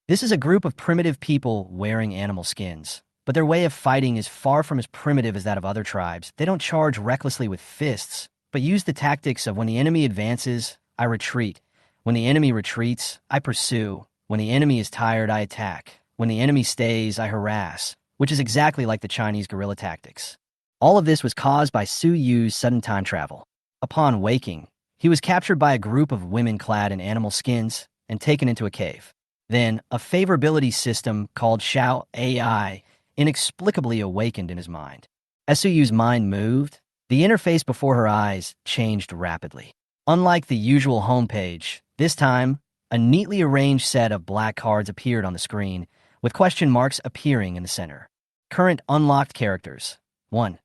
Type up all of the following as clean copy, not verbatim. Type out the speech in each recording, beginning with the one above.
This is a group of primitive people wearing animal skins, but their way of fighting is far from as primitive as that of other tribes. They don't charge recklessly with fists, but use the tactics of when the enemy advances, I retreat. When the enemy retreats, I pursue. When the enemy is tired, I attack. When the enemy stays, I harass, which is exactly like the Chinese guerrilla tactics. All of this was caused by Su Yu's sudden time travel. Upon waking, he was captured by a group of women clad in animal skins and taken into a cave. Then, a favorability system called Xiao AI inexplicably awakened in his mind. As Su Yu's mind moved, the interface before her eyes changed rapidly. Unlike the usual homepage, this time, a neatly arranged set of black cards appeared on the screen, with question marks appearing in the center. Current unlocked characters. 1.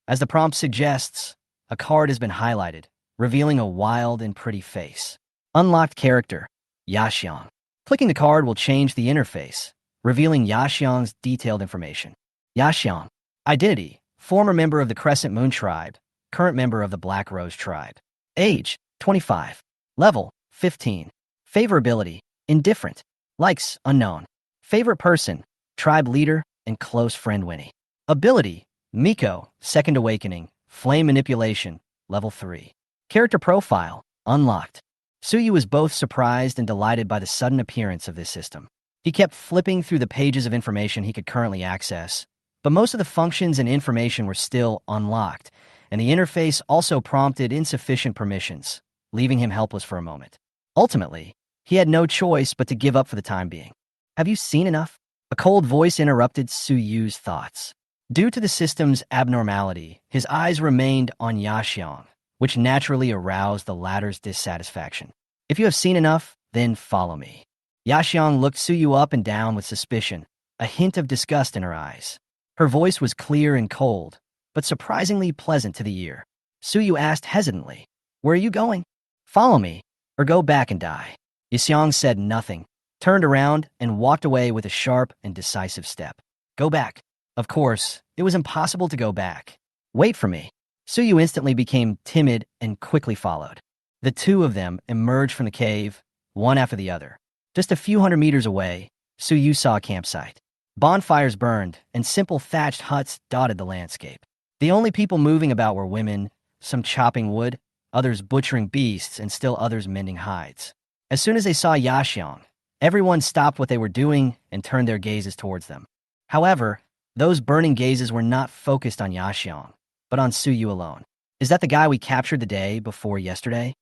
As the prompt suggests, a card has been highlighted, revealing a wild and pretty face. Unlocked character, Yaxiang. Clicking the card will change the interface, revealing Yaxiang's detailed information. Yaxiang. Identity, former member of the Crescent Moon tribe, current member of the Black Rose tribe. Age, 25. Level, 15. Favorability, indifferent. Likes, unknown. Favorite person, tribe leader and close friend Winnie. Ability, Miko, Second Awakening, Flame Manipulation, Level 3. Character profile, unlocked. Su Yu was both surprised and delighted by the sudden appearance of this system. He kept flipping through the pages of information he could currently access, but most of the functions and information were still unlocked, and the interface also prompted insufficient permissions, leaving him helpless for a moment. Ultimately, he had no choice but to give up for the time being. Have you seen enough? A cold voice interrupted Su Yu's thoughts. Due to the system's abnormality, his eyes remained on Yaxiang, which naturally aroused the latter's dissatisfaction. If you have seen enough, then follow me. Yaxiang looked Su Yu up and down with suspicion, a hint of disgust in her eyes. Her voice was clear and cold, but surprisingly pleasant to the ear. Su Yu asked hesitantly, "Where are you going?" "Follow me, or go back and die." Yaxiang said nothing, turned around, and walked away with a sharp and decisive step. "Go back." Of course, it was impossible to go back. "Wait for me." Su Yu instantly became timid and quickly followed. The two of them emerged from the cave, one after the other. Just a few hundred meters away, Su Yu saw a campsite. Bonfires burned, and simple thatched huts dotted the landscape. The only people moving about were women, some chopping wood, others butchering beasts, and still others mending hides. As soon as they saw Yaxiang, everyone stopped what they were doing and turned their gazes towards them. However, those burning gazes were not focused on Yaxiang, but on Su Yu alone. "Is that the guy we captured the day before yesterday?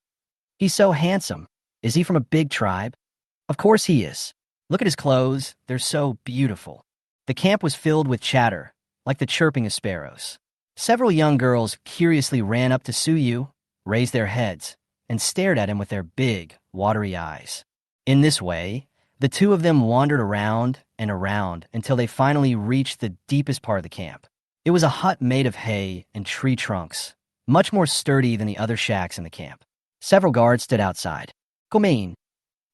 He's so handsome. Is he from a big tribe?" "Of course he is. Look at his clothes. They're so beautiful." The camp was filled with chatter, like the chirping of sparrows. Several young girls curiously ran up to Su Yu, raised their heads, and stared at him with their big, watery eyes. In this way, the two of them wandered around and around until they finally reached the deepest part of the camp. It was a hut made of hay and tree trunks, much more sturdy than the other shacks in the camp. Several guards stood outside. "Come in."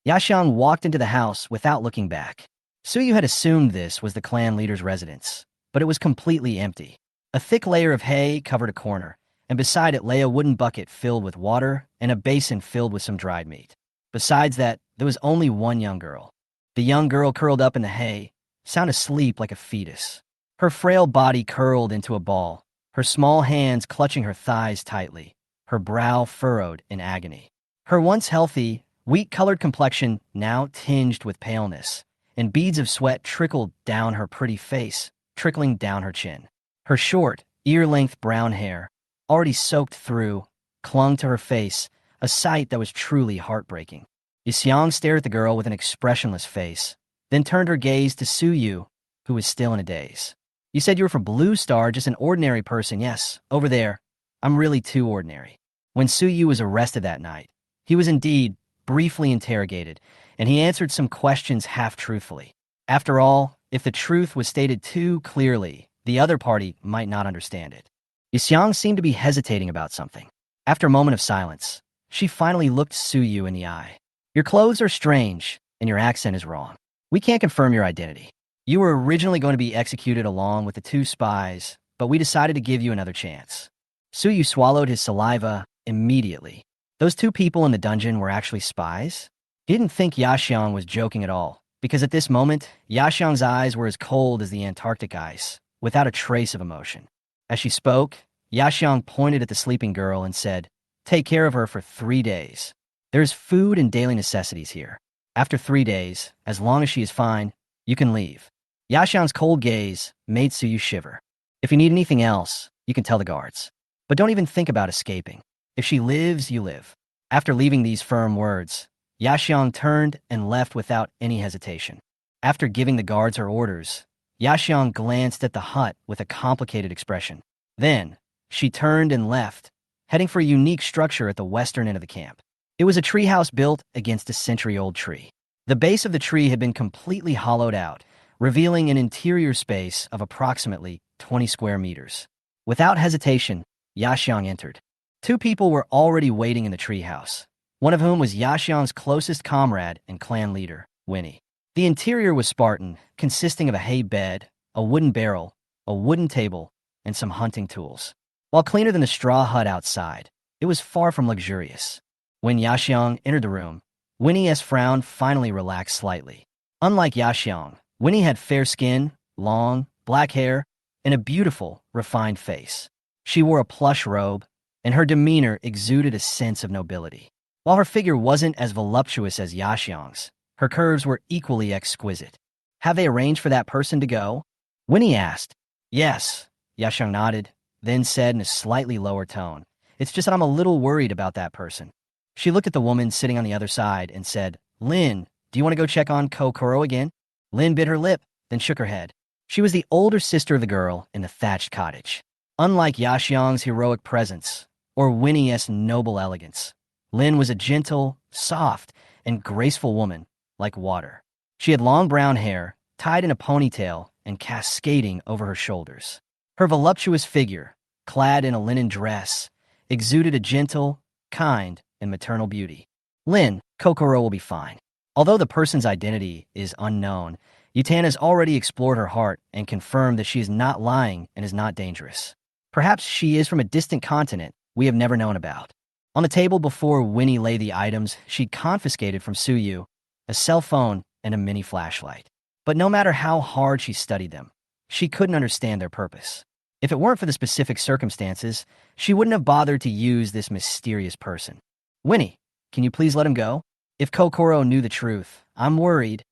Yaxiang walked into the house without looking back. Su Yu had assumed this was the clan leader's residence, but it was completely empty. A thick layer of hay covered a corner, and beside it lay a wooden bucket filled with water and a basin filled with some dried meat. Besides that, there was only one young girl. The young girl curled up in the hay, sound asleep like a fetus. Her frail body curled into a ball, her small hands clutching her thighs tightly, her brow furrowed in agony. Her once healthy, wheat-colored complexion now tinged with paleness, and beads of sweat trickled down her pretty face, trickling down her chin. Her short, ear-length brown hair, already soaked through, clung to her face, a sight that was truly heartbreaking. Yaxiang stared at the girl with an expressionless face, then turned her gaze to Su Yu, who was still in a daze. "You said you were from Blue Star, just an ordinary person. Yes, over there. I'm really too ordinary." When Su Yu was arrested that night, he was indeed briefly interrogated, and he answered some questions half-truthfully. After all, if the truth was stated too clearly, the other party might not understand it. Yaxiang seemed to be hesitating about something. After a moment of silence, she finally looked Su Yu in the eye. "Your clothes are strange, and your accent is wrong. We can't confirm your identity. You were originally going to be executed along with the two spies, but we decided to give you another chance." Su Yu swallowed his saliva immediately. Those two people in the dungeon were actually spies? He didn't think Yaxiang was joking at all, because at this moment, Yaxiang's eyes were as cold as the Antarctic ice, without a trace of emotion. As she spoke, Yaxiang pointed at the sleeping girl and said, "Take care of her for 3 days. There's food and daily necessities here. After 3 days, as long as she is fine, you can leave." Yaxiang's cold gaze made Suyu shiver. "If you need anything else, you can tell the guards. But don't even think about escaping. If she lives, you live." After leaving these firm words, Yaxiang turned and left without any hesitation. After giving the guards her orders, Yaxiang glanced at the hut with a complicated expression. Then, she turned and left, heading for a unique structure at the western end of the camp. It was a treehouse built against a century-old tree. The base of the tree had been completely hollowed out, revealing an interior space of approximately 20 square meters. Without hesitation, Yaxiang entered. 2 people were already waiting in the treehouse, one of whom was Yaxiang's closest comrade and clan leader, Winnie. The interior was Spartan, consisting of a hay bed, a wooden barrel, a wooden table, and some hunting tools. While cleaner than the straw hut outside, it was far from luxurious. When Yaxiang entered the room, Winnie's frown finally relaxed slightly. Unlike Yaxiang, Winnie had fair skin, long, black hair, and a beautiful, refined face. She wore a plush robe, and her demeanor exuded a sense of nobility. While her figure wasn't as voluptuous as Yaxiang's, her curves were equally exquisite. "Have they arranged for that person to go?" Winnie asked. "Yes," Yaxiang nodded, then said in a slightly lower tone, "It's just that I'm a little worried about that person." She looked at the woman sitting on the other side and said, "Lin, do you want to go check on Kokoro again?" Lin bit her lip, then shook her head. She was the older sister of the girl in the thatched cottage. Unlike Yaxiang's heroic presence, or Winnie's noble elegance, Lin was a gentle, soft, and graceful woman, like water. She had long brown hair, tied in a ponytail and cascading over her shoulders. Her voluptuous figure, clad in a linen dress, exuded a gentle, kind, and maternal beauty. "Lin, Kokoro will be fine." Although the person's identity is unknown, Yutan has already explored her heart and confirmed that she is not lying and is not dangerous. Perhaps she is from a distant continent we have never known about. On the table before Winnie lay the items she'd confiscated from Suyu, a cell phone and a mini flashlight. But no matter how hard she studied them, she couldn't understand their purpose. If it weren't for the specific circumstances, she wouldn't have bothered to use this mysterious person. "Winnie, can you please let him go? If Kokoro knew the truth, I'm worried."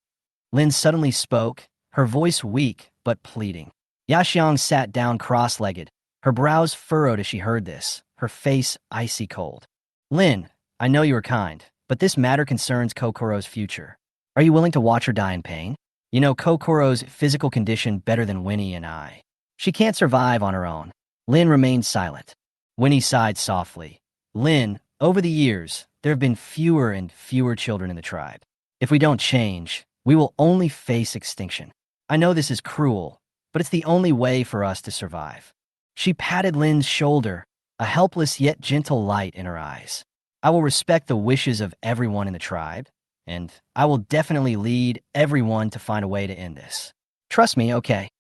Lin suddenly spoke, her voice weak but pleading. Yaxiang sat down cross-legged, her brows furrowed as she heard this, her face icy cold. "Lin, I know you are kind, but this matter concerns Kokoro's future. Are you willing to watch her die in pain? You know Kokoro's physical condition better than Winnie and I. She can't survive on her own." Lin remained silent. Winnie sighed softly. "Lin, over the years, there have been fewer and fewer children in the tribe. If we don't change, we will only face extinction. I know this is cruel, but it's the only way for us to survive." She patted Lin's shoulder, a helpless yet gentle light in her eyes. "I will respect the wishes of everyone in the tribe, and I will definitely lead everyone to find a way to end this. Trust me, okay?"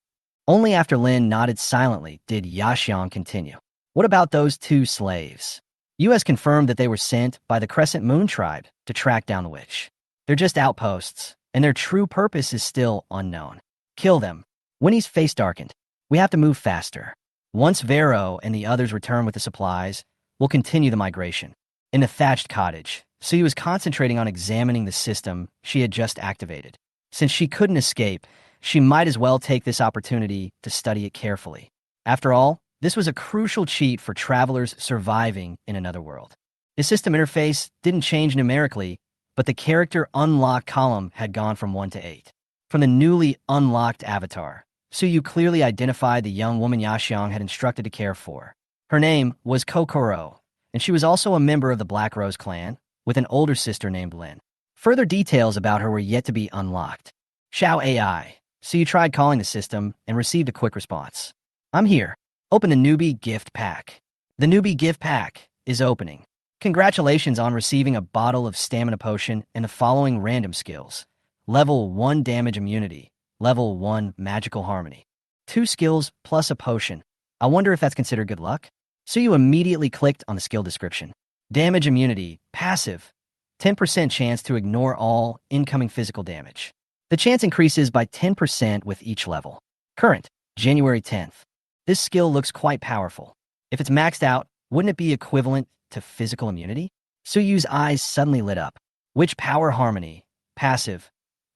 Only after Lin nodded silently did Yaxiang continue. "What about those 2 slaves? U.S. confirmed that they were sent by the Crescent Moon tribe to track down the witch. They're just outposts, and their true purpose is still unknown. Kill them." Winnie's face darkened. "We have to move faster. Once Vero and the others return with the supplies, we'll continue the migration." In the thatched cottage, Suyu was concentrating on examining the system she had just activated. Since she couldn't escape, she might as well take this opportunity to study it carefully. After all, this was a crucial cheat for travelers surviving in another world. The system interface didn't change numerically, but the character unlock column had gone from 1 to 8. From the newly unlocked avatar, Suyu clearly identified the young woman Yaxiang had instructed to care for. Her name was Kokoro, and she was also a member of the Black Rose clan, with an older sister named Lin. Further details about her were yet to be unlocked. Xiao AI. Suyu tried calling the system and received a quick response. "I'm here. Open the newbie gift pack." The newbie gift pack is opening. Congratulations on receiving a bottle of stamina potion and the following random skills. Level 1 damage immunity. Level 1 magical harmony. 2 skills plus a potion. I wonder if that's considered good luck? Suyu immediately clicked on the skill description. Damage immunity, passive. 10% chance to ignore all incoming physical damage. The chance increases by 10% with each level. Current, January 10th. This skill looks quite powerful. If it's maxed out, wouldn't it be equivalent to physical immunity? Suyu's eyes suddenly lit up. Witch Power Harmony, passive.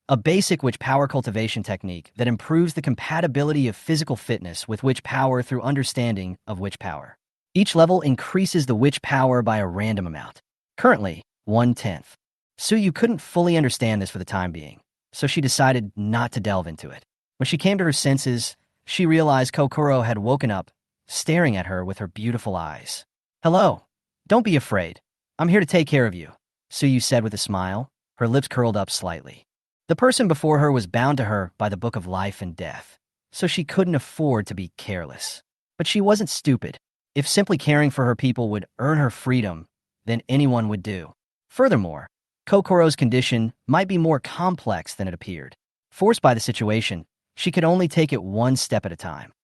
A basic witch power cultivation technique that improves the compatibility of physical fitness with witch power through understanding of witch power. Each level increases the witch power by a random amount. Currently, 1/10. Suyu couldn't fully understand this for the time being, so she decided not to delve into it. When she came to her senses, she realized Kokoro had woken up, staring at her with her beautiful eyes. "Hello. Don't be afraid. I'm here to take care of you," Suyu said with a smile, her lips curled up slightly. The person before her was bound to her by the book of life and death, so she couldn't afford to be careless. But she wasn't stupid. If simply caring for her people would earn her freedom, then anyone would do. Furthermore, Kokoro's condition might be more complex than it appeared. Forced by the situation, she could only take it one step at a time.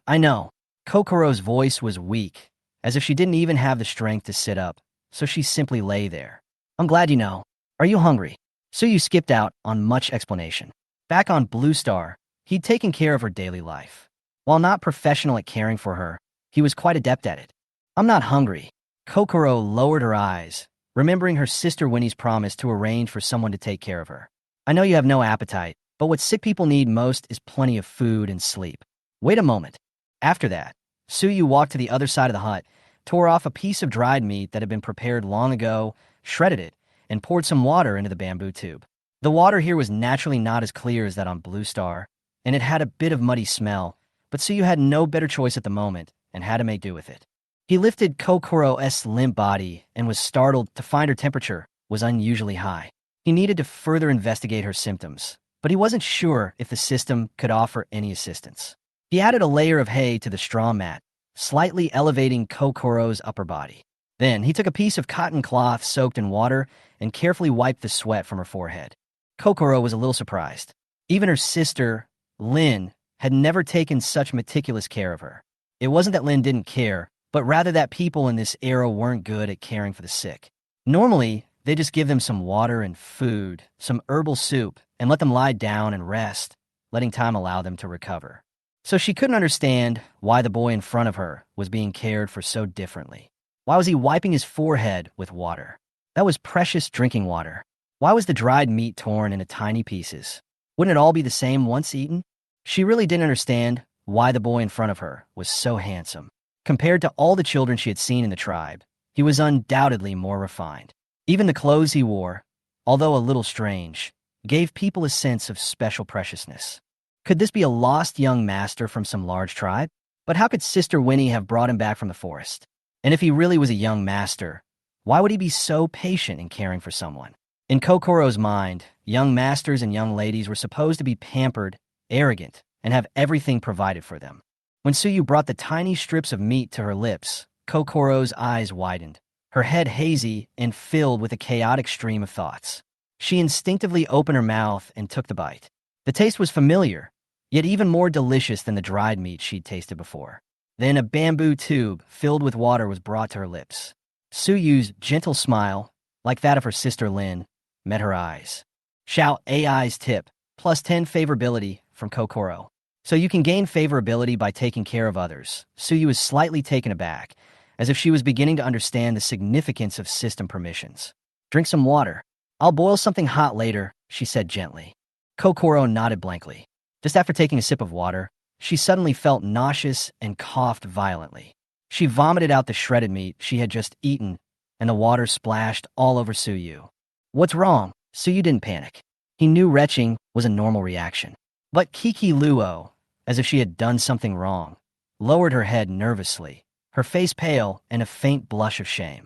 I know. Kokoro's voice was weak, as if she didn't even have the strength to sit up, so she simply lay there. "I'm glad you know. Are you hungry?" Suyu skipped out on much explanation. Back on Blue Star, he'd taken care of her daily life. While not professional at caring for her, he was quite adept at it. "I'm not hungry." Kokoro lowered her eyes, remembering her sister Winnie's promise to arrange for someone to take care of her. "I know you have no appetite, but what sick people need most is plenty of food and sleep. Wait a moment." After that, Suyu walked to the other side of the hut, tore off a piece of dried meat that had been prepared long ago, shredded it, and poured some water into the bamboo tube. The water here was naturally not as clear as that on Blue Star, and it had a bit of muddy smell, but Suyu had no better choice at the moment and had to make do with it. He lifted Kokoro's limp body and was startled to find her temperature was unusually high. He needed to further investigate her symptoms, but he wasn't sure if the system could offer any assistance. He added a layer of hay to the straw mat, slightly elevating Kokoro's upper body. Then he took a piece of cotton cloth soaked in water and carefully wiped the sweat from her forehead. Kokoro was a little surprised. Even her sister, Lin, had never taken such meticulous care of her. It wasn't that Lin didn't care, but rather that people in this era weren't good at caring for the sick. Normally, they just give them some water and food, some herbal soup, and let them lie down and rest, letting time allow them to recover. So she couldn't understand why the boy in front of her was being cared for so differently. Why was he wiping his forehead with water? That was precious drinking water. Why was the dried meat torn into tiny pieces? Wouldn't it all be the same once eaten? She really didn't understand why the boy in front of her was so handsome. Compared to all the children she had seen in the tribe, he was undoubtedly more refined. Even the clothes he wore, although a little strange, gave people a sense of special preciousness. Could this be a lost young master from some large tribe? But how could Sister Winnie have brought him back from the forest? And if he really was a young master, why would he be so patient in caring for someone? In Kokoro's mind, young masters and young ladies were supposed to be pampered, arrogant, and have everything provided for them. When Suyu brought the tiny strips of meat to her lips, Kokoro's eyes widened, her head hazy and filled with a chaotic stream of thoughts. She instinctively opened her mouth and took the bite. The taste was familiar, yet even more delicious than the dried meat she'd tasted before. Then a bamboo tube filled with water was brought to her lips. Suyu's gentle smile, like that of her sister Lin, met her eyes. Shout AI's tip, plus 10 favorability from Kokoro. So you can gain favorability by taking care of others. Suyu was slightly taken aback, as if she was beginning to understand the significance of system permissions. "Drink some water. I'll boil something hot later," she said gently. Kokoro nodded blankly. Just after taking a sip of water, she suddenly felt nauseous and coughed violently. She vomited out the shredded meat she had just eaten, and the water splashed all over Suyu. "What's wrong?" Suyu didn't panic. He knew retching was a normal reaction. But Kiki Luo, as if she had done something wrong, lowered her head nervously, her face pale and a faint blush of shame.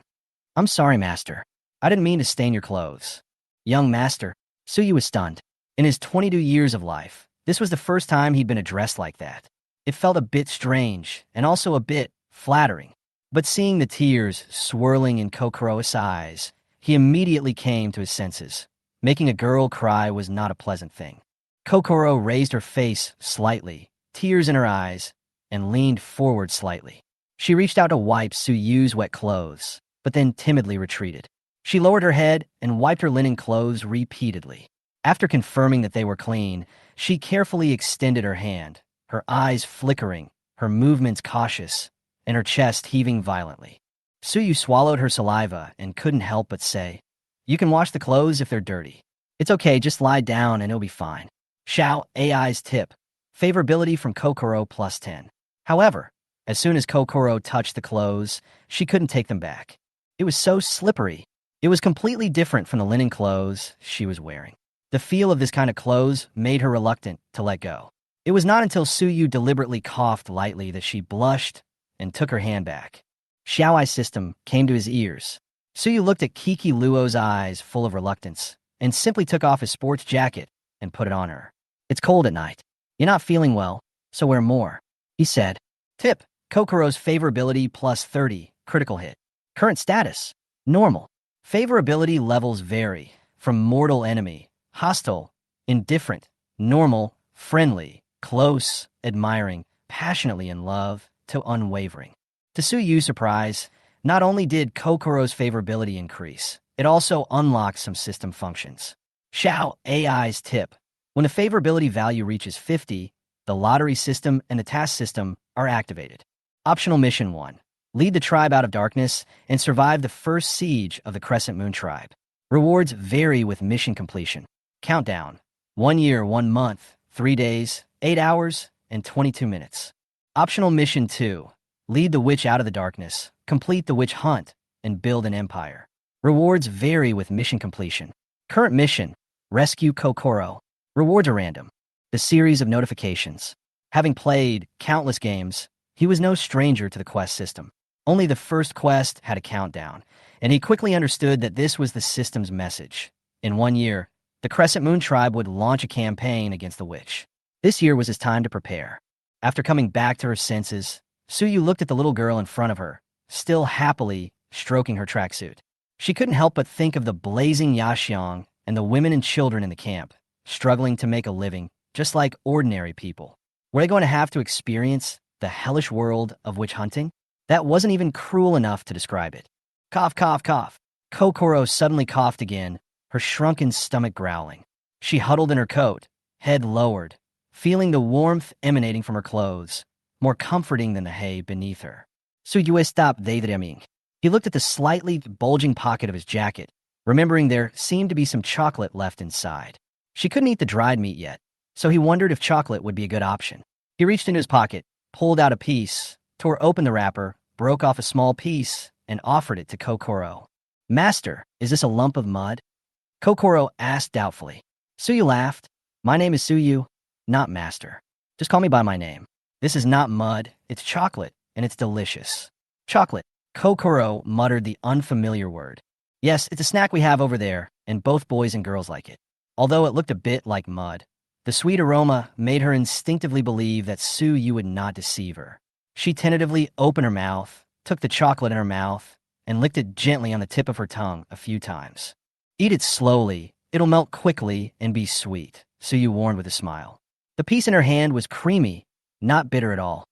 "I'm sorry, Master. I didn't mean to stain your clothes." "Young Master," Suyu was stunned. In his 22 years of life, this was the first time he'd been addressed like that. It felt a bit strange and also a bit flattering. But seeing the tears swirling in Kokoro's eyes, he immediately came to his senses. Making a girl cry was not a pleasant thing. Kokoro raised her face slightly, tears in her eyes, and leaned forward slightly. She reached out to wipe Suyu's wet clothes, but then timidly retreated. She lowered her head and wiped her linen clothes repeatedly. After confirming that they were clean, she carefully extended her hand, her eyes flickering, her movements cautious, and her chest heaving violently. Suyu swallowed her saliva and couldn't help but say, "You can wash the clothes if they're dirty. It's okay, just lie down and it'll be fine." Xiao AI's tip. Favorability from Kokoro +10. However, as soon as Kokoro touched the clothes, she couldn't take them back. It was so slippery. It was completely different from the linen clothes she was wearing. The feel of this kind of clothes made her reluctant to let go. It was not until Suyu deliberately coughed lightly that she blushed and took her hand back. Xiaoai's system came to his ears. Suyu looked at Kiki Luo's eyes full of reluctance and simply took off his sports jacket and put it on her. "It's cold at night. You're not feeling well, so wear more," he said. Tip. Kokoro's favorability +30, critical hit. Current status, normal. Favorability levels vary from mortal enemy, hostile, indifferent, normal, friendly, close, admiring, passionately in love, to unwavering. To Suyu's surprise, not only did Kokoro's favorability increase, it also unlocked some system functions. Xiao AI's tip. When the favorability value reaches 50, the lottery system and the task system are activated. Optional Mission 1. Lead the tribe out of darkness and survive the first siege of the Crescent Moon tribe. Rewards vary with mission completion. Countdown. 1 year, 1 month, 3 days, 8 hours, and 22 minutes. Optional Mission 2. Lead the witch out of the darkness, complete the witch hunt, and build an empire. Rewards vary with mission completion. Current mission. Rescue Kokoro. Rewards are random. The series of notifications. Having played countless games, he was no stranger to the quest system. Only the first quest had a countdown, and he quickly understood that this was the system's message. In 1 year, the Crescent Moon tribe would launch a campaign against the witch. This year was his time to prepare. After coming back to her senses, Suyu looked at the little girl in front of her, still happily stroking her tracksuit. She couldn't help but think of the blazing Yaxiong and the women and children in the camp, struggling to make a living, just like ordinary people. Were they going to have to experience the hellish world of witch hunting? That wasn't even cruel enough to describe it. Cough, cough, cough. Kokoro suddenly coughed again, her shrunken stomach growling. She huddled in her coat, head lowered, feeling the warmth emanating from her clothes, more comforting than the hay beneath her. Suyu stopped daydreaming. He looked at the slightly bulging pocket of his jacket, remembering there seemed to be some chocolate left inside. She couldn't eat the dried meat yet, so he wondered if chocolate would be a good option. He reached into his pocket, pulled out a piece, tore open the wrapper, broke off a small piece, and offered it to Kokoro. "Master, is this a lump of mud?" Kokoro asked doubtfully. Suyu laughed. "My name is Suyu, not Master. Just call me by my name. This is not mud, it's chocolate, and it's delicious." Chocolate. Kokoro muttered the unfamiliar word. "Yes, it's a snack we have over there, and both boys and girls like it." Although it looked a bit like mud, the sweet aroma made her instinctively believe that Suyu would not deceive her. She tentatively opened her mouth, took the chocolate in her mouth, and licked it gently on the tip of her tongue a few times. "Eat it slowly, it'll melt quickly and be sweet," Suyu warned with a smile. The piece in her hand was creamy, not bitter at all.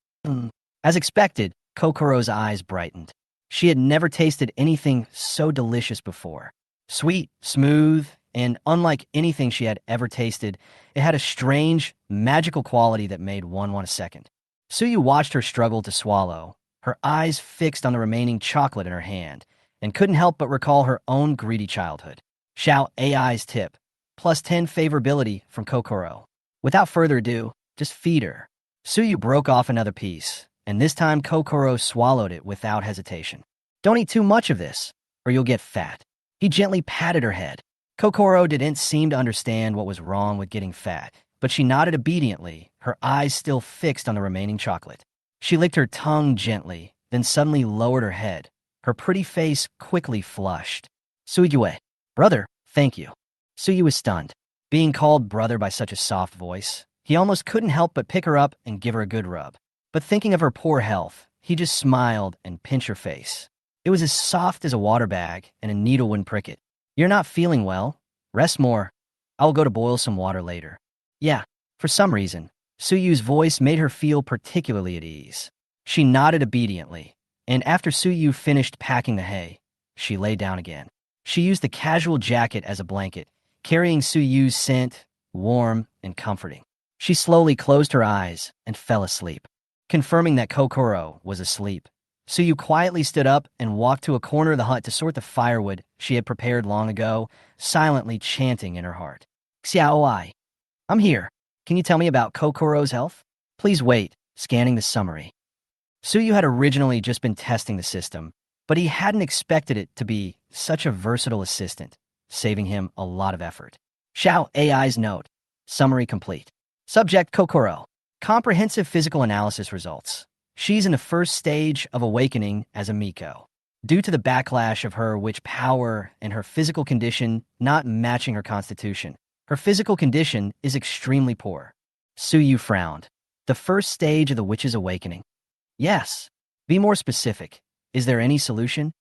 As expected, Kokoro's eyes brightened. She had never tasted anything so delicious before. Sweet, smooth, and unlike anything she had ever tasted, it had a strange, magical quality that made one want a second. Suyu watched her struggle to swallow, her eyes fixed on the remaining chocolate in her hand, and couldn't help but recall her own greedy childhood. Xiao AI's tip. +10 favorability from Kokoro. Without further ado, just feed her. Suyu broke off another piece, and this time Kokoro swallowed it without hesitation. "Don't eat too much of this, or you'll get fat." He gently patted her head. Kokoro didn't seem to understand what was wrong with getting fat, but she nodded obediently, her eyes still fixed on the remaining chocolate. She licked her tongue gently, then suddenly lowered her head. Her pretty face quickly flushed. "Suyu, brother, thank you." Suyu was stunned. Being called brother by such a soft voice, he almost couldn't help but pick her up and give her a good rub. But thinking of her poor health, he just smiled and pinched her face. It was as soft as a water bag, and a needle wouldn't prick it. "You're not feeling well. Rest more. I'll go to boil some water later." "Yeah." For some reason, Suyu's voice made her feel particularly at ease. She nodded obediently, and after Suyu finished packing the hay, she lay down again. She used the casual jacket as a blanket, carrying Suyu's scent, warm and comforting. She slowly closed her eyes and fell asleep. Confirming that Kokoro was asleep, Suyu quietly stood up and walked to a corner of the hut to sort the firewood she had prepared long ago, silently chanting in her heart. Xiaoai, I'm here. Can you tell me about Kokoro's health? Please wait, scanning the summary. Suyu had originally just been testing the system, but he hadn't expected it to be such a versatile assistant, saving him a lot of effort. Xiao AI's note. Summary complete. Subject Kokoro. Comprehensive physical analysis results. She's in the first stage of awakening as a Miko. Due to the backlash of her witch power and her physical condition not matching her constitution, her physical condition is extremely poor. Suyu frowned. The first stage of the witch's awakening. Yes. Be more specific. Is there any solution?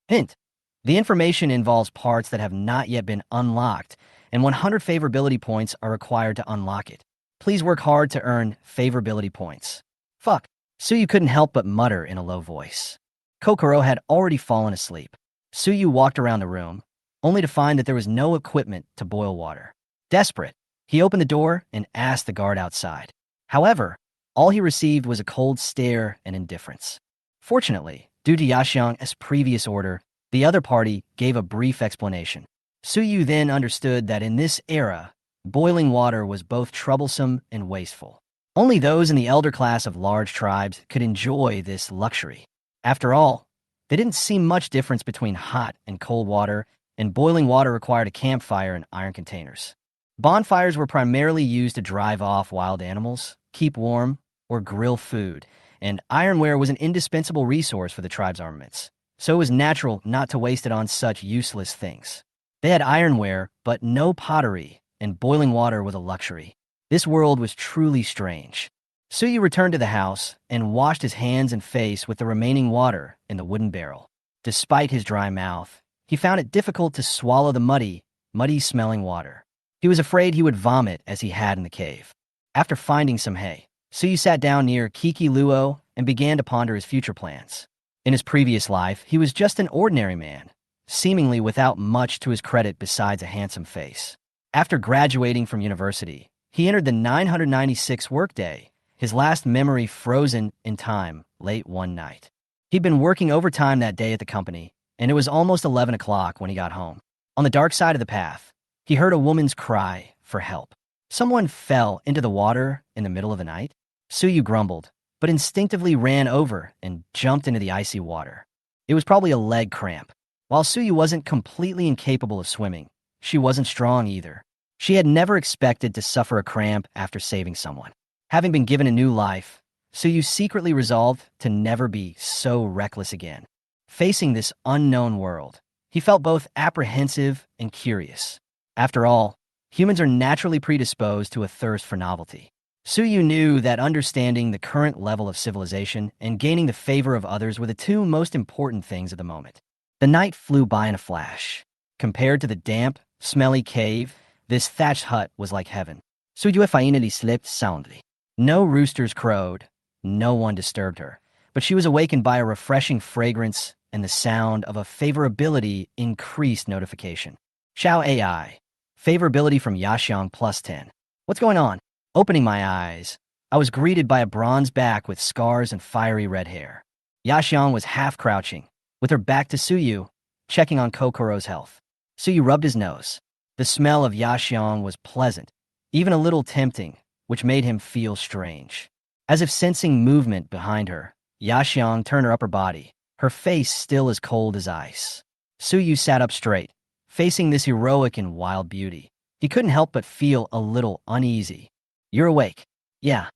Hint. The information involves parts that have not yet been unlocked, and 100 favorability points are required to unlock it. Please work hard to earn favorability points. Fuck. Suyu couldn't help but mutter in a low voice. Kokoro had already fallen asleep. Suyu walked around the room, only to find that there was no equipment to boil water. Desperate, he opened the door and asked the guard outside. However, all he received was a cold stare and indifference. Fortunately, due to Yaxiang's previous order, the other party gave a brief explanation. Suyu then understood that in this era, boiling water was both troublesome and wasteful. Only those in the elder class of large tribes could enjoy this luxury. After all, there didn't seem much difference between hot and cold water, and boiling water required a campfire and iron containers. Bonfires were primarily used to drive off wild animals, keep warm, or grill food, and ironware was an indispensable resource for the tribe's armaments, so it was natural not to waste it on such useless things. They had ironware, but no pottery, and boiling water was a luxury. This world was truly strange. Suyu returned to the house and washed his hands and face with the remaining water in the wooden barrel. Despite his dry mouth, he found it difficult to swallow the muddy-smelling water. He was afraid he would vomit as he had in the cave. After finding some hay, Suyu sat down near Kiki Luo and began to ponder his future plans. In his previous life, he was just an ordinary man, seemingly without much to his credit besides a handsome face. After graduating from university, he entered the 996 workday, his last memory frozen in time late one night. He'd been working overtime that day at the company, and it was almost 11 o'clock when he got home. On the dark side of the path, he heard a woman's cry for help. Someone fell into the water in the middle of the night. Suyu grumbled, but instinctively ran over and jumped into the icy water. It was probably a leg cramp. While Suyu wasn't completely incapable of swimming, she wasn't strong either. She had never expected to suffer a cramp after saving someone. Having been given a new life, Suyu secretly resolved to never be so reckless again. Facing this unknown world, he felt both apprehensive and curious. After all, humans are naturally predisposed to a thirst for novelty. Suyu knew that understanding the current level of civilization and gaining the favor of others were the two most important things at the moment. The night flew by in a flash. Compared to the damp, smelly cave, this thatched hut was like heaven. Suyu finally slept soundly. No roosters crowed, no one disturbed her, but she was awakened by a refreshing fragrance and the sound of a favorability increased notification. Xiao AI. Favorability from Yaxiang +10. What's going on? Opening my eyes, I was greeted by a bronze back with scars and fiery red hair. Yaxiang was half crouching, with her back to Suyu, checking on Kokoro's health. Suyu rubbed his nose. The smell of Yaxiang was pleasant, even a little tempting, which made him feel strange. As if sensing movement behind her, Yaxiang turned her upper body, her face still as cold as ice. Suyu sat up straight, facing this heroic and wild beauty. He couldn't help but feel a little uneasy. You're awake. Yeah.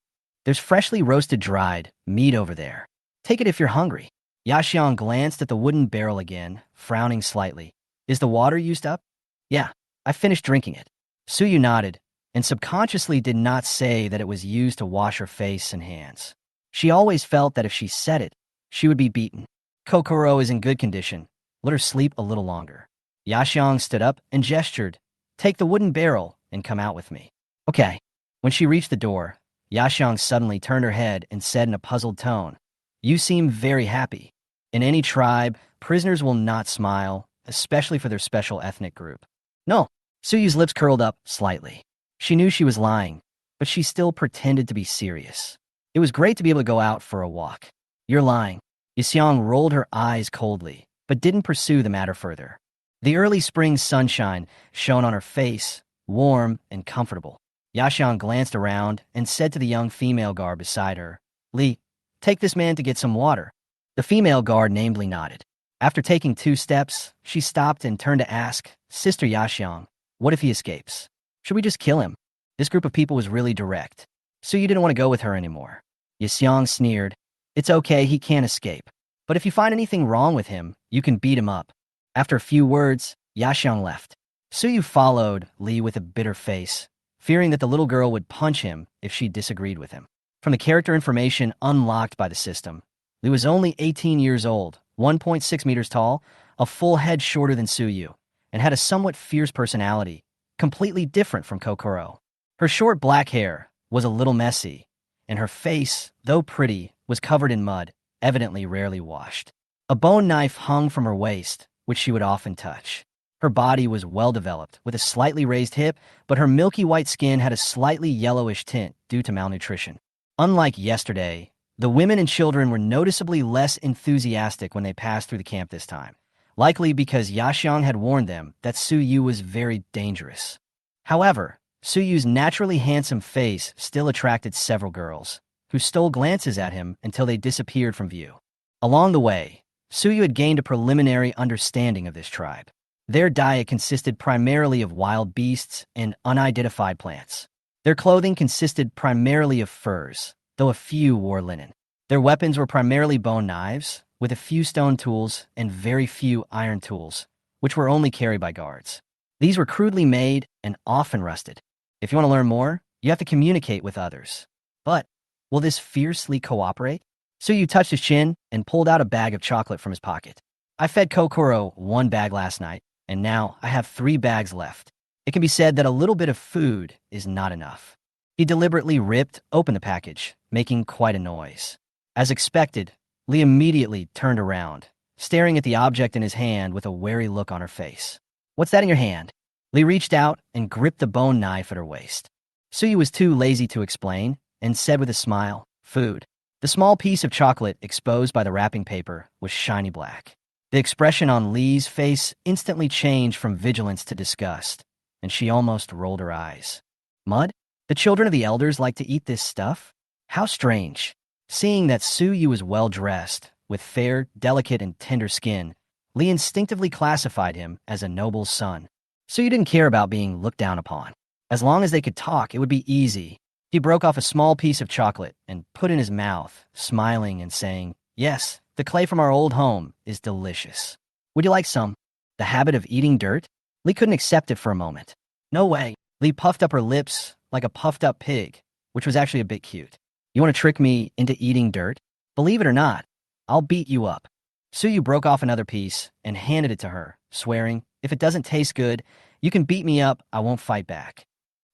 There's freshly roasted dried meat over there. Take it if you're hungry. Yaxiang glanced at the wooden barrel again, frowning slightly. Is the water used up? Yeah. I finished drinking it. Suyu nodded, and subconsciously did not say that it was used to wash her face and hands. She always felt that if she said it, she would be beaten. Kokoro is in good condition. Let her sleep a little longer. Yaxiang stood up and gestured. Take the wooden barrel and come out with me. Okay. When she reached the door, Yaxiang suddenly turned her head and said in a puzzled tone, You seem very happy. In any tribe, prisoners will not smile, especially for their special ethnic group. No, Suyu's lips curled up slightly. She knew she was lying, but she still pretended to be serious. It was great to be able to go out for a walk. You're lying. Yixiang rolled her eyes coldly, but didn't pursue the matter further. The early spring sunshine shone on her face, warm and comfortable. Yaxiang glanced around and said to the young female guard beside her, "Li, take this man to get some water." The female guard namely nodded. After taking 2 steps, she stopped and turned to ask, "Sister Yaxiang, what if he escapes? Should we just kill him?" This group of people was really direct. Suyu didn't want to go with her anymore. Yixiang sneered, "It's okay, he can't escape. But if you find anything wrong with him, you can beat him up." After a few words, Yaxiang left. Suyu followed Li with a bitter face, fearing that the little girl would punch him if she disagreed with him. From the character information unlocked by the system, Li was only 18 years old, 1.6 meters tall, a full head shorter than Suyu, and had a somewhat fierce personality, completely different from Kokoro. Her short black hair was a little messy, and her face, though pretty, was covered in mud, evidently rarely washed. A bone knife hung from her waist, which she would often touch. Her body was well-developed, with a slightly raised hip, but her milky white skin had a slightly yellowish tint due to malnutrition. Unlike yesterday, the women and children were noticeably less enthusiastic when they passed through the camp this time, likely because Yaxiang had warned them that Suyu was very dangerous. However, Suyu's naturally handsome face still attracted several girls, who stole glances at him until they disappeared from view. Along the way, Suyu had gained a preliminary understanding of this tribe. Their diet consisted primarily of wild beasts and unidentified plants. Their clothing consisted primarily of furs, though a few wore linen. Their weapons were primarily bone knives, with a few stone tools and very few iron tools, which were only carried by guards. These were crudely made and often rusted. If you want to learn more, you have to communicate with others. But will this fiercely cooperate? Suyu touched his chin and pulled out a bag of chocolate from his pocket. "I fed Kokoro 1 bag last night, and now I have 3 bags left. It can be said that a little bit of food is not enough." He deliberately ripped open the package, making quite a noise. As expected, Lee immediately turned around, staring at the object in his hand with a wary look on her face. "What's that in your hand?" Lee reached out and gripped the bone knife at her waist. Suyu was too lazy to explain and said with a smile, "Food." The small piece of chocolate exposed by the wrapping paper was shiny black. The expression on Lee's face instantly changed from vigilance to disgust, and she almost rolled her eyes. Mud? The children of the elders like to eat this stuff? How strange. Seeing that Suyu was well-dressed, with fair, delicate, and tender skin, Lee instinctively classified him as a noble's son. Suyu didn't care about being looked down upon. As long as they could talk, it would be easy. He broke off a small piece of chocolate and put it in his mouth, smiling and saying, "Yes, the clay from our old home is delicious. Would you like some?" The habit of eating dirt? Lee couldn't accept it for a moment. "No way." Lee puffed up her lips like a puffed-up pig, which was actually a bit cute. "You want to trick me into eating dirt? Believe it or not, I'll beat you up." Suyu broke off another piece and handed it to her, swearing, "If it doesn't taste good, you can beat me up, I won't fight back."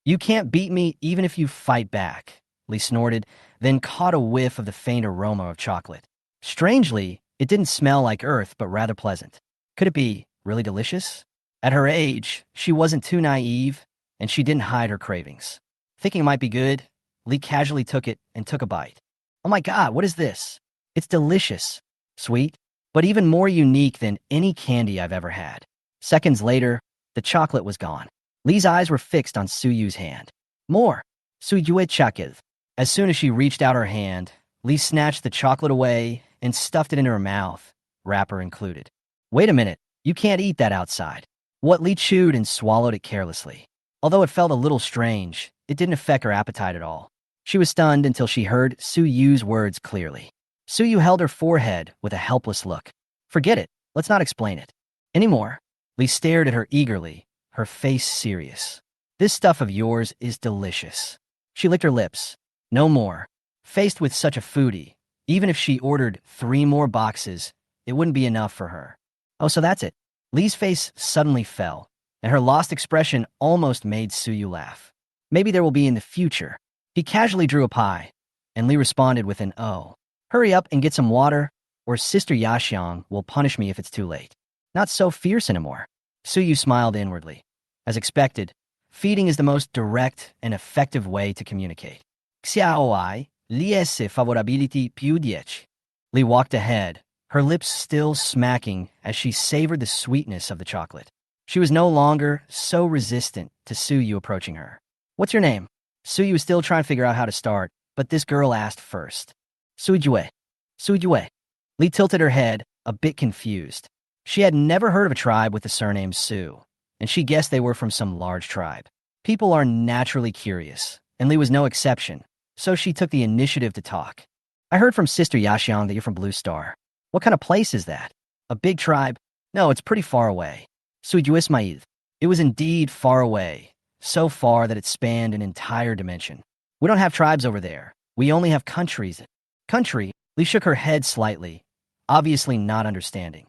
"You can't beat me even if you fight back," Lee snorted, then caught a whiff of the faint aroma of chocolate. Strangely, it didn't smell like earth, but rather pleasant. Could it be really delicious? At her age, she wasn't too naive, and she didn't hide her cravings. Thinking it might be good, Lee casually took it and took a bite. "Oh my God, what is this? It's delicious. Sweet, but even more unique than any candy I've ever had." Seconds later, the chocolate was gone. Lee's eyes were fixed on Suyu's hand. "More! Suyue chocolate." As soon as she reached out her hand, Lee snatched the chocolate away and stuffed it into her mouth, wrapper included. "Wait a minute, you can't eat that outside." What Lee chewed and swallowed it carelessly. Although it felt a little strange, it didn't affect her appetite at all. She was stunned until she heard Suyu's words clearly. Suyu held her forehead with a helpless look. "Forget it, let's not explain it anymore." Lee stared at her eagerly, her face serious. "This stuff of yours is delicious." She licked her lips. No more. Faced with such a foodie, even if she ordered 3 more boxes, it wouldn't be enough for her. "Oh, so that's it." Lee's face suddenly fell, and her lost expression almost made Suyu laugh. "Maybe there will be in the future." He casually drew a pie, and Lee responded with an "oh." "Hurry up and get some water, or Sister Yaxiang will punish me if it's too late." "Not so fierce anymore." Suyu smiled inwardly. As expected, feeding is the most direct and effective way to communicate. Xiaoai, liesse favorability più 10. Li walked ahead, her lips still smacking as she savored the sweetness of the chocolate. She was no longer so resistant to Suyu approaching her. What's your name? Suyu was still trying to figure out how to start, but this girl asked first. Sujue. Sujue. Li tilted her head, a bit confused. She had never heard of a tribe with the surname Su, and she guessed they were from some large tribe. People are naturally curious, and Li was no exception, so she took the initiative to talk. I heard from Sister Yaxiang that you're from Blue Star. What kind of place is that? A big tribe? No, it's pretty far away. Sujuismaid. It was indeed far away, so far that it spanned an entire dimension. We don't have tribes over there. We only have countries. Country? Li shook her head slightly, obviously not understanding.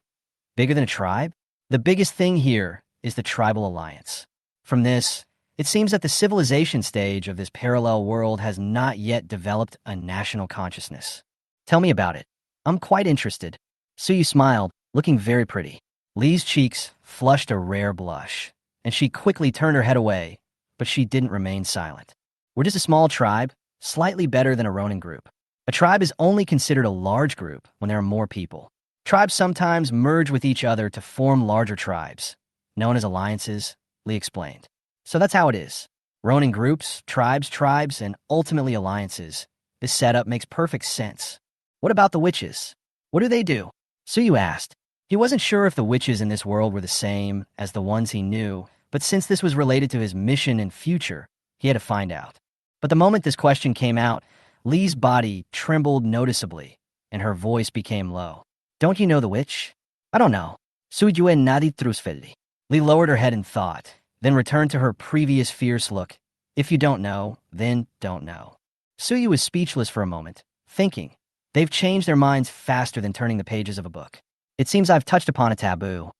Bigger than a tribe? The biggest thing here is the tribal alliance. From this, it seems that the civilization stage of this parallel world has not yet developed a national consciousness. Tell me about it. I'm quite interested. Suyu smiled, looking very pretty. Li's cheeks flushed a rare blush, and she quickly turned her head away, but she didn't remain silent. We're just a small tribe, slightly better than a Ronin group. A tribe is only considered a large group when there are more people. Tribes sometimes merge with each other to form larger tribes, known as alliances, Li explained. So that's how it is. Ronin groups, tribes, and ultimately alliances. This setup makes perfect sense. What about the witches? What do they do? Suyu asked. He wasn't sure if the witches in this world were the same as the ones he knew, but since this was related to his mission and future, he had to find out. But the moment this question came out, Li's body trembled noticeably, and her voice became low. Don't you know the witch? I don't know. Sujue nadi trusfelli. Li lowered her head in thought, then returned to her previous fierce look. If you don't know, then don't know. Suyu was speechless for a moment, thinking. They've changed their minds faster than turning the pages of a book. It seems I've touched upon a taboo.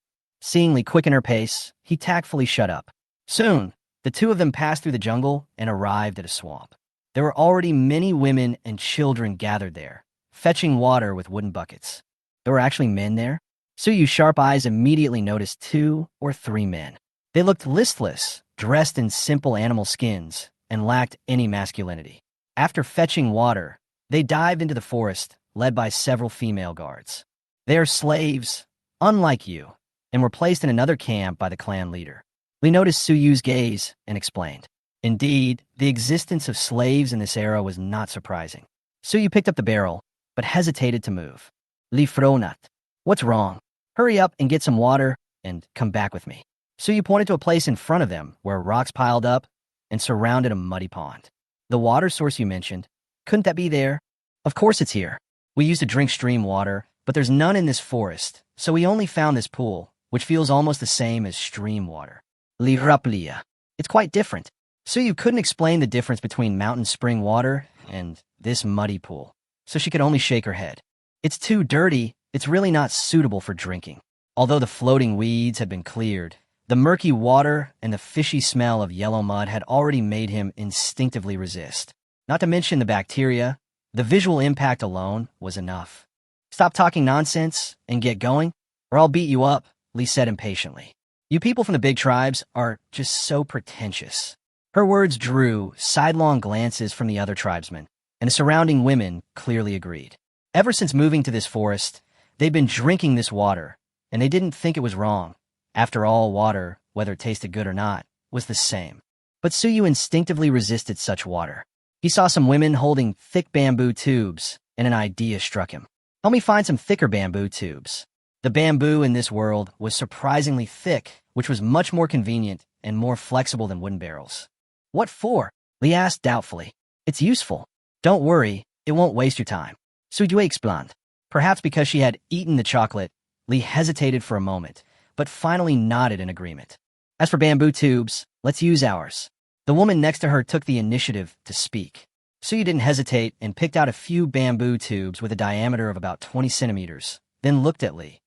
Seeing Li quicken her pace, he tactfully shut up. Soon, the two of them passed through the jungle and arrived at a swamp. There were already many women and children gathered there, fetching water with wooden buckets. There were actually men there? Suyu's sharp eyes immediately noticed 2 or 3 men. They looked listless, dressed in simple animal skins, and lacked any masculinity. After fetching water, they dived into the forest, led by several female guards. They are slaves, unlike you, and were placed in another camp by the clan leader. Li noticed Suyu's gaze and explained. Indeed, the existence of slaves in this era was not surprising. Suyu picked up the barrel, but hesitated to move. Li fronat. What's wrong? Hurry up and get some water, and come back with me. Suyu pointed to a place in front of them where rocks piled up and surrounded a muddy pond. The water source you mentioned, couldn't that be there? Of course it's here. We used to drink stream water, but there's none in this forest, so we only found this pool, which feels almost the same as stream water. Li raplia. It's quite different. Suyu couldn't explain the difference between mountain spring water and this muddy pool, so she could only shake her head. It's too dirty, it's really not suitable for drinking. Although the floating weeds had been cleared, the murky water and the fishy smell of yellow mud had already made him instinctively resist. Not to mention the bacteria, the visual impact alone was enough. Stop talking nonsense and get going, or I'll beat you up, Li said impatiently. You people from the big tribes are just so pretentious. Her words drew sidelong glances from the other tribesmen, and the surrounding women clearly agreed. Ever since moving to this forest, they'd been drinking this water, and they didn't think it was wrong. After all, water, whether it tasted good or not, was the same. But Suyu instinctively resisted such water. He saw some women holding thick bamboo tubes, and an idea struck him. Help me find some thicker bamboo tubes. The bamboo in this world was surprisingly thick, which was much more convenient and more flexible than wooden barrels. What for? Li asked doubtfully. It's useful. Don't worry, it won't waste your time. Suyu explained. Perhaps because she had eaten the chocolate, Li hesitated for a moment, but finally nodded in agreement. As for bamboo tubes, let's use ours. The woman next to her took the initiative to speak. Suyu didn't hesitate and picked out a few bamboo tubes with a diameter of about 20 centimeters, then looked at Li.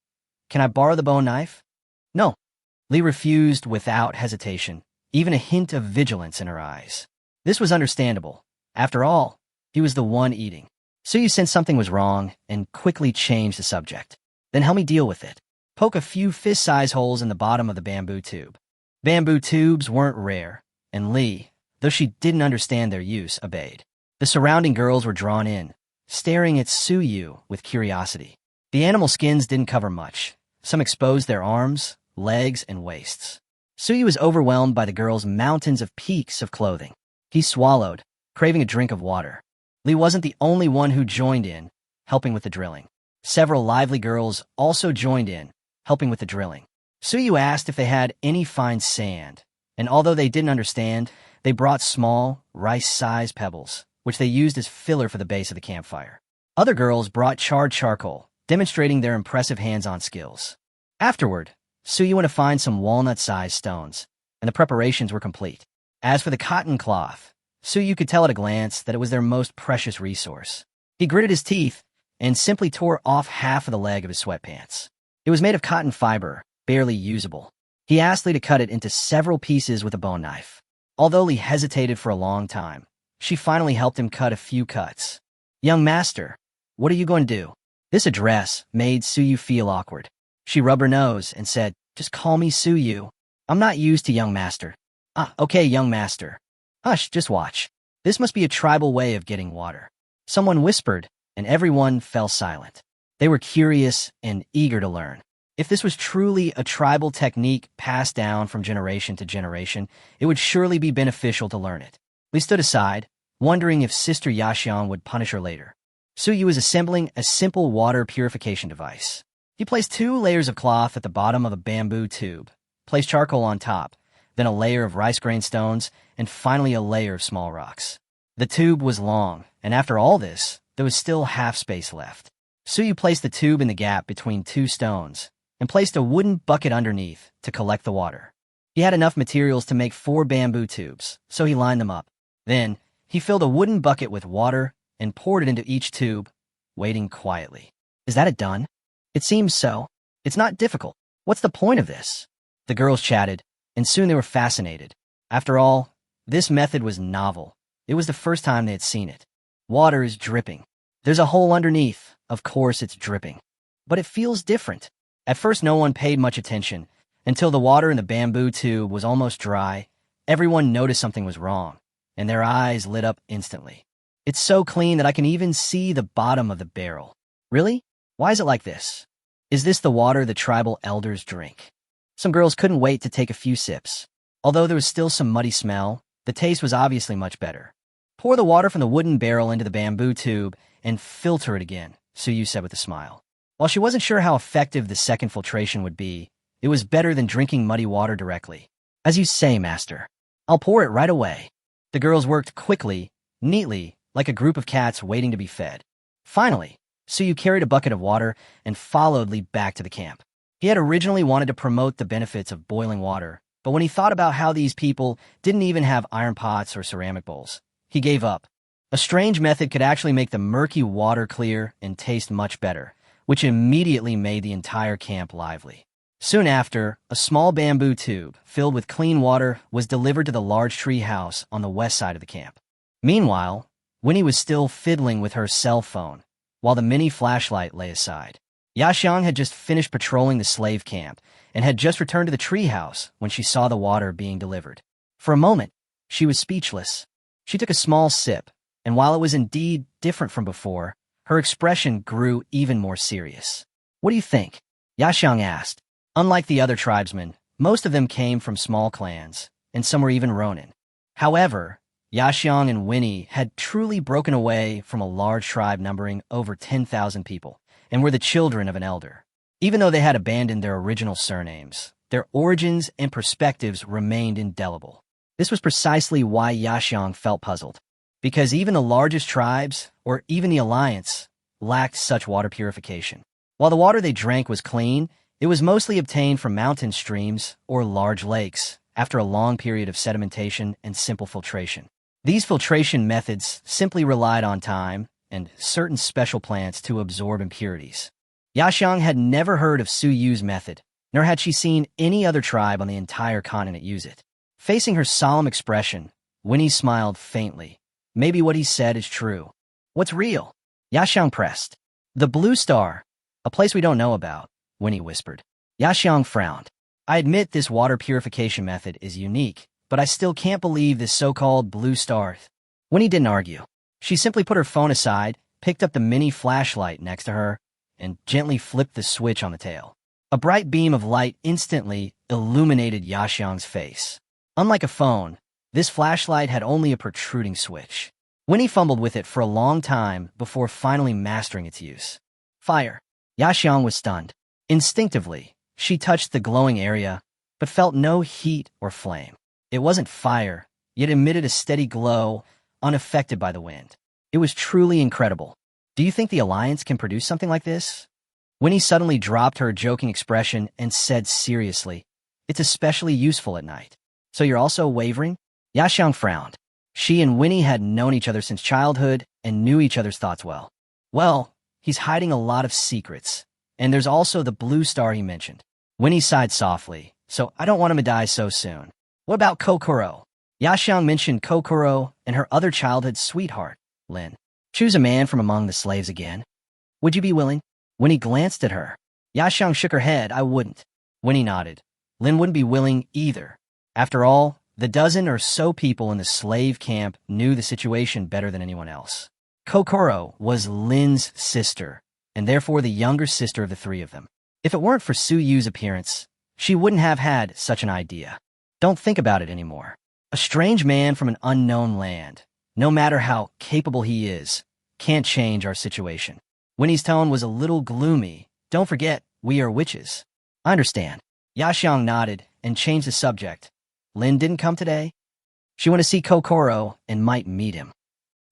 Can I borrow the bone knife? No. Li refused without hesitation, even a hint of vigilance in her eyes. This was understandable. After all, he was the one eating. Suyu sensed something was wrong and quickly changed the subject. Then help me deal with it. Poke a few fist-size holes in the bottom of the bamboo tube. Bamboo tubes weren't rare, and Li, though she didn't understand their use, obeyed. The surrounding girls were drawn in, staring at Suyu with curiosity. The animal skins didn't cover much. Some exposed their arms, legs, and waists. Suyu was overwhelmed by the girls' mountains of peaks of clothing. He swallowed, craving a drink of water. Li wasn't the only one who joined in, helping with the drilling. Several lively girls also joined in, helping with the drilling. Suyu asked if they had any fine sand, and although they didn't understand, they brought small, rice-sized pebbles, which they used as filler for the base of the campfire. Other girls brought charred charcoal, demonstrating their impressive hands-on skills. Afterward, Suyu went to find some walnut-sized stones, and the preparations were complete. As for the cotton cloth, Suyu could tell at a glance that it was their most precious resource. He gritted his teeth and simply tore off half of the leg of his sweatpants. It was made of cotton fiber, barely usable. He asked Li to cut it into several pieces with a bone knife. Although Li hesitated for a long time, she finally helped him cut a few cuts. "Young master, what are you going to do?" This address made Suyu feel awkward. She rubbed her nose and said, "Just call me Suyu. I'm not used to young master." "Ah, okay, young master." "Hush, just watch. This must be a tribal way of getting water." Someone whispered, and everyone fell silent. They were curious and eager to learn. If this was truly a tribal technique passed down from generation to generation, it would surely be beneficial to learn it. Li stood aside, wondering if Sister Yaxiang would punish her later. Suyu was assembling a simple water purification device. He placed 2 layers of cloth at the bottom of a bamboo tube, placed charcoal on top, then a layer of rice grain stones, and finally a layer of small rocks. The tube was long, and after all this, there was still half space left. Suyu placed the tube in the gap between 2 stones, and placed a wooden bucket underneath to collect the water. He had enough materials to make 4 bamboo tubes, so he lined them up. Then, he filled a wooden bucket with water and poured it into each tube, waiting quietly. "Is that it done?" "It seems so. It's not difficult. What's the point of this?" The girls chatted, and soon they were fascinated. After all, this method was novel. It was the first time they had seen it. Water is dripping. There's a hole underneath. Of course it's dripping. But it feels different. At first no one paid much attention, until the water in the bamboo tube was almost dry. Everyone noticed something was wrong, and their eyes lit up instantly. "It's so clean that I can even see the bottom of the barrel." "Really? Why is it like this?" "Is this the water the tribal elders drink?" Some girls couldn't wait to take a few sips. Although there was still some muddy smell, the taste was obviously much better. "Pour the water from the wooden barrel into the bamboo tube and filter it again," Suyu said with a smile. While she wasn't sure how effective the second filtration would be, it was better than drinking muddy water directly. "As you say, master. I'll pour it right away." The girls worked quickly, neatly, like a group of cats waiting to be fed. Finally, Suyu carried a bucket of water and followed Li back to the camp. He had originally wanted to promote the benefits of boiling water, but when he thought about how these people didn't even have iron pots or ceramic bowls, he gave up. A strange method could actually make the murky water clear and taste much better, which immediately made the entire camp lively. Soon after, a small bamboo tube filled with clean water was delivered to the large tree house on the west side of the camp. Meanwhile, Winnie was still fiddling with her cell phone, while the mini flashlight lay aside. Yaxiang had just finished patrolling the slave camp and had just returned to the tree house when she saw the water being delivered. For a moment, she was speechless. She took a small sip, and while it was indeed different from before, her expression grew even more serious. "What do you think?" Yaxiang asked. Unlike the other tribesmen, most of them came from small clans, and some were even Ronin. However, Yaxiang and Winnie had truly broken away from a large tribe numbering over 10,000 people, and were the children of an elder. Even though they had abandoned their original surnames, their origins and perspectives remained indelible. This was precisely why Yaxiang felt puzzled, because even the largest tribes, or even the Alliance, lacked such water purification. While the water they drank was clean, it was mostly obtained from mountain streams or large lakes after a long period of sedimentation and simple filtration. These filtration methods simply relied on time and certain special plants to absorb impurities. Yaxiang had never heard of Suyu's method, nor had she seen any other tribe on the entire continent use it. Facing her solemn expression, Winnie smiled faintly. Maybe what he said is true. "What's real?" Yaxiang pressed. "The Blue Star, a place we don't know about," Winnie whispered. Yaxiang frowned. I admit this water purification method is unique, but I still can't believe this so-called blue star. Winnie didn't argue. She simply put her phone aside, picked up the mini flashlight next to her, and gently flipped the switch on the tail. A bright beam of light instantly illuminated Yaxiang's face. Unlike a phone, this flashlight had only a protruding switch. Winnie fumbled with it for a long time before finally mastering its use. Fire. Yaxiang was stunned. Instinctively, she touched the glowing area, but felt no heat or flame. It wasn't fire, yet emitted a steady glow, unaffected by the wind. It was truly incredible. Do you think the Alliance can produce something like this? Winnie suddenly dropped her joking expression and said seriously, "It's especially useful at night." "So you're also wavering?" Yaxiang frowned. She and Winnie had known each other since childhood and knew each other's thoughts well. "Well, he's hiding a lot of secrets. And there's also the blue star he mentioned." Winnie sighed softly, "So I don't want him to die so soon." "What about Kokoro?" Yaxiang mentioned Kokoro and her other childhood sweetheart, Lin. "Choose a man from among the slaves again. Would you be willing?" Winnie glanced at her. Yaxiang shook her head. "I wouldn't." Winnie nodded. Lin wouldn't be willing either. After all, the dozen or so people in the slave camp knew the situation better than anyone else. Kokoro was Lin's sister, and therefore the younger sister of the three of them. If it weren't for Su Yu's appearance, she wouldn't have had such an idea. Don't think about it anymore. A strange man from an unknown land, no matter how capable he is, can't change our situation. Winnie's tone was a little gloomy. "Don't forget, we are witches." "I understand." Yaxiang nodded and changed the subject. "Lin didn't come today?" "She went to see Kokoro and might meet him."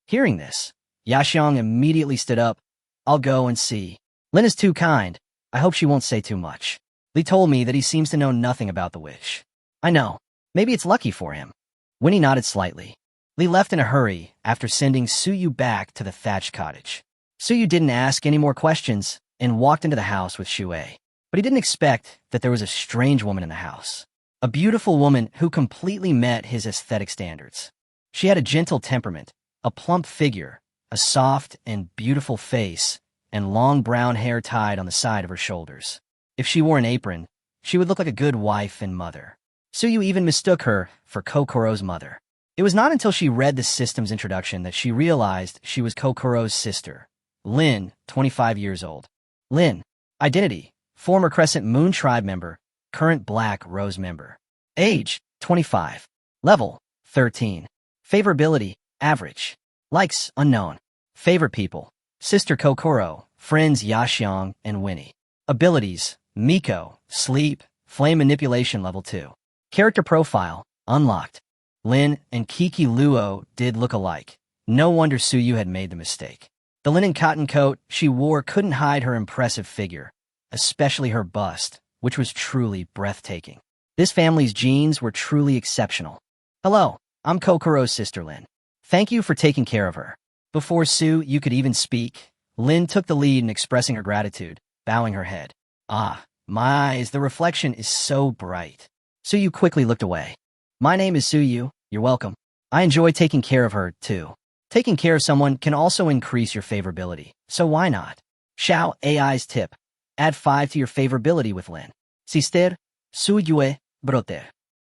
Hearing this, Yaxiang immediately stood up. "I'll go and see. Lin is too kind. I hope she won't say too much. Li told me that he seems to know nothing about the wish." "I know. Maybe it's lucky for him." Winnie nodded slightly. Li left in a hurry after sending Su Yu back to the thatched cottage. Su Yu didn't ask any more questions and walked into the house with Shui. But he didn't expect that there was a strange woman in the house. A beautiful woman who completely met his aesthetic standards. She had a gentle temperament, a plump figure, a soft and beautiful face, and long brown hair tied on the side of her shoulders. If she wore an apron, she would look like a good wife and mother. Su Yu even mistook her for Kokoro's mother. It was not until she read the system's introduction that she realized she was Kokoro's sister, Lin, 25 years old. Lin. Identity: former Crescent Moon Tribe member, current Black Rose member. Age: 25. Level: 13. Favorability: average. Likes: unknown. Favorite people: sister Kokoro, friends Yaxiang and Winnie. Abilities: Miko, sleep, flame manipulation level 2. Character profile: unlocked. Lin and Kiki Luo did look alike. No wonder Su Yu had made the mistake. The linen cotton coat she wore couldn't hide her impressive figure, especially her bust, which was truly breathtaking. This family's genes were truly exceptional. "Hello, I'm Kokoro's sister Lin. Thank you for taking care of her." Before Su Yu could even speak, Lin took the lead in expressing her gratitude, bowing her head. "Ah, my eyes, the reflection is so bright." Su Yu quickly looked away. "My name is Su Yu. You're welcome. I enjoy taking care of her, too." Taking care of someone can also increase your favorability, so why not? Xiao AI's tip: add 5 to your favorability with Lin. Sister, Su Yue, brote.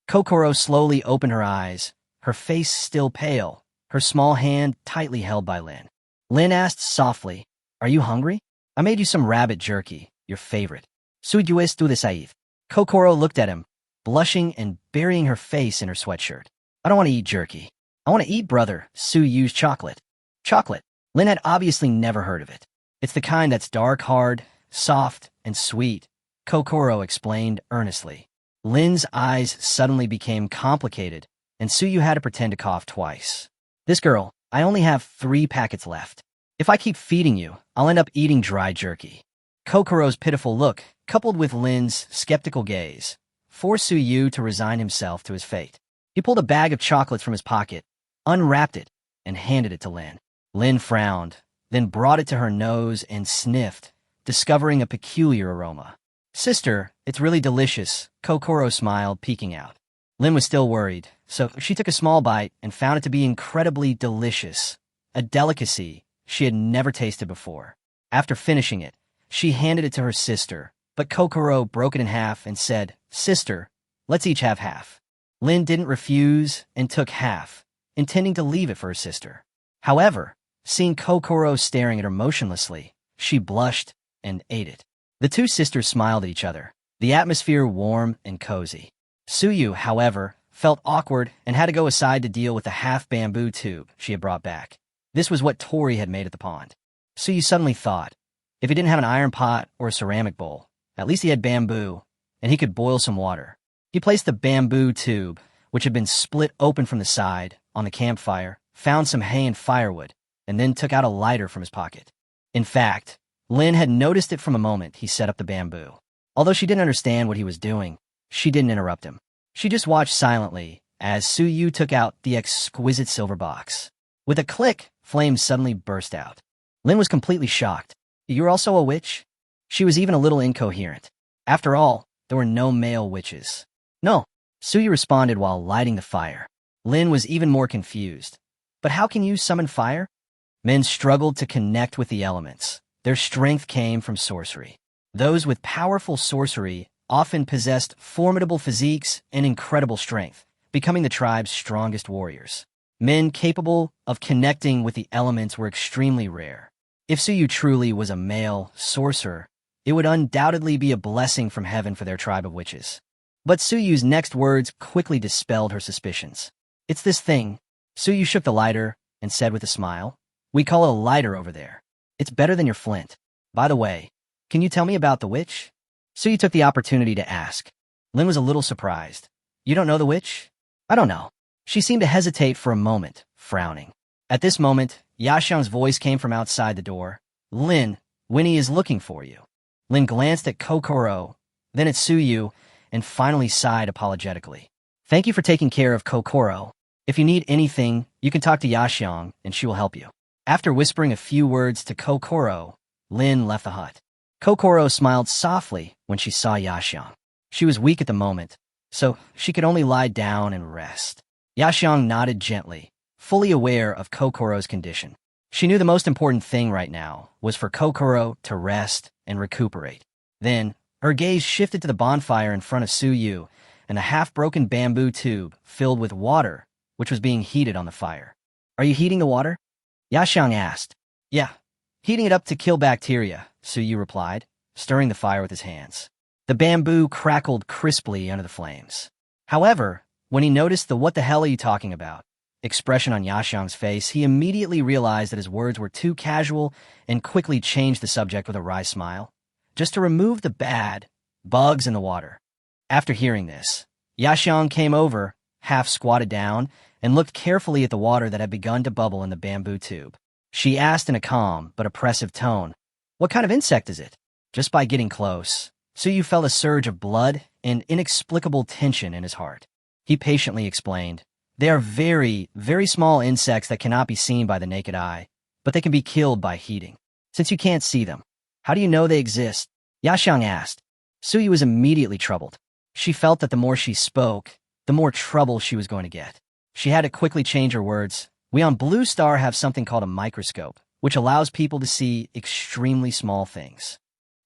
Kokoro slowly opened her eyes, her face still pale, her small hand tightly held by Lin. Lin asked softly, "Are you hungry? I made you some rabbit jerky, your favorite." Su Yue estude said. Kokoro looked at him, blushing and burying her face in her sweatshirt. "I don't want to eat jerky. I want to eat, brother, Su Yu's chocolate." Chocolate? Lin had obviously never heard of it. "It's the kind that's dark, hard, soft, and sweet," Kokoro explained earnestly. Lin's eyes suddenly became complicated, and Su Yu had to pretend to cough twice. "This girl, I only have 3 packets left. If I keep feeding you, I'll end up eating dry jerky." Kokoro's pitiful look, coupled with Lin's skeptical gaze, forced Su Yu to resign himself to his fate. He pulled a bag of chocolates from his pocket, unwrapped it, and handed it to Lin. Lin frowned, then brought it to her nose and sniffed, discovering a peculiar aroma. "Sister, it's really delicious," Kokoro smiled, peeking out. Lin was still worried, so she took a small bite and found it to be incredibly delicious, a delicacy she had never tasted before. After finishing it, she handed it to her sister, but Kokoro broke it in half and said, "Sister, let's each have half." Lin didn't refuse and took half, intending to leave it for her sister. However, seeing Kokoro staring at her motionlessly, she blushed and ate it. The two sisters smiled at each other, the atmosphere warm and cozy. Suyu, however, felt awkward and had to go aside to deal with the half-bamboo tube she had brought back. This was what Tori had made at the pond. Suyu suddenly thought, if he didn't have an iron pot or a ceramic bowl, at least he had bamboo, and he could boil some water. He placed the bamboo tube, which had been split open from the side, on the campfire, found some hay and firewood, and then took out a lighter from his pocket. In fact, Lin had noticed it from a moment he set up the bamboo. Although she didn't understand what he was doing, she didn't interrupt him. She just watched silently as Suyu took out the exquisite silver box. With a click, flames suddenly burst out. Lin was completely shocked. "You're also a witch?" She was even a little incoherent. After all, there were no male witches. "No," Suyu responded while lighting the fire. Lin was even more confused. "But how can you summon fire?" Men struggled to connect with the elements. Their strength came from sorcery. Those with powerful sorcery often possessed formidable physiques and incredible strength, becoming the tribe's strongest warriors. Men capable of connecting with the elements were extremely rare. If Suyu truly was a male sorcerer, it would undoubtedly be a blessing from heaven for their tribe of witches. But Suyu's next words quickly dispelled her suspicions. "It's this thing." Suyu shook the lighter and said with a smile, "We call it a lighter over there. It's better than your flint. By the way, can you tell me about the witch?" Suyu took the opportunity to ask. Lin was a little surprised. "You don't know the witch?" "I don't know." She seemed to hesitate for a moment, frowning. At this moment, Yaxiang's voice came from outside the door. "Lin, Winnie is looking for you." Lin glanced at Kokoro, then at Suyu, and finally sighed apologetically. "Thank you for taking care of Kokoro. If you need anything, you can talk to Yaxiang, and she will help you." After whispering a few words to Kokoro, Lin left the hut. Kokoro smiled softly when she saw Yaxiang. She was weak at the moment, so she could only lie down and rest. Yaxiang nodded gently, fully aware of Kokoro's condition. She knew the most important thing right now was for Kokoro to rest and recuperate. Then, her gaze shifted to the bonfire in front of Suyu and the half-broken bamboo tube filled with water, which was being heated on the fire. "Are you heating the water?" Yaxiang asked. "Yeah, heating it up to kill bacteria," Suyu replied, stirring the fire with his hands. The bamboo crackled crisply under the flames. However, when he noticed the "what the hell are you talking about" expression on Yaxiang's face, he immediately realized that his words were too casual and quickly changed the subject with a wry smile, just to remove the bad bugs in the water. After hearing this, Yaxiang came over, half squatted down, and looked carefully at the water that had begun to bubble in the bamboo tube. She asked in a calm but oppressive tone, "What kind of insect is it?" Just by getting close, Suyu felt a surge of blood and inexplicable tension in his heart. He patiently explained, "They are very, very small insects that cannot be seen by the naked eye, but they can be killed by heating. Since you can't see them, how do you know they exist?" Yaxiang asked. Suyu was immediately troubled. She felt that the more she spoke, the more trouble she was going to get. She had to quickly change her words. "We on Blue Star have something called a microscope, which allows people to see extremely small things."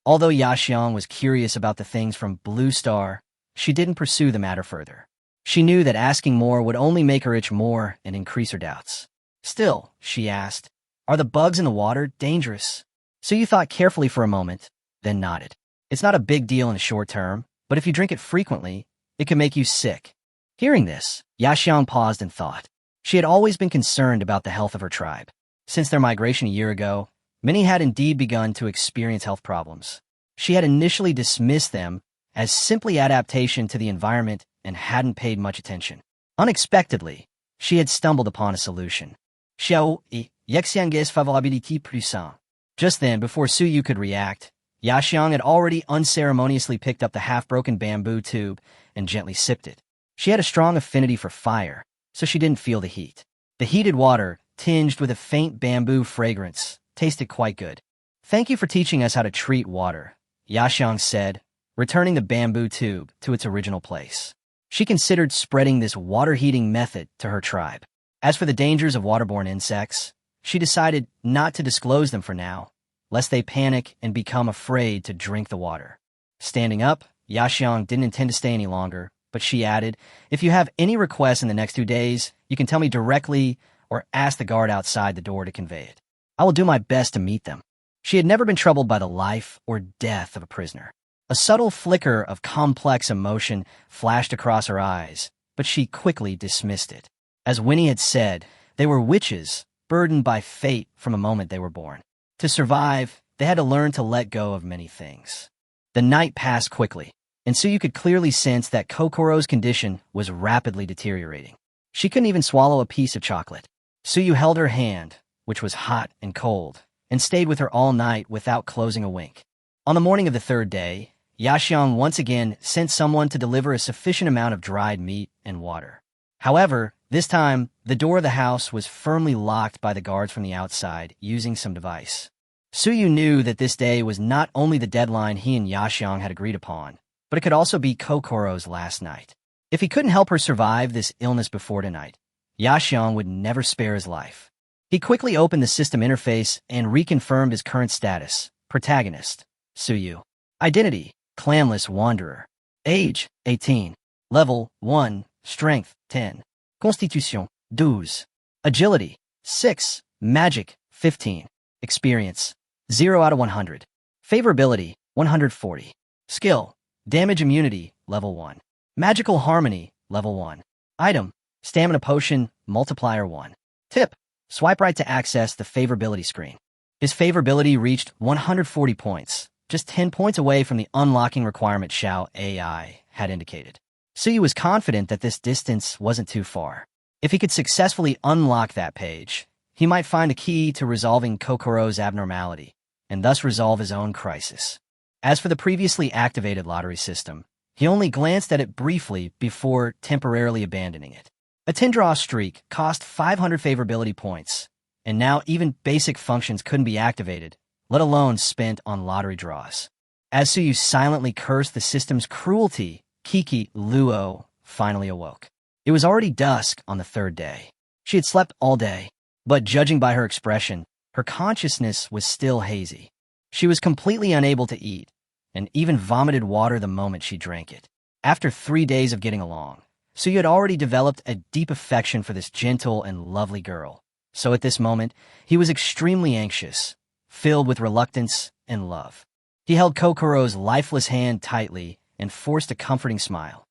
Although Yaxiang was curious about the things from Blue Star, she didn't pursue the matter further. She knew that asking more would only make her itch more and increase her doubts. Still, she asked, "Are the bugs in the water dangerous?" Suyu thought carefully for a moment, then nodded. "It's not a big deal in the short term, but if you drink it frequently, it can make you sick." Hearing this, Yaxiang paused and thought. She had always been concerned about the health of her tribe. Since their migration a year ago, many had indeed begun to experience health problems. She had initially dismissed them as simply adaptation to the environment and hadn't paid much attention. Unexpectedly, she had stumbled upon a solution. Xiao et Yexiang's favorabilité plus sain. Just then, before Suyu could react, Yaxiang had already unceremoniously picked up the half-broken bamboo tube and gently sipped it. She had a strong affinity for fire, so she didn't feel the heat. The heated water, tinged with a faint bamboo fragrance, tasted quite good. "Thank you for teaching us how to treat water," Yaxiang said, returning the bamboo tube to its original place. She considered spreading this water-heating method to her tribe. As for the dangers of waterborne insects, she decided not to disclose them for now, lest they panic and become afraid to drink the water. Standing up, Yaxiang didn't intend to stay any longer, but she added, "If you have any requests in the next 2 days, you can tell me directly or ask the guard outside the door to convey it. I will do my best to meet them." She had never been troubled by the life or death of a prisoner. A subtle flicker of complex emotion flashed across her eyes, but she quickly dismissed it. As Winnie had said, they were witches, burdened by fate from the moment they were born. To survive, they had to learn to let go of many things. The night passed quickly, and Suyu could clearly sense that Kokoro's condition was rapidly deteriorating. She couldn't even swallow a piece of chocolate. Suyu held her hand, which was hot and cold, and stayed with her all night without closing a wink. On the morning of the third day, Yaxiang once again sent someone to deliver a sufficient amount of dried meat and water. However, this time, the door of the house was firmly locked by the guards from the outside, using some device. Suyu knew that this day was not only the deadline he and Yaxiang had agreed upon, but it could also be Kokoro's last night. If he couldn't help her survive this illness before tonight, Yaxiang would never spare his life. He quickly opened the system interface and reconfirmed his current status: protagonist, Suyu. Identity: clanless wanderer. Age: 18. Level: 1. Strength: 10. Constitution: 12. Agility: 6. Magic: 15. Experience: 0 out of 100. Favorability: 140. Skill: damage immunity, level 1. Magical harmony, level 1. Item: stamina potion, multiplier 1. Tip: swipe right to access the favorability screen. His favorability reached 140 points, just 10 points away from the unlocking requirement Xiao AI had indicated. Suyu was confident that this distance wasn't too far. If he could successfully unlock that page, he might find the key to resolving Kokoro's abnormality, and thus resolve his own crisis. As for the previously activated lottery system, he only glanced at it briefly before temporarily abandoning it. A 10-draw streak cost 500 favorability points, and now even basic functions couldn't be activated, let alone spent on lottery draws. As Suyu silently cursed the system's cruelty, Kiki Luo finally awoke. It was already dusk on the third day. She had slept all day, but judging by her expression, her consciousness was still hazy. She was completely unable to eat, and even vomited water the moment she drank it. After 3 days of getting along, Suyu had already developed a deep affection for this gentle and lovely girl. So at this moment, he was extremely anxious, filled with reluctance and love. He held Kokoro's lifeless hand tightly and forced a comforting smile.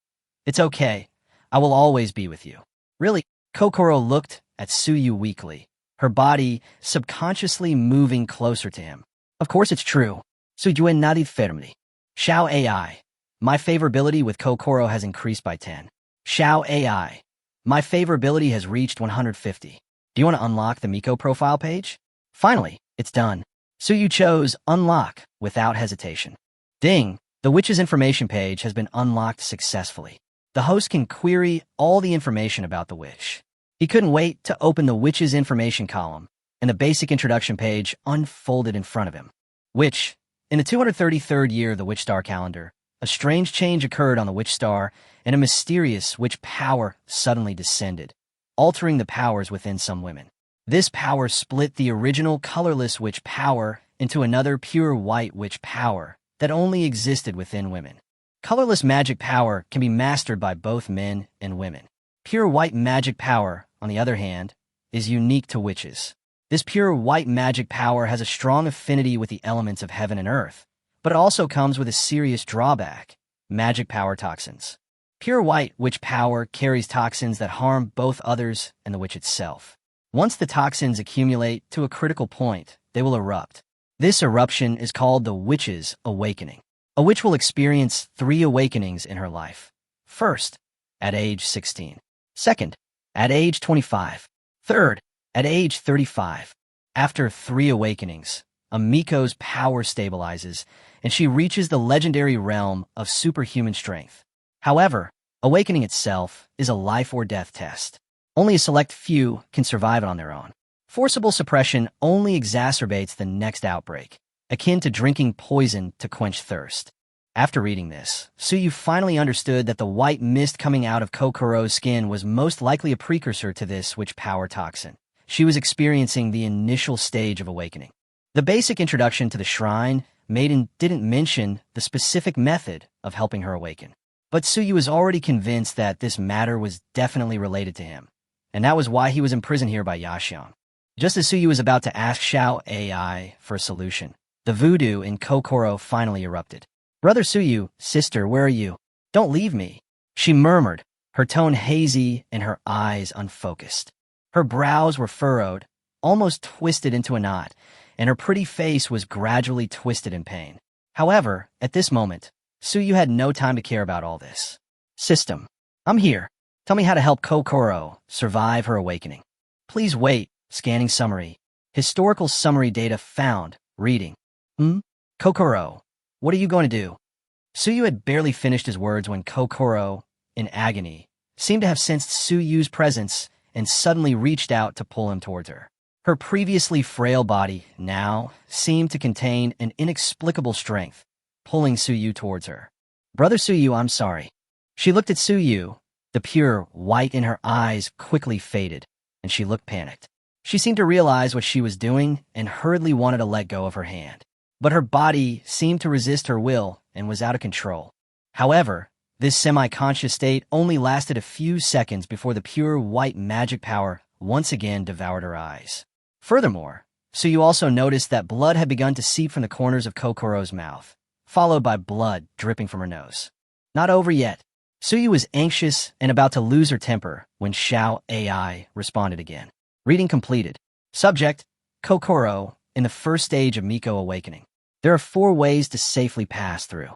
"It's okay. I will always be with you." Really, Kokoro looked at Suyu weakly, her body subconsciously moving closer to him. "Of course it's true. Suyu nadie fermly. Xiao AI. My favorability with Kokoro has increased by 10. Xiao AI. My favorability has reached 150. Do you want to unlock the Miko profile page?" Finally, it's done. Suyu chose Unlock without hesitation. Ding! The witch's information page has been unlocked successfully. The host can query all the information about the witch. He couldn't wait to open the witch's information column, and the basic introduction page unfolded in front of him. Witch. In the 233rd year of the Witch Star calendar, a strange change occurred on the Witch Star, and a mysterious witch power suddenly descended, altering the powers within some women. This power split the original colorless witch power into another pure white witch power that only existed within women. Colorless magic power can be mastered by both men and women. Pure white magic power, on the other hand, is unique to witches. This pure white magic power has a strong affinity with the elements of heaven and earth, but it also comes with a serious drawback: magic power toxins. Pure white witch power carries toxins that harm both others and the witch itself. Once the toxins accumulate to a critical point, they will erupt. This eruption is called the witch's awakening. A witch will experience 3 awakenings in her life. First, at age 16. Second, at age 25. Third, at age 35. After 3 awakenings, a Miko's power stabilizes, and she reaches the legendary realm of superhuman strength. However, awakening itself is a life or death test. Only a select few can survive it on their own. Forcible suppression only exacerbates the next outbreak, akin to drinking poison to quench thirst. After reading this, Suyu finally understood that the white mist coming out of Kokoro's skin was most likely a precursor to this witch power toxin. She was experiencing the initial stage of awakening. The basic introduction to the shrine Maiden didn't mention the specific method of helping her awaken. But Suyu was already convinced that this matter was definitely related to him, and that was why he was imprisoned here by Yaxiang. Just as Suyu was about to ask Xiao AI for a solution, the voodoo in Kokoro finally erupted. "Brother Suyu, sister, where are you? Don't leave me," she murmured, her tone hazy and her eyes unfocused. Her brows were furrowed, almost twisted into a knot, and her pretty face was gradually twisted in pain. However, at this moment, Suyu had no time to care about all this. "System, I'm here. Tell me how to help Kokoro survive her awakening." "Please wait." Scanning summary. Historical summary data found. Reading. Kokoro, what are you going to do?" Suyu had barely finished his words when Kokoro, in agony, seemed to have sensed Suyu's presence and suddenly reached out to pull him towards her. Her previously frail body now seemed to contain an inexplicable strength, pulling Suyu towards her. "Brother Suyu, I'm sorry." She looked at Suyu. The pure white in her eyes quickly faded, and she looked panicked. She seemed to realize what she was doing and hurriedly wanted to let go of her hand. But her body seemed to resist her will and was out of control. However, this semi-conscious state only lasted a few seconds before the pure white magic power once again devoured her eyes. Furthermore, Suyu also noticed that blood had begun to seep from the corners of Kokoro's mouth, followed by blood dripping from her nose. Not over yet. Suyu was anxious and about to lose her temper when Xiao AI responded again. Reading completed. Subject, Kokoro, in the first stage of Miko awakening. There are 4 ways to safely pass through.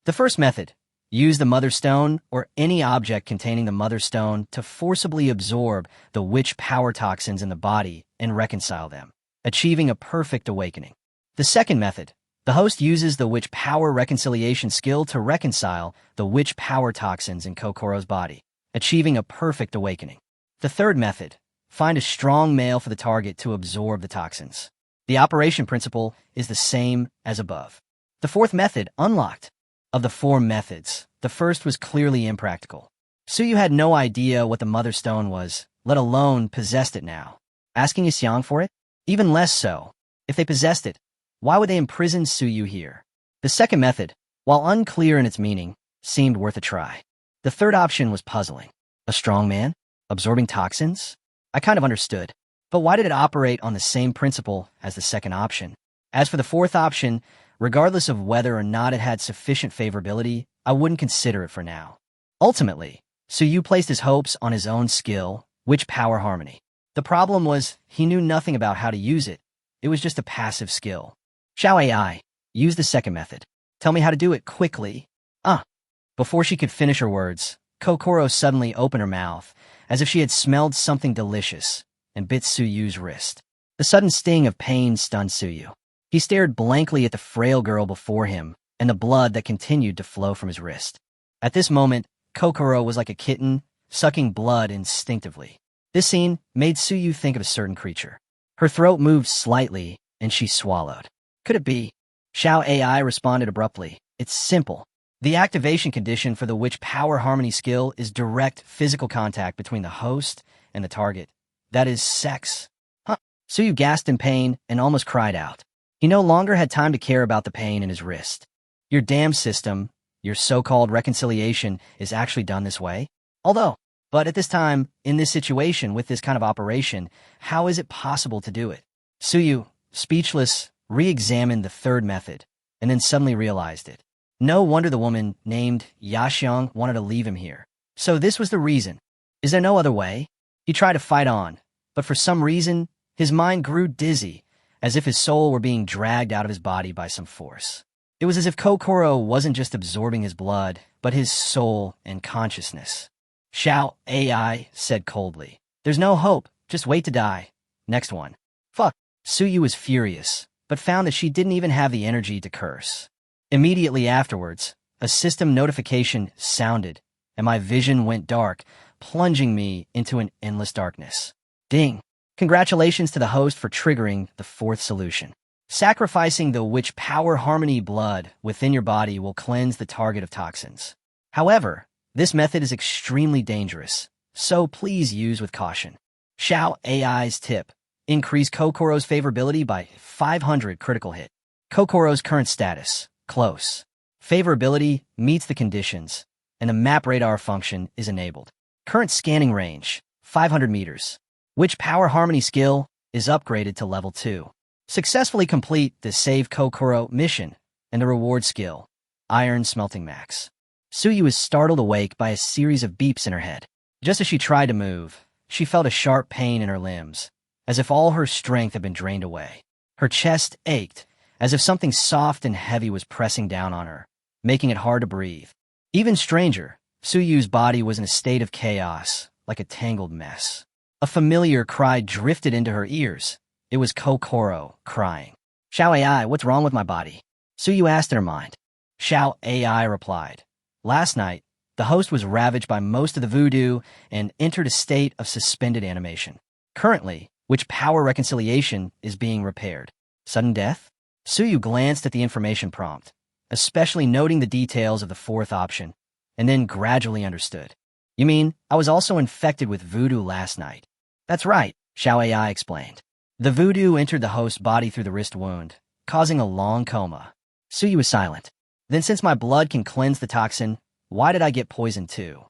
The first method, use the Mother Stone or any object containing the Mother Stone to forcibly absorb the witch power toxins in the body and reconcile them, achieving a perfect awakening. The second method, the host uses the witch power reconciliation skill to reconcile the witch power toxins in Kokoro's body, achieving a perfect awakening. The third method, find a strong male for the target to absorb the toxins. The operation principle is the same as above. The fourth method, unlocked. Of the 4 methods, the first was clearly impractical. Suyu had no idea what the Mother Stone was, let alone possessed it now. Asking Xiang for it? Even less so. If they possessed it, why would they imprison Suyu here? The second method, while unclear in its meaning, seemed worth a try. The third option was puzzling. A strong man? Absorbing toxins? I kind of understood. But why did it operate on the same principle as the second option? As for the fourth option, regardless of whether or not it had sufficient favorability, I wouldn't consider it for now. Ultimately, Suyu placed his hopes on his own skill, witch power harmony. The problem was he knew nothing about how to use it. It was just a passive skill. Xiao AI, use the second method. Tell me how to do it quickly. Before she could finish her words, Kokoro suddenly opened her mouth, as if she had smelled something delicious, and bit Suyu's wrist. The sudden sting of pain stunned Suyu. He stared blankly at the frail girl before him and the blood that continued to flow from his wrist. At this moment, Kokoro was like a kitten, sucking blood instinctively. This scene made Suyu think of a certain creature. Her throat moved slightly, and she swallowed. Could it be? Xiao AI responded abruptly. It's simple. The activation condition for the witch power harmony skill is direct physical contact between the host and the target. That is sex. Suyu gasped in pain and almost cried out. He no longer had time to care about the pain in his wrist. Your damn system, your so-called reconciliation, is actually done this way? But at this time, in this situation, with this kind of operation, how is it possible to do it? Suyu, speechless, re-examined the third method, and then suddenly realized it. No wonder the woman named Yaxiang wanted to leave him here. So this was the reason. Is there no other way? He tried to fight on, but for some reason, his mind grew dizzy, as if his soul were being dragged out of his body by some force. It was as if Kokoro wasn't just absorbing his blood, but his soul and consciousness. Xiao AI said coldly. There's no hope. Just wait to die. Next one. Fuck. Suyu was furious, but found that she didn't even have the energy to curse. Immediately afterwards, a system notification sounded, and my vision went dark, plunging me into an endless darkness. Ding. Congratulations to the host for triggering the fourth solution. Sacrificing the witch power harmony blood within your body will cleanse the target of toxins. However, this method is extremely dangerous, so please use with caution. Xiao AI's tip. Increase Kokoro's favorability by 500 critical hit. Kokoro's current status, close. Favorability meets the conditions, and the map radar function is enabled. Current scanning range, 500 meters. Which power harmony skill is upgraded to level 2. Successfully complete the Save Kokoro mission, and the reward skill, Iron Smelting Max. Tsuyu is startled awake by a series of beeps in her head. Just as she tried to move, she felt a sharp pain in her limbs, as if all her strength had been drained away. Her chest ached, as if something soft and heavy was pressing down on her, making it hard to breathe. Even stranger, Tsuyu's body was in a state of chaos, like a tangled mess. A familiar cry drifted into her ears. It was Kokoro, crying. Xiao AI, what's wrong with my body? Tsuyu asked in her mind. Xiao AI replied. Last night, the host was ravaged by most of the voodoo and entered a state of suspended animation. Currently, which power reconciliation is being repaired? Sudden death? Tsuyu glanced at the information prompt, especially noting the details of the fourth option, and then gradually understood. You mean, I was also infected with voodoo last night? That's right, Xiao AI explained. The voodoo entered the host's body through the wrist wound, causing a long coma. Tsuyu was silent. Then since my blood can cleanse the toxin, why did I get poisoned too?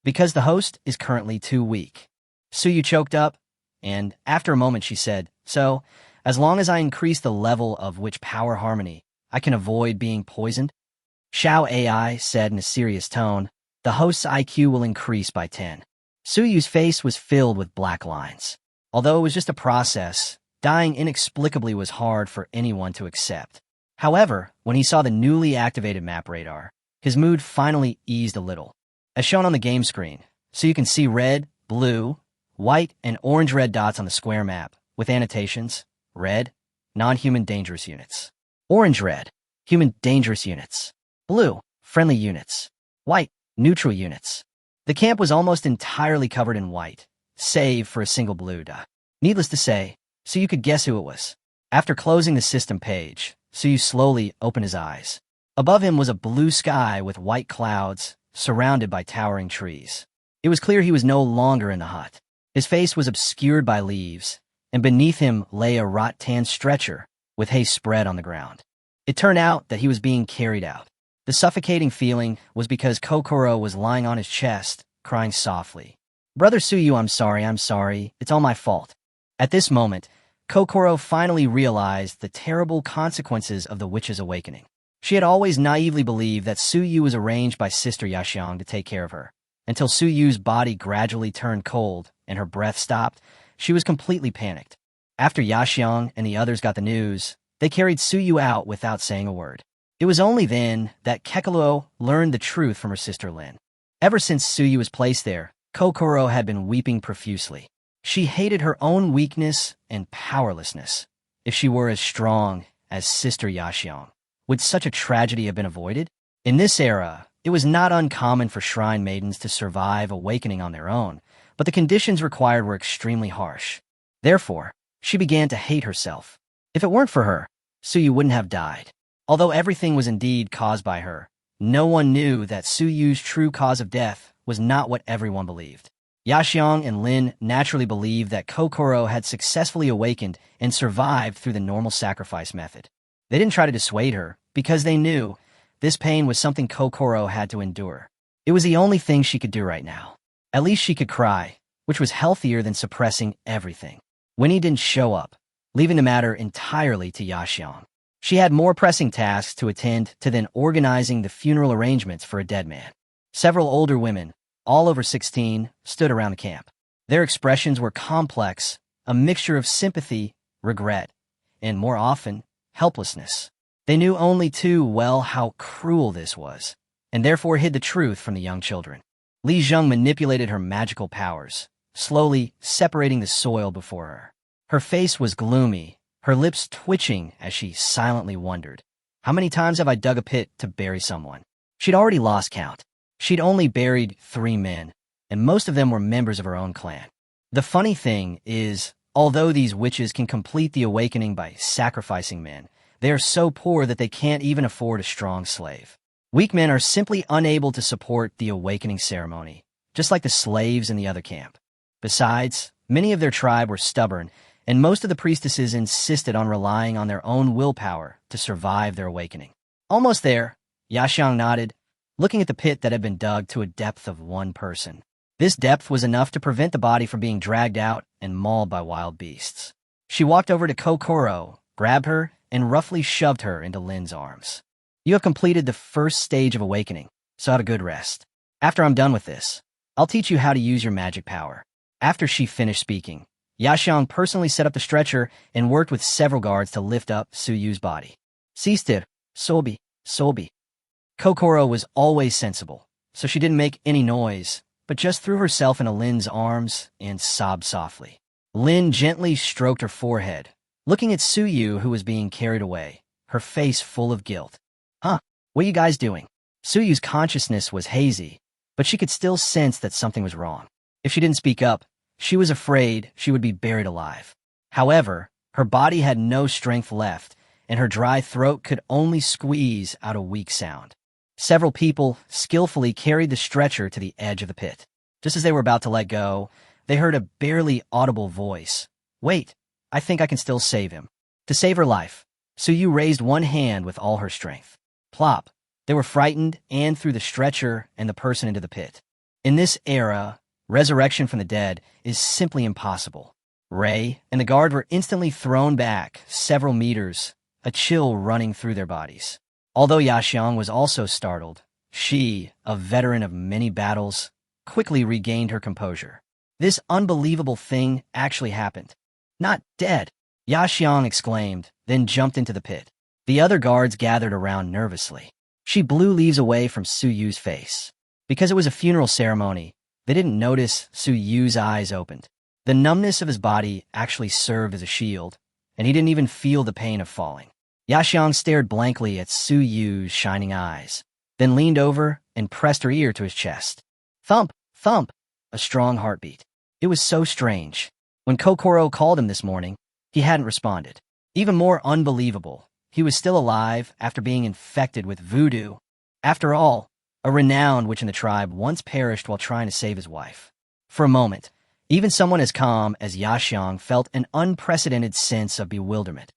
Because the host is currently too weak. Tsuyu choked up, and after a moment she said, so, as long as I increase the level of which power harmony, I can avoid being poisoned? Xiao AI said in a serious tone, the host's IQ will increase by 10. Tsuyu's face was filled with black lines. Although it was just a process, dying inexplicably was hard for anyone to accept. However, when he saw the newly activated map radar, his mood finally eased a little. As shown on the game screen, so you can see red, blue, white, and orange-red dots on the square map, with annotations, red, non-human dangerous units. Orange-red, human dangerous units. Blue, friendly units. White, neutral units. The camp was almost entirely covered in white, save for a single blue dot. Needless to say, so you could guess who it was. After closing the system page, Tsuyu slowly opened his eyes. Above him was a blue sky with white clouds, surrounded by towering trees. It was clear he was no longer in the hut. His face was obscured by leaves, and beneath him lay a rot-tan stretcher with hay spread on the ground. It turned out that he was being carried out. The suffocating feeling was because Kokoro was lying on his chest, crying softly. Brother Tsuyu, I'm sorry, it's all my fault. At this moment, Kokoro finally realized the terrible consequences of the witch's awakening. She had always naively believed that Tsuyu was arranged by Sister Yashiang to take care of her. Until Tsuyu's body gradually turned cold and her breath stopped, she was completely panicked. After Yashiang and the others got the news, they carried Tsuyu out without saying a word. It was only then that Kekuluo learned the truth from her sister Lin. Ever since Tsuyu was placed there, Kokoro had been weeping profusely. She hated her own weakness and powerlessness. If she were as strong as Sister Yashiang, would such a tragedy have been avoided? In this era, it was not uncommon for shrine maidens to survive awakening on their own, but the conditions required were extremely harsh. Therefore, she began to hate herself. If it weren't for her, Tsuyu wouldn't have died. Although everything was indeed caused by her, no one knew that Tsuyu's true cause of death was not what everyone believed. Yashiang and Lin naturally believed that Kokoro had successfully awakened and survived through the normal sacrifice method. They didn't try to dissuade her, because they knew this pain was something Kokoro had to endure. It was the only thing she could do right now. At least she could cry, which was healthier than suppressing everything. Winnie didn't show up, leaving the matter entirely to Yashiang. She had more pressing tasks to attend to than organizing the funeral arrangements for a dead man. Several older women, all over 16, stood around the camp. Their expressions were complex, a mixture of sympathy, regret, and more often, helplessness. They knew only too well how cruel this was, and therefore hid the truth from the young children. Li Zheng manipulated her magical powers, slowly separating the soil before her. Her face was gloomy, her lips twitching as she silently wondered, how many times have I dug a pit to bury someone? She'd already lost count. She'd only buried 3 men, and most of them were members of her own clan. The funny thing is, although these witches can complete the awakening by sacrificing men, they are so poor that they can't even afford a strong slave. Weak men are simply unable to support the awakening ceremony, just like the slaves in the other camp. Besides, many of their tribe were stubborn and most of the priestesses insisted on relying on their own willpower to survive their awakening. Almost there, Yaxiang nodded, looking at the pit that had been dug to a depth of 1 person. This depth was enough to prevent the body from being dragged out and mauled by wild beasts. She walked over to Kokoro, grabbed her, and roughly shoved her into Lin's arms. You have completed the first stage of awakening, so have a good rest. After I'm done with this, I'll teach you how to use your magic power. After she finished speaking, Yaxiang personally set up the stretcher and worked with several guards to lift up Suyu's body. Sistir, Sobi, Sobi. Kokoro was always sensible, so she didn't make any noise, but just threw herself into Lin's arms and sobbed softly. Lin gently stroked her forehead, looking at Suyu, who was being carried away, her face full of guilt. Huh, what are you guys doing? Suyu's consciousness was hazy, but she could still sense that something was wrong. If she didn't speak up, she was afraid she would be buried alive. However, her body had no strength left, and her dry throat could only squeeze out a weak sound. Several people skillfully carried the stretcher to the edge of the pit. Just as they were about to let go, they heard a barely audible voice. Wait, I think I can still save him. To save her life, Suyu raised one hand with all her strength. Plop. They were frightened and threw the stretcher and the person into the pit. In this era, resurrection from the dead is simply impossible. Ray and the guard were instantly thrown back several meters, a chill running through their bodies. Although Yaxiang was also startled, she, a veteran of many battles, quickly regained her composure. This unbelievable thing actually happened. Not dead, Yaxiang exclaimed, then jumped into the pit. The other guards gathered around nervously. She blew leaves away from Suyu's face. Because it was a funeral ceremony, they didn't notice Suyu's eyes opened. The numbness of his body actually served as a shield, and he didn't even feel the pain of falling. Yaxiang stared blankly at Suyu's shining eyes, then leaned over and pressed her ear to his chest. Thump, thump, a strong heartbeat. It was so strange. When Kokoro called him this morning, he hadn't responded. Even more unbelievable, he was still alive after being infected with voodoo. After all, a renowned witch in the tribe once perished while trying to save his wife. For a moment, even someone as calm as Yaxiang felt an unprecedented sense of bewilderment.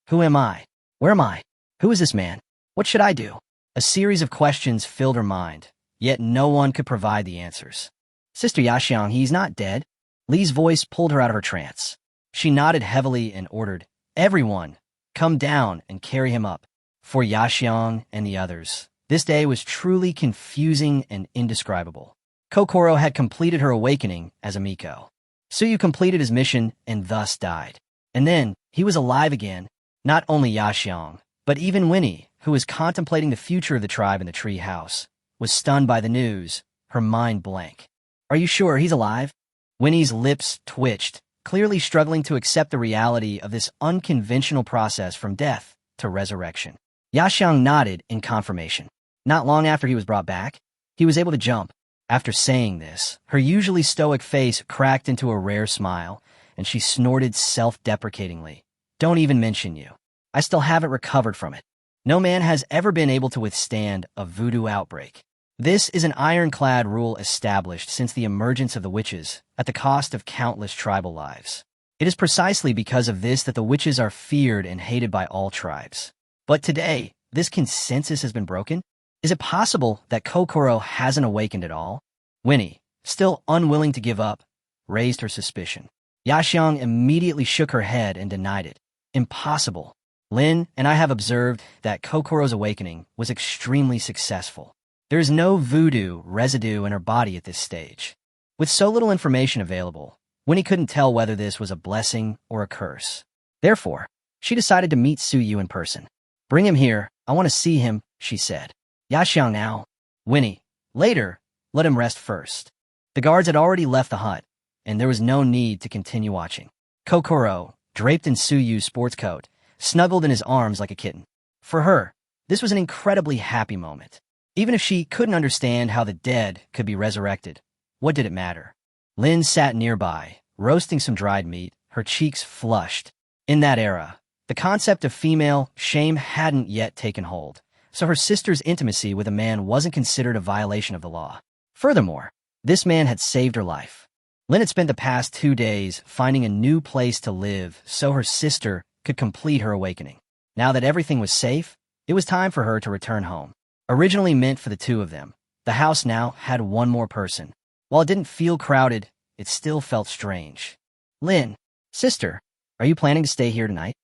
Who am I? Where am I? Who is this man? What should I do? A series of questions filled her mind, yet no one could provide the answers. Sister Yaxiang, he's not dead. Li's voice pulled her out of her trance. She nodded heavily and ordered, Everyone, come down and carry him up. For Yaxiang and the others, this day was truly confusing and indescribable. Kokoro had completed her awakening as a Miko. Suyu completed his mission and thus died. And then, he was alive again. Not only Yaxiang, but even Winnie, who was contemplating the future of the tribe in the tree house, was stunned by the news, her mind blank. Are you sure he's alive? Winnie's lips twitched, clearly struggling to accept the reality of this unconventional process from death to resurrection. Yaxiang nodded in confirmation. Not long after he was brought back, he was able to jump. After saying this, her usually stoic face cracked into a rare smile, and she snorted self-deprecatingly. Don't even mention you. I still haven't recovered from it. No man has ever been able to withstand a voodoo outbreak. This is an ironclad rule established since the emergence of the witches, at the cost of countless tribal lives. It is precisely because of this that the witches are feared and hated by all tribes. But today, this consensus has been broken? Is it possible that Kokoro hasn't awakened at all? Winnie, still unwilling to give up, raised her suspicion. Yaxiang immediately shook her head and denied it. Impossible. Lin and I have observed that Kokoro's awakening was extremely successful. There is no voodoo residue in her body at this stage. With so little information available, Winnie couldn't tell whether this was a blessing or a curse. Therefore, she decided to meet Suyu in person. Bring him here, I want to see him, she said. Yaxiang now. Winnie, later, let him rest first. The guards had already left the hut, and there was no need to continue watching. Kokoro, draped in Suyu's sports coat, snuggled in his arms like a kitten. For her, this was an incredibly happy moment. Even if she couldn't understand how the dead could be resurrected, what did it matter? Lin sat nearby, roasting some dried meat, her cheeks flushed. In that era, the concept of female shame hadn't yet taken hold, so her sister's intimacy with a man wasn't considered a violation of the law. Furthermore, this man had saved her life. Lin had spent the past 2 days finding a new place to live so her sister could complete her awakening. Now that everything was safe, it was time for her to return home. Originally meant for the two of them, the house now had one more person. While it didn't feel crowded, it still felt strange. Lin, sister, are you planning to stay here tonight?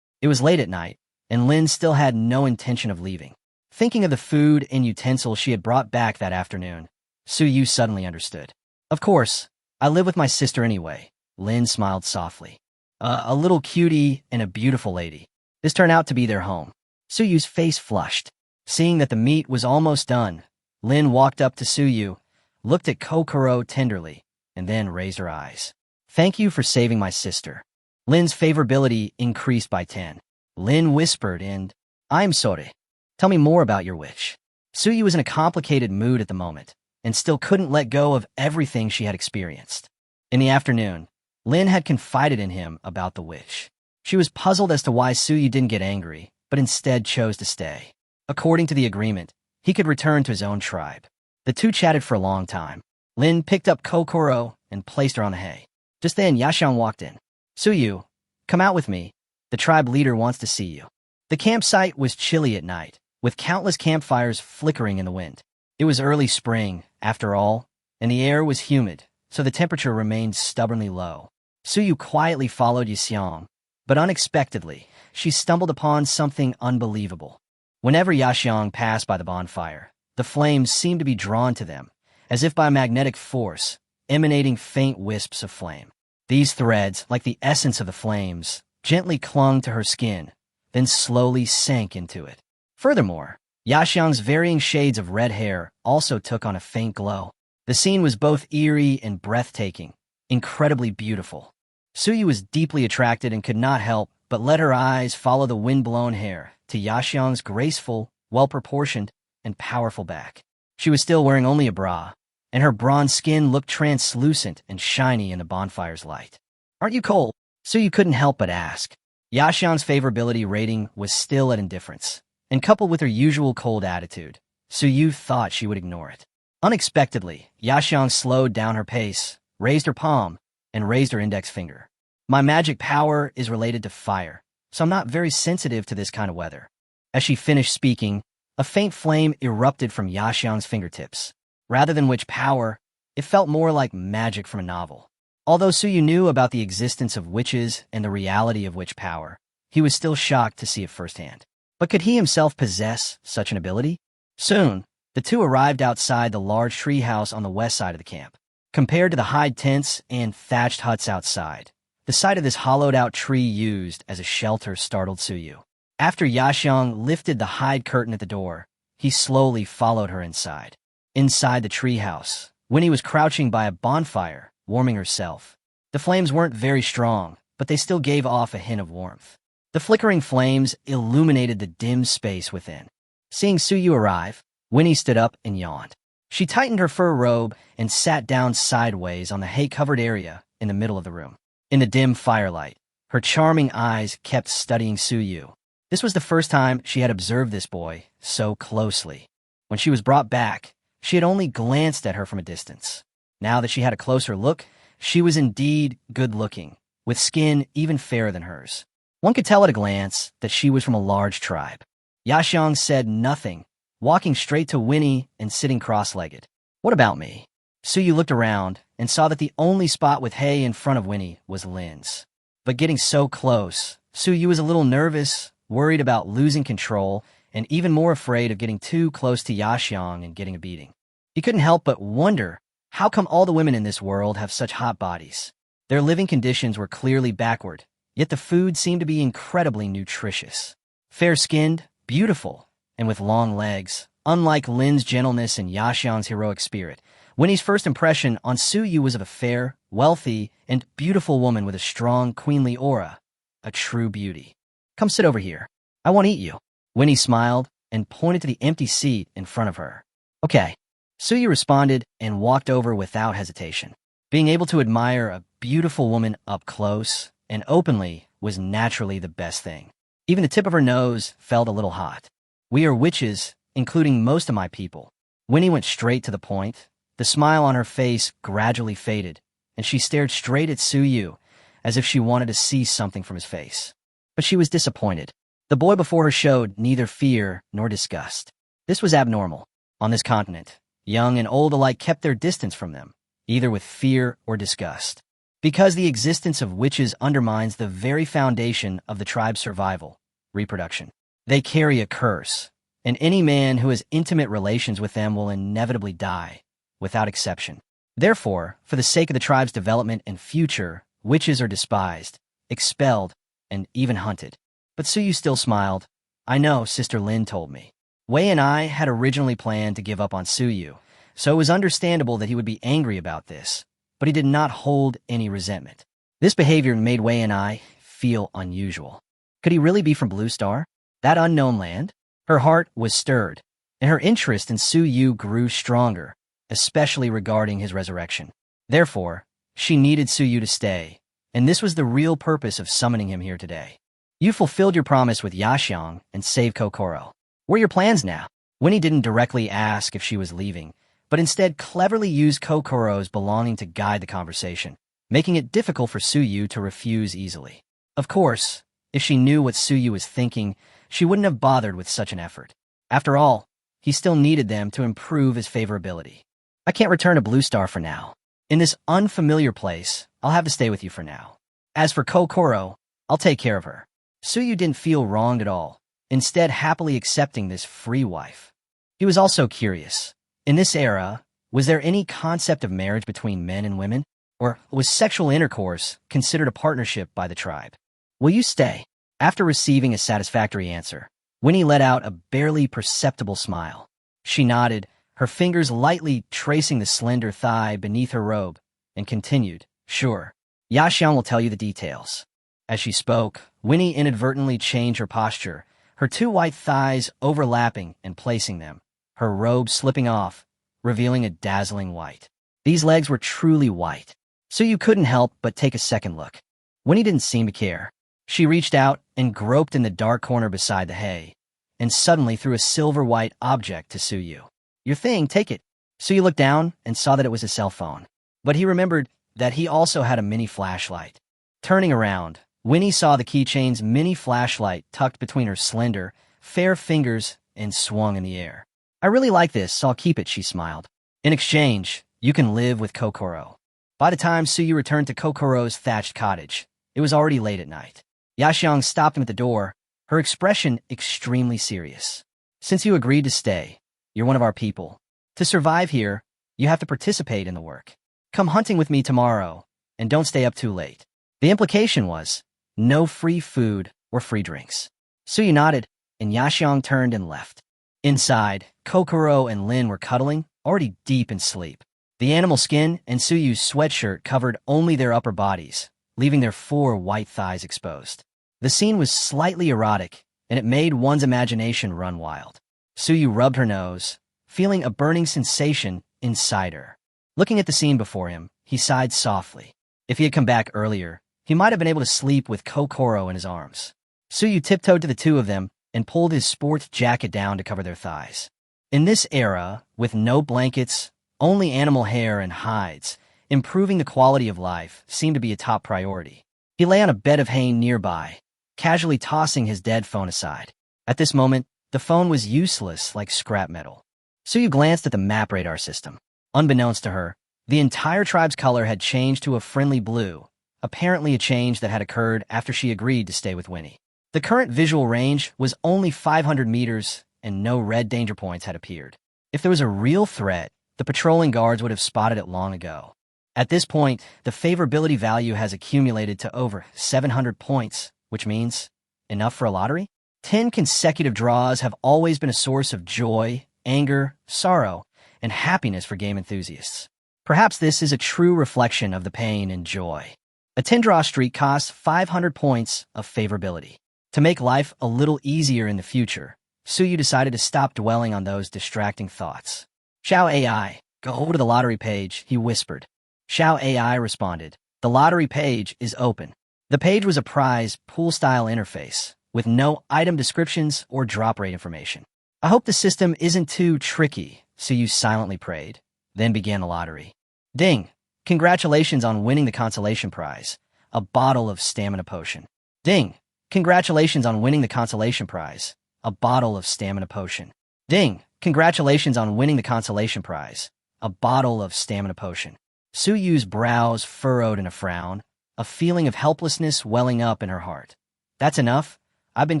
It was late at night, and Lin still had no intention of leaving. Thinking of the food and utensils she had brought back that afternoon, Suyu suddenly understood. Of course, I live with my sister anyway. Lin smiled softly. A little cutie and a beautiful lady. This turned out to be their home. Suyu's face flushed. Seeing that the meat was almost done, Lin walked up to Suyu, looked at Kokoro tenderly, and then raised her eyes. Thank you for saving my sister. Lin's favorability increased by 10. Lin whispered, and I'm sorry. Tell me more about your witch. Suyu was in a complicated mood at the moment, and still couldn't let go of everything she had experienced. In the afternoon, Lin had confided in him about the witch. She was puzzled as to why Suyu didn't get angry, but instead chose to stay. According to the agreement, he could return to his own tribe. The two chatted for a long time. Lin picked up Kokoro and placed her on the hay. Just then, Yashiang walked in. Suyu, come out with me. The tribe leader wants to see you. The campsite was chilly at night, with countless campfires flickering in the wind. It was early spring, after all, and the air was humid, so the temperature remained stubbornly low. Suyu quietly followed Yashiang, but unexpectedly, she stumbled upon something unbelievable. Whenever Yashiang passed by the bonfire, the flames seemed to be drawn to them, as if by magnetic force, emanating faint wisps of flame. These threads, like the essence of the flames, gently clung to her skin, then slowly sank into it. Furthermore, Yashiang's varying shades of red hair also took on a faint glow. The scene was both eerie and breathtaking, incredibly beautiful. Suyu was deeply attracted and could not help but let her eyes follow the wind-blown hair to Yashiang's graceful, well-proportioned, and powerful back. She was still wearing only a bra, and her bronze skin looked translucent and shiny in the bonfire's light. Aren't you cold? Suyu couldn't help but ask. Yashiang's favorability rating was still at indifference, and coupled with her usual cold attitude, Suyu thought she would ignore it. Unexpectedly, Yashiang slowed down her pace, raised her palm, and raised her index finger. My magic power is related to fire, so I'm not very sensitive to this kind of weather. As she finished speaking, a faint flame erupted from Yashiang's fingertips. Rather than witch power, it felt more like magic from a novel. Although Suyu knew about the existence of witches and the reality of witch power, he was still shocked to see it firsthand. But could he himself possess such an ability? Soon, the two arrived outside the large treehouse on the west side of the camp. Compared to the hide tents and thatched huts outside, the sight of this hollowed-out tree used as a shelter startled Suyu. After Yashiang lifted the hide curtain at the door, he slowly followed her inside. Inside the treehouse, Winnie was crouching by a bonfire, warming herself. The flames weren't very strong, but they still gave off a hint of warmth. The flickering flames illuminated the dim space within. Seeing Suyu arrive, Winnie stood up and yawned. She tightened her fur robe and sat down sideways on the hay-covered area in the middle of the room. In the dim firelight, her charming eyes kept studying Suyu. This was the first time she had observed this boy so closely. When she was brought back, she had only glanced at her from a distance. Now that she had a closer look, she was indeed good-looking, with skin even fairer than hers. One could tell at a glance that she was from a large tribe. Yashiang said nothing, walking straight to Winnie and sitting cross-legged. What about me? Suyu looked around and saw that the only spot with hay in front of Winnie was Lin's. But getting so close, Suyu was a little nervous, worried about losing control, and even more afraid of getting too close to Yashiang and getting a beating. He couldn't help but wonder, how come all the women in this world have such hot bodies? Their living conditions were clearly backward, yet the food seemed to be incredibly nutritious. Fair-skinned, beautiful, and with long legs, unlike Lin's gentleness and Yashiang's heroic spirit, Winnie's first impression on Suyu was of a fair, wealthy, and beautiful woman with a strong, queenly aura, a true beauty. Come sit over here. I want to eat you. Winnie smiled and pointed to the empty seat in front of her. Okay. Suyu responded and walked over without hesitation. Being able to admire a beautiful woman up close and openly was naturally the best thing. Even the tip of her nose felt a little hot. We are witches, including most of my people. Winnie went straight to the point. The smile on her face gradually faded, and she stared straight at Suyu, as if she wanted to see something from his face. But she was disappointed. The boy before her showed neither fear nor disgust. This was abnormal. On this continent, young and old alike kept their distance from them, either with fear or disgust. Because the existence of witches undermines the very foundation of the tribe's survival, reproduction. They carry a curse, and any man who has intimate relations with them will inevitably die, without exception. Therefore, for the sake of the tribe's development and future, witches are despised, expelled, and even hunted. But Suyu still smiled. I know, Sister Lin told me. Wei and I had originally planned to give up on Suyu, so it was understandable that he would be angry about this, but he did not hold any resentment. This behavior made Wei and I feel unusual. Could he really be from Blue Star? That unknown land? Her heart was stirred, and her interest in Suyu grew stronger, especially regarding his resurrection. Therefore, she needed Suyu to stay, and this was the real purpose of summoning him here today. You fulfilled your promise with Yaxiang and saved Kokoro. What are your plans now? Winnie didn't directly ask if she was leaving, but instead cleverly used Kokoro's belonging to guide the conversation, making it difficult for Suyu to refuse easily. Of course, if she knew what Suyu was thinking, she wouldn't have bothered with such an effort. After all, he still needed them to improve his favorability. I can't return to Blue Star for now. In this unfamiliar place, I'll have to stay with you for now. As for Kokoro, I'll take care of her. Suyu didn't feel wronged at all, instead happily accepting this free wife. He was also curious. In this era, was there any concept of marriage between men and women? Or was sexual intercourse considered a partnership by the tribe? Will you stay? After receiving a satisfactory answer, Winnie let out a barely perceptible smile. She nodded, her fingers lightly tracing the slender thigh beneath her robe, and continued, Sure, Yaxiang will tell you the details. As she spoke, Winnie inadvertently changed her posture, her two white thighs overlapping and placing them, her robe slipping off, revealing a dazzling white. These legs were truly white, so you couldn't help but take a second look. Winnie didn't seem to care. She reached out and groped in the dark corner beside the hay, and suddenly threw a silver-white object to Suyu. Your thing, take it. Suyu looked down and saw that it was a cell phone, but he remembered that he also had a mini flashlight. Turning around, Winnie saw the keychain's mini flashlight tucked between her slender, fair fingers and swung in the air. I really like this, so I'll keep it, she smiled. In exchange, you can live with Kokoro. By the time Suyu returned to Kokoro's thatched cottage, it was already late at night. Yaxiang stopped him at the door, her expression extremely serious. Since you agreed to stay, you're one of our people. To survive here, you have to participate in the work. Come hunting with me tomorrow, and don't stay up too late. The implication was, no free food or free drinks. Suyu nodded, and Yaxiang turned and left. Inside, Kokoro and Lin were cuddling, already deep in sleep. The animal skin and Suyu's sweatshirt covered only their upper bodies, leaving their 4 white thighs exposed. The scene was slightly erotic, and it made one's imagination run wild. Suyu rubbed her nose, feeling a burning sensation inside her. Looking at the scene before him, he sighed softly. If he had come back earlier, he might have been able to sleep with Kokoro in his arms. Suyu tiptoed to the two of them and pulled his sports jacket down to cover their thighs. In this era, with no blankets, only animal hair and hides, improving the quality of life seemed to be a top priority. He lay on a bed of hay nearby, casually tossing his dead phone aside. At this moment, the phone was useless like scrap metal. Suyu glanced at the map radar system. Unbeknownst to her, the entire tribe's color had changed to a friendly blue, apparently a change that had occurred after she agreed to stay with Winnie. The current visual range was only 500 meters, and no red danger points had appeared. If there was a real threat, the patrolling guards would have spotted it long ago. At this point, the favorability value has accumulated to over 700 points, which means enough for a lottery? 10 consecutive draws have always been a source of joy, anger, sorrow, and happiness for game enthusiasts. Perhaps this is a true reflection of the pain and joy. A 10-draw streak costs 500 points of favorability. To make life a little easier in the future, Suyu decided to stop dwelling on those distracting thoughts. Xiao AI, go to the lottery page, he whispered. Xiao AI responded, the lottery page is open. The page was a prize pool-style interface, with no item descriptions or drop rate information. I hope the system isn't too tricky, Suyu silently prayed, then began the lottery. Ding! Congratulations on winning the consolation prize, a bottle of stamina potion. Ding! Congratulations on winning the consolation prize, a bottle of stamina potion. Ding! Congratulations on winning the consolation prize, a bottle of stamina potion. Su Yu's brows furrowed in a frown, a feeling of helplessness welling up in her heart. That's enough. I've been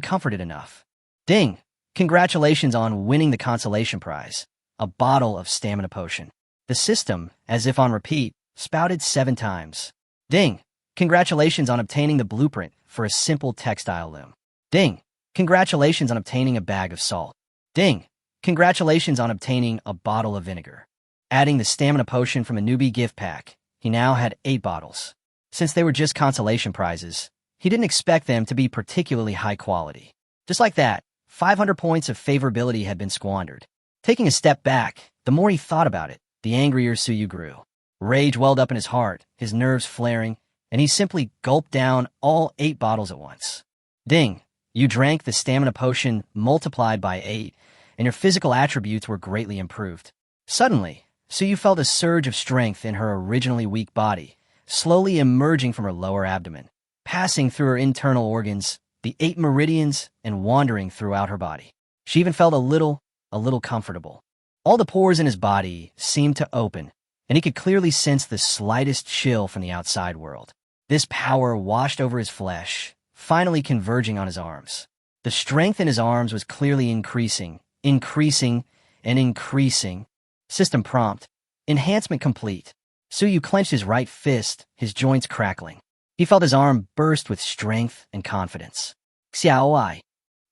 comforted enough. Ding! Congratulations on winning the consolation prize, a bottle of stamina potion. The system, as if on repeat, spouted 7 times. Ding! Congratulations on obtaining the blueprint for a simple textile loom. Ding! Congratulations on obtaining a bag of salt. Ding! Congratulations on obtaining a bottle of vinegar. Adding the stamina potion from a newbie gift pack, he now had 8 bottles. Since they were just consolation prizes, he didn't expect them to be particularly high quality. Just like that, 500 points of favorability had been squandered. Taking a step back, the more he thought about it, the angrier Su Yu grew. Rage welled up in his heart, his nerves flaring, and he simply gulped down all 8 bottles at once. Ding! You drank the stamina potion multiplied by 8, and your physical attributes were greatly improved. Suddenly, Su Yu felt a surge of strength in her originally weak body, slowly emerging from her lower abdomen, passing through her internal organs, the 8 meridians, and wandering throughout her body. She even felt a little comfortable. All the pores in his body seemed to open, and he could clearly sense the slightest chill from the outside world. This power washed over his flesh, finally converging on his arms. The strength in his arms was clearly increasing. System prompt. Enhancement complete. Su Yu clenched his right fist, his joints crackling. He felt his arm burst with strength and confidence. Xiaoai.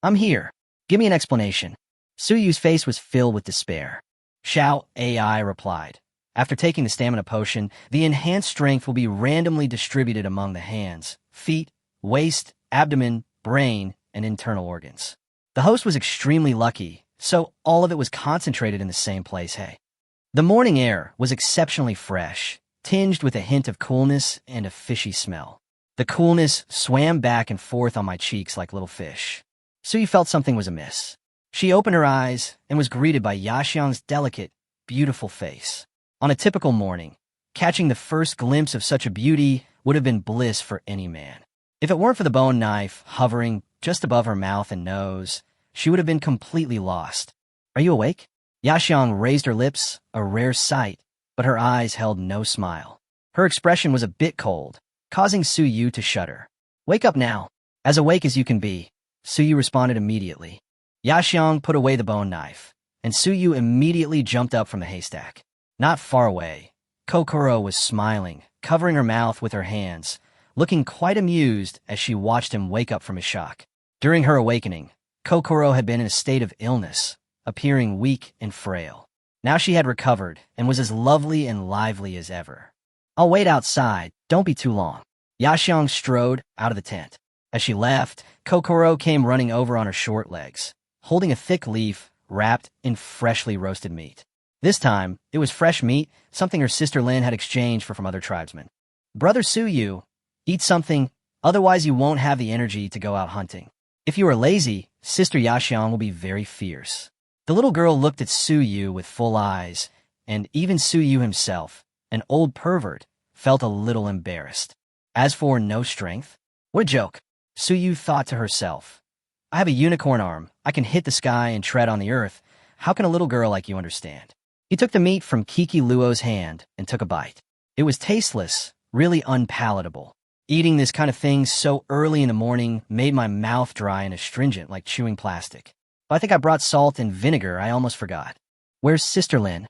I'm here. Give me an explanation. Su Yu's face was filled with despair. Xiao AI replied. After taking the stamina potion, the enhanced strength will be randomly distributed among the hands, feet, waist, abdomen, brain, and internal organs. The host was extremely lucky, so all of it was concentrated in the same place. The morning air was exceptionally fresh, tinged with a hint of coolness and a fishy smell. The coolness swam back and forth on my cheeks like little fish. Su Yu felt something was amiss. She opened her eyes and was greeted by Yaxiang's delicate, beautiful face. On a typical morning, catching the first glimpse of such a beauty would have been bliss for any man. If it weren't for the bone knife hovering just above her mouth and nose, she would have been completely lost. Are you awake? Yaxiang raised her lips, a rare sight, but her eyes held no smile. Her expression was a bit cold, causing Su Yu to shudder. Wake up now. As awake as you can be, Su Yu responded immediately. Yaxiang put away the bone knife, and Su Yu immediately jumped up from the haystack. Not far away, Kokoro was smiling, covering her mouth with her hands, looking quite amused as she watched him wake up from his shock. During her awakening, Kokoro had been in a state of illness, appearing weak and frail. Now she had recovered and was as lovely and lively as ever. I'll wait outside, don't be too long. Yaxiang strode out of the tent. As she left, Kokoro came running over on her short legs, holding a thick leaf wrapped in freshly roasted meat. This time, it was fresh meat, something her sister Lin had exchanged from other tribesmen. Brother Su Yu, eat something, otherwise you won't have the energy to go out hunting. If you are lazy, Sister Yaxiang will be very fierce. The little girl looked at Su Yu with full eyes, and even Su Yu himself, an old pervert, felt a little embarrassed. As for no strength, what a joke, Su Yu thought to herself. I have a unicorn arm, I can hit the sky and tread on the earth. How can a little girl like you understand? He took the meat from Kiki Luo's hand and took a bite. It was tasteless, really unpalatable. Eating this kind of thing so early in the morning made my mouth dry and astringent like chewing plastic. But I think I brought salt and vinegar, I almost forgot. Where's Sister Lin?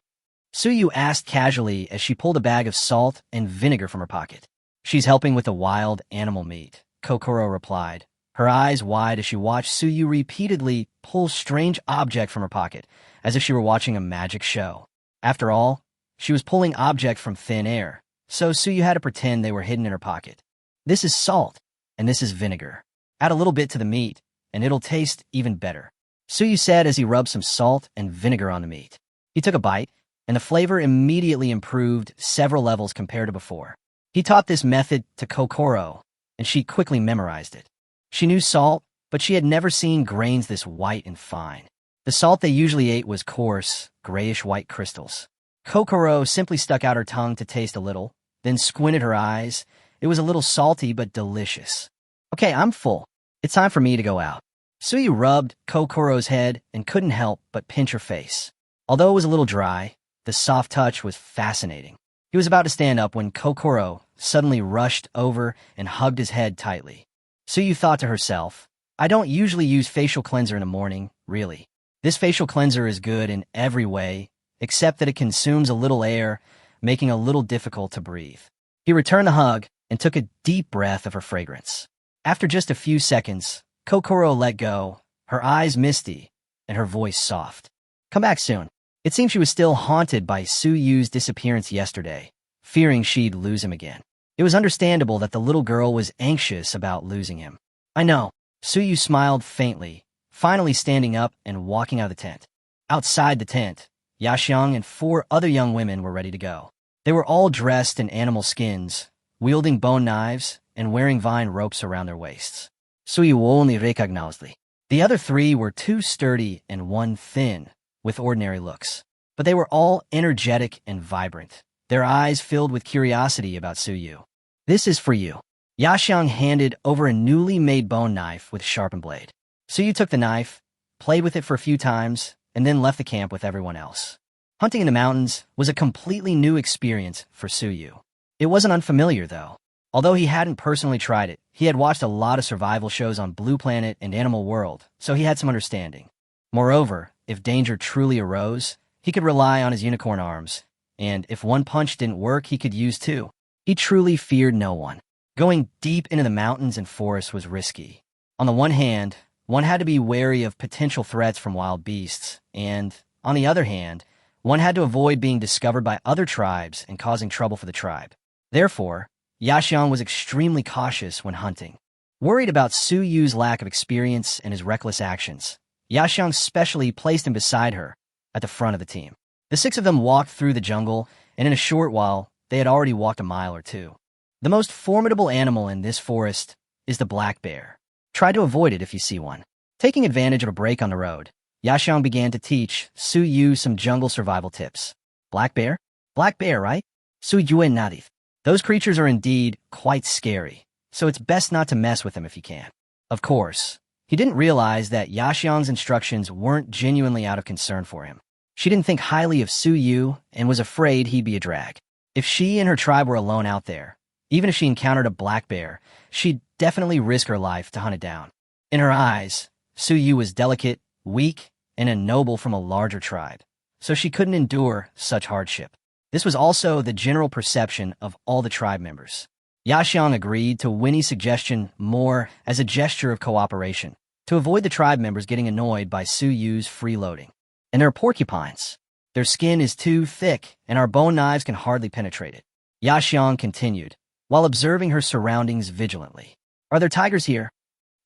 Su Yu asked casually as she pulled a bag of salt and vinegar from her pocket. She's helping with the wild animal meat, Kokoro replied, her eyes wide as she watched Su Yu repeatedly pull strange object from her pocket, as if she were watching a magic show. After all, she was pulling object from thin air, so Su Yu had to pretend they were hidden in her pocket. This is salt, and this is vinegar. Add a little bit to the meat, and it'll taste even better, Su Yu said as he rubbed some salt and vinegar on the meat. He took a bite, and the flavor immediately improved several levels compared to before. He taught this method to Kokoro, and she quickly memorized it. She knew salt, but she had never seen grains this white and fine. The salt they usually ate was coarse, grayish-white crystals. Kokoro simply stuck out her tongue to taste a little, then squinted her eyes. It was a little salty but delicious. Okay, I'm full. It's time for me to go out. Suyu rubbed Kokoro's head and couldn't help but pinch her face. Although it was a little dry, the soft touch was fascinating. He was about to stand up when Kokoro suddenly rushed over and hugged his head tightly. Suyu thought to herself, I don't usually use facial cleanser in the morning, really. This facial cleanser is good in every way, except that it consumes a little air, making it a little difficult to breathe. He returned the hug and took a deep breath of her fragrance. After just a few seconds, Kokoro let go, her eyes misty, and her voice soft. Come back soon. It seemed she was still haunted by Suyu's disappearance yesterday, fearing she'd lose him again. It was understandable that the little girl was anxious about losing him. I know. Suyu smiled faintly, finally standing up and walking out of the tent. Outside the tent, Yaxiang and 4 other young women were ready to go. They were all dressed in animal skins, wielding bone knives, and wearing vine ropes around their waists. Suyu only recognized. The other 3 were 2 sturdy and 1 thin, with ordinary looks. But they were all energetic and vibrant, their eyes filled with curiosity about Suyu. This is for you. Yaxiang handed over a newly made bone knife with sharpened blade. Suyu took the knife, played with it for a few times, and then left the camp with everyone else. Hunting in the mountains was a completely new experience for Suyu. It wasn't unfamiliar, though. Although he hadn't personally tried it, he had watched a lot of survival shows on Blue Planet and Animal World, so he had some understanding. Moreover, if danger truly arose, he could rely on his unicorn arms, and if one punch didn't work, he could use 2. He truly feared no one. Going deep into the mountains and forests was risky. On the one hand, one had to be wary of potential threats from wild beasts, and, on the other hand, one had to avoid being discovered by other tribes and causing trouble for the tribe. Therefore, Yaxiang was extremely cautious when hunting. Worried about Suyu's lack of experience and his reckless actions, Yaxiang specially placed him beside her, at the front of the team. The 6 of them walked through the jungle, and in a short while, they had already walked a mile or 2. The most formidable animal in this forest is the black bear. Try to avoid it if you see one. Taking advantage of a break on the road, Yaxiang began to teach Suyu some jungle survival tips. Black bear? Black bear, right? Suyu nadith. Those creatures are indeed quite scary, so it's best not to mess with them if you can. Of course, he didn't realize that Yaxiang's instructions weren't genuinely out of concern for him. She didn't think highly of Suyu and was afraid he'd be a drag. If she and her tribe were alone out there, even if she encountered a black bear, she'd definitely risk her life to hunt it down. In her eyes, Suyu was delicate, weak, and a noble from a larger tribe, so she couldn't endure such hardship. This was also the general perception of all the tribe members. Yaxiang agreed to Winnie's suggestion more as a gesture of cooperation, to avoid the tribe members getting annoyed by Suyu's freeloading. And there are porcupines. Their skin is too thick, and our bone knives can hardly penetrate it. Yaxiang continued, while observing her surroundings vigilantly. Are there tigers here?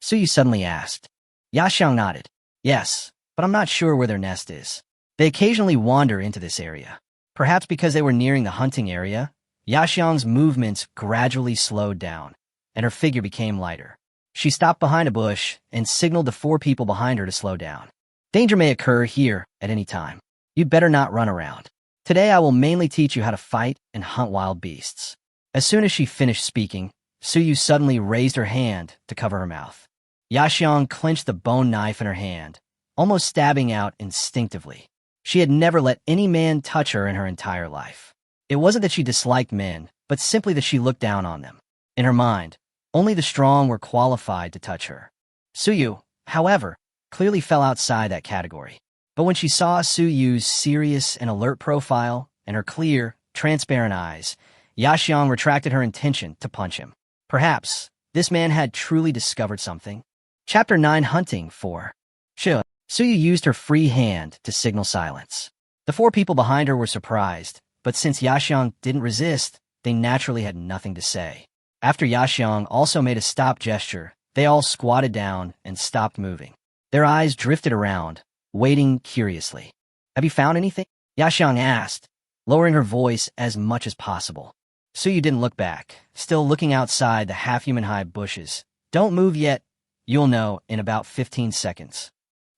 Suyu suddenly asked. Yaxiang nodded. Yes, but I'm not sure where their nest is. They occasionally wander into this area. Perhaps because they were nearing the hunting area, Yaxiang's movements gradually slowed down, and her figure became lighter. She stopped behind a bush and signaled the 4 people behind her to slow down. Danger may occur here at any time. You'd better not run around. Today I will mainly teach you how to fight and hunt wild beasts. As soon as she finished speaking, Suyu suddenly raised her hand to cover her mouth. Yaxiang clenched the bone knife in her hand, almost stabbing out instinctively. She had never let any man touch her in her entire life. It wasn't that she disliked men, but simply that she looked down on them. In her mind, only the strong were qualified to touch her. Suyu, however, clearly fell outside that category. But when she saw Suyu's serious and alert profile and her clear, transparent eyes, Yaxiang retracted her intention to punch him. Perhaps this man had truly discovered something. Chapter 9 Hunting 4. Suyu used her free hand to signal silence. The 4 people behind her were surprised, but since Yaxiang didn't resist, they naturally had nothing to say. After Yaxiang also made a stop gesture, they all squatted down and stopped moving. Their eyes drifted around, waiting curiously. Have you found anything? Yaxiang asked, lowering her voice as much as possible. Suyu didn't look back, still looking outside the half-human-high bushes. Don't move yet. You'll know in about 15 seconds.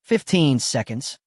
15 seconds?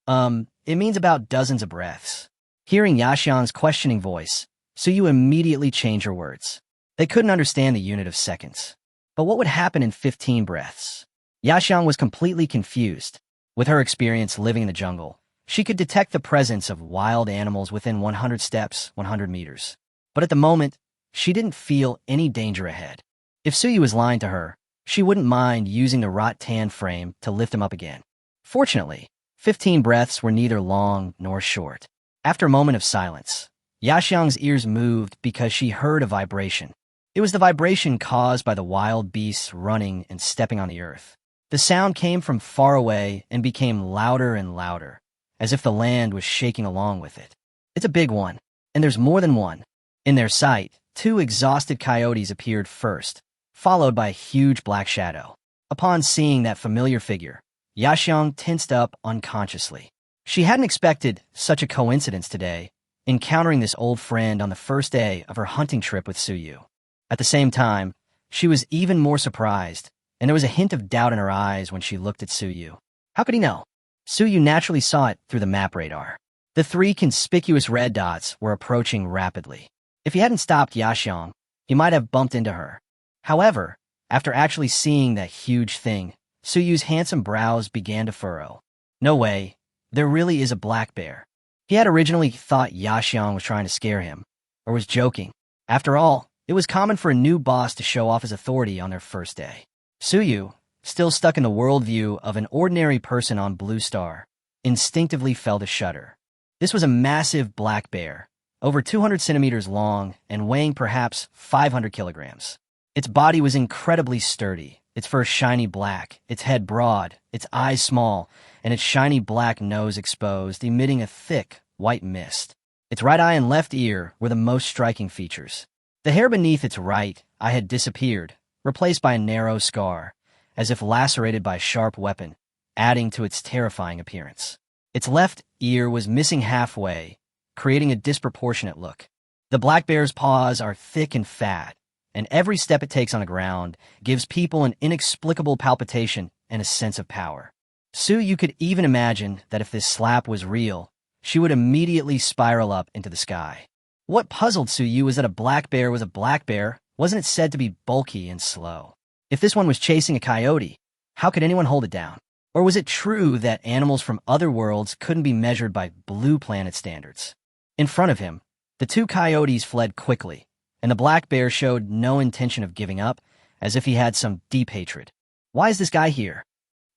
It means about dozens of breaths. Hearing Yaxiang's questioning voice, Suyu immediately changed her words. They couldn't understand the unit of seconds. But what would happen in 15 breaths? Yaxiang was completely confused. With her experience living in the jungle, she could detect the presence of wild animals within 100 steps, 100 meters. But at the moment, she didn't feel any danger ahead. If Suyu was lying to her, she wouldn't mind using the rattan frame to lift him up again. Fortunately, 15 breaths were neither long nor short. After a moment of silence, Yaxiang's ears moved because she heard a vibration. It was the vibration caused by the wild beasts running and stepping on the earth. The sound came from far away and became louder and louder, as if the land was shaking along with it. It's a big one, and there's more than one. In their sight, 2 exhausted coyotes appeared first, followed by a huge black shadow. Upon seeing that familiar figure, Yaxiang tensed up unconsciously. She hadn't expected such a coincidence today, encountering this old friend on the first day of her hunting trip with Suyu. At the same time, she was even more surprised, and there was a hint of doubt in her eyes when she looked at Suyu. How could he know? Suyu naturally saw it through the map radar. The 3 conspicuous red dots were approaching rapidly. If he hadn't stopped Yaxiang, he might have bumped into her. However, after actually seeing that huge thing, Suyu's handsome brows began to furrow. No way, there really is a black bear. He had originally thought Yaxiang was trying to scare him, or was joking. After all, it was common for a new boss to show off his authority on their first day. Suyu, still stuck in the worldview of an ordinary person on Blue Star, instinctively felt a shudder. This was a massive black bear, over 200 centimeters long and weighing perhaps 500 kilograms. Its body was incredibly sturdy, its fur shiny black, its head broad, its eyes small, and its shiny black nose exposed, emitting a thick, white mist. Its right eye and left ear were the most striking features. The hair beneath its right eye had disappeared, replaced by a narrow scar, as if lacerated by a sharp weapon, adding to its terrifying appearance. Its left ear was missing halfway, creating a disproportionate look. The black bear's paws are thick and fat, and every step it takes on the ground gives people an inexplicable palpitation and a sense of power. Suyu could even imagine that if this slap was real, she would immediately spiral up into the sky. What puzzled Suyu was that a black bear was a black bear. Wasn't it said to be bulky and slow? If this one was chasing a coyote, how could anyone hold it down? Or was it true that animals from other worlds couldn't be measured by Blue Planet standards? In front of him, the 2 coyotes fled quickly, and the black bear showed no intention of giving up, as if he had some deep hatred. Why is this guy here?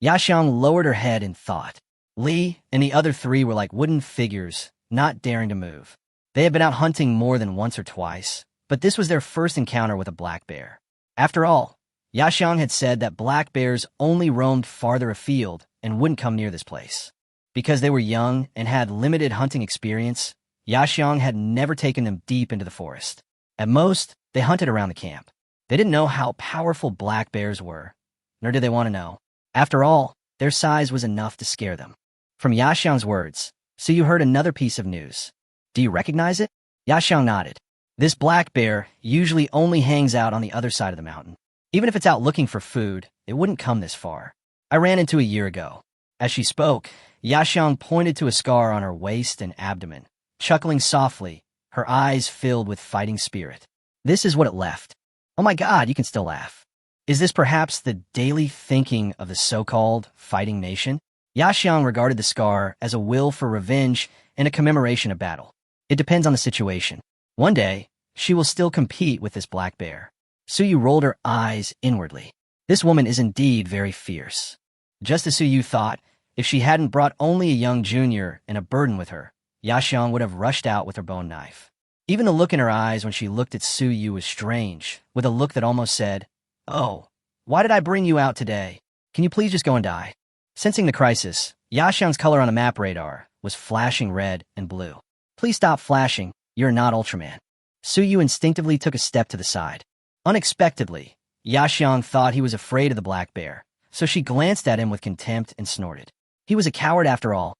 Yaxiang lowered her head in thought. Li and the other 3 were like wooden figures, not daring to move. They had been out hunting more than once or twice, but this was their first encounter with a black bear. After all, Yaxiang had said that black bears only roamed farther afield and wouldn't come near this place. Because they were young and had limited hunting experience, Yaxiang had never taken them deep into the forest. At most, they hunted around the camp. They didn't know how powerful black bears were, nor did they want to know. After all, their size was enough to scare them. From Yaxiang's words, Suyu heard another piece of news. Do you recognize it? Yaxiang nodded. This black bear usually only hangs out on the other side of the mountain. Even if it's out looking for food, it wouldn't come this far. I ran into a year ago. As she spoke, Yaxiang pointed to a scar on her waist and abdomen. Chuckling softly, her eyes filled with fighting spirit. This is what it left. Oh my God, you can still laugh. Is this perhaps the daily thinking of the so-called fighting nation? Yaxiang regarded the scar as a will for revenge and a commemoration of battle. It depends on the situation. One day, she will still compete with this black bear. Suyu rolled her eyes inwardly. This woman is indeed very fierce. Just as Suyu thought, if she hadn't brought only a young junior and a burden with her, Yaxiang would have rushed out with her bone knife. Even the look in her eyes when she looked at Suyu was strange, with a look that almost said, "Oh, why did I bring you out today? Can you please just go and die?" Sensing the crisis, Yaxiang's color on the map radar was flashing red and blue. "Please stop flashing, you're not Ultraman." Suyu instinctively took a step to the side. Unexpectedly, Yaxiang thought he was afraid of the black bear, so she glanced at him with contempt and snorted. He was a coward after all.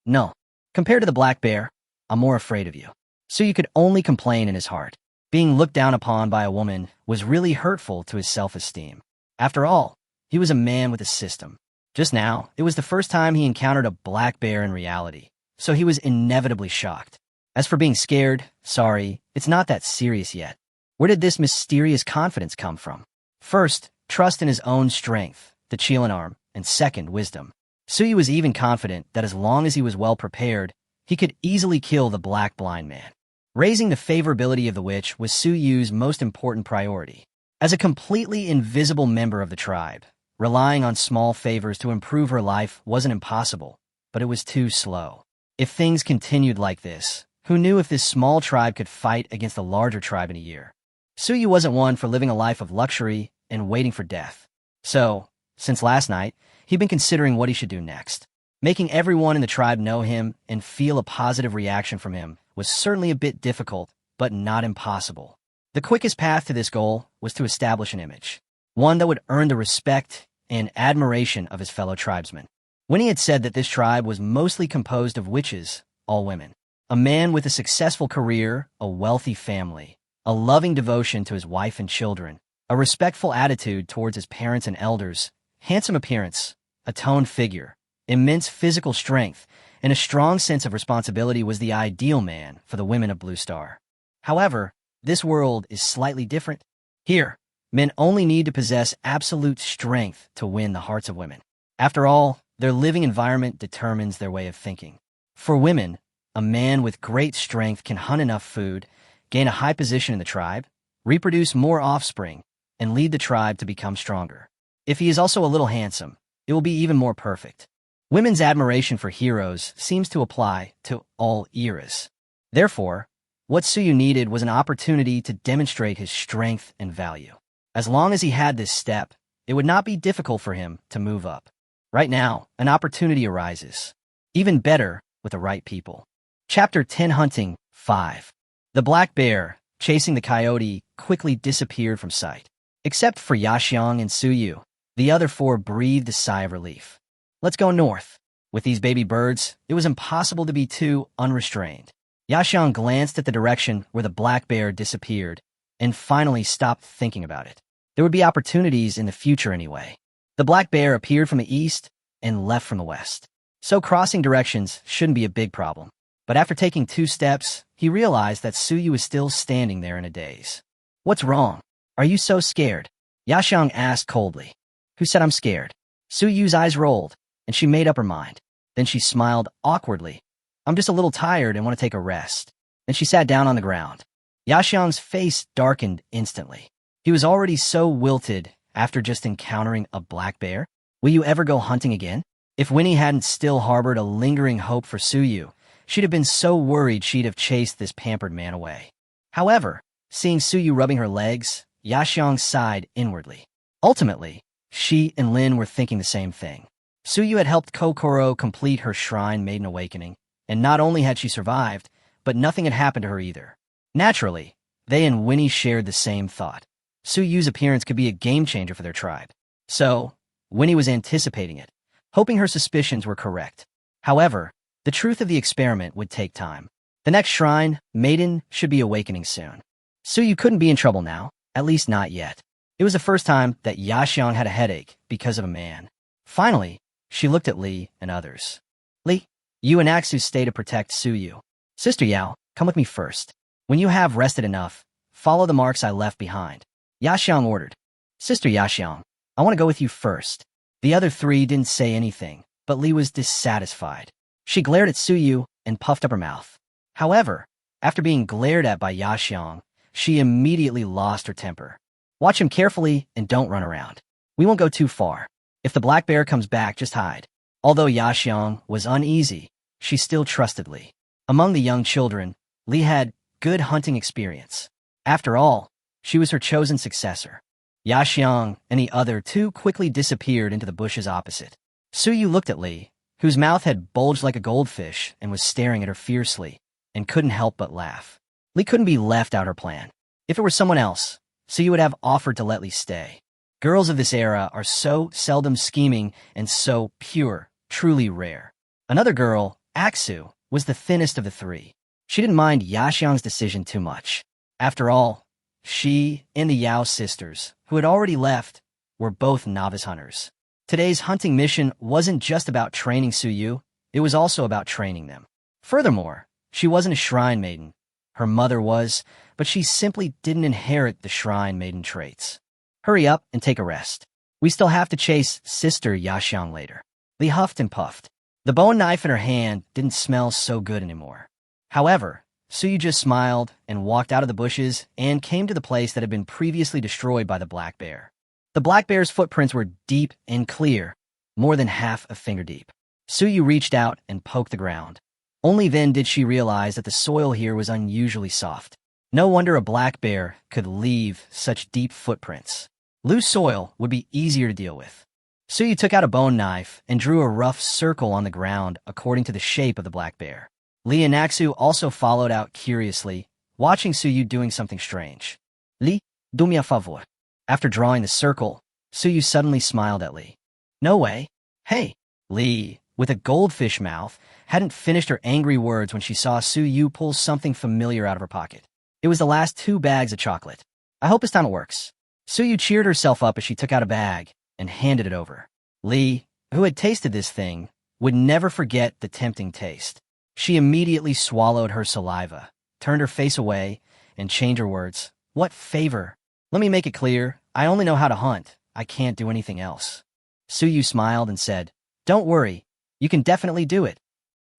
No. Compared to the black bear, I'm more afraid of you. Suyu could only complain in his heart. Being looked down upon by a woman was really hurtful to his self-esteem. After all, he was a man with a system. Just now, it was the first time he encountered a black bear in reality, so he was inevitably shocked. As for being scared, sorry, It's not that serious yet. Where did this mysterious confidence come from? First, trust in his own strength, the Qilin arm, and second, wisdom. Suyu was even confident that as long as he was well prepared, he could easily kill the black blind man. Raising the favorability of the witch was Suyu's most important priority. As a completely invisible member of the tribe, relying on small favors to improve her life wasn't impossible, but it was too slow. If things continued like this, who knew if this small tribe could fight against a larger tribe in a year? Suyu wasn't one for living a life of luxury and waiting for death. So, since last night, he'd been considering what he should do next. Making everyone in the tribe know him and feel a positive reaction from him was certainly a bit difficult, but not impossible. The quickest path to this goal was to establish an image, one that would earn the respect and admiration of his fellow tribesmen. Winnie had said that this tribe was mostly composed of witches, all women. A man with a successful career, a wealthy family, a loving devotion to his wife and children, a respectful attitude towards his parents and elders, handsome appearance, a toned figure, immense physical strength, and a strong sense of responsibility was the ideal man for the women of Blue Star. However, this world is slightly different. Here, men only need to possess absolute strength to win the hearts of women. After all, their living environment determines their way of thinking. For women, a man with great strength can hunt enough food, gain a high position in the tribe, reproduce more offspring, and lead the tribe to become stronger. If he is also a little handsome, it will be even more perfect. Women's admiration for heroes seems to apply to all eras. Therefore, what Suyu needed was an opportunity to demonstrate his strength and value. As long as he had this step, it would not be difficult for him to move up. Right now, an opportunity arises. Even better, with the right people. Chapter 10 Hunting 5. The black bear, chasing the coyote, quickly disappeared from sight. Except for Yaxiang and Suyu, the other four breathed a sigh of relief. Let's go north. With these baby birds, it was impossible to be too unrestrained. Yaxiang glanced at the direction where the black bear disappeared and finally stopped thinking about it. There would be opportunities in the future anyway. The black bear appeared from the east and left from the west. So crossing directions shouldn't be a big problem. But after taking 2 steps, he realized that Suyu was still standing there in a daze. What's wrong? Are you so scared? Yaxiang asked coldly. Who said I'm scared? Suyu's eyes rolled, and she made up her mind. Then she smiled awkwardly. I'm just a little tired and want to take a rest. Then she sat down on the ground. Yaxiang's face darkened instantly. He was already so wilted after just encountering a black bear. Will you ever go hunting again? If Winnie hadn't still harbored a lingering hope for Suyu, she'd have been so worried she'd have chased this pampered man away. However, seeing Suyu rubbing her legs, Yaxiang sighed inwardly. Ultimately, she and Lin were thinking the same thing. Suyu had helped Kokoro complete her Shrine Maiden Awakening, and not only had she survived, but nothing had happened to her either. Naturally, they and Winnie shared the same thought. Suyu's appearance could be a game-changer for their tribe. So, Winnie was anticipating it, hoping her suspicions were correct. However, the truth of the experiment would take time. The next Shrine Maiden should be awakening soon. Suyu couldn't be in trouble now, at least not yet. It was the first time that Yaxiang had a headache because of a man. Finally, she looked at Li and others. Li, you and Aksu stay to protect Suyu. Sister Yao, come with me first. When you have rested enough, follow the marks I left behind. Yaxiang ordered. Sister Yaxiang, I want to go with you first. The other 3 didn't say anything, but Li was dissatisfied. She glared at Suyu and puffed up her mouth. However, after being glared at by Yaxiang, she immediately lost her temper. Watch him carefully and don't run around. We won't go too far. If the black bear comes back, just hide. Although Yaxiang was uneasy, she still trusted Li. Among the young children, Li had good hunting experience. After all, she was her chosen successor. Yaxiang and the other 2 quickly disappeared into the bushes opposite. Suyu looked at Li, whose mouth had bulged like a goldfish and was staring at her fiercely, and couldn't help but laugh. Li couldn't be left out her plan. If it were someone else, Suyu would have offered to let Li stay. Girls of this era are so seldom scheming and so pure, truly rare. Another girl, Aksu, was the thinnest of the 3. She didn't mind Yaxiang's decision too much. After all, she and the Yao sisters, who had already left, were both novice hunters. Today's hunting mission wasn't just about training Suyu, it was also about training them. Furthermore, she wasn't a shrine maiden, her mother was, but she simply didn't inherit the shrine maiden traits. Hurry up and take a rest. We still have to chase Sister Yaxiang later. Li huffed and puffed. The bone knife in her hand didn't smell so good anymore. However, Suyu just smiled and walked out of the bushes and came to the place that had been previously destroyed by the black bear. The black bear's footprints were deep and clear, more than half a finger deep. Suyu reached out and poked the ground. Only then did she realize that the soil here was unusually soft. No wonder a black bear could leave such deep footprints. Loose soil would be easier to deal with. Suyu took out a bone knife and drew a rough circle on the ground according to the shape of the black bear. Li and Aksu also followed out curiously, watching Suyu doing something strange. Li, do-me a favor. After drawing the circle, Suyu suddenly smiled at Li. No way. Hey. Li, with a goldfish mouth, hadn't finished her angry words when she saw Suyu pull something familiar out of her pocket. It was the last 2 bags of chocolate. I hope this time it works. Suyu cheered herself up as she took out a bag and handed it over. Li, who had tasted this thing, would never forget the tempting taste. She immediately swallowed her saliva, turned her face away, and changed her words. What favor? Let me make it clear, I only know how to hunt. I can't do anything else. Suyu smiled and said, Don't worry, you can definitely do it.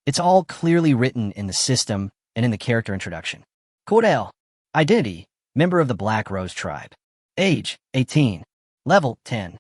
It's all clearly written in the system and in the character introduction. Corel. Identity, member of the Black Rose tribe. Age, 18. Level, 10.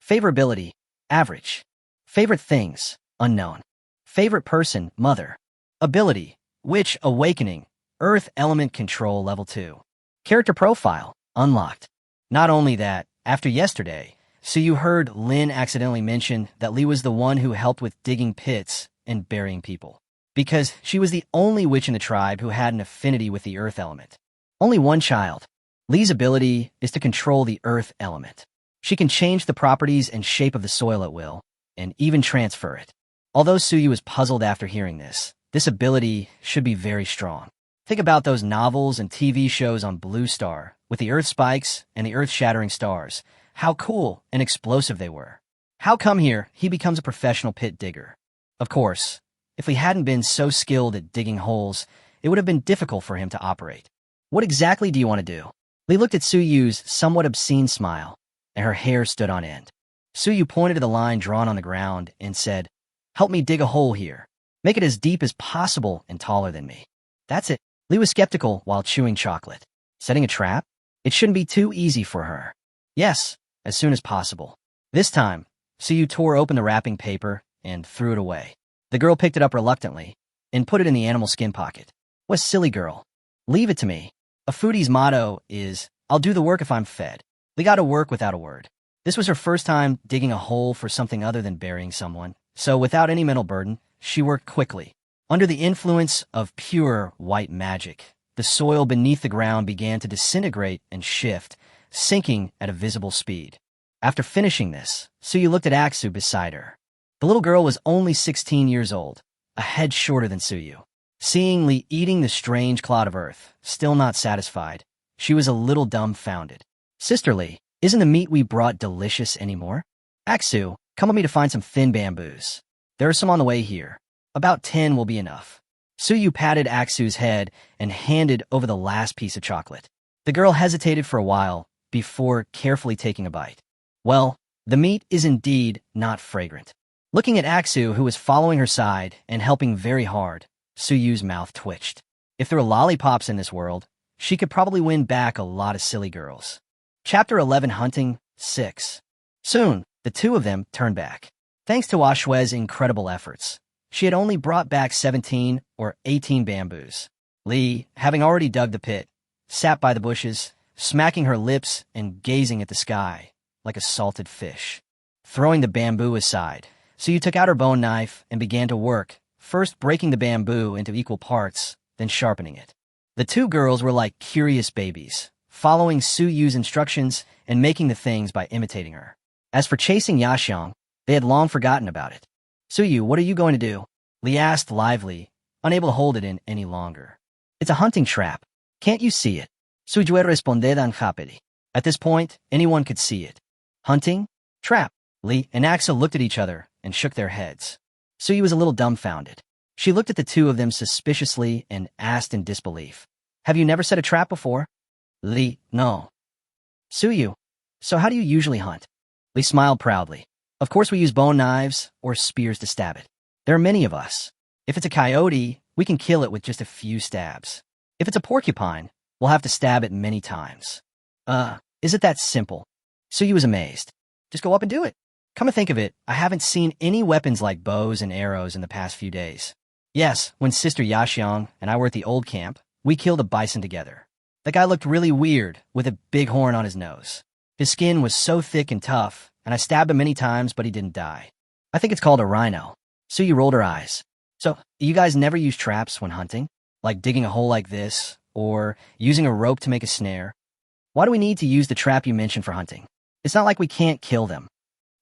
Favorability, average. Favorite things, unknown. Favorite person, mother. Ability, Witch Awakening, Earth Element Control Level 2. Character profile, unlocked. Not only that, after yesterday, Suyu heard Lin accidentally mention that Li was the one who helped with digging pits and burying people, because she was the only witch in the tribe who had an affinity with the earth element. Only one child. Li's ability is to control the earth element. She can change the properties and shape of the soil at will, and even transfer it. Although Suyu was puzzled after hearing this ability should be very strong. Think about those novels and TV shows on Blue Star, with the earth spikes and the earth-shattering stars. How cool and explosive they were. How come here he becomes a professional pit digger? Of course, if he hadn't been so skilled at digging holes, it would have been difficult for him to operate. What exactly do you want to do? Li looked at Suyu's somewhat obscene smile, and her hair stood on end. Suyu pointed to the line drawn on the ground and said, Help me dig a hole here. Make it as deep as possible and taller than me. That's it. Li was skeptical while chewing chocolate. Setting a trap? It shouldn't be too easy for her. Yes, as soon as possible. This time, Suyu tore open the wrapping paper and threw it away. The girl picked it up reluctantly and put it in the animal skin pocket. What a silly girl. Leave it to me. A foodie's motto is, I'll do the work if I'm fed. Li got to work without a word. This was her first time digging a hole for something other than burying someone, so without any mental burden, she worked quickly. Under the influence of pure white magic, the soil beneath the ground began to disintegrate and shift, sinking at a visible speed. After finishing this, Suyu looked at Aksu beside her. The little girl was only 16 years old, a head shorter than Suyu. Seeing Li eating the strange clod of earth, still not satisfied, she was a little dumbfounded. Sister Li, isn't the meat we brought delicious anymore? Aksu, come with me to find some thin bamboos. There are some on the way here. About 10 will be enough. Suyu patted Aksu's head and handed over the last piece of chocolate. The girl hesitated for a while before carefully taking a bite. Well, the meat is indeed not fragrant. Looking at Aksu, who was following her side and helping very hard, Suyu's mouth twitched. If there were lollipops in this world, she could probably win back a lot of silly girls. Chapter 11 Hunting 6. Soon, the two of them turned back. Thanks to Ashue's incredible efforts, she had only brought back 17 or 18 bamboos. Li, having already dug the pit, sat by the bushes, smacking her lips and gazing at the sky like a salted fish. Throwing the bamboo aside, Suyu took out her bone knife and began to work, first breaking the bamboo into equal parts, then sharpening it. The two girls were like curious babies, following Suyu's instructions and making the things by imitating her. As for chasing Yaxiang, they had long forgotten about it. Suyu, what are you going to do? Li asked lively, unable to hold it in any longer. It's a hunting trap. Can't you see it? Suyu responded rápidamente. At this point, anyone could see it. Hunting? Trap. Li and Axa looked at each other and shook their heads. Suyu was a little dumbfounded. She looked at the two of them suspiciously and asked in disbelief. Have you never set a trap before? Li, no. Suyu, so how do you usually hunt? Li smiled proudly. Of course we use bone knives or spears to stab it. There are many of us. If it's a coyote, we can kill it with just a few stabs. If it's a porcupine, we'll have to stab it many times. Is it that simple? Suyu was amazed. Just go up and do it. Come to think of it, I haven't seen any weapons like bows and arrows in the past few days. Yes, when Sister Yaxiang and I were at the old camp, we killed a bison together. The guy looked really weird, with a big horn on his nose. His skin was so thick and tough, and I stabbed him many times, but he didn't die. I think it's called a rhino. Suyu rolled her eyes. So, you guys never use traps when hunting? Like digging a hole like this, or using a rope to make a snare? Why do we need to use the trap you mentioned for hunting? It's not like we can't kill them.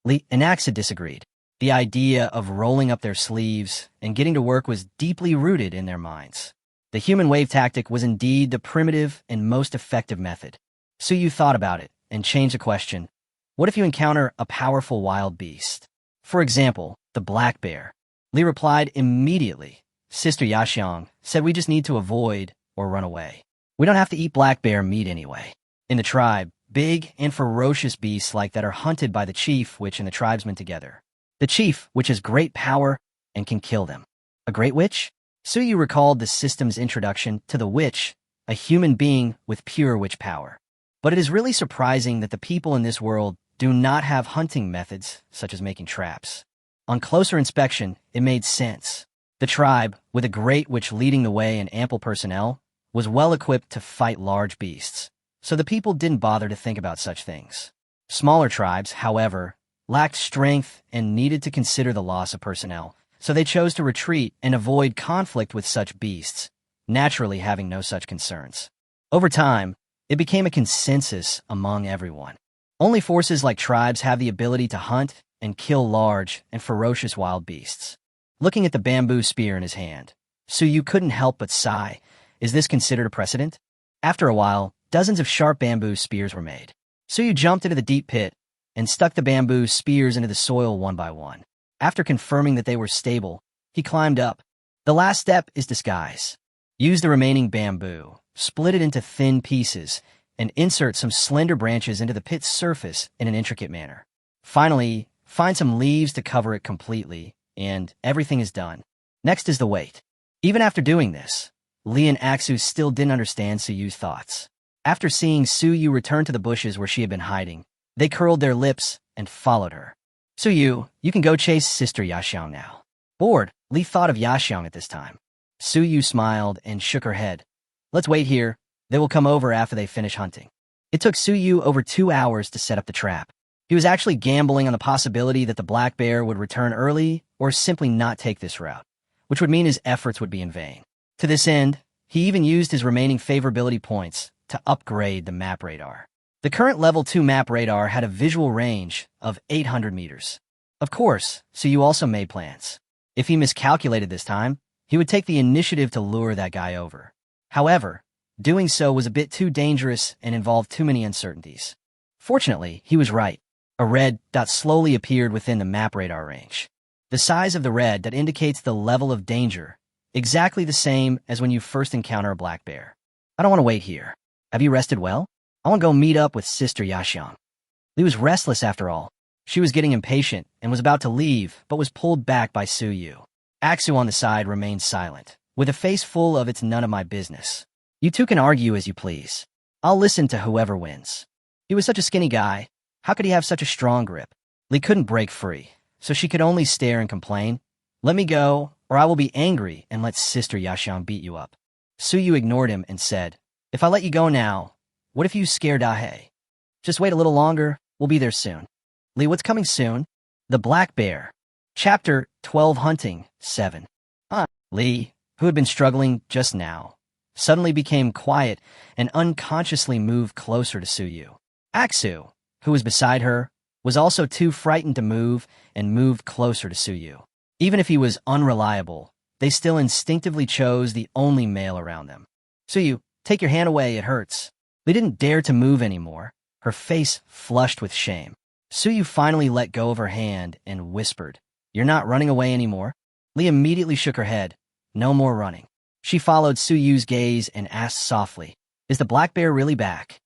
Li and Axa disagreed. The idea of rolling up their sleeves and getting to work was deeply rooted in their minds. The human wave tactic was indeed the primitive and most effective method. Suyu thought about it and changed the question. What if you encounter a powerful wild beast? For example, the black bear. Li replied immediately. Sister Yaxiang said we just need to avoid or run away. We don't have to eat black bear meat anyway. In the tribe, big and ferocious beasts like that are hunted by the chief witch and the tribesmen together. The chief, which has great power and can kill them. A great witch? Suyu recalled the system's introduction to the witch, a human being with pure witch power. But it is really surprising that the people in this world do not have hunting methods, such as making traps. On closer inspection, it made sense. The tribe, with a great witch leading the way and ample personnel, was well equipped to fight large beasts. So the people didn't bother to think about such things. Smaller tribes, however, lacked strength and needed to consider the loss of personnel, so they chose to retreat and avoid conflict with such beasts, naturally having no such concerns. Over time, it became a consensus among everyone. Only forces like tribes have the ability to hunt and kill large and ferocious wild beasts. Looking at the bamboo spear in his hand, Suyu couldn't help but sigh. Is this considered a precedent? After a while, dozens of sharp bamboo spears were made. Suyu jumped into the deep pit and stuck the bamboo spears into the soil one by one. After confirming that they were stable, he climbed up. The last step is disguise. Use the remaining bamboo, split it into thin pieces, and insert some slender branches into the pit's surface in an intricate manner. Finally, find some leaves to cover it completely, and everything is done. Next is the weight. Even after doing this, Li and Axu still didn't understand Suyu's thoughts. After seeing Suyu return to the bushes where she had been hiding, they curled their lips and followed her. Suyu, you can go chase Sister Yaxiang now. Bored, Li thought of Yaxiang at this time. Suyu smiled and shook her head. Let's wait here. They will come over after they finish hunting. It took Suyu over 2 hours to set up the trap. He was actually gambling on the possibility that the black bear would return early or simply not take this route, which would mean his efforts would be in vain. To this end, he even used his remaining favorability points to upgrade the map radar. The current level 2 map radar had a visual range of 800 meters. Of course, Suyu also made plans. If he miscalculated this time, he would take the initiative to lure that guy over. However, doing so was a bit too dangerous and involved too many uncertainties. Fortunately, he was right. A red dot slowly appeared within the map radar range. The size of the red dot indicates the level of danger, exactly the same as when you first encounter a black bear. I don't want to wait here. Have you rested well? I want to go meet up with Sister Yaxiang. Li was restless after all. She was getting impatient and was about to leave, but was pulled back by Suyu. Axu on the side remained silent, with a face full of "it's none of my business." You two can argue as you please. I'll listen to whoever wins. He was such a skinny guy. How could he have such a strong grip? Li couldn't break free, so she could only stare and complain. Let me go, or I will be angry and let Sister Yaxiang beat you up. Suyu ignored him and said, if I let you go now, what if you scare Dahe? Just wait a little longer, we'll be there soon. Li, what's coming soon? The Black Bear. Chapter 12 Hunting 7. Li, who had been struggling just now, suddenly became quiet and unconsciously moved closer to Suyu. Axu, who was beside her, was also too frightened to move and moved closer to Suyu. Even if he was unreliable, they still instinctively chose the only male around them. Suyu, take your hand away, it hurts. Li didn't dare to move anymore, her face flushed with shame. Suyu finally let go of her hand and whispered, you're not running away anymore? Li immediately shook her head. No more running. She followed Su Yu's gaze and asked softly, "Is the black bear really back?"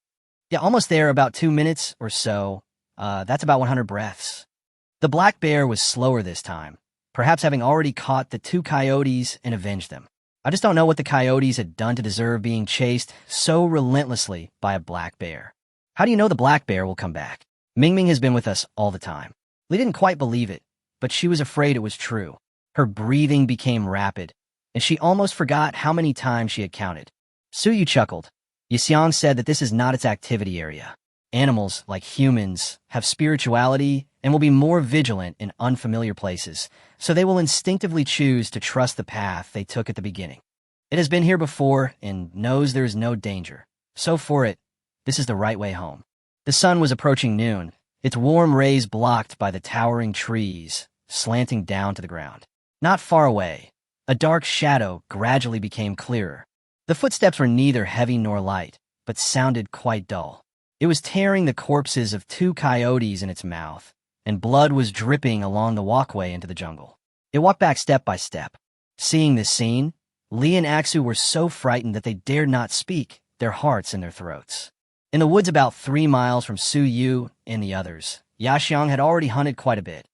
"Yeah, almost there, about 2 minutes or so. That's about 100 breaths." The black bear was slower this time, perhaps having already caught the 2 coyotes and avenged them. I just don't know what the coyotes had done to deserve being chased so relentlessly by a black bear. "How do you know the black bear will come back?" "Mingming has been with us all the time." Li didn't quite believe it, but she was afraid it was true. Her breathing became rapid, and she almost forgot how many times she had counted. Su Yu chuckled. Yixiang said that this is not its activity area. Animals, like humans, have spirituality and will be more vigilant in unfamiliar places, so they will instinctively choose to trust the path they took at the beginning. It has been here before and knows there is no danger. So for it, this is the right way home. The sun was approaching noon, its warm rays blocked by the towering trees, slanting down to the ground. Not far away, a dark shadow gradually became clearer. The footsteps were neither heavy nor light, but sounded quite dull. It was tearing the corpses of 2 coyotes in its mouth, and blood was dripping along the walkway into the jungle. It walked back step by step. Seeing this scene, Li and Aksu were so frightened that they dared not speak, their hearts in their throats. In the woods about 3 miles from Su Yu and the others, Yaxiang had already hunted quite a bit.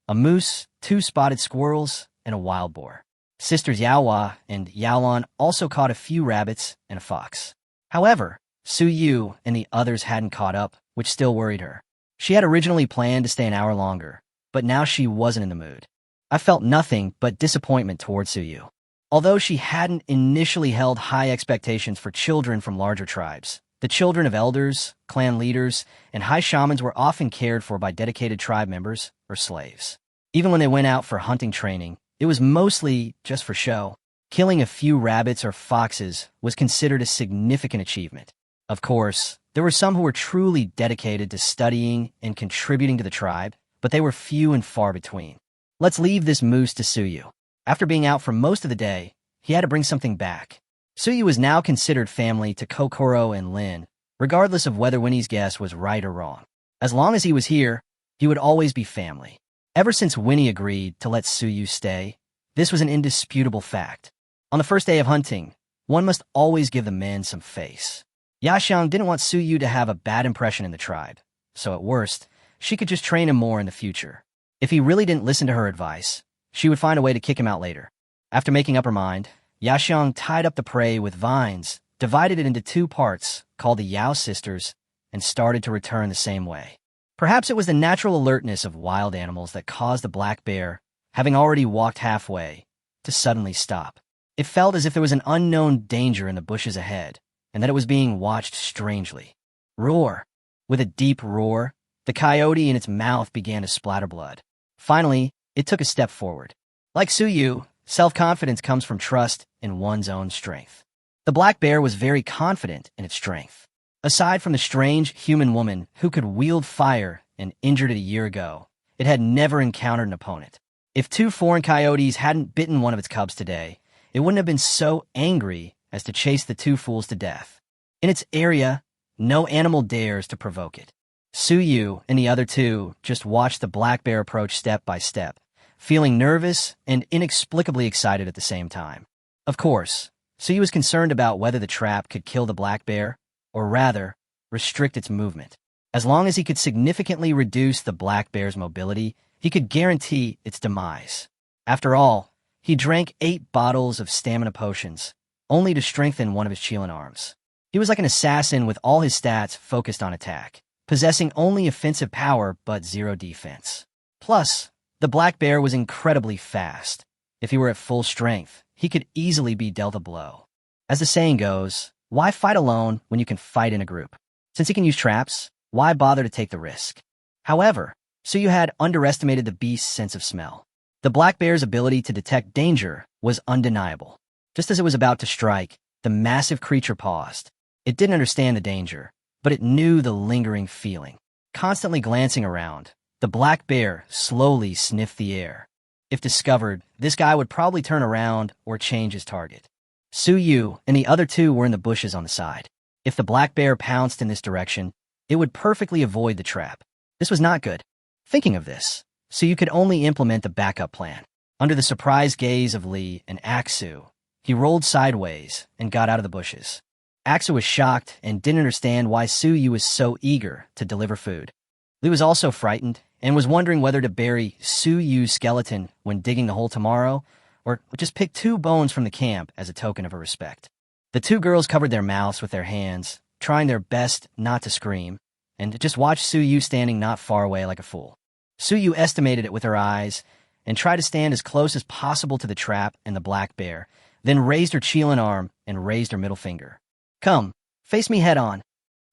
A moose, 2 spotted squirrels, and a wild boar. Sisters Yaohua and Yaolan also caught a few rabbits and a fox. However, Su Yu and the others hadn't caught up, which still worried her. She had originally planned to stay an hour longer, but now she wasn't in the mood. I felt nothing but disappointment towards Su Yu. Although she hadn't initially held high expectations for children from larger tribes, the children of elders, clan leaders, and high shamans were often cared for by dedicated tribe members or slaves. Even when they went out for hunting training, it was mostly just for show. Killing a few rabbits or foxes was considered a significant achievement. Of course, there were some who were truly dedicated to studying and contributing to the tribe, but they were few and far between. Let's leave this moose to Su Yu. After being out for most of the day, he had to bring something back. Su Yu was now considered family to Kokoro and Lin, regardless of whether Winnie's guess was right or wrong. As long as he was here, he would always be family. Ever since Winnie agreed to let Su Yu stay, this was an indisputable fact. On the first day of hunting, one must always give the men some face. Yaxiang didn't want Su Yu to have a bad impression in the tribe, so at worst, she could just train him more in the future. If he really didn't listen to her advice, she would find a way to kick him out later. After making up her mind, Yaxiang tied up the prey with vines, divided it into 2 parts, called the Yao sisters, and started to return the same way. Perhaps it was the natural alertness of wild animals that caused the black bear, having already walked halfway, to suddenly stop. It felt as if there was an unknown danger in the bushes ahead, and that it was being watched strangely. Roar! With a deep roar, the coyote in its mouth began to splatter blood. Finally, it took a step forward. Like Su Yu, self-confidence comes from trust in one's own strength. The black bear was very confident in its strength. Aside from the strange human woman who could wield fire and injured it a year ago, it had never encountered an opponent. If 2 foreign coyotes hadn't bitten one of its cubs today, it wouldn't have been so angry as to chase the 2 fools to death. In its area, no animal dares to provoke it. Su Yu and the other 2 just watched the black bear approach step by step, feeling nervous and inexplicably excited at the same time. Of course, Su Yu was concerned about whether the trap could kill the black bear, or rather, restrict its movement. As long as he could significantly reduce the black bear's mobility, he could guarantee its demise. After all, he drank 8 bottles of stamina potions, only to strengthen one of his Qilin arms. He was like an assassin with all his stats focused on attack, possessing only offensive power but 0 defense. Plus, the black bear was incredibly fast. If he were at full strength, he could easily be dealt a blow. As the saying goes, why fight alone when you can fight in a group? Since he can use traps, why bother to take the risk? However, Su Yu had underestimated the beast's sense of smell. The black bear's ability to detect danger was undeniable. Just as it was about to strike, the massive creature paused. It didn't understand the danger, but it knew the lingering feeling. Constantly glancing around, the black bear slowly sniffed the air. If discovered, this guy would probably turn around or change his target. Su Yu and the other 2 were in the bushes on the side. If the black bear pounced in this direction, it would perfectly avoid the trap. This was not good. Thinking of this, Su Yu could only implement the backup plan. Under the surprised gaze of Li and Aksu, He rolled sideways and got out of the bushes. Axel was shocked and didn't understand why Suyu was so eager to deliver food. Li was also frightened and was wondering whether to bury Suyu's skeleton when digging the hole tomorrow, or just pick 2 bones from the camp as a token of her respect. The 2 girls covered their mouths with their hands, trying their best not to scream, and just watched Suyu standing not far away like a fool. Suyu estimated it with her eyes and tried to stand as close as possible to the trap and the black bear, then raised her Qilin arm and raised her middle finger. Come, face me head on.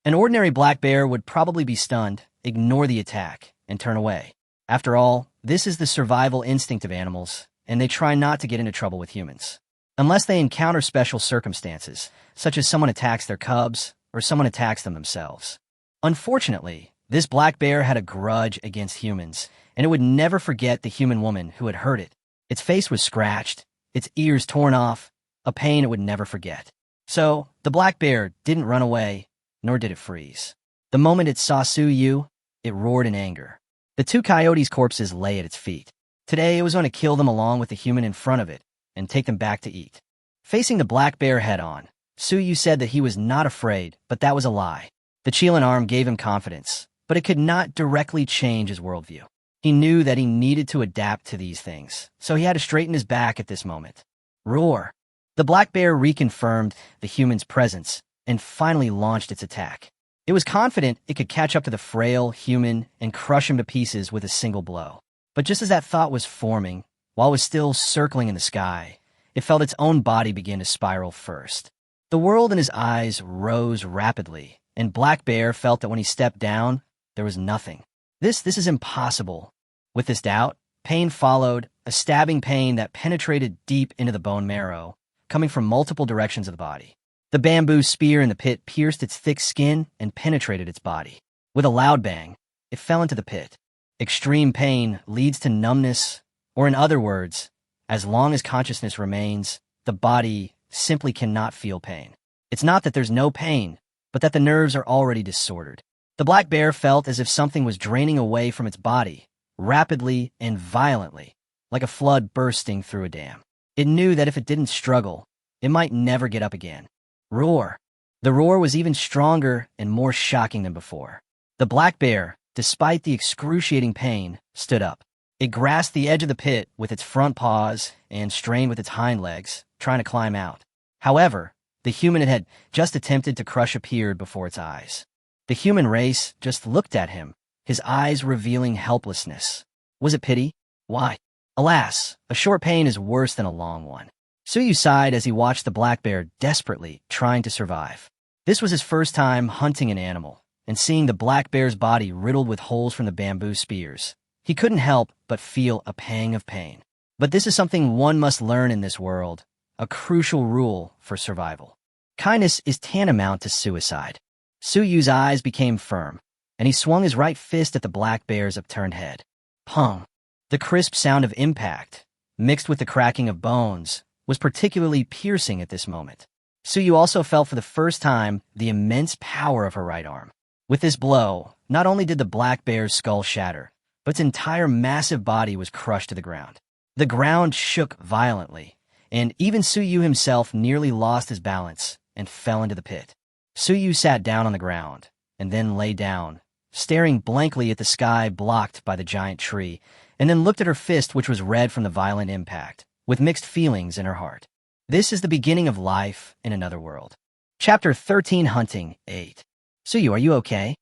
An ordinary black bear would probably be stunned, ignore the attack, and turn away. After all, this is the survival instinct of animals, and they try not to get into trouble with humans. Unless they encounter special circumstances, such as someone attacks their cubs or someone attacks them themselves. Unfortunately, this black bear had a grudge against humans, and it would never forget the human woman who had hurt it. Its face was scratched, its ears torn off, a pain it would never forget. So, the black bear didn't run away, nor did it freeze. The moment it saw Suyu, it roared in anger. The 2 coyotes' corpses lay at its feet. Today it was going to kill them along with the human in front of it and take them back to eat. Facing the black bear head-on, Suyu said that he was not afraid, but that was a lie. The Qilin arm gave him confidence, but it could not directly change his worldview. He knew that he needed to adapt to these things, so he had to straighten his back at this moment. Roar! The black bear reconfirmed the human's presence and finally launched its attack. It was confident it could catch up to the frail human and crush him to pieces with a single blow. But just as that thought was forming, while it was still circling in the sky, it felt its own body begin to spiral first. The world in his eyes rose rapidly, and Black Bear felt that when he stepped down, there was nothing. This is impossible. With this doubt, pain followed, a stabbing pain that penetrated deep into the bone marrow, coming from multiple directions of the body. The bamboo spear in the pit pierced its thick skin and penetrated its body. With a loud bang, it fell into the pit. Extreme pain leads to numbness, or in other words, as long as consciousness remains, the body simply cannot feel pain. It's not that there's no pain, but that the nerves are already disordered. The black bear felt as if something was draining away from its body, rapidly and violently, like a flood bursting through a dam. It knew that if it didn't struggle, it might never get up again. Roar! The roar was even stronger and more shocking than before. The black bear, despite the excruciating pain, stood up. It grasped the edge of the pit with its front paws and strained with its hind legs, trying to climb out. However, the human it had just attempted to crush appeared before its eyes. The human race just looked at him, his eyes revealing helplessness. Was it pity? Why? Alas, a short pain is worse than a long one. Suyu sighed as he watched the black bear desperately trying to survive. This was his first time hunting an animal, and seeing the black bear's body riddled with holes from the bamboo spears, he couldn't help but feel a pang of pain. But this is something one must learn in this world, a crucial rule for survival. Kindness is tantamount to suicide. Suyu's eyes became firm, and he swung his right fist at the black bear's upturned head. Pong! The crisp sound of impact, mixed with the cracking of bones, was particularly piercing at this moment. Suyu also felt for the first time the immense power of her right arm. With this blow, not only did the black bear's skull shatter, but its entire massive body was crushed to the ground. The ground shook violently, and even Suyu himself nearly lost his balance and fell into the pit. Suyu sat down on the ground, and then lay down, staring blankly at the sky blocked by the giant tree, and then looked at her fist, which was red from the violent impact, with mixed feelings in her heart. This is the beginning of life in another world. Chapter 13, Hunting 8. Suyu, are you okay?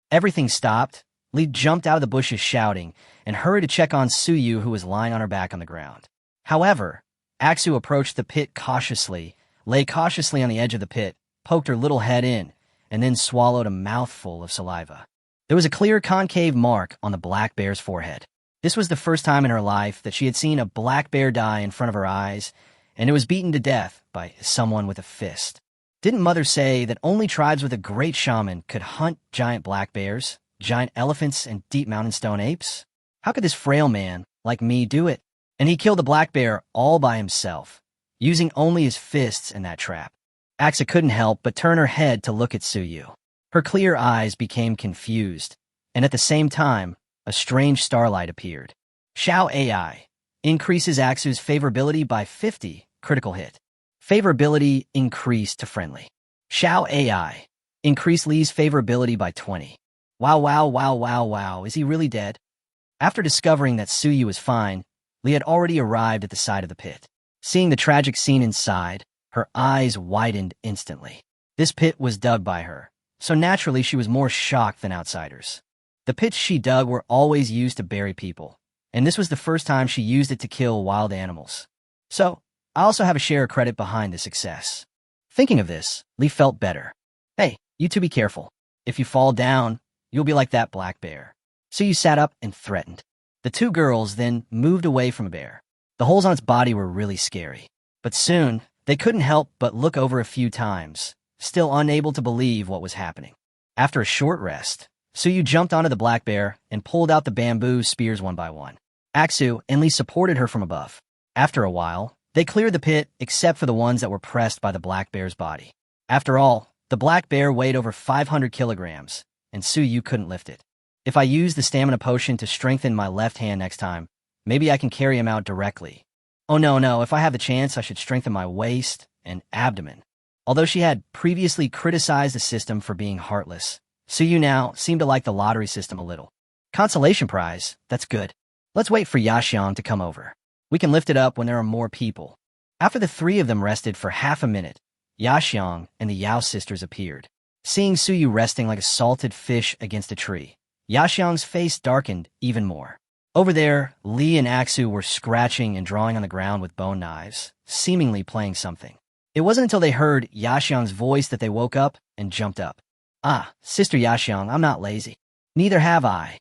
Everything stopped. Lee jumped out of the bushes shouting and hurried to check on Suyu, who was lying on her back on the ground. However, Aksu approached the pit cautiously, lay cautiously on the edge of the pit, poked her little head in, and then swallowed a mouthful of saliva. There was a clear concave mark on the black bear's forehead. This was the first time in her life that she had seen a black bear die in front of her eyes, and it was beaten to death by someone with a fist. Didn't Mother say that only tribes with a great shaman could hunt giant black bears, giant elephants, and deep mountain stone apes? How could this frail man, like me, do it? And he killed the black bear all by himself, using only his fists in that trap. Axa couldn't help but turn her head to look at Suyu. Her clear eyes became confused, and at the same time, a strange starlight appeared. Xiao AI increases Axu's favorability by 50, critical hit. Favorability increased to friendly. Xiao AI. Increase Li's favorability by 20. Wow, wow, wow, wow, wow. Is he really dead? After discovering that Suyu was fine, Li had already arrived at the side of the pit. Seeing the tragic scene inside, her eyes widened instantly. This pit was dug by her, so naturally she was more shocked than outsiders. The pits she dug were always used to bury people, and this was the first time she used it to kill wild animals. So, I also have a share of credit behind the success. Thinking of this, Li felt better. Hey, you two be careful. If you fall down, you'll be like that black bear. Suyu sat up and threatened. The two girls then moved away from the bear. The holes on its body were really scary. But soon, they couldn't help but look over a few times, still unable to believe what was happening. After a short rest, Suyu jumped onto the black bear and pulled out the bamboo spears one by one. Aksu and Li supported her from above. After a while, they cleared the pit except for the ones that were pressed by the black bear's body. After all, the black bear weighed over 500 kilograms, and Suyu couldn't lift it. If I use the stamina potion to strengthen my left hand next time, maybe I can carry him out directly. Oh no, if I have the chance, I should strengthen my waist and abdomen. Although she had previously criticized the system for being heartless, Suyu now seemed to like the lottery system a little. Consolation prize, that's good. Let's wait for Yaxiang to come over. We can lift it up when there are more people. After the three of them rested for half a minute, Yaxiang and the Yao sisters appeared. Seeing Suyu resting like a salted fish against a tree, Yaxiang's face darkened even more. Over there, Li and Aksu were scratching and drawing on the ground with bone knives, seemingly playing something. It wasn't until they heard Yaxiang's voice that they woke up and jumped up. Ah, Sister Yaxiang, I'm not lazy. Neither have I.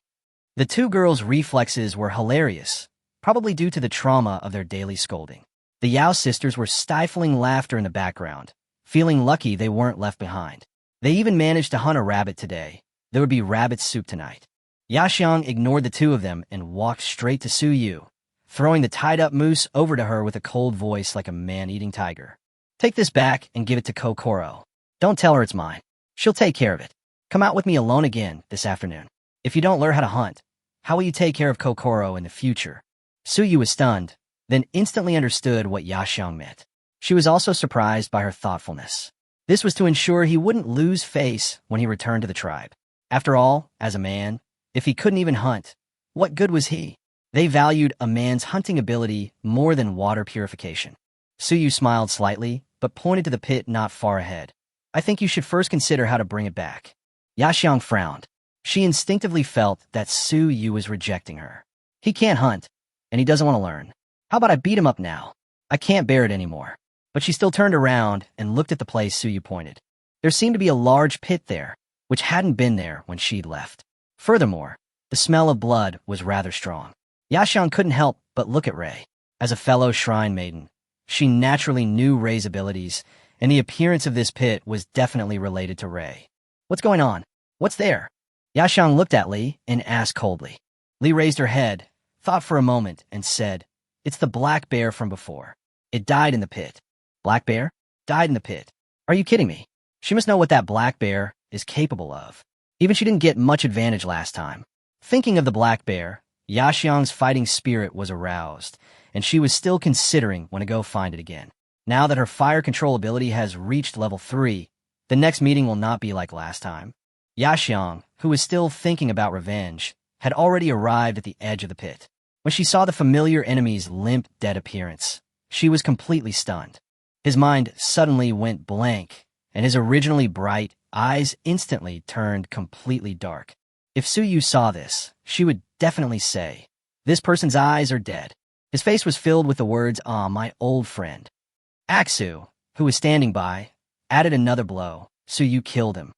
The two girls' reflexes were hilarious, probably due to the trauma of their daily scolding. The Yao sisters were stifling laughter in the background, feeling lucky they weren't left behind. They even managed to hunt a rabbit today. There would be rabbit soup tonight. Yaxiang ignored the two of them and walked straight to Suyu, throwing the tied-up moose over to her with a cold voice like a man-eating tiger. Take this back and give it to Kokoro. Don't tell her it's mine. She'll take care of it. Come out with me alone again this afternoon. If you don't learn how to hunt, how will you take care of Kokoro in the future? Suyu was stunned, then instantly understood what Yaxiang meant. She was also surprised by her thoughtfulness. This was to ensure he wouldn't lose face when he returned to the tribe. After all, as a man, if he couldn't even hunt, what good was he? They valued a man's hunting ability more than water purification. Suyu smiled slightly, but pointed to the pit not far ahead. I think you should first consider how to bring it back. Yaxiang frowned. She instinctively felt that Suyu was rejecting her. He can't hunt, and he doesn't want to learn. How about I beat him up now? I can't bear it anymore. But she still turned around and looked at the place Suyu pointed. There seemed to be a large pit there, which hadn't been there when she'd left. Furthermore, the smell of blood was rather strong. Yaxiang couldn't help but look at Rei. As a fellow shrine maiden, she naturally knew Rei's abilities, and the appearance of this pit was definitely related to Rei. What's going on? What's there? Yaxiang looked at Li and asked coldly. Li raised her head, thought for a moment, and said, It's the black bear from before. It died in the pit. Black bear? Died in the pit. Are you kidding me? She must know what that black bear is capable of. Even she didn't get much advantage last time. Thinking of the black bear, Yaxiang's fighting spirit was aroused, and she was still considering when to go find it again. Now that her fire control ability has reached level 3, the next meeting will not be like last time. Yaxiang, who was still thinking about revenge, had already arrived at the edge of the pit. When she saw the familiar enemy's limp, dead appearance, she was completely stunned. His mind suddenly went blank, and his originally bright eyes instantly turned completely dark. If Suyu saw this, she would definitely say, This person's eyes are dead. His face was filled with the words, Ah, my old friend. Aksu, who was standing by, added another blow. Suyu killed him.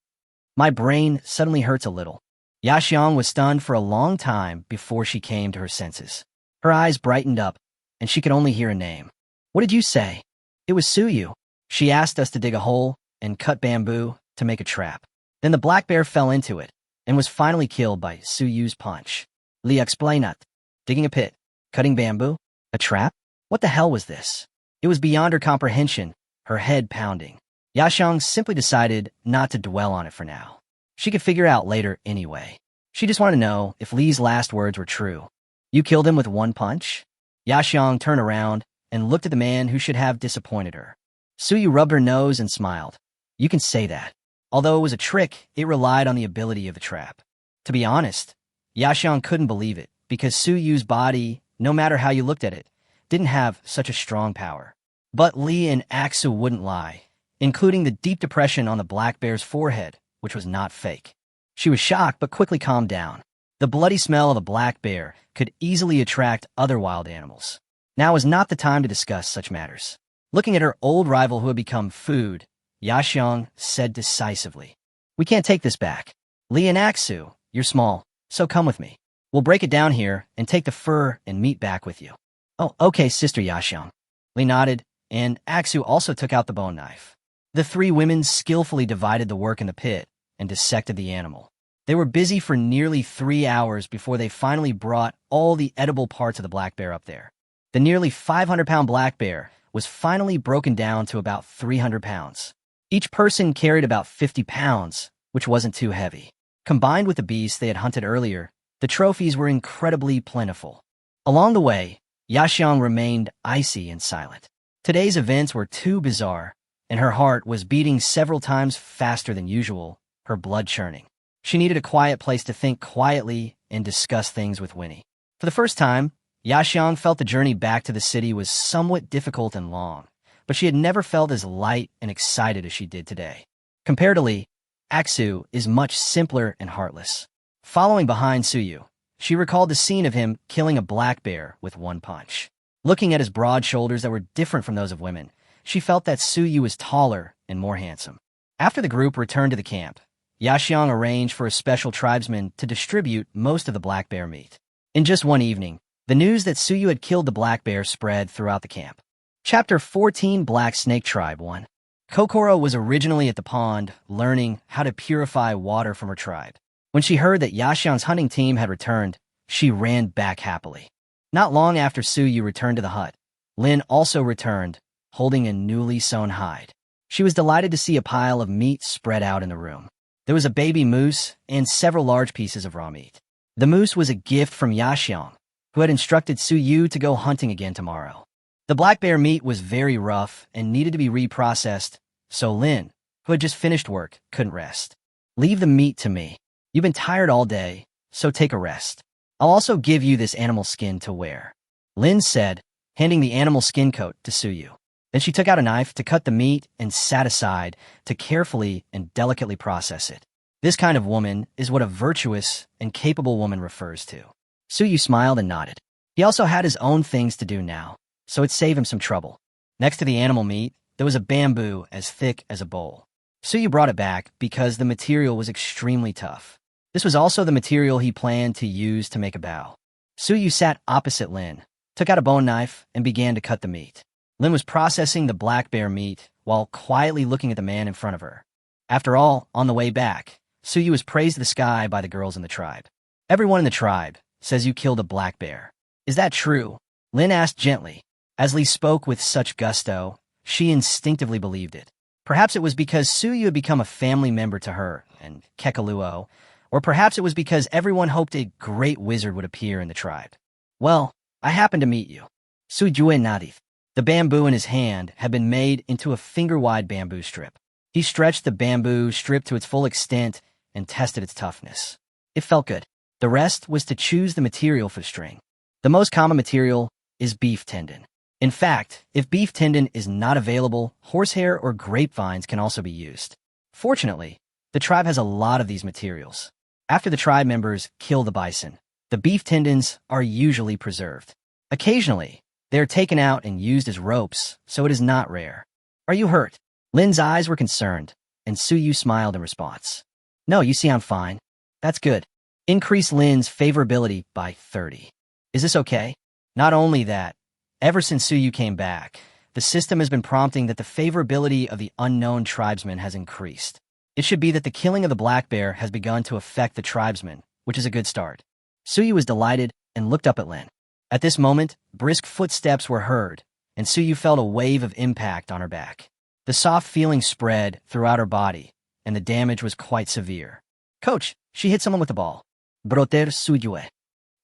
My brain suddenly hurts a little. Yaxiang was stunned for a long time before she came to her senses. Her eyes brightened up, and she could only hear a name. What did you say? It was Suyu. She asked us to dig a hole and cut bamboo to make a trap. Then the black bear fell into it and was finally killed by Suyu's punch. Li explained it. Digging a pit, cutting bamboo, a trap? What the hell was this? It was beyond her comprehension, her head pounding. Yaxiang simply decided not to dwell on it for now. She could figure out later anyway. She just wanted to know if Li's last words were true. You killed him with one punch? Yaxiang turned around and looked at the man who should have disappointed her. Suyu rubbed her nose and smiled. You can say that. Although it was a trick, it relied on the ability of the trap. To be honest, Yaxiang couldn't believe it, because Suyu's body, no matter how you looked at it, didn't have such a strong power. But Li and Aksu wouldn't lie, including the deep depression on the black bear's forehead, which was not fake. She was shocked but quickly calmed down. The bloody smell of a black bear could easily attract other wild animals. Now was not the time to discuss such matters. Looking at her old rival who had become food, Yaxiang said decisively, "We can't take this back. Li and Aksu, you're small, so come with me. We'll break it down here and take the fur and meat back with you." "Oh, okay, Sister Yaxiang." Li nodded, and Aksu also took out the bone knife. The three women skillfully divided the work in the pit and dissected the animal. They were busy for nearly 3 hours before they finally brought all the edible parts of the black bear up there. The nearly 500-pound black bear was finally broken down to about 300 pounds. Each person carried about 50 pounds, which wasn't too heavy. Combined with the beasts they had hunted earlier, the trophies were incredibly plentiful. Along the way, Yaxiang remained icy and silent. Today's events were too bizarre, and her heart was beating several times faster than usual, her blood churning. She needed a quiet place to think quietly and discuss things with Winnie. For the first time, Yaxiang felt the journey back to the city was somewhat difficult and long, but she had never felt as light and excited as she did today. Comparatively, Aksu is much simpler and heartless. Following behind Suyu, she recalled the scene of him killing a black bear with one punch. Looking at his broad shoulders that were different from those of women, she felt that Suyu was taller and more handsome. After the group returned to the camp, Yaxiang arranged for a special tribesman to distribute most of the black bear meat. In just one evening, the news that Suyu had killed the black bear spread throughout the camp. Chapter 14, Black Snake Tribe 1. Kokoro was originally at the pond, learning how to purify water from her tribe. When she heard that Yaxiang's hunting team had returned, she ran back happily. Not long after Suyu returned to the hut, Lin also returned, holding a newly sewn hide. She was delighted to see a pile of meat spread out in the room. There was a baby moose and several large pieces of raw meat. The moose was a gift from Yaxiang, who had instructed Suyu to go hunting again tomorrow. The black bear meat was very rough and needed to be reprocessed, so Lin, who had just finished work, couldn't rest. "Leave the meat to me. You've been tired all day, so take a rest. I'll also give you this animal skin to wear," Lin said, handing the animal skin coat to Suyu. Then she took out a knife to cut the meat and sat aside to carefully and delicately process it. This kind of woman is what a virtuous and capable woman refers to. Suyu smiled and nodded. He also had his own things to do now, so it saved him some trouble. Next to the animal meat, there was a bamboo as thick as a bowl. Suyu brought it back because the material was extremely tough. This was also the material he planned to use to make a bow. Suyu sat opposite Lin, took out a bone knife, and began to cut the meat. Lin was processing the black bear meat while quietly looking at the man in front of her. After all, on the way back, Suyu was praised to the sky by the girls in the tribe. "Everyone in the tribe says you killed a black bear. Is that true?" Lin asked gently. As Li spoke with such gusto, she instinctively believed it. Perhaps it was because Suyu had become a family member to her and Kekaluo, or perhaps it was because everyone hoped a great wizard would appear in the tribe. "Well, I happened to meet you." Sujue nodded. The bamboo in his hand had been made into a finger-wide bamboo strip. He stretched the bamboo strip to its full extent and tested its toughness. It felt good. The rest was to choose the material for the string. The most common material is beef tendon. In fact, if beef tendon is not available, horsehair or grapevines can also be used. Fortunately, the tribe has a lot of these materials. After the tribe members kill the bison, the beef tendons are usually preserved. Occasionally, they are taken out and used as ropes, so it is not rare. "Are you hurt?" Lin's eyes were concerned, and Suyu smiled in response. "No, you see I'm fine." "That's good. Increase Lin's favorability by 30. Is this okay?" Not only that, ever since Suyu came back, the system has been prompting that the favorability of the unknown tribesman has increased. It should be that the killing of the black bear has begun to affect the tribesmen, which is a good start. Suyu was delighted and looked up at Lin. At this moment, brisk footsteps were heard, and Suyu felt a wave of impact on her back. The soft feeling spread throughout her body, and the damage was quite severe. "Coach, she hit someone with the ball." "Broter Suyue."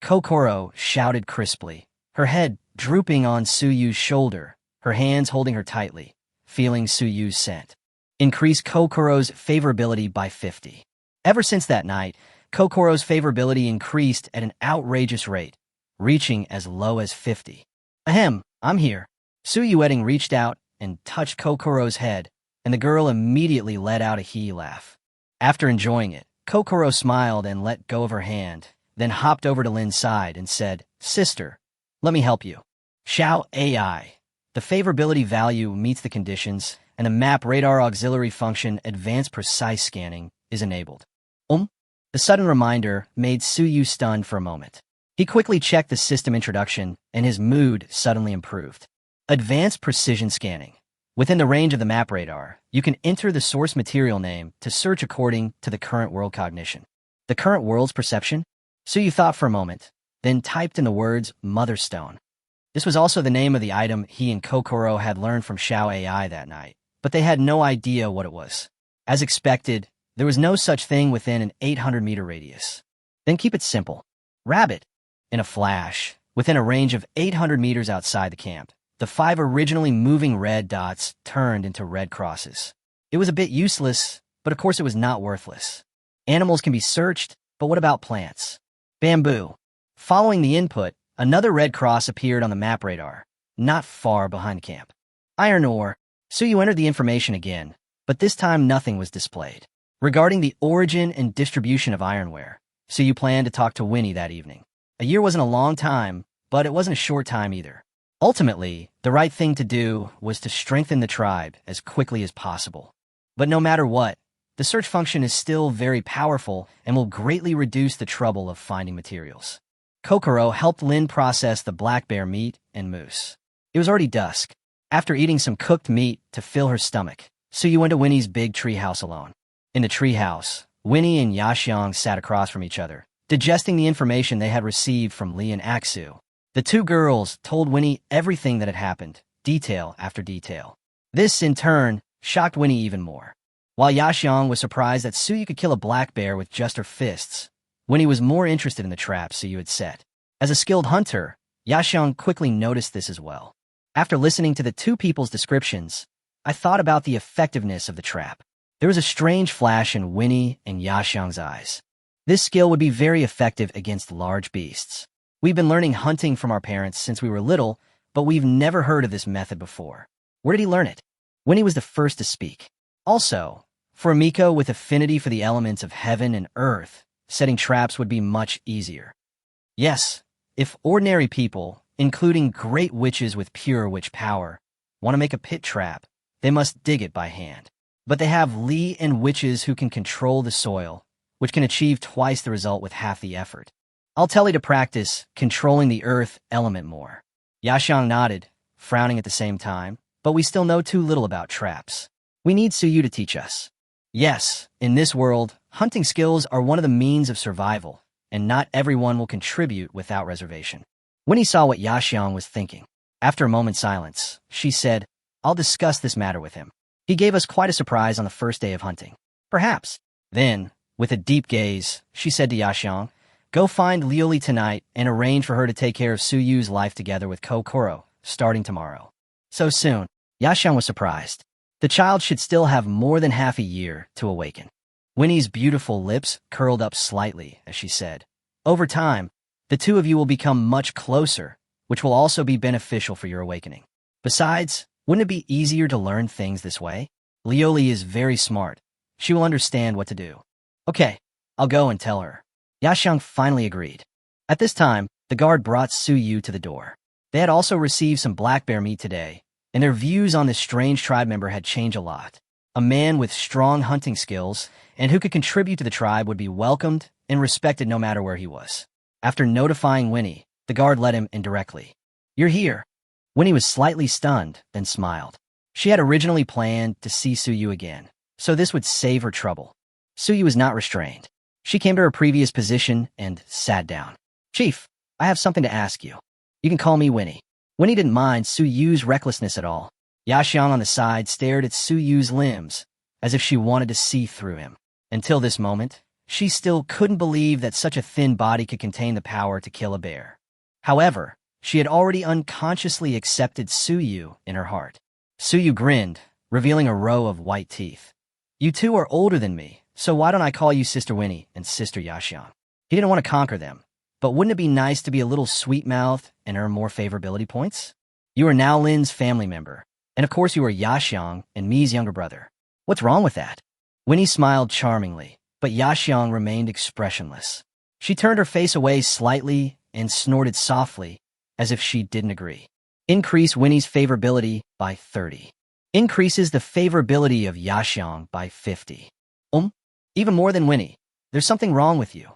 Kokoro shouted crisply, her head drooping on Suyu's shoulder, her hands holding her tightly. feeling Suyu's scent. Increase Kokoro's favorability by 50. Ever since that night, Kokoro's favorability increased at an outrageous rate, reaching as low as 50. Ahem, I'm here. Suyu reached out and touched Kokoro's head, and the girl immediately let out a hee laugh. After enjoying it, Kokoro smiled and let go of her hand, then hopped over to Lin's side and said, "Sister, let me help you." Xiao AI. The favorability value meets the conditions, and the map radar auxiliary function advanced precise scanning is enabled. The sudden reminder made Suyu stunned for a moment. He quickly checked the system introduction, and his mood suddenly improved. Advanced precision scanning. Within the range of the map radar, you can enter the source material name to search according to the current world cognition. The current world's perception? Suyu thought for a moment, then typed in the words Motherstone. This was also the name of the item he and Kokoro had learned from Xiao AI that night, but they had no idea what it was. As expected, there was no such thing within an 800-meter radius. Then keep it simple. Rabbit. In a flash, within a range of 800 meters outside the camp, the 5 originally moving red dots turned into red crosses. It was a bit useless, but of course it was not worthless. Animals can be searched, but what about plants? Bamboo. Following the input, another red cross appeared on the map radar, not far behind camp. Iron ore. Suyu entered the information again, but this time nothing was displayed. Regarding the origin and distribution of ironware, Suyu planned to talk to Winnie that evening. A year wasn't a long time, but it wasn't a short time either. Ultimately, the right thing to do was to strengthen the tribe as quickly as possible. But no matter what, the search function is still very powerful and will greatly reduce the trouble of finding materials. Kokoro helped Lin process the black bear meat and moose. It was already dusk. After eating some cooked meat to fill her stomach, Suyu went to Winnie's big treehouse alone. In the treehouse, Winnie and Yaxiang sat across from each other, digesting the information they had received from Li and Aksu. The two girls told Winnie everything that had happened, detail after detail. This, in turn, shocked Winnie even more. While Yaxiang was surprised that Suyu could kill a black bear with just her fists, Winnie was more interested in the trap Suyu had set. As a skilled hunter, Yaxiang quickly noticed this as well. After listening to the two people's descriptions, I thought about the effectiveness of the trap. There was a strange flash in Winnie and Yaxiang's eyes. This skill would be very effective against large beasts. We've been learning hunting from our parents since we were little, but we've never heard of this method before. Where did he learn it? Winnie was the first to speak. Also, for a Miko with affinity for the elements of heaven and earth, setting traps would be much easier. Yes, if ordinary people, including great witches with pure witch power, want to make a pit trap, they must dig it by hand. But they have Li and witches who can control the soil, which can achieve twice the result with half the effort. I'll tell you to practice controlling the earth element more. Yaxiang nodded, frowning at the same time, but we still know too little about traps. We need Suyu to teach us. Yes, in this world, hunting skills are one of the means of survival, and not everyone will contribute without reservation. Winnie saw what Yaxiang was thinking. After a moment's silence, she said, "I'll discuss this matter with him. He gave us quite a surprise on the first day of hunting. Perhaps." Then, with a deep gaze, she said to Yaxiang, "Go find Liuli tonight and arrange for her to take care of Suyu's life together with Kokoro, starting tomorrow." So soon, Yaxiang was surprised. The child should still have more than half a year to awaken. Winnie's beautiful lips curled up slightly as she said, "Over time, the two of you will become much closer, which will also be beneficial for your awakening. Besides, wouldn't it be easier to learn things this way? Liuli is very smart. She will understand what to do." "Okay, I'll go and tell her." Yaxiang finally agreed. At this time, the guard brought Suyu to the door. They had also received some black bear meat today, and their views on this strange tribe member had changed a lot. A man with strong hunting skills and who could contribute to the tribe would be welcomed and respected no matter where he was. After notifying Winnie, the guard led him in directly. "You're here." Winnie was slightly stunned, then smiled. She had originally planned to see Suyu again, so this would save her trouble. Suyu was not restrained. She came to her previous position and sat down. "Chief, I have something to ask you. You can call me Winnie." Winnie didn't mind Suyu's recklessness at all. Yaxiang on the side stared at Suyu's limbs, as if she wanted to see through him. Until this moment, she still couldn't believe that such a thin body could contain the power to kill a bear. However, she had already unconsciously accepted Suyu in her heart. Suyu grinned, revealing a row of white teeth. You two are older than me, so why don't I call you Sister Winnie and Sister Yaxiang? He didn't want to conquer them, but wouldn't it be nice to be a little sweet-mouthed and earn more favorability points? You are now Lin's family member, and of course you are Yaxiang and Mi's younger brother. What's wrong with that? Winnie smiled charmingly, but Yaxiang remained expressionless. She turned her face away slightly and snorted softly, as if she didn't agree. Increase Winnie's favorability by 30. Increases the favorability of Yaxiang by 50. Even more than Winnie. There's something wrong with you.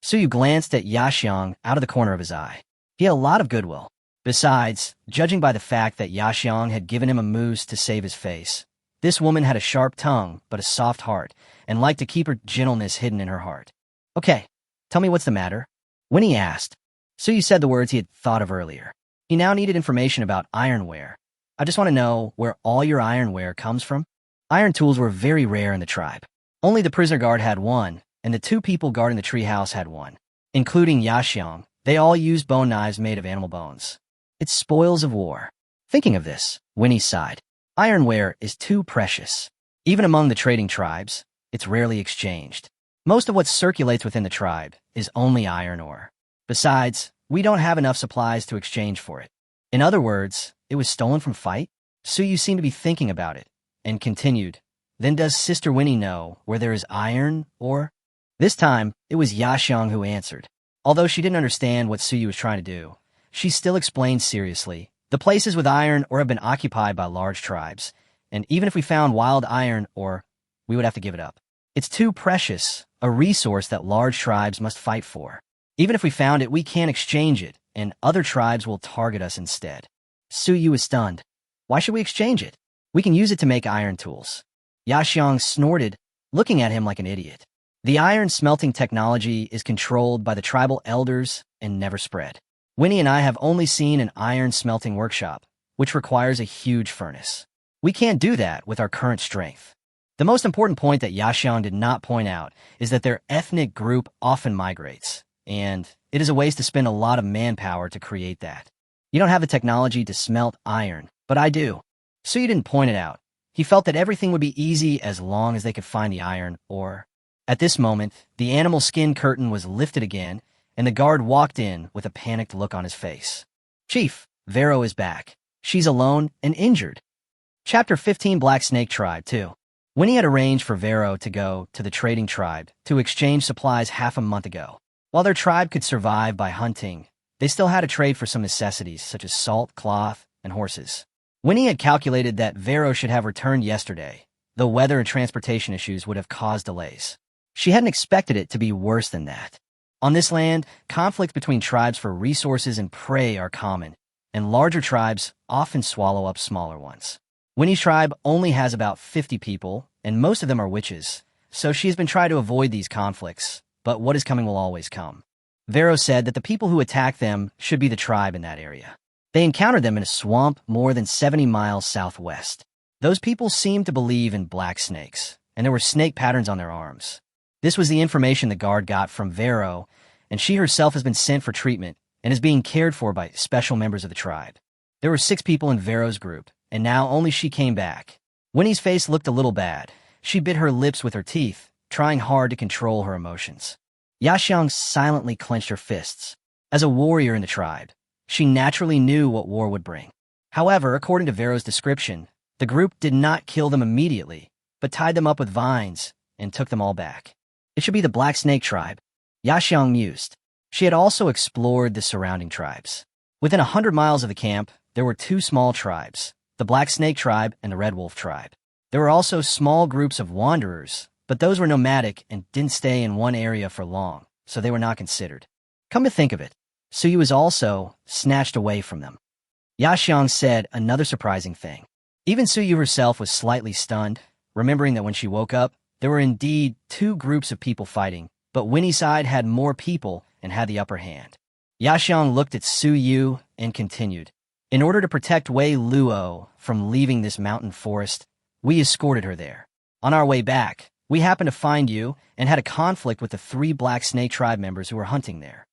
Suyu glanced at Yaxiang out of the corner of his eye. He had a lot of goodwill. Besides, judging by the fact that Yaxiang had given him a mousse to save his face, this woman had a sharp tongue but a soft heart and liked to keep her gentleness hidden in her heart. Okay, tell me what's the matter? Winnie asked. Suyu said the words he had thought of earlier. He now needed information about ironware. I just want to know where all your ironware comes from. Iron tools were very rare in the tribe. Only the prisoner guard had one, and the two people guarding the treehouse had one. Including Yaxiang, they all used bone knives made of animal bones. It's spoils of war. Thinking of this, Winnie sighed. Ironware is too precious. Even among the trading tribes, it's rarely exchanged. Most of what circulates within the tribe is only iron ore. Besides, we don't have enough supplies to exchange for it. In other words, it was stolen from fight? Suyu seemed to be thinking about it, and continued, Then does Sister Winnie know where there is iron ore? This time, it was Yaxiang who answered. Although she didn't understand what Suyu was trying to do, she still explained seriously, the places with iron ore have been occupied by large tribes, and even if we found wild iron ore, we would have to give it up. It's too precious, a resource that large tribes must fight for. Even if we found it, we can't exchange it, and other tribes will target us instead. Suyu was stunned. Why should we exchange it? We can use it to make iron tools. Yaxiang snorted, looking at him like an idiot. The iron smelting technology is controlled by the tribal elders and never spread. Winnie and I have only seen an iron smelting workshop, which requires a huge furnace. We can't do that with our current strength. The most important point that Yaxiang did not point out is that their ethnic group often migrates, and it is a waste to spend a lot of manpower to create that. You don't have the technology to smelt iron, but I do. So you didn't point it out. He felt that everything would be easy as long as they could find the iron ore. At this moment, the animal skin curtain was lifted again, and the guard walked in with a panicked look on his face. Chief, Vero is back. She's alone and injured. Chapter 15 Black Snake Tribe 2. Winnie had arranged for Vero to go to the trading tribe to exchange supplies half a month ago. While their tribe could survive by hunting, they still had to trade for some necessities such as salt, cloth, and horses. Winnie had calculated that Vero should have returned yesterday, though weather and transportation issues would have caused delays. She hadn't expected it to be worse than that. On this land, conflicts between tribes for resources and prey are common, and larger tribes often swallow up smaller ones. Winnie's tribe only has about 50 people, and most of them are witches, so she has been trying to avoid these conflicts, but what is coming will always come. Vero said that the people who attacked them should be the tribe in that area. They encountered them in a swamp more than 70 miles southwest. Those people seemed to believe in black snakes, and there were snake patterns on their arms. This was the information the guard got from Vero, and she herself has been sent for treatment and is being cared for by special members of the tribe. There were 6 people in Vero's group, and now only she came back. Winnie's face looked a little bad. She bit her lips with her teeth, trying hard to control her emotions. Yaxiang silently clenched her fists. As a warrior in the tribe, she naturally knew what war would bring. However, according to Vero's description, the group did not kill them immediately, but tied them up with vines and took them all back. It should be the Black Snake Tribe. Yaxiang mused. She had also explored the surrounding tribes. Within 100 miles of the camp, there were 2 small tribes, the Black Snake Tribe and the Red Wolf Tribe. There were also small groups of wanderers, but those were nomadic and didn't stay in one area for long, so they were not considered. Come to think of it, Suyu was also snatched away from them. Yaxiang said another surprising thing. Even Suyu herself was slightly stunned, remembering that when she woke up, there were indeed 2 groups of people fighting, but Winnie's side had more people and had the upper hand. Yaxiang looked at Suyu and continued. In order to protect Wei Luo from leaving this mountain forest, we escorted her there. On our way back, we happened to find you and had a conflict with the 3 Black Snake Tribe members who were hunting there.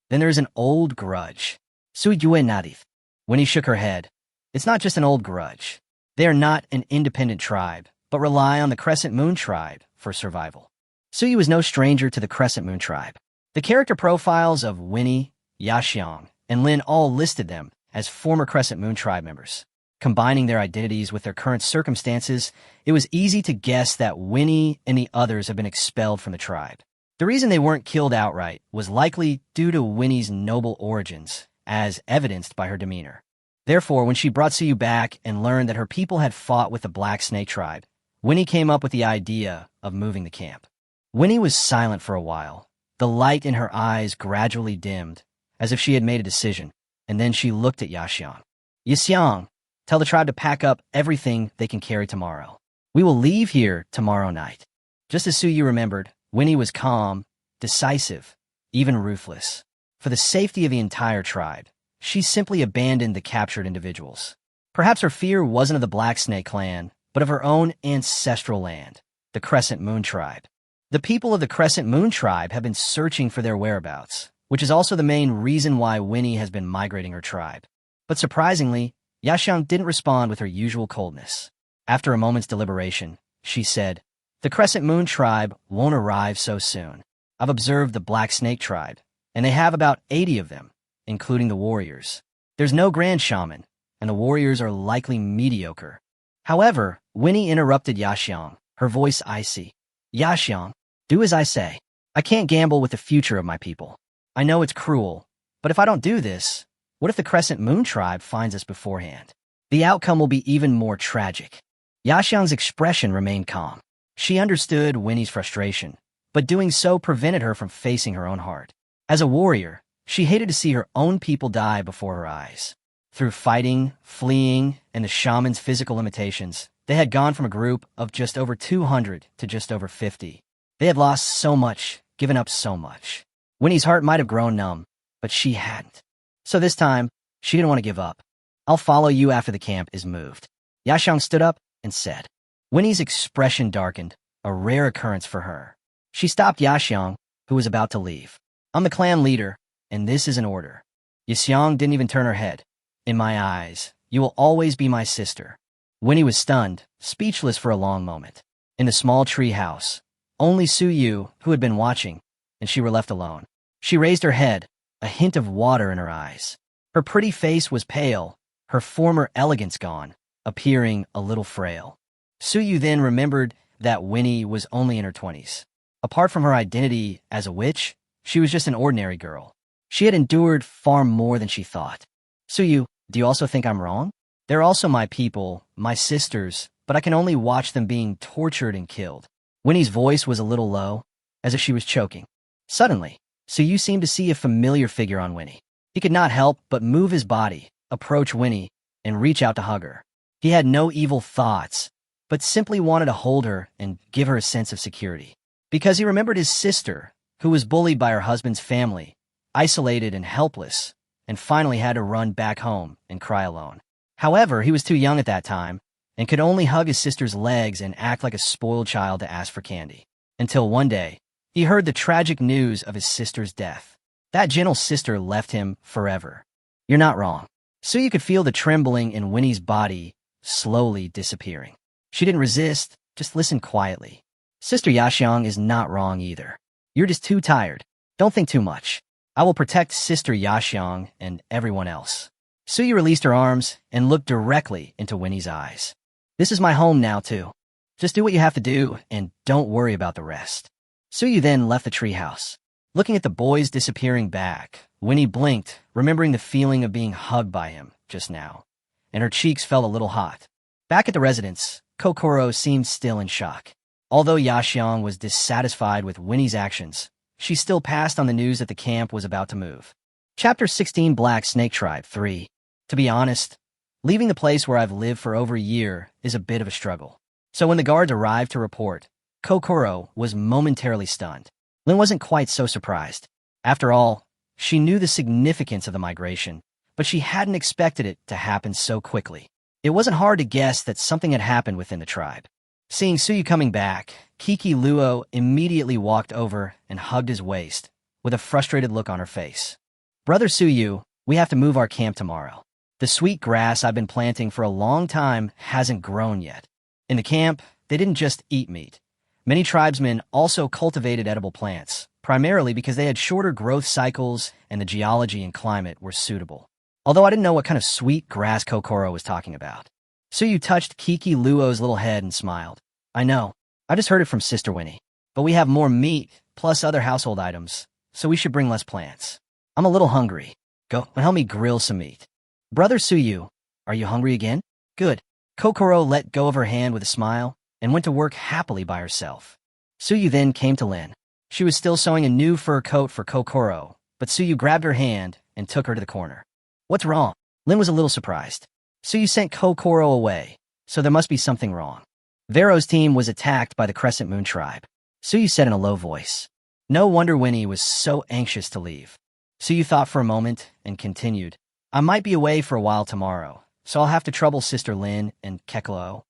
Then there is an old grudge. Suyu nadith. Winnie shook her head. It's not just an old grudge. They are not an independent tribe, but rely on the Crescent Moon tribe for survival. Suyu is no stranger to the Crescent Moon tribe. The character profiles of Winnie, Yaxiang, and Lin all listed them as former Crescent Moon tribe members. Combining their identities with their current circumstances, it was easy to guess that Winnie and the others have been expelled from the tribe. The reason they weren't killed outright was likely due to Winnie's noble origins, as evidenced by her demeanor. Therefore, when she brought Suyu back and learned that her people had fought with the Black Snake tribe, Winnie came up with the idea of moving the camp. Winnie was silent for a while. The light in her eyes gradually dimmed, as if she had made a decision, and then she looked at Yaxiang. Yaxiang, tell the tribe to pack up everything they can carry tomorrow. We will leave here tomorrow night. Just as Suyu remembered, Winnie was calm, decisive, even ruthless. For the safety of the entire tribe, she simply abandoned the captured individuals. Perhaps her fear wasn't of the Black Snake clan, but of her own ancestral land, the Crescent Moon tribe. The people of the Crescent Moon tribe have been searching for their whereabouts, which is also the main reason why Winnie has been migrating her tribe. But surprisingly, Yaxiang didn't respond with her usual coldness. After a moment's deliberation, she said, "The Crescent Moon tribe won't arrive so soon. I've observed the Black Snake tribe, and they have about 80 of them, including the warriors. There's no grand shaman, and the warriors are likely mediocre." However, Winnie interrupted Yaxiang, her voice icy. "Yaxiang, do as I say. I can't gamble with the future of my people. I know it's cruel, but if I don't do this, what if the Crescent Moon tribe finds us beforehand? The outcome will be even more tragic." Yaxiang's expression remained calm. She understood Winnie's frustration, but doing so prevented her from facing her own heart. As a warrior, she hated to see her own people die before her eyes. Through fighting, fleeing, and the shaman's physical limitations, they had gone from a group of just over 200 to just over 50. They had lost so much, given up so much. Winnie's heart might have grown numb, but she hadn't. So this time, she didn't want to give up. "I'll follow you after the camp is moved." Yaxiang stood up and said. Winnie's expression darkened, a rare occurrence for her. She stopped Yaxiang, who was about to leave. "I'm the clan leader, and this is an order." Yaxiang didn't even turn her head. "In my eyes, you will always be my sister." Winnie was stunned, speechless for a long moment. In the small tree house, only Suyu, who had been watching, and she were left alone. She raised her head, a hint of water in her eyes. Her pretty face was pale, her former elegance gone, appearing a little frail. Suyu then remembered that Winnie was only in her 20s. Apart from her identity as a witch, she was just an ordinary girl. She had endured far more than she thought. "Suyu, do you also think I'm wrong? They're also my people, my sisters, but I can only watch them being tortured and killed." Winnie's voice was a little low, as if she was choking. Suddenly, Suyu seemed to see a familiar figure on Winnie. He could not help but move his body, approach Winnie, and reach out to hug her. He had no evil thoughts, but simply wanted to hold her and give her a sense of security. Because he remembered his sister, who was bullied by her husband's family, isolated and helpless, and finally had to run back home and cry alone. However, he was too young at that time, and could only hug his sister's legs and act like a spoiled child to ask for candy. Until one day, he heard the tragic news of his sister's death. That gentle sister left him forever. "You're not wrong." So you could feel the trembling in Winnie's body slowly disappearing. She didn't resist, just listened quietly. "Sister Yaxiang is not wrong either. You're just too tired. Don't think too much. I will protect Sister Yaxiang and everyone else." Suyu released her arms and looked directly into Winnie's eyes. "This is my home now, too. Just do what you have to do, and don't worry about the rest." Suyu then left the treehouse. Looking at the boys disappearing back, Winnie blinked, remembering the feeling of being hugged by him just now, and her cheeks felt a little hot. Back at the residence, Kokoro seemed still in shock. Although Yaxiang was dissatisfied with Winnie's actions, she still passed on the news that the camp was about to move. Chapter 16, Black Snake Tribe 3. To be honest, leaving the place where I've lived for over a year is a bit of a struggle. So when the guards arrived to report, Kokoro was momentarily stunned. Lin wasn't quite so surprised. After all, she knew the significance of the migration, but she hadn't expected it to happen so quickly. It wasn't hard to guess that something had happened within the tribe. Seeing Suyu coming back, Kiki Luo immediately walked over and hugged his waist, with a frustrated look on her face. "Brother Suyu, we have to move our camp tomorrow. The sweet grass I've been planting for a long time hasn't grown yet. In the camp, they didn't just eat meat. Many tribesmen also cultivated edible plants, primarily because they had shorter growth cycles and the geology and climate were suitable. Although I didn't know what kind of sweet grass Kokoro was talking about. Suyu touched Kiki Luo's little head and smiled. I know. I just heard it from Sister Winnie. But we have more meat, plus other household items, so we should bring less plants. I'm a little hungry. Go and help me grill some meat. Brother Suyu, are you hungry again? Good. Kokoro let go of her hand with a smile and went to work happily by herself. Suyu then came to Lin. She was still sewing a new fur coat for Kokoro, but Suyu grabbed her hand and took her to the corner. What's wrong? Lin was a little surprised. Suyu sent Kokoro away, so there must be something wrong. Vero's team was attacked by the Crescent Moon tribe. Suyu said in a low voice. No wonder Winnie was so anxious to leave. Suyu thought for a moment and continued. I might be away for a while tomorrow, so I'll have to trouble Sister Lin and Keklo.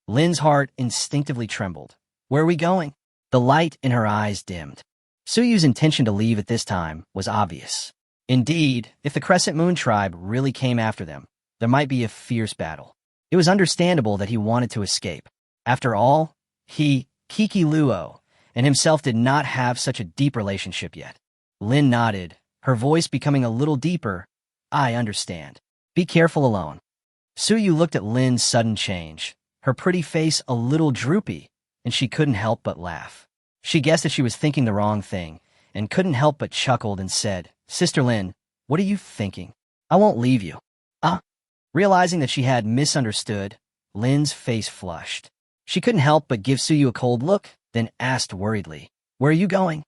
Lin's heart instinctively trembled. Where are we going? The light in her eyes dimmed. Suyu's intention to leave at this time was obvious. Indeed, if the Crescent Moon tribe really came after them, there might be a fierce battle. It was understandable that he wanted to escape. After all, he, Kiki Luo, and himself did not have such a deep relationship yet. Lin nodded, her voice becoming a little deeper. I understand. Be careful alone. Suyu looked at Lin's sudden change, her pretty face a little droopy, and she couldn't help but laugh. She guessed that she was thinking the wrong thing, and couldn't help but chuckled and said, Sister Lin, what are you thinking? I won't leave you. Realizing that she had misunderstood, Lin's face flushed. She couldn't help but give Suyu a cold look, then asked worriedly, Where are you going?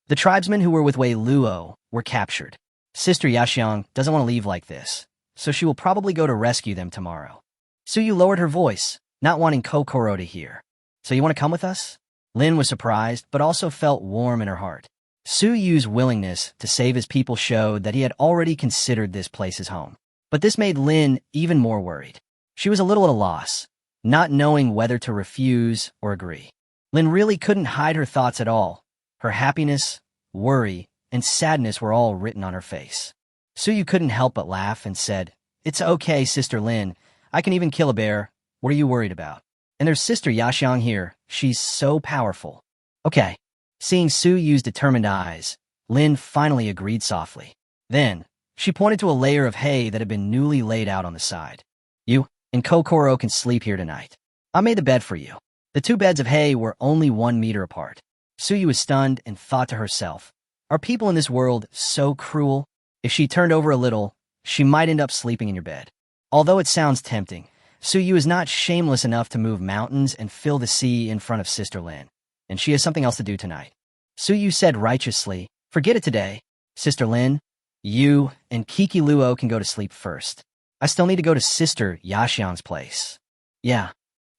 The tribesmen who were with Wei Luo were captured. Sister Yaxiang doesn't want to leave like this, so she will probably go to rescue them tomorrow. Suyu lowered her voice, not wanting Kokoro to hear. So you want to come with us? Lin was surprised, but also felt warm in her heart. Suyu's willingness to save his people showed that he had already considered this place his home. But this made Lin even more worried. She was a little at a loss, not knowing whether to refuse or agree. Lin really couldn't hide her thoughts at all. Her happiness, worry, and sadness were all written on her face. Suyu couldn't help but laugh and said, It's okay, Sister Lin. I can even kill a bear. What are you worried about? And there's Sister Yaxiang here. She's so powerful. Okay. Seeing Suyu's determined eyes, Lin finally agreed softly. Then, she pointed to a layer of hay that had been newly laid out on the side. You and Kokoro can sleep here tonight. I made the bed for you. The two beds of hay were only 1 meter apart. Suyu was stunned and thought to herself, Are people in this world so cruel? If she turned over a little, she might end up sleeping in your bed. Although it sounds tempting, Suyu is not shameless enough to move mountains and fill the sea in front of Sister Lin, and she has something else to do tonight. Suyu said righteously, Forget it today. Sister Lin, you and Kiki Luo can go to sleep first. I still need to go to Sister Yaxiang's place. Yeah.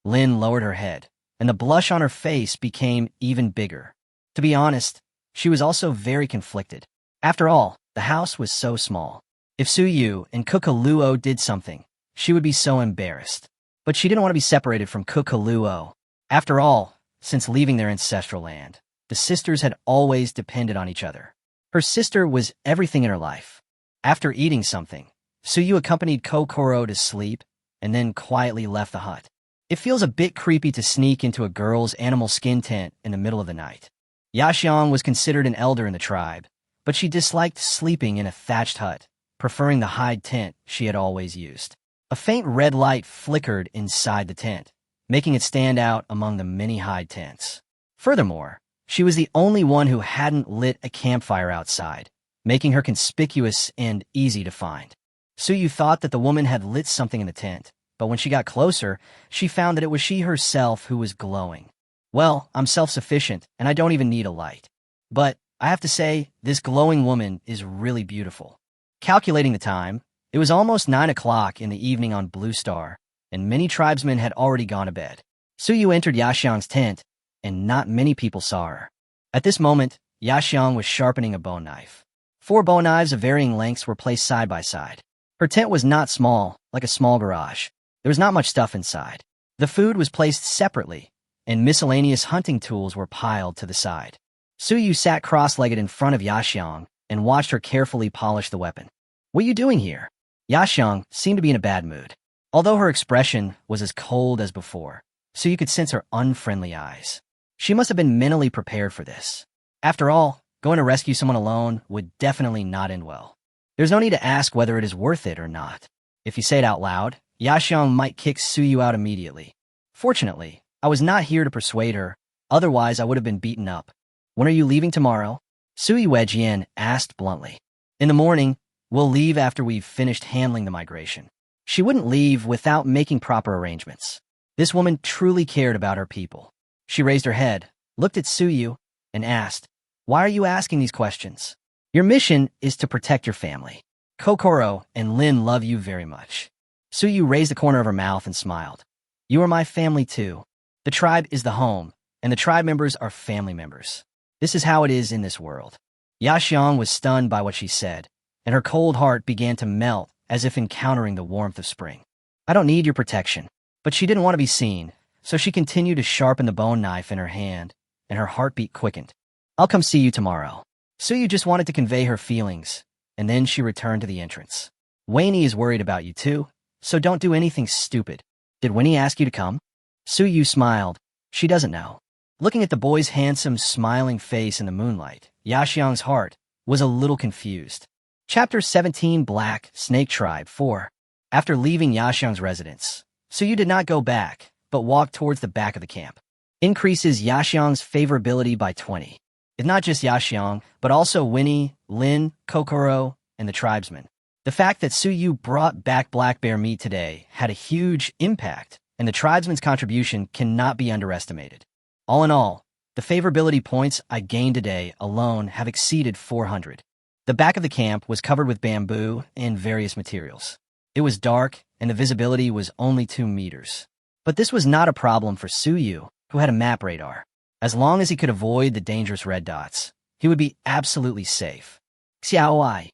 Lin lowered her head, and the blush on her face became even bigger. To be honest, she was also very conflicted. After all, the house was so small. If Suyu and Kukaluo did something, she would be so embarrassed. But she didn't want to be separated from Kukaluo. After all, since leaving their ancestral land, the sisters had always depended on each other. Her sister was everything in her life. After eating something, Suyu accompanied Kokoro to sleep and then quietly left the hut. It feels a bit creepy to sneak into a girl's animal skin tent in the middle of the night. Yaxiang was considered an elder in the tribe, but she disliked sleeping in a thatched hut, preferring the hide tent she had always used. A faint red light flickered inside the tent, making it stand out among the many hide tents. Furthermore, she was the only one who hadn't lit a campfire outside, making her conspicuous and easy to find. Suyu thought that the woman had lit something in the tent, but when she got closer, she found that it was she herself who was glowing. Well, I'm self-sufficient, and I don't even need a light. But I have to say, this glowing woman is really beautiful. Calculating the time, it was almost 9 o'clock in the evening on Blue Star, and many tribesmen had already gone to bed. Suyu entered Yaxiang's tent, and not many people saw her. At this moment, Yaxiang was sharpening a bone knife. 4 bone knives of varying lengths were placed side by side. Her tent was not small, like a small garage. There was not much stuff inside. The food was placed separately, and miscellaneous hunting tools were piled to the side. Suyu sat cross-legged in front of Yaxiang and watched her carefully polish the weapon. What are you doing here? Yaxiang seemed to be in a bad mood. Although her expression was as cold as before, so you could sense her unfriendly eyes. She must have been mentally prepared for this. After all, going to rescue someone alone would definitely not end well. There's no need to ask whether it is worth it or not. If you say it out loud, Yaxiang might kick Suyu out immediately. Fortunately, I was not here to persuade her, otherwise I would have been beaten up. When are you leaving tomorrow? Suyu Wejian asked bluntly. In the morning, we'll leave after we've finished handling the migration. She wouldn't leave without making proper arrangements. This woman truly cared about her people. She raised her head, looked at Suyu, and asked, "Why are you asking these questions? Your mission is to protect your family. Kokoro and Lin love you very much." Suyu raised the corner of her mouth and smiled. "You are my family too. The tribe is the home, and the tribe members are family members. This is how it is in this world." Yaxiang was stunned by what she said, and her cold heart began to melt as if encountering the warmth of spring. "I don't need your protection." But she didn't want to be seen, so she continued to sharpen the bone knife in her hand, and her heartbeat quickened. "I'll come see you tomorrow." Suyu just wanted to convey her feelings, and then she returned to the entrance. "Winnie is worried about you too, so don't do anything stupid." "Did Winnie ask you to come?" Suyu smiled. She doesn't know. Looking at the boy's handsome, smiling face in the moonlight, Yaxiang's heart was a little confused. Chapter 17 Black Snake Tribe 4. After leaving Yaxiang's residence, Suyu did not go back, but walked towards the back of the camp. Increases Yaxiang's favorability by 20. If not just Yaxiang, but also Winnie, Lin, Kokoro, and the tribesmen. The fact that Suyu brought back black bear meat today had a huge impact, and the tribesmen's contribution cannot be underestimated. All in all, the favorability points I gained today alone have exceeded 400. The back of the camp was covered with bamboo and various materials. It was dark, and the visibility was only 2 meters. But this was not a problem for Suyu, who had a map radar. As long as he could avoid the dangerous red dots, he would be absolutely safe. Xiaoi.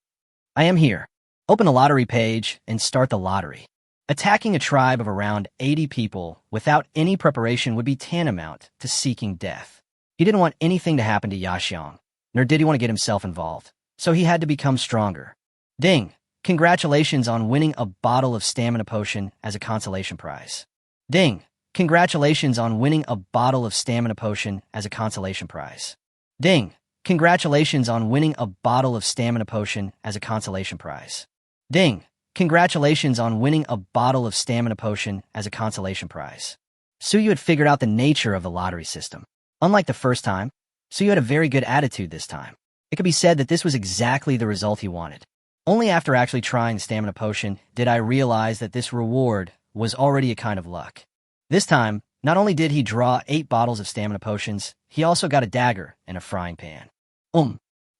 I am here. Open the lottery page and start the lottery. Attacking a tribe of around 80 people without any preparation would be tantamount to seeking death. He didn't want anything to happen to Yaxiang, nor did he want to get himself involved, so he had to become stronger. Ding! Congratulations on winning a bottle of stamina potion as a consolation prize. Ding! Congratulations on winning a bottle of stamina potion as a consolation prize. Ding! Congratulations on winning a bottle of stamina potion as a consolation prize. Ding! Congratulations on winning a bottle of stamina potion as a consolation prize. Suyu had figured out the nature of the lottery system. Unlike the first time, Suyu had a very good attitude this time. It could be said that this was exactly the result he wanted. Only after actually trying the stamina potion did I realize that this reward was already a kind of luck. This time, not only did he draw 8 bottles of stamina potions, he also got a dagger and a frying pan.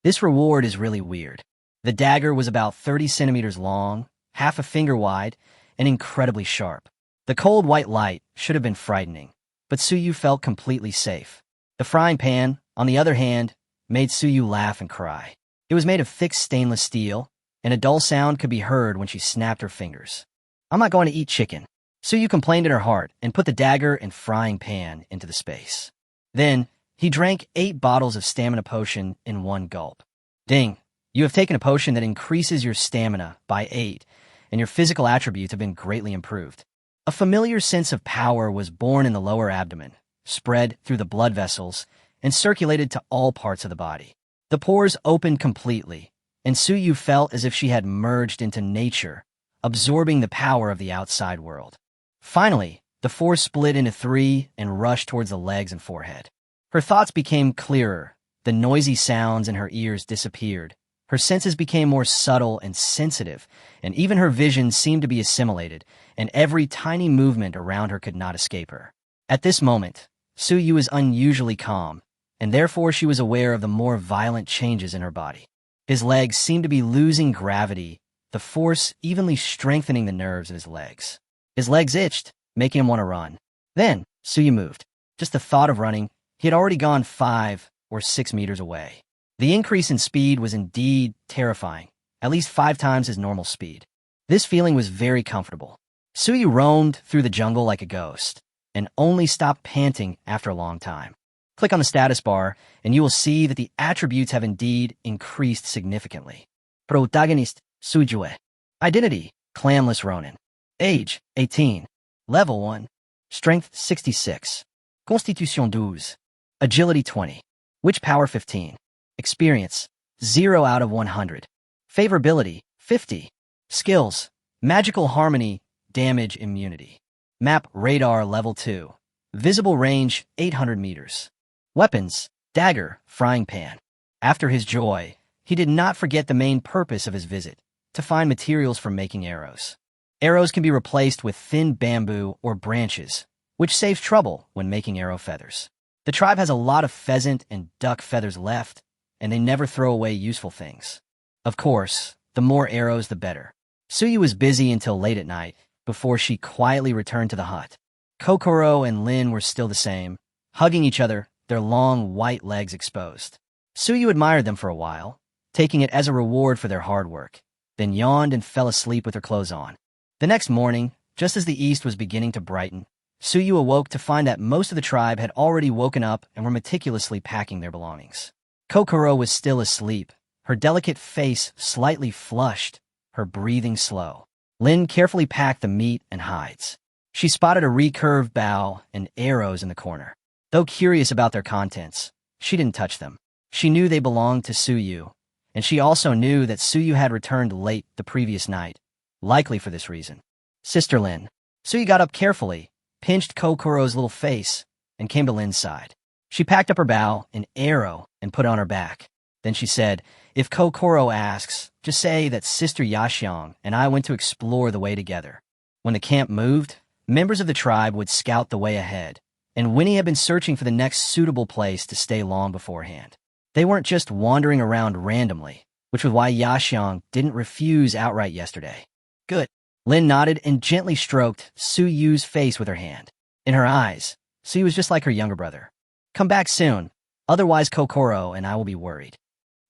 This reward is really weird. The dagger was about 30 centimeters long, half a finger wide, and incredibly sharp. The cold white light should have been frightening, but Suyu felt completely safe. The frying pan, on the other hand, made Suyu laugh and cry. It was made of thick stainless steel, and a dull sound could be heard when she snapped her fingers. "I'm not going to eat chicken." Suyu complained in her heart and put the dagger and frying pan into the space. Then, he drank 8 bottles of stamina potion in one gulp. Ding! You have taken a potion that increases your stamina by 8, and your physical attributes have been greatly improved. A familiar sense of power was born in the lower abdomen, spread through the blood vessels, and circulated to all parts of the body. The pores opened completely, and Suyu felt as if she had merged into nature, absorbing the power of the outside world. Finally, the force split into 3 and rushed towards the legs and forehead. Her thoughts became clearer, the noisy sounds in her ears disappeared, her senses became more subtle and sensitive, and even her vision seemed to be assimilated, and every tiny movement around her could not escape her. At this moment, Suyu was unusually calm, and therefore she was aware of the more violent changes in her body. His legs seemed to be losing gravity, the force evenly strengthening the nerves in his legs. His legs itched, making him want to run. Then, Suyu moved. Just the thought of running, he had already gone 5 or 6 meters away. The increase in speed was indeed terrifying, at least 5 times his normal speed. This feeling was very comfortable. Suyu roamed through the jungle like a ghost, and only stopped panting after a long time. Click on the status bar, and you will see that the attributes have indeed increased significantly. Protagonist, Sujue. Identity, clanless Ronin. Age, 18. Level 1. Strength, 66. Constitution 12. Agility, 20. Witch power, 15. Experience, 0 out of 100. Favorability, 50. Skills, magical harmony, damage immunity. Map radar level 2. Visible range, 800 meters. Weapons, dagger, frying pan. After his joy, he did not forget the main purpose of his visit, to find materials for making arrows. Arrows can be replaced with thin bamboo or branches, which saves trouble when making arrow feathers. The tribe has a lot of pheasant and duck feathers left, and they never throw away useful things. Of course, the more arrows, the better. Suyu was busy until late at night, before she quietly returned to the hut. Kokoro and Lin were still the same, hugging each other, their long white legs exposed. Suyu admired them for a while, taking it as a reward for their hard work, then yawned and fell asleep with her clothes on. The next morning, just as the east was beginning to brighten, Suyu awoke to find that most of the tribe had already woken up and were meticulously packing their belongings. Kokoro was still asleep, her delicate face slightly flushed, her breathing slow. Lin carefully packed the meat and hides. She spotted a recurved bow and arrows in the corner. Though curious about their contents, she didn't touch them. She knew they belonged to Suyu, and she also knew that Suyu had returned late the previous night, likely for this reason. Sister Lin. Suyu got up carefully, pinched Kokoro's little face, and came to Lin's side. She packed up her bow, an arrow, and put it on her back. Then she said, "If Kokoro asks, just say that Sister Yashiang and I went to explore the way together. When the camp moved, members of the tribe would scout the way ahead, and Winnie had been searching for the next suitable place to stay long beforehand. They weren't just wandering around randomly, which was why Yashiang didn't refuse outright yesterday." "Good." Lin nodded and gently stroked Suyu's face with her hand. In her eyes, Suyu was just like her younger brother. "Come back soon, otherwise Kokoro and I will be worried."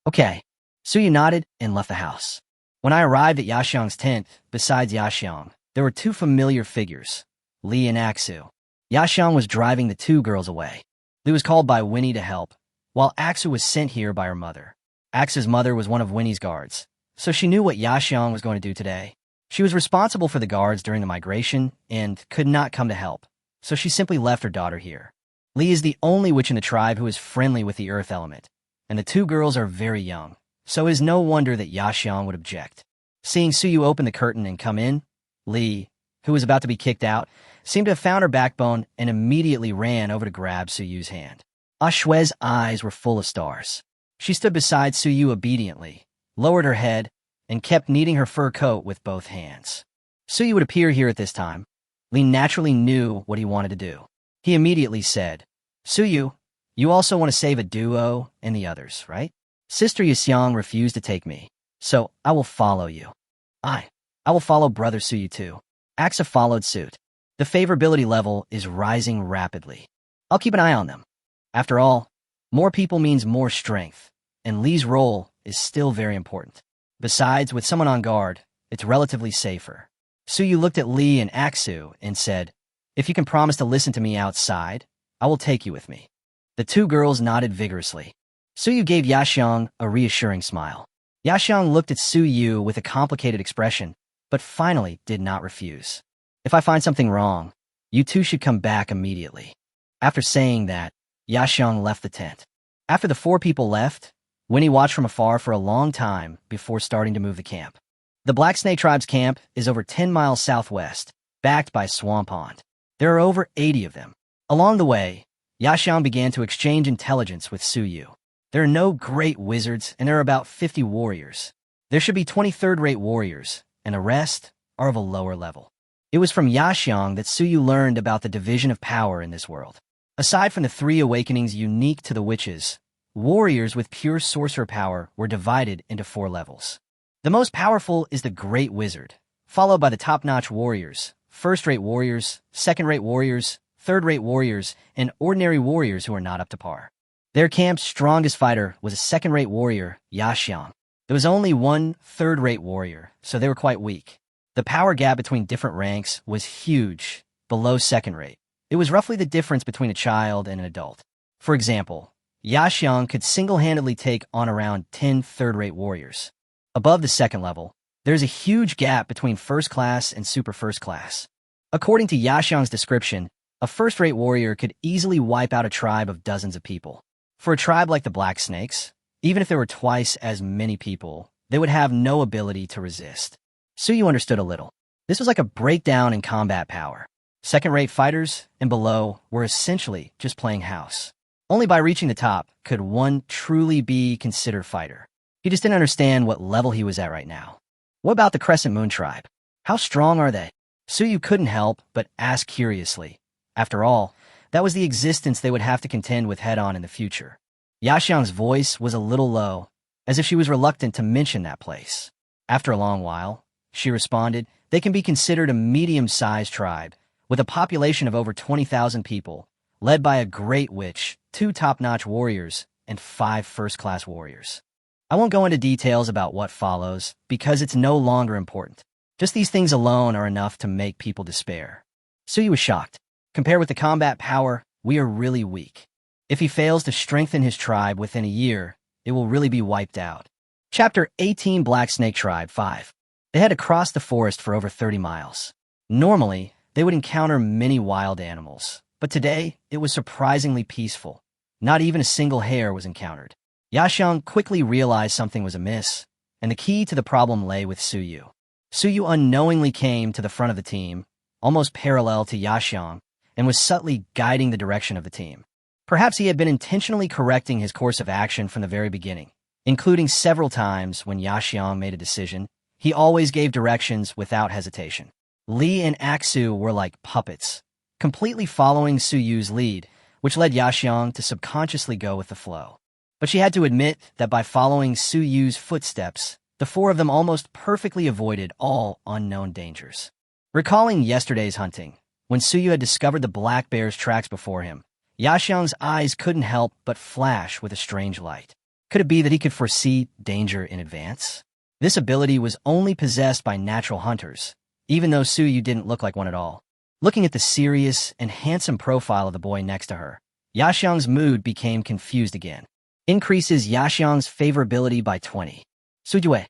"Okay." Suyu nodded and left the house. When I arrived at Yashiang's tent, besides Yashiang, there were two familiar figures, Li and Aksu. Yashiang was driving the two girls away. Li was called by Winnie to help, while Aksu was sent here by her mother. Aksu's mother was one of Winnie's guards, so she knew what Yashiang was going to do today. She was responsible for the guards during the migration and could not come to help, so she simply left her daughter here. Li is the only witch in the tribe who is friendly with the earth element, and the two girls are very young, so it is no wonder that Yashiang would object. Seeing Suyu open the curtain and come in, Li, who was about to be kicked out, seemed to have found her backbone and immediately ran over to grab Suyu's hand. Shue's eyes were full of stars. She stood beside Suyu obediently, lowered her head, and kept kneading her fur coat with both hands. Suyu would appear here at this time. Li naturally knew what he wanted to do. He immediately said, "Suyu, you also want to save a duo and the others, right? Sister Yasiang refused to take me, so I will follow you." I will follow Brother Suyu too." Aksa followed suit. The favorability level is rising rapidly. I'll keep an eye on them. After all, more people means more strength, and Li's role is still very important. Besides, with someone on guard, it's relatively safer. Suyu looked at Li and Aksu and said, "If you can promise to listen to me outside, I will take you with me." The two girls nodded vigorously. Suyu gave Yashiang a reassuring smile. Yashiang looked at Suyu with a complicated expression, but finally did not refuse. "If I find something wrong, you two should come back immediately." After saying that, Yashiang left the tent. After the four people left, Winnie watched from afar for a long time before starting to move the camp. The Black Snake Tribe's camp is over 10 miles southwest, backed by Swamp Pond. There are over 80 of them. Along the way, Yashiang began to exchange intelligence with Suyu. There are no great wizards, and there are about 50 warriors. There should be 20 third-rate warriors, and the rest are of a lower level. It was from Yashiang that Suyu learned about the division of power in this world. Aside from the 3 awakenings unique to the witches, warriors with pure sorcerer power were divided into 4 levels. The most powerful is the Great Wizard, followed by the top-notch warriors, first-rate warriors, second-rate warriors, third-rate warriors, and ordinary warriors who are not up to par. Their camp's strongest fighter was a second-rate warrior, Yashiang. There was only one third-rate warrior, so they were quite weak. The power gap between different ranks was huge, below second-rate. It was roughly the difference between a child and an adult. For example, Yashiang could single-handedly take on around 10 third-rate warriors. Above the second level, There's a huge gap between first class and super first class. According to Yaxiang's description, a first-rate warrior could easily wipe out a tribe of dozens of people. For a tribe like the Black Snakes, even if there were twice as many people, they would have no ability to resist. Suyu understood a little. This was like a breakdown in combat power. Second-rate fighters and below were essentially just playing house. Only by reaching the top could one truly be considered fighter. He just didn't understand what level he was at right now. What about the Crescent Moon tribe? How strong are they? Suyu couldn't help but ask curiously. After all, that was the existence they would have to contend with head-on in the future. Yaxiang's voice was a little low, as if she was reluctant to mention that place. After a long while, she responded, they can be considered a medium-sized tribe, with a population of over 20,000 people, led by a great witch, 2 top-notch warriors, and 5 first-class warriors. I won't go into details about what follows, because it's no longer important. Just these things alone are enough to make people despair. Suyu was shocked. Compared with the combat power, we are really weak. If he fails to strengthen his tribe within a year, it will really be wiped out. Chapter 18 Black Snake Tribe 5. They had to cross the forest for over 30 miles. Normally, they would encounter many wild animals, but today it was surprisingly peaceful. Not even a single hare was encountered. Yaxiang quickly realized something was amiss, and the key to the problem lay with Suyu. Suyu unknowingly came to the front of the team, almost parallel to Yaxiang, and was subtly guiding the direction of the team. Perhaps he had been intentionally correcting his course of action from the very beginning, including several times when Yaxiang made a decision. He always gave directions without hesitation. Li and Aksu were like puppets, completely following Suyu's lead, which led Yaxiang to subconsciously go with the flow. But she had to admit that by following Suyu's footsteps, the 4 of them almost perfectly avoided all unknown dangers. Recalling yesterday's hunting, when Suyu had discovered the black bear's tracks before him, Yaxiang's eyes couldn't help but flash with a strange light. Could it be that he could foresee danger in advance? This ability was only possessed by natural hunters, even though Suyu didn't look like one at all. Looking at the serious and handsome profile of the boy next to her, Yaxiang's mood became confused again. Increases Yaxiang's favorability by 20. Sujue,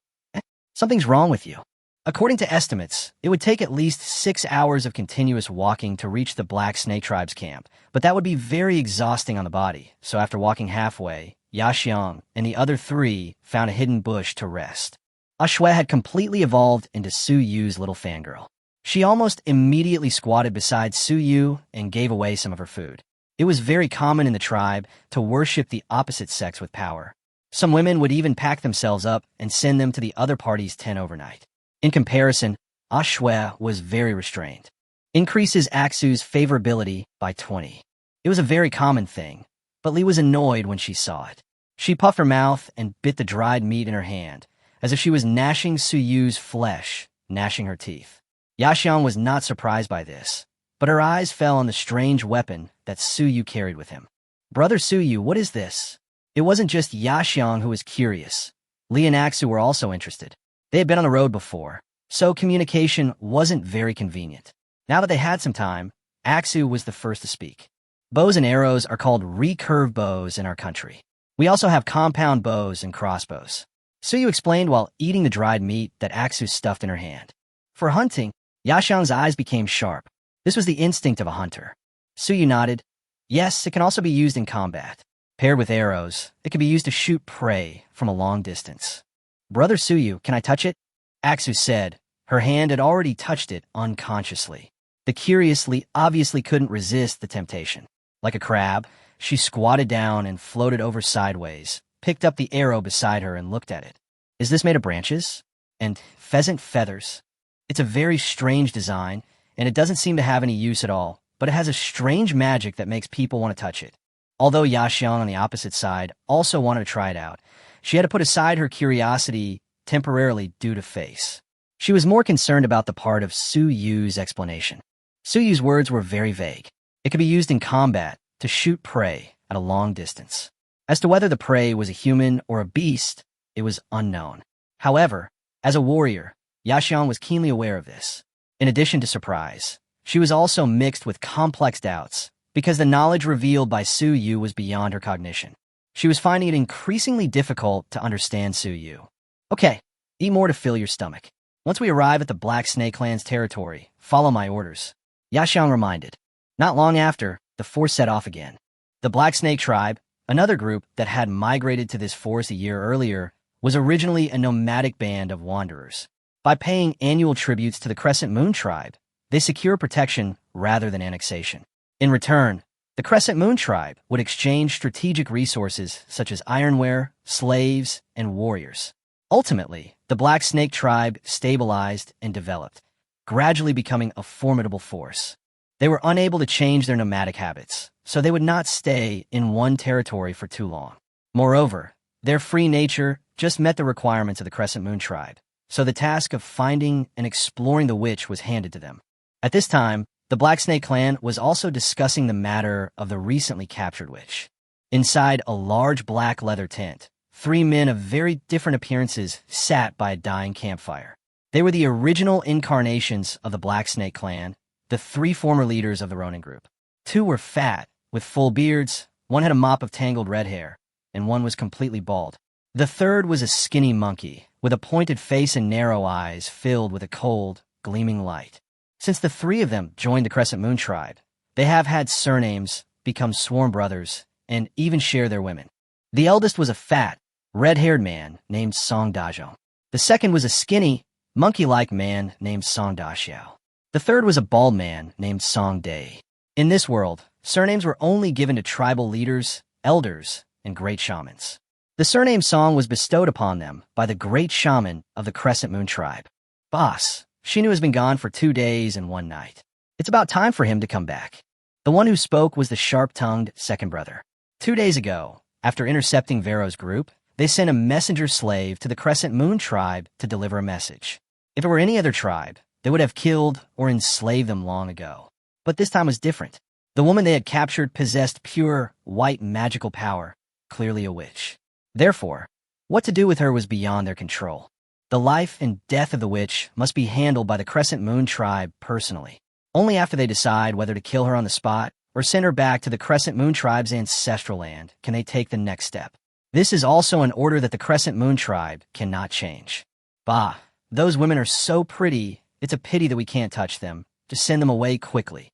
something's wrong with you. According to estimates, it would take at least 6 hours of continuous walking to reach the Black Snake Tribe's camp, but that would be very exhausting on the body, so after walking halfway, Yaxiang and the other 3 found a hidden bush to rest. Ashue had completely evolved into Suyu's little fangirl. She almost immediately squatted beside Suyu and gave away some of her food. It was very common in the tribe to worship the opposite sex with power. Some women would even pack themselves up and send them to the other party's tent overnight. In comparison, Ashue was very restrained. Increases Aksu's favorability by 20. It was a very common thing, but Li was annoyed when she saw it. She puffed her mouth and bit the dried meat in her hand, as if she was gnashing Suyu's flesh, gnashing her teeth. Yaxiang was not surprised by this, but her eyes fell on the strange weapon that Suyu carried with him. Brother Suyu, what is this? It wasn't just Yaxiang who was curious. Li and Aksu were also interested. They had been on the road before, so communication wasn't very convenient. Now that they had some time, Aksu was the first to speak. Bows and arrows are called recurve bows in our country. We also have compound bows and crossbows. Suyu explained while eating the dried meat that Aksu stuffed in her hand. For hunting, Yaxiang's eyes became sharp. This was the instinct of a hunter. Suyu nodded. Yes, it can also be used in combat. Paired with arrows, it can be used to shoot prey from a long distance. Brother Suyu, can I touch it? Aksu said. Her hand had already touched it unconsciously. The curiously obviously couldn't resist the temptation. Like a crab, she squatted down and floated over sideways, picked up the arrow beside her and looked at it. Is this made of branches? And pheasant feathers? It's a very strange design, and it doesn't seem to have any use at all, but it has a strange magic that makes people want to touch it. Although Yaxiang on the opposite side also wanted to try it out, she had to put aside her curiosity temporarily due to face. She was more concerned about the part of Suyu's explanation. Suyu's words were very vague. It could be used in combat to shoot prey at a long distance. As to whether the prey was a human or a beast, it was unknown. However, as a warrior, Yaxiang was keenly aware of this. In addition to surprise, she was also mixed with complex doubts, because the knowledge revealed by Suyu was beyond her cognition. She was finding it increasingly difficult to understand Suyu. Okay, eat more to fill your stomach. Once we arrive at the Black Snake Clan's territory, follow my orders. Yaxiang reminded. Not long after, the force set off again. The Black Snake tribe, another group that had migrated to this forest a year earlier, was originally a nomadic band of wanderers. By paying annual tributes to the Crescent Moon tribe, they secure protection rather than annexation. In return, the Crescent Moon tribe would exchange strategic resources such as ironware, slaves, and warriors. Ultimately, the Black Snake tribe stabilized and developed, gradually becoming a formidable force. They were unable to change their nomadic habits, so they would not stay in one territory for too long. Moreover, their free nature just met the requirements of the Crescent Moon tribe, so the task of finding and exploring the witch was handed to them. At this time, the Black Snake Clan was also discussing the matter of the recently captured witch. Inside a large black leather tent, 3 men of very different appearances sat by a dying campfire. They were the original incarnations of the Black Snake Clan, the 3 former leaders of the Ronin group. 2 were fat, with full beards, 1 had a mop of tangled red hair, and 1 was completely bald. The 3rd was a skinny monkey, with a pointed face and narrow eyes filled with a cold, gleaming light. Since the 3 of them joined the Crescent Moon tribe, they have had surnames, become sworn brothers, and even share their women. The eldest was a fat, red-haired man named Song Dajong. The 2nd was a skinny, monkey-like man named Song Daxiao. The 3rd was a bald man named Song Day. In this world, surnames were only given to tribal leaders, elders, and great shamans. The surname Song was bestowed upon them by the great shaman of the Crescent Moon tribe. Boss, Shinu has been gone for 2 days and 1 night. It's about time for him to come back. The one who spoke was the sharp-tongued second brother. 2 days ago, after intercepting Vero's group, they sent a messenger slave to the Crescent Moon tribe to deliver a message. If it were any other tribe, they would have killed or enslaved them long ago. But this time was different. The woman they had captured possessed pure, white magical power, clearly a witch. Therefore, what to do with her was beyond their control. The life and death of the witch must be handled by the Crescent Moon tribe personally. Only after they decide whether to kill her on the spot or send her back to the Crescent Moon tribe's ancestral land can they take the next step. This is also an order that the Crescent Moon tribe cannot change. Bah, those women are so pretty, it's a pity that we can't touch them. Just send them away quickly.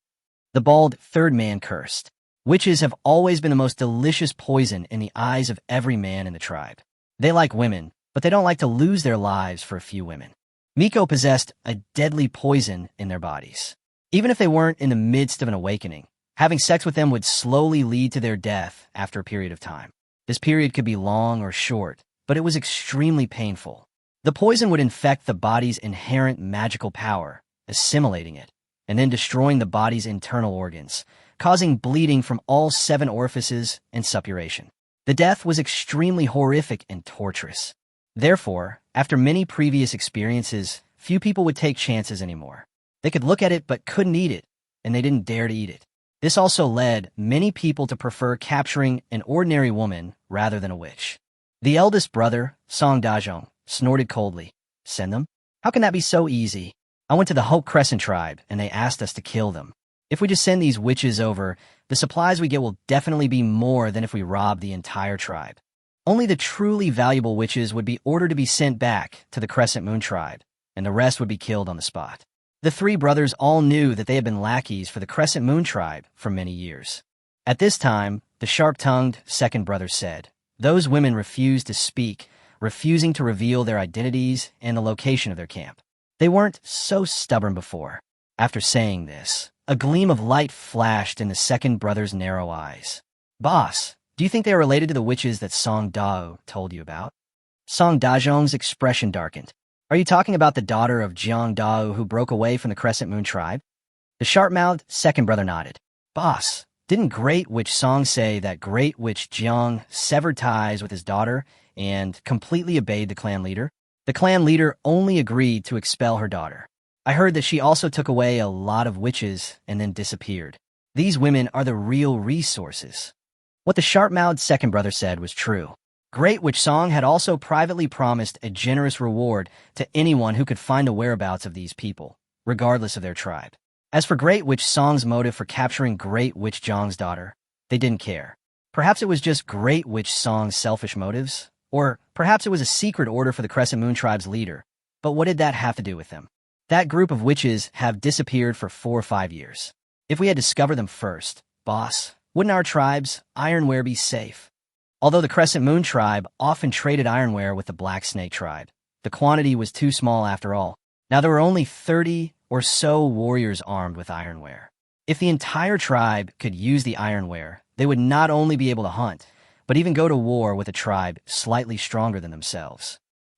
The bald 3rd man cursed. Witches have always been the most delicious poison in the eyes of every man in the tribe. They like women, but they don't like to lose their lives for a few women. Miko possessed a deadly poison in their bodies. Even if they weren't in the midst of an awakening, having sex with them would slowly lead to their death after a period of time. This period could be long or short, but it was extremely painful. The poison would infect the body's inherent magical power, assimilating it, and then destroying the body's internal organs, causing bleeding from all 7 orifices and suppuration. The death was extremely horrific and torturous. Therefore, after many previous experiences, few people would take chances anymore. They could look at it but couldn't eat it, and they didn't dare to eat it. This also led many people to prefer capturing an ordinary woman rather than a witch. The eldest brother, Song Dajong, snorted coldly. Send them? How can that be so easy? I went to the Hope Crescent tribe, and they asked us to kill them. If we just send these witches over, the supplies we get will definitely be more than if we rob the entire tribe. Only the truly valuable witches would be ordered to be sent back to the Crescent Moon tribe, and the rest would be killed on the spot. The 3 brothers all knew that they had been lackeys for the Crescent Moon tribe for many years. At this time, the sharp-tongued second brother said, those women refused to speak, refusing to reveal their identities and the location of their camp. They weren't so stubborn before. After saying this, a gleam of light flashed in the second brother's narrow eyes. Boss, do you think they are related to the witches that Song Dao told you about? Song Dajong's expression darkened. Are you talking about the daughter of Jiang Dao who broke away from the Crescent Moon tribe? The sharp-mouthed second brother nodded. Boss, didn't Great Witch Song say that Great Witch Jiang severed ties with his daughter and completely obeyed the clan leader? The clan leader only agreed to expel her daughter. I heard that she also took away a lot of witches and then disappeared. These women are the real resources. What the sharp-mouthed second brother said was true. Great Witch Song had also privately promised a generous reward to anyone who could find the whereabouts of these people, regardless of their tribe. As for Great Witch Song's motive for capturing Great Witch Jiang's daughter, they didn't care. Perhaps it was just Great Witch Song's selfish motives, or perhaps it was a secret order for the Crescent Moon tribe's leader. But what did that have to do with them? That group of witches have disappeared for 4 or 5 years. If we had discovered them first, boss, wouldn't our tribe's ironware be safe? Although the Crescent Moon tribe often traded ironware with the Black Snake tribe, the quantity was too small after all. Now there were only 30 or so warriors armed with ironware. If the entire tribe could use the ironware, they would not only be able to hunt, but even go to war with a tribe slightly stronger than themselves.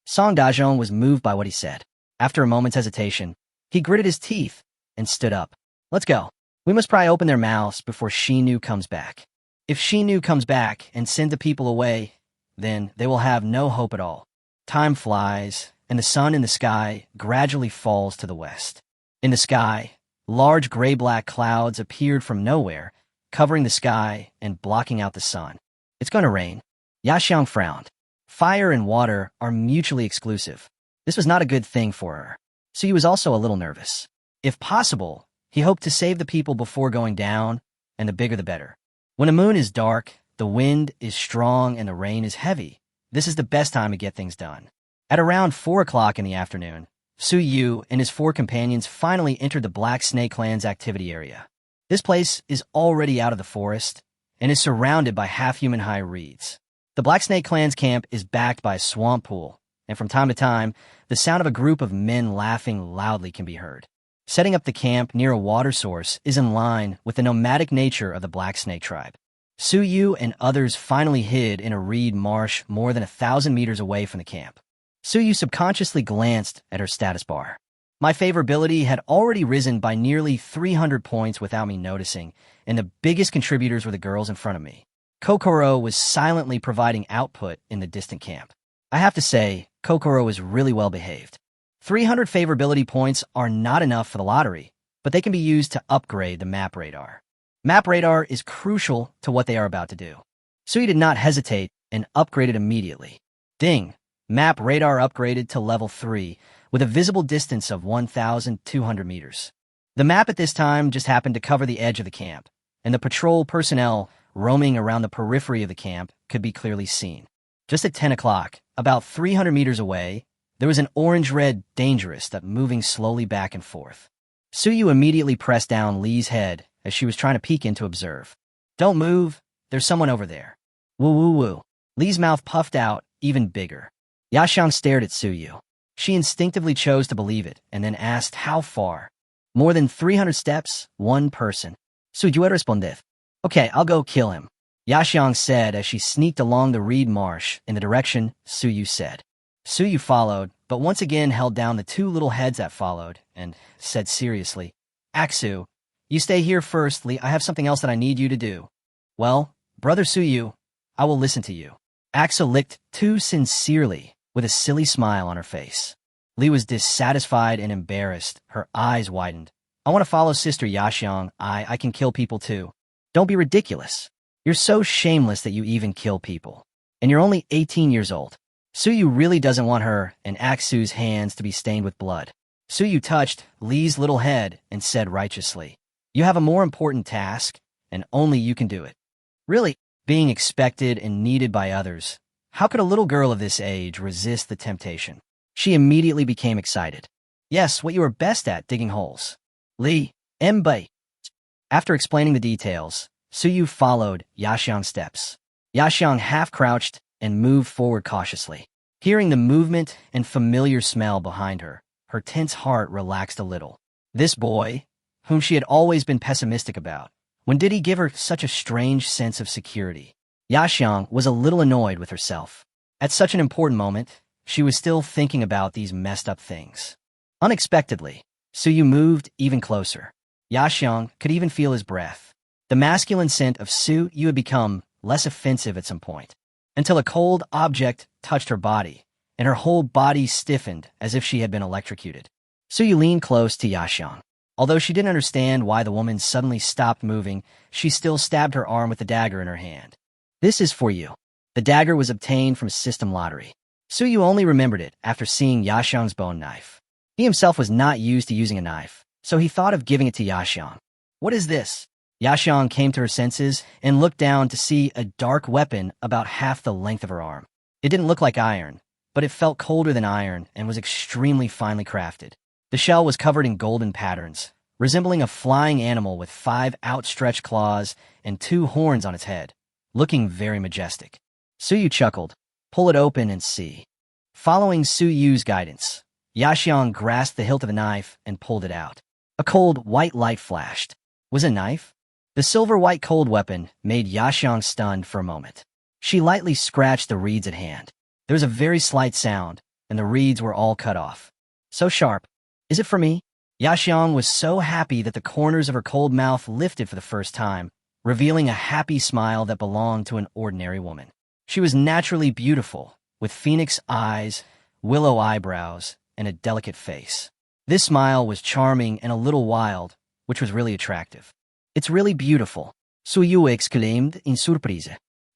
Song Dajong was moved by what he said. After a moment's hesitation, he gritted his teeth and stood up. Let's go. We must pry open their mouths before Shinu comes back. If Shinu comes back and sends the people away, then they will have no hope at all. Time flies, and the sun in the sky gradually falls to the west. In the sky, large gray-black clouds appeared from nowhere, covering the sky and blocking out the sun. It's going to rain. Yaxiang frowned. Fire and water are mutually exclusive. This was not a good thing for her. So he was also a little nervous. If possible, he hoped to save the people before going down, and the bigger the better. When the moon is dark, the wind is strong, and the rain is heavy, this is the best time to get things done. At around 4 o'clock in the afternoon, Su Yu and his 4 companions finally entered the Black Snake Clan's activity area. This place is already out of the forest and is surrounded by half-human high reeds. The Black Snake Clan's camp is backed by a swamp pool, and from time to time, the sound of a group of men laughing loudly can be heard. Setting up the camp near a water source is in line with the nomadic nature of the Black Snake tribe. Su Yu and others finally hid in a reed marsh more than 1,000 meters away from the camp. Su Yu subconsciously glanced at her status bar. My favorability had already risen by nearly 300 points without me noticing, and the biggest contributors were the girls in front of me. Kokoro was silently providing output in the distant camp. I have to say, Kokoro was really well behaved. 300 favorability points are not enough for the lottery, but they can be used to upgrade the map radar. Map radar is crucial to what they are about to do. Sui did not hesitate and upgraded immediately. Ding! Map radar upgraded to level 3 with a visible distance of 1,200 meters. The map at this time just happened to cover the edge of the camp, and the patrol personnel roaming around the periphery of the camp could be clearly seen. Just at 10 o'clock, about 300 meters away, there was an orange-red dangerous that moving slowly back and forth. Suyu immediately pressed down Lee's head as she was trying to peek in to observe. Don't move, there's someone over there. Woo woo woo. Lee's mouth puffed out even bigger. Yaxiang stared at Suyu. She instinctively chose to believe it and then asked how far. More than 300 steps, 1 person. Suyu responded. Okay, I'll go kill him. Yaxiang said as she sneaked along the reed marsh in the direction Suyu said. Suyu followed, but once again held down the 2 little heads that followed and said seriously, Aksu, you stay here first, Lee. I have something else that I need you to do. Well, Brother Suyu, I will listen to you. Aksu licked too sincerely with a silly smile on her face. Lee was dissatisfied and embarrassed. Her eyes widened. I want to follow Sister Yaxiang. I can kill people too. Don't be ridiculous. You're so shameless that you even kill people. And you're only 18 years old. Suyu really doesn't want her and Aksu's hands to be stained with blood. Suyu touched Lee's little head and said righteously, you have a more important task, and only you can do it. Really, being expected and needed by others, how could a little girl of this age resist the temptation? She immediately became excited. Yes, what you are best at, digging holes. Lee, Mbai. After explaining the details, Suyu followed Yaxiang's steps. Yaxiang half-crouched and moved forward cautiously. Hearing the movement and familiar smell behind her, her tense heart relaxed a little. This boy, whom she had always been pessimistic about, when did he give her such a strange sense of security? Yaxiang was a little annoyed with herself. At such an important moment, she was still thinking about these messed up things. Unexpectedly, Suyu moved even closer. Yaxiang could even feel his breath. The masculine scent of Suyu had become less offensive at some point, until a cold object touched her body, and her whole body stiffened as if she had been electrocuted. Suyu leaned close to Yaxiang. Although she didn't understand why the woman suddenly stopped moving, she still stabbed her arm with the dagger in her hand. This is for you. The dagger was obtained from a system lottery. Suyu only remembered it after seeing Yaxiang's bone knife. He himself was not used to using a knife, so he thought of giving it to Yaxiang. What is this? Yaxiang came to her senses and looked down to see a dark weapon about half the length of her arm. It didn't look like iron, but it felt colder than iron and was extremely finely crafted. The shell was covered in golden patterns, resembling a flying animal with 5 outstretched claws and 2 horns on its head, looking very majestic. Suyu chuckled. Pull it open and see. Following Suyu's guidance, Yaxiang grasped the hilt of a knife and pulled it out. A cold, white light flashed. Was it a knife? The silver-white cold weapon made Yaxiang stunned for a moment. She lightly scratched the reeds at hand. There was a very slight sound, and the reeds were all cut off. So sharp. Is it for me? Yaxiang was so happy that the corners of her cold mouth lifted for the first time, revealing a happy smile that belonged to an ordinary woman. She was naturally beautiful, with phoenix eyes, willow eyebrows, and a delicate face. This smile was charming and a little wild, which was really attractive. It's really beautiful, Suyu exclaimed in surprise.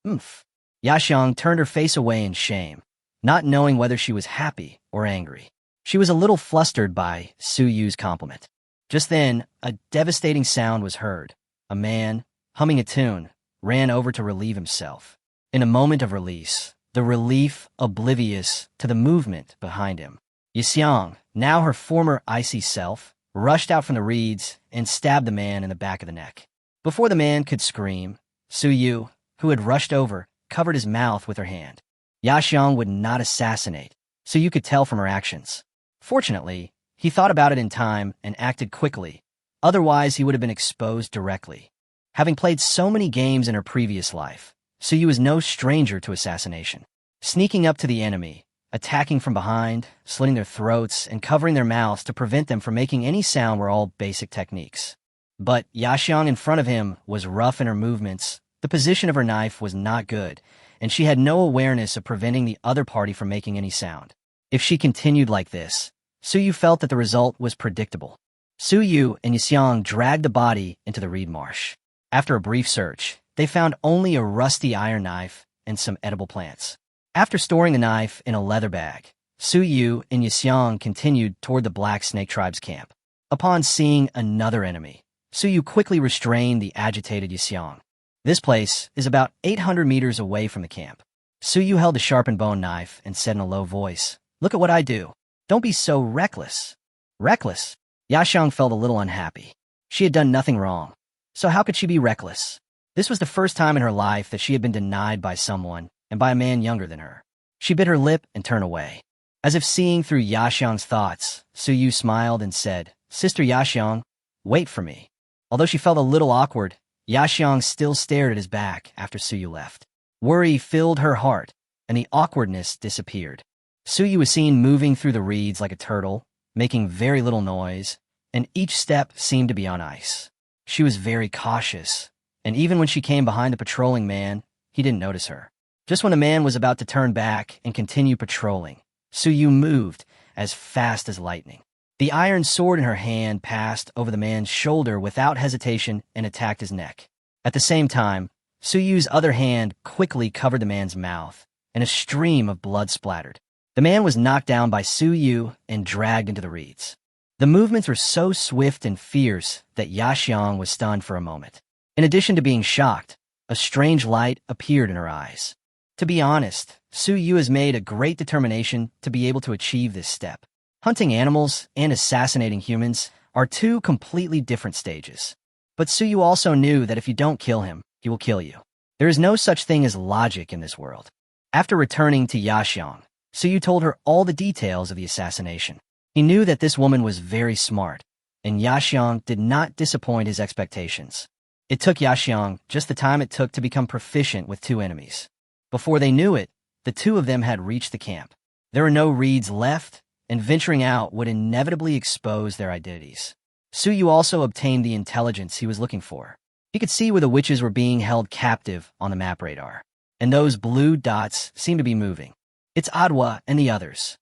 Umph. Yaxiang turned her face away in shame, not knowing whether she was happy or angry. She was a little flustered by Suyu's compliment. Just then, a devastating sound was heard. A man, humming a tune, ran over to relieve himself. In a moment of release, the relief oblivious to the movement behind him, Yaxiang, now her former icy self, rushed out from the reeds and stabbed the man in the back of the neck. Before the man could scream, Suyu, who had rushed over, covered his mouth with her hand. Yaxiang would not assassinate, so you could tell from her actions. Fortunately, he thought about it in time and acted quickly, otherwise he would have been exposed directly. Having played so many games in her previous life, Suyu was no stranger to assassination. Sneaking up to the enemy, attacking from behind, slitting their throats, and covering their mouths to prevent them from making any sound were all basic techniques. But Yaxiang in front of him was rough in her movements, the position of her knife was not good, and she had no awareness of preventing the other party from making any sound. If she continued like this, Suyu felt that the result was predictable. Suyu and Yaxiang dragged the body into the reed marsh. After a brief search, they found only a rusty iron knife and some edible plants. After storing the knife in a leather bag, Suyu and Yaxiang continued toward the Black Snake Tribe's camp. Upon seeing another enemy, Suyu quickly restrained the agitated Yaxiang. This place is about 800 meters away from the camp. Suyu held the sharpened bone knife and said in a low voice, "Look at what I do. Don't be so reckless." Reckless? Yaxiang felt a little unhappy. She had done nothing wrong. So how could she be reckless? This was the first time in her life that she had been denied by someone, and by a man younger than her. She bit her lip and turned away. As if seeing through Yaxiang's thoughts, Suyu smiled and said, "Sister Yaxiang, wait for me." Although she felt a little awkward, Yaxiang still stared at his back after Suyu left. Worry filled her heart, and the awkwardness disappeared. Suyu was seen moving through the reeds like a turtle, making very little noise, and each step seemed to be on ice. She was very cautious, and even when she came behind the patrolling man, he didn't notice her. Just when the man was about to turn back and continue patrolling, Suyu moved as fast as lightning. The iron sword in her hand passed over the man's shoulder without hesitation and attacked his neck. At the same time, Suyu's other hand quickly covered the man's mouth, and a stream of blood splattered. The man was knocked down by Suyu and dragged into the reeds. The movements were so swift and fierce that Yaxiang was stunned for a moment. In addition to being shocked, a strange light appeared in her eyes. To be honest, Suyu has made a great determination to be able to achieve this step. Hunting animals and assassinating humans are 2 completely different stages. But Suyu also knew that if you don't kill him, he will kill you. There is no such thing as logic in this world. After returning to Yaxiang, Suyu told her all the details of the assassination. He knew that this woman was very smart, and Yaxiang did not disappoint his expectations. It took Yaxiang just the time it took to become proficient with 2 enemies. Before they knew it, the 2 of them had reached the camp. There were no reeds left, and venturing out would inevitably expose their identities. Suyu also obtained the intelligence he was looking for. He could see where the witches were being held captive on the map radar, and those blue dots seemed to be moving. It's Adwa and the others.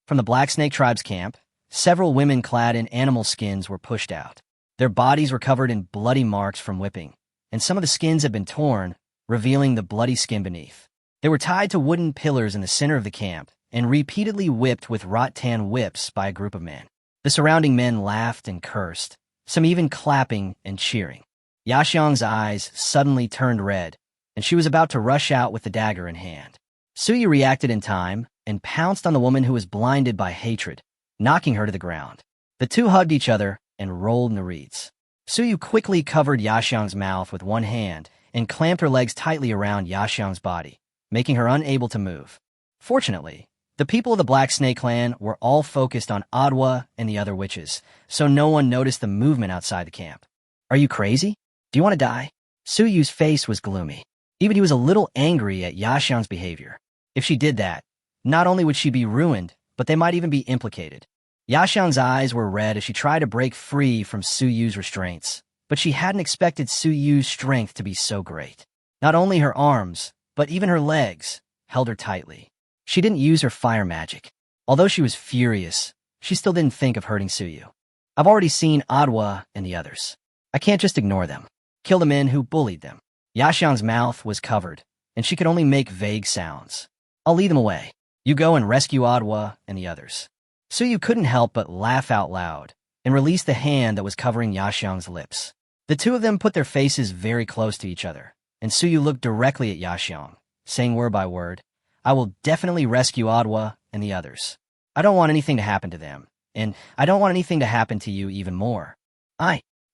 From the Black Snake Tribe's camp, several women clad in animal skins were pushed out. Their bodies were covered in bloody marks from whipping, and some of the skins had been torn, revealing the bloody skin beneath. They were tied to wooden pillars in the center of the camp and repeatedly whipped with rattan whips by a group of men. The surrounding men laughed and cursed, some even clapping and cheering. Yaxiang's eyes suddenly turned red, and she was about to rush out with the dagger in hand. Suyu reacted in time, and pounced on the woman who was blinded by hatred, knocking her to the ground. The two hugged each other and rolled in the reeds. Suyu quickly covered Yaxiang's mouth with one hand and clamped her legs tightly around Yaxiang's body, making her unable to move. Fortunately, the people of the Black Snake clan were all focused on Adwa and the other witches, so no one noticed the movement outside the camp. Are you crazy? Do you want to die? Suyu's face was gloomy. Even he was a little angry at Yaxiang's behavior. If she did that, not only would she be ruined, but they might even be implicated. Yaxiang's eyes were red as she tried to break free from Suyu's restraints, but she hadn't expected Suyu's strength to be so great. Not only her arms, but even her legs, held her tightly. She didn't use her fire magic. Although she was furious, she still didn't think of hurting Suyu. I've already seen Adwa and the others. I can't just ignore them. Kill the men who bullied them. Yaxiang's mouth was covered, and she could only make vague sounds. I'll lead them away. You go and rescue Adwa and the others. Suyu couldn't help but laugh out loud and release the hand that was covering Yaxiang's lips. The two of them put their faces very close to each other, and Suyu looked directly at Yaxiang, saying word by word, I will definitely rescue Adwa and the others. I don't want anything to happen to them, and I don't want anything to happen to you even more.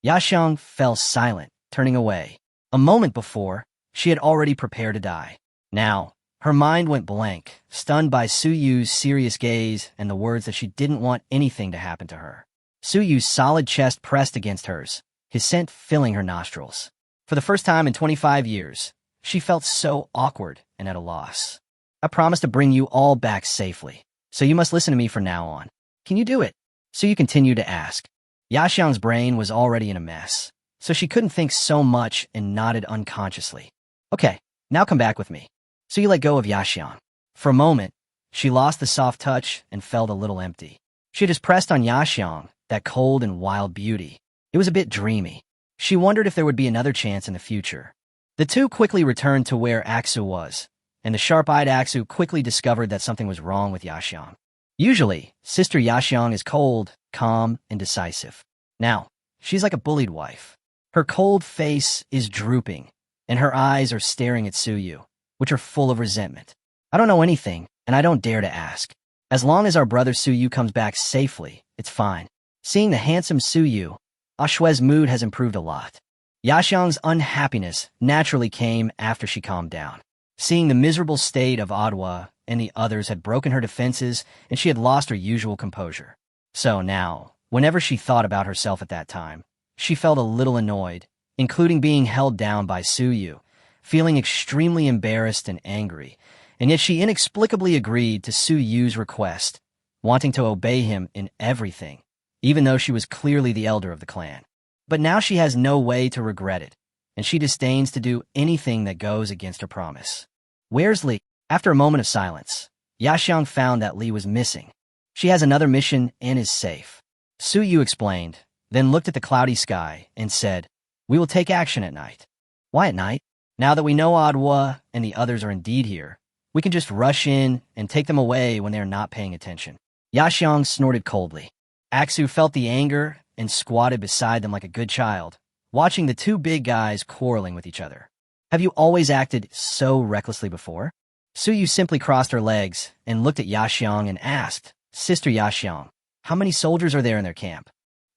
Yaxiang fell silent, turning away. A moment before, she had already prepared to die. Now, her mind went blank, stunned by Suyu's serious gaze and the words that she didn't want anything to happen to her. Suyu's solid chest pressed against hers, his scent filling her nostrils. For the first time in 25 years, she felt so awkward and at a loss. I promised to bring you all back safely, so you must listen to me from now on. Can you do it? Suyu continued to ask. Yaxiang's brain was already in a mess, so she couldn't think so much and nodded unconsciously. Okay, now come back with me. Suyu let go of Yaxiang. For a moment, she lost the soft touch and felt a little empty. She just pressed on Yaxiang, that cold and wild beauty. It was a bit dreamy. She wondered if there would be another chance in the future. The two quickly returned to where Aksu was, and the sharp-eyed Aksu quickly discovered that something was wrong with Yaxiang. Usually, Sister Yaxiang is cold, calm, and decisive. Now, she's like a bullied wife. Her cold face is drooping, and her eyes are staring at Suyu, which are full of resentment. I don't know anything, and I don't dare to ask. As long as our brother Suyu comes back safely, it's fine. Seeing the handsome Suyu, Ashue's mood has improved a lot. Yaxiang's unhappiness naturally came after she calmed down. Seeing the miserable state of Adwa and the others had broken her defenses, and she had lost her usual composure. So now, whenever she thought about herself at that time, she felt a little annoyed, including being held down by Suyu, feeling extremely embarrassed and angry, and yet she inexplicably agreed to Suyu's request, wanting to obey him in everything, even though she was clearly the elder of the clan. But now she has no way to regret it, and she disdains to do anything that goes against her promise. Where's Li? After a moment of silence, Yaxiang found that Li was missing. She has another mission and is safe. Suyu explained, then looked at the cloudy sky and said, we will take action at night. Why at night? Now that we know Adwa and the others are indeed here, we can just rush in and take them away when they are not paying attention. Yaxiang snorted coldly. Aksu felt the anger and squatted beside them like a good child, watching the two big guys quarreling with each other. Have you always acted so recklessly before? Suyu simply crossed her legs and looked at Yaxiang and asked, Sister Yaxiang, how many soldiers are there in their camp?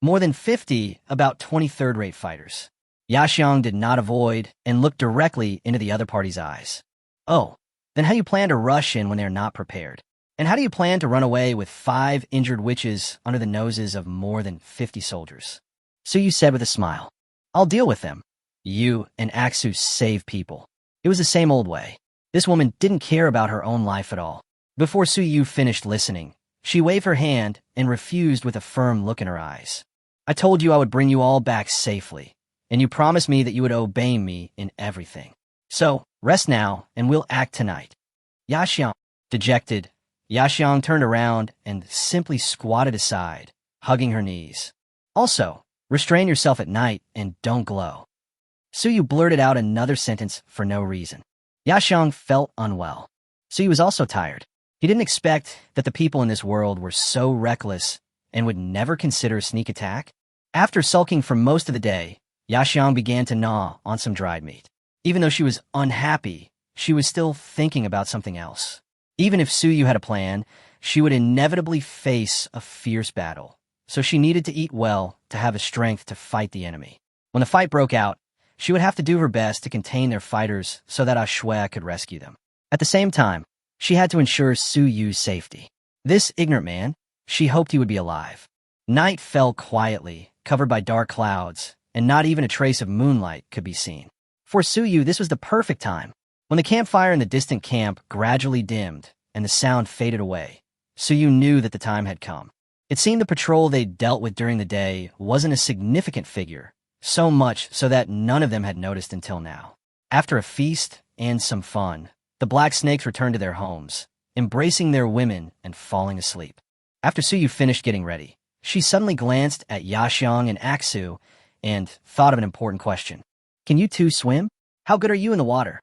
More than 50, about 20 third-rate fighters. Yaxiang did not avoid and looked directly into the other party's eyes. Oh, then how do you plan to rush in when they are not prepared? And how do you plan to run away with 5 injured witches under the noses of more than 50 soldiers? Suyu said with a smile, I'll deal with them. You and Aksu save people. It was the same old way. This woman didn't care about her own life at all. Before Suyu finished listening, she waved her hand and refused with a firm look in her eyes. I told you I would bring you all back safely, and you promised me that you would obey me in everything. So, rest now, and we'll act tonight. Yaxiang, dejected, Yaxiang turned around and simply squatted aside, hugging her knees. Also, restrain yourself at night and don't glow. Suyu blurted out another sentence for no reason. Yaxiang felt unwell. Suyu was also tired. He didn't expect that the people in this world were so reckless and would never consider a sneak attack. After sulking for most of the day, Yaxiang began to gnaw on some dried meat. Even though she was unhappy, she was still thinking about something else. Even if Suyu had a plan, she would inevitably face a fierce battle, so she needed to eat well to have the strength to fight the enemy. When the fight broke out, she would have to do her best to contain their fighters so that Ashwe could rescue them. At the same time, she had to ensure Suyu's safety. This ignorant man, she hoped he would be alive. Night fell quietly, covered by dark clouds, and not even a trace of moonlight could be seen. For Suyu, this was the perfect time. When the campfire in the distant camp gradually dimmed and the sound faded away, Suyu knew that the time had come. It seemed the patrol they'd dealt with during the day wasn't a significant figure, so much so that none of them had noticed until now. After a feast and some fun, the black snakes returned to their homes, embracing their women and falling asleep. After Suyu finished getting ready, she suddenly glanced at Yaxiang and Aksu and thought of an important question. Can you two swim? How good are you in the water?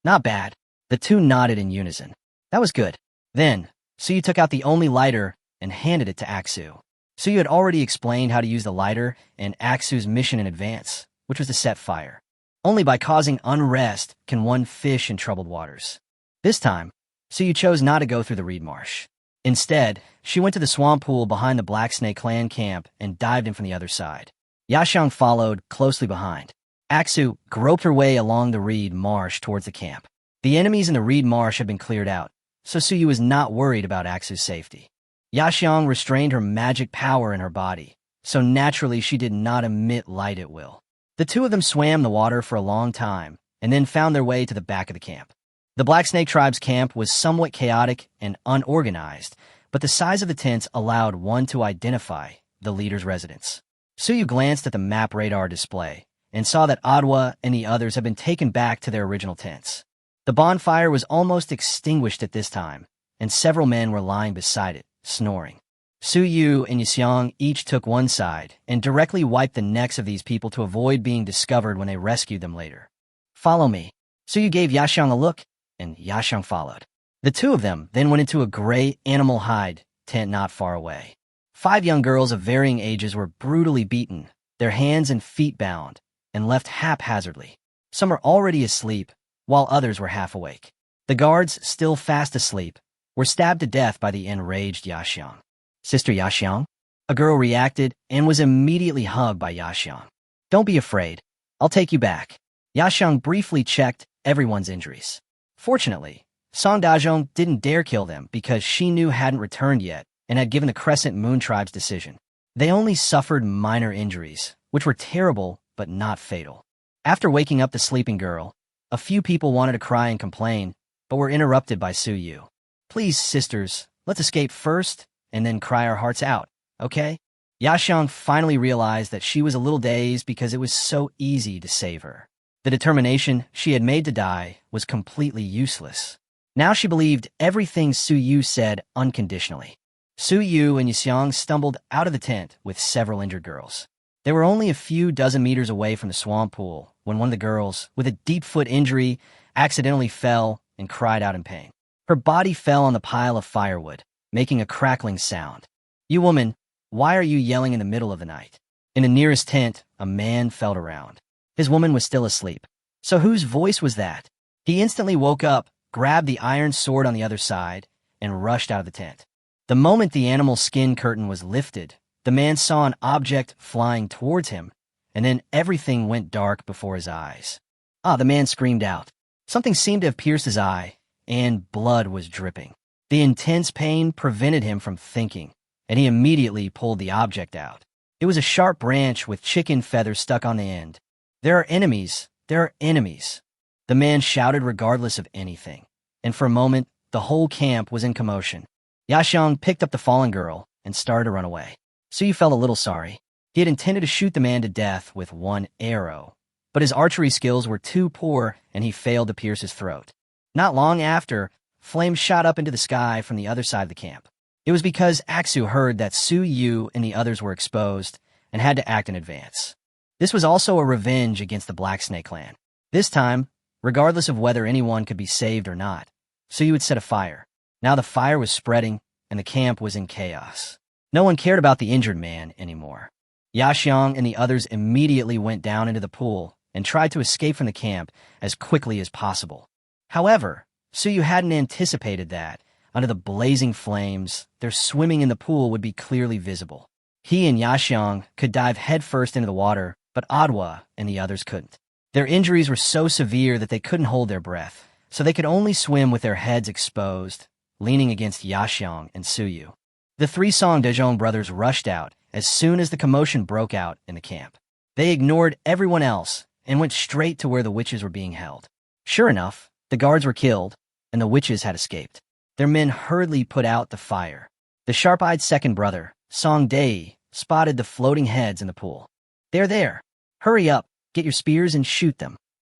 Not bad. The two nodded in unison. That was good. Then, Suyu took out the only lighter and handed it to Aksu. Suyu had already explained how to use the lighter and Aksu's mission in advance, which was to set fire. Only by causing unrest can one fish in troubled waters. This time, Suyu chose not to go through the reed marsh. Instead, she went to the swamp pool behind the Black Snake clan camp and dived in from the other side. Yaxiang followed closely behind. Aksu groped her way along the reed marsh towards the camp. The enemies in the reed marsh had been cleared out, so Suyu was not worried about Aksu's safety. Yaxiang restrained her magic power in her body, so naturally she did not emit light at will. The two of them swam the water for a long time, and then found their way to the back of the camp. The Black Snake tribe's camp was somewhat chaotic and unorganized, but the size of the tents allowed one to identify the leader's residence. Suyu glanced at the map radar display and saw that Adwa and the others had been taken back to their original tents. The bonfire was almost extinguished at this time, and several men were lying beside it, snoring. Suyu and Yaxiang each took one side and directly wiped the necks of these people to avoid being discovered when they rescued them later. Follow me. Suyu gave Yaxiang a look, and Yaxiang followed. The two of them then went into a gray animal hide tent not far away. 5 young girls of varying ages were brutally beaten, their hands and feet bound, and left haphazardly. Some were already asleep, while others were half awake. The guards, still fast asleep, were stabbed to death by the enraged Yaxiang. Sister Yaxiang? A girl reacted and was immediately hugged by Yaxiang. Don't be afraid. I'll take you back. Yaxiang briefly checked everyone's injuries. Fortunately, Song Dajong didn't dare kill them because she knew hadn't returned yet and had given the Crescent Moon tribe's decision. They only suffered minor injuries, which were terrible but not fatal. After waking up the sleeping girl, a few people wanted to cry and complain, but were interrupted by Suyu. Please, sisters, let's escape first and then cry our hearts out, okay? Yaxiang finally realized that she was a little dazed because it was so easy to save her. The determination she had made to die was completely useless. Now she believed everything Suyu said unconditionally. Suyu and Yaxiang stumbled out of the tent with several injured girls. They were only a few dozen meters away from the swamp pool when one of the girls, with a deep foot injury, accidentally fell and cried out in pain. Her body fell on the pile of firewood, making a crackling sound. You woman, why are you yelling in the middle of the night? In the nearest tent, a man felt around. His woman was still asleep. So whose voice was that? He instantly woke up, grabbed the iron sword on the other side, and rushed out of the tent. The moment the animal skin curtain was lifted, the man saw an object flying towards him, and then everything went dark before his eyes. The man screamed out. Something seemed to have pierced his eye, and blood was dripping. The intense pain prevented him from thinking, and he immediately pulled the object out. It was a sharp branch with chicken feathers stuck on the end. There are enemies. There are enemies. The man shouted regardless of anything, and for a moment, the whole camp was in commotion. Yaxiang picked up the fallen girl and started to run away. Suyu felt a little sorry. He had intended to shoot the man to death with one arrow, but his archery skills were too poor and he failed to pierce his throat. Not long after, flames shot up into the sky from the other side of the camp. It was because Aksu heard that Suyu and the others were exposed and had to act in advance. This was also a revenge against the Black Snake clan. This time, regardless of whether anyone could be saved or not, Suyu would set a fire. Now the fire was spreading and the camp was in chaos. No one cared about the injured man anymore. Yaxiang and the others immediately went down into the pool and tried to escape from the camp as quickly as possible. However, Suyu hadn't anticipated that. Under the blazing flames, their swimming in the pool would be clearly visible. He and Yaxiang could dive headfirst into the water, but Adwa and the others couldn't. Their injuries were so severe that they couldn't hold their breath, so they could only swim with their heads exposed, leaning against Yaxiang and Suyu. The three Song Dejong brothers rushed out as soon as the commotion broke out in the camp. They ignored everyone else and went straight to where the witches were being held. Sure enough, the guards were killed, and the witches had escaped. Their men hurriedly put out the fire. The sharp-eyed second brother, Song Dei, spotted the floating heads in the pool. "They're there. Hurry up, get your spears and shoot them."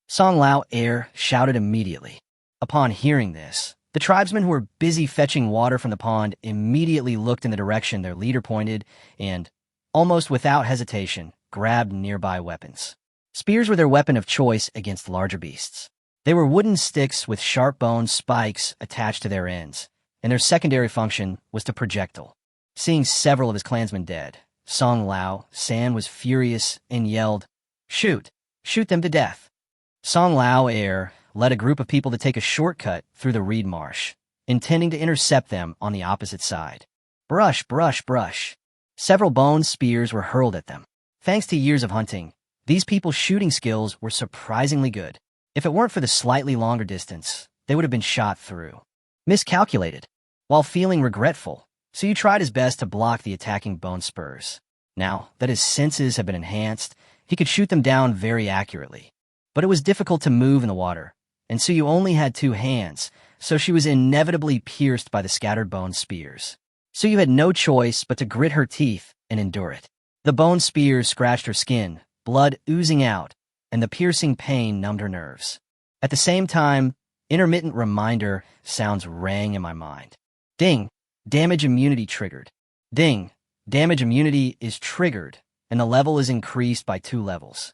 Song Lao Air shouted immediately. Upon hearing this, the tribesmen who were busy fetching water from the pond immediately looked in the direction their leader pointed and, almost without hesitation, grabbed nearby weapons. Spears were their weapon of choice against larger beasts. They were wooden sticks with sharp bone spikes attached to their ends, and their secondary function was to projectile. Seeing several of his clansmen dead, Song Lao San was furious and yelled, "Shoot! Shoot them to death!" Song Lao Air led a group of people to take a shortcut through the reed marsh, intending to intercept them on the opposite side. Brush, brush, brush. Several bone spears were hurled at them. Thanks to years of hunting, these people's shooting skills were surprisingly good. If it weren't for the slightly longer distance, they would have been shot through. Miscalculated. While feeling regretful, Suyu tried his best to block the attacking bone spurs. Now that his senses had been enhanced, he could shoot them down very accurately. But it was difficult to move in the water, and Suyu only had 2 hands, so she was inevitably pierced by the scattered bone spears. Suyu had no choice but to grit her teeth and endure it. The bone spears scratched her skin, blood oozing out, and the piercing pain numbed her nerves. At the same time, intermittent reminder sounds rang in my mind. Ding! Damage immunity triggered. Ding! Damage immunity is triggered, and the level is increased by 2 levels.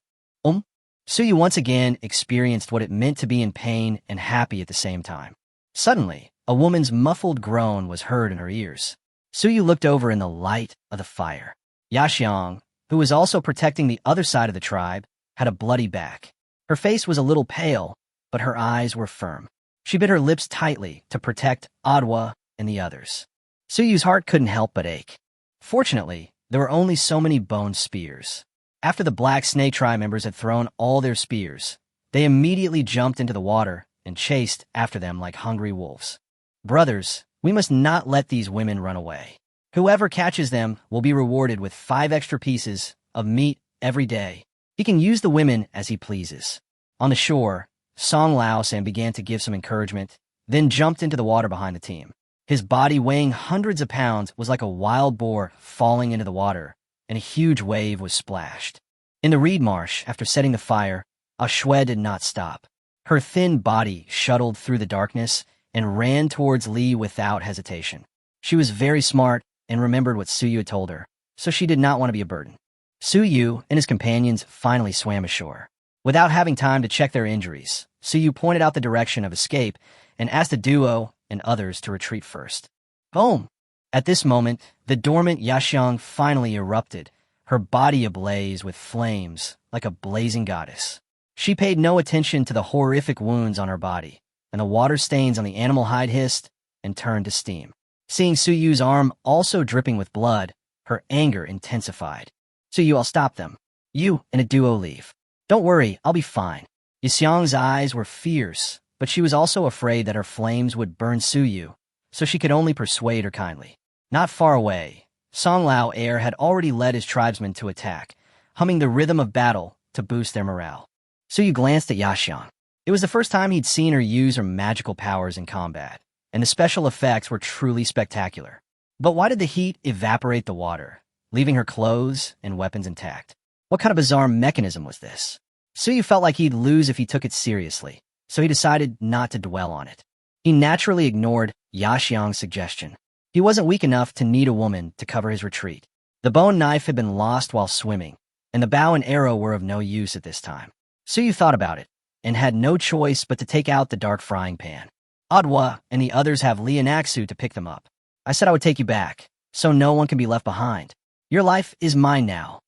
Suyu once again experienced what it meant to be in pain and happy at the same time. Suddenly, a woman's muffled groan was heard in her ears. Suyu looked over in the light of the fire. Yaxiang, who was also protecting the other side of the tribe, had a bloody back. Her face was a little pale, but her eyes were firm. She bit her lips tightly to protect Adwa and the others. Suyu's heart couldn't help but ache. Fortunately, there were only so many bone spears. After the Black Snake tribe members had thrown all their spears, they immediately jumped into the water and chased after them like hungry wolves. "Brothers, we must not let these women run away. Whoever catches them will be rewarded with 5 extra pieces of meat every day. He can use the women as he pleases." On the shore, Song Lao San began to give some encouragement, then jumped into the water behind the team. His body, weighing hundreds of pounds, was like a wild boar falling into the water, and a huge wave was splashed. In the reed marsh, after setting the fire, Ashue did not stop. Her thin body shuttled through the darkness and ran towards Li without hesitation. She was very smart and remembered what Suyu had told her, so she did not want to be a burden. Suyu and his companions finally swam ashore. Without having time to check their injuries, Suyu pointed out the direction of escape and asked the duo and others to retreat first. Boom! At this moment, the dormant Yaxiang finally erupted, her body ablaze with flames like a blazing goddess. She paid no attention to the horrific wounds on her body, and the water stains on the animal hide hissed and turned to steam. Seeing Suyu's arm also dripping with blood, her anger intensified. "Suyu, I'll stop them. You and a duo leave. Don't worry, I'll be fine." Yaxiang's eyes were fierce, but she was also afraid that her flames would burn Suyu, so she could only persuade her kindly. Not far away, Song Lao Air had already led his tribesmen to attack, humming the rhythm of battle to boost their morale. Suyu glanced at Yaxiang. It was the first time he'd seen her use her magical powers in combat, and the special effects were truly spectacular. But why did the heat evaporate the water, leaving her clothes and weapons intact? What kind of bizarre mechanism was this? Suyu felt like he'd lose if he took it seriously, so he decided not to dwell on it. He naturally ignored Yaxiang's suggestion. He wasn't weak enough to need a woman to cover his retreat. The bone knife had been lost while swimming, and the bow and arrow were of no use at this time. Suyu thought about it, and had no choice but to take out the dark frying pan. Adwa and the others have Leonaxu to pick them up. I said I would take you back, so no one can be left behind. Your life is mine now.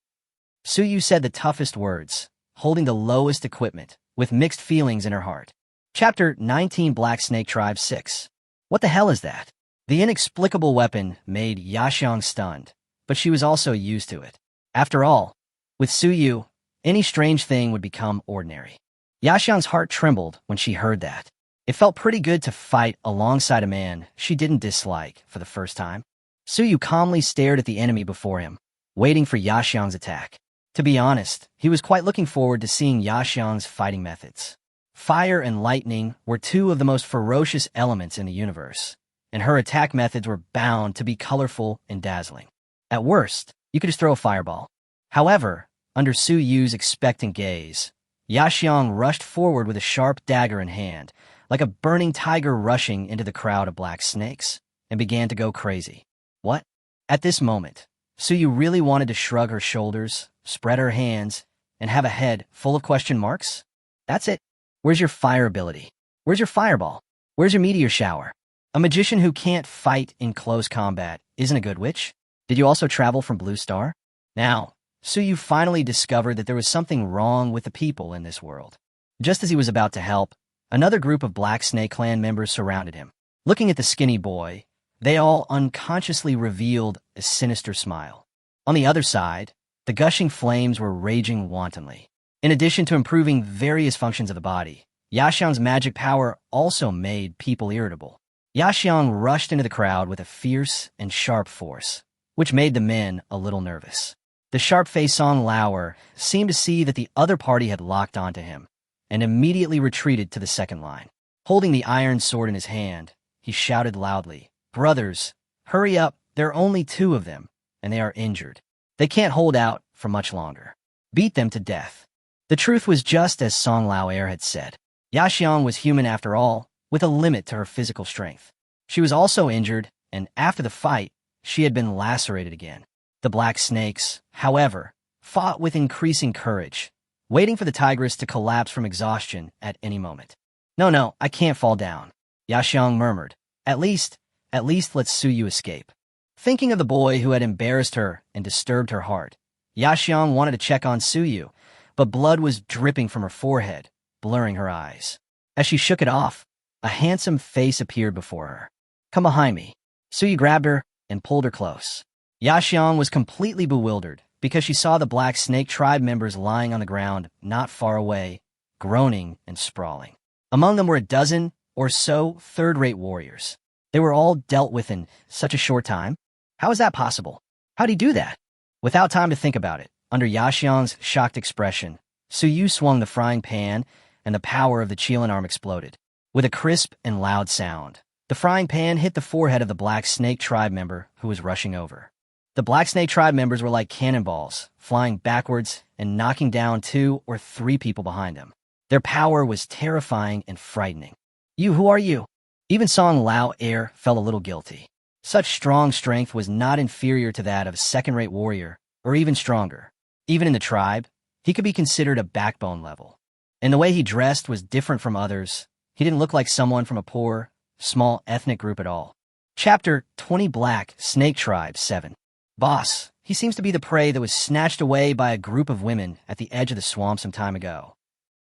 Suyu said the toughest words, holding the lowest equipment, with mixed feelings in her heart. Chapter 19 Black Snake Tribe 6. What the hell is that? The inexplicable weapon made Yaxiang stunned, but she was also used to it. After all, with Suyu, any strange thing would become ordinary. Yaxiang's heart trembled when she heard that. It felt pretty good to fight alongside a man she didn't dislike for the first time. Suyu calmly stared at the enemy before him, waiting for Yaxiang's attack. To be honest, he was quite looking forward to seeing Yaxiang's fighting methods. Fire and lightning were two of the most ferocious elements in the universe, and her attack methods were bound to be colorful and dazzling. At worst, you could just throw a fireball. However, under Suyu's expectant gaze, Yaxiang rushed forward with a sharp dagger in hand, like a burning tiger rushing into the crowd of black snakes, and began to go crazy. What? At this moment, Suyu really wanted to shrug her shoulders, spread her hands, and have a head full of question marks? That's it. Where's your fire ability? Where's your fireball? Where's your meteor shower? A magician who can't fight in close combat isn't a good witch? Did you also travel from Blue Star? Now, Suyu finally discovered that there was something wrong with the people in this world. Just as he was about to help, another group of Black Snake Clan members surrounded him. Looking at the skinny boy, they all unconsciously revealed a sinister smile. On the other side, the gushing flames were raging wantonly. In addition to improving various functions of the body, Yaxiang's magic power also made people irritable. Yaxiang rushed into the crowd with a fierce and sharp force, which made the men a little nervous. The sharp-faced Song Lauer seemed to see that the other party had locked onto him, and immediately retreated to the second line. Holding the iron sword in his hand, he shouted loudly, "Brothers, hurry up, there are only two of them, and they are injured. They can't hold out for much longer. Beat them to death." The truth was just as Song Lauer had said. Yaxiang was human after all, with a limit to her physical strength. She was also injured, and after the fight, she had been lacerated again. The Black Snakes, however, fought with increasing courage, waiting for the tigress to collapse from exhaustion at any moment. No, I can't fall down," Yaxiang murmured. At least let Suyu escape." Thinking of the boy who had embarrassed her and disturbed her heart, Yaxiang wanted to check on Suyu, but blood was dripping from her forehead, blurring her eyes. As she shook it off, a handsome face appeared before her. "Come behind me." Suyu grabbed her and pulled her close. Yaxiang was completely bewildered because she saw the Black Snake Tribe members lying on the ground not far away, groaning and sprawling. Among them were a dozen or so third-rate warriors. They were all dealt with in such a short time. How is that possible? How'd he do that? Without time to think about it, under Yaxiang's shocked expression, Suyu swung the frying pan, and the power of the Qilin arm exploded. With a crisp and loud sound, the frying pan hit the forehead of the Black Snake Tribe member who was rushing over. The Black Snake Tribe members were like cannonballs, flying backwards and knocking down 2 or 3 people behind them. Their power was terrifying and frightening. Who are you?" Even Song Lauer felt a little guilty. Such strong strength was not inferior to that of a second-rate warrior, or even stronger. Even in the tribe, he could be considered a backbone level. And the way he dressed was different from others. He didn't look like someone from a poor, small ethnic group at all. Chapter 20 Black Snake Tribe 7. Boss, he seems to be the prey that was snatched away by a group of women at the edge of the swamp some time ago.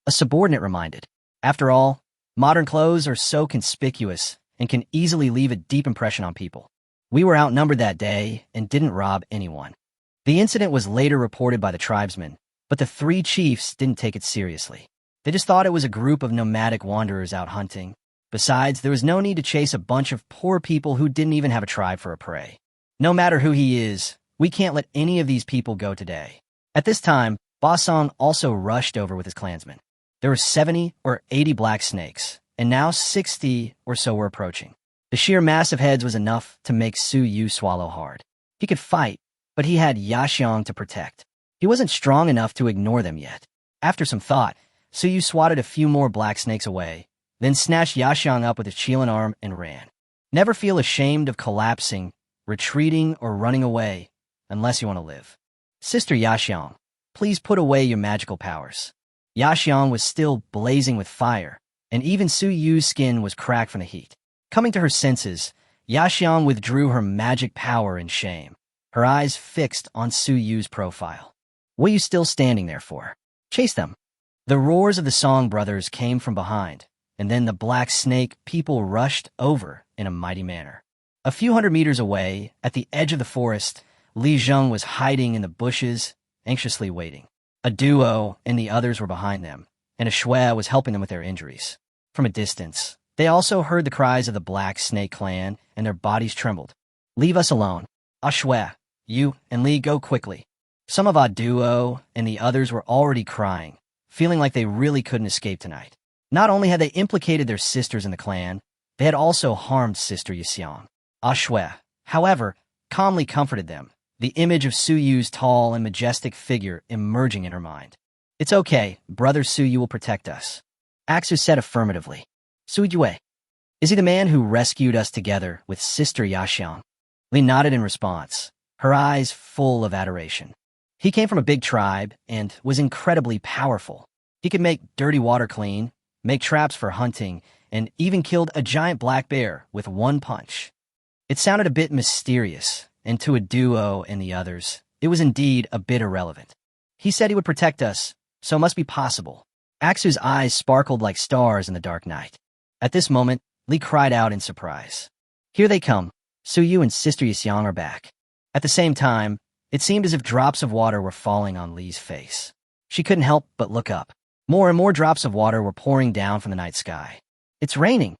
A subordinate reminded. After all, modern clothes are so conspicuous and can easily leave a deep impression on people. We were outnumbered that day and didn't rob anyone. The incident was later reported by the tribesmen, but the 3 chiefs didn't take it seriously. They just thought it was a group of nomadic wanderers out hunting. Besides, there was no need to chase a bunch of poor people who didn't even have a tribe for a prey. No matter who he is, we can't let any of these people go today. At this time, Bosong also rushed over with his clansmen. There were 70 or 80 black snakes, and now 60 or so were approaching. The sheer mass of heads was enough to make Suyu swallow hard. He could fight, but he had Yaxiang to protect. He wasn't strong enough to ignore them yet. After some thought, Suyu swatted a few more black snakes away, then snatched Yaxiang up with his Qilin arm and ran. Never feel ashamed of collapsing, retreating, or running away, unless you want to live. Sister Yaxiang, please put away your magical powers. Yaxiang was still blazing with fire, and even Suyu's skin was cracked from the heat. Coming to her senses, Yaxiang withdrew her magic power in shame, her eyes fixed on Suyu's profile. What are you still standing there for? Chase them. The roars of the Song brothers came from behind, and then the black snake people rushed over in a mighty manner. A few hundred meters away, at the edge of the forest, Li Zheng was hiding in the bushes, anxiously waiting. A duo and the others were behind them, and a shui was helping them with their injuries. From a distance, they also heard the cries of the Black Snake clan, and their bodies trembled. "Leave us alone. Ah shui, you and Li go quickly." Some of our duo and the others were already crying, feeling like they really couldn't escape tonight. Not only had they implicated their sisters in the clan, they had also harmed Sister Yixiang. Ah shui, however, calmly comforted them, the image of Su Yu's tall and majestic figure emerging in her mind. "It's okay, Brother Su Yu will protect us." Axu said affirmatively. "Su Yue, is he the man who rescued us together with Sister Yaxiang?" Li nodded in response, her eyes full of adoration. He came from a big tribe and was incredibly powerful. He could make dirty water clean, make traps for hunting, and even killed a giant black bear with one punch. It sounded a bit mysterious, and to a duo and the others, it was indeed a bit irrelevant. He said he would protect us, so it must be possible. Axu's eyes sparkled like stars in the dark night. At this moment, Li cried out in surprise. "Here they come. Su Yu and Sister Yixiang are back." At the same time, it seemed as if drops of water were falling on Li's face. She couldn't help but look up. More and more drops of water were pouring down from the night sky. "It's raining."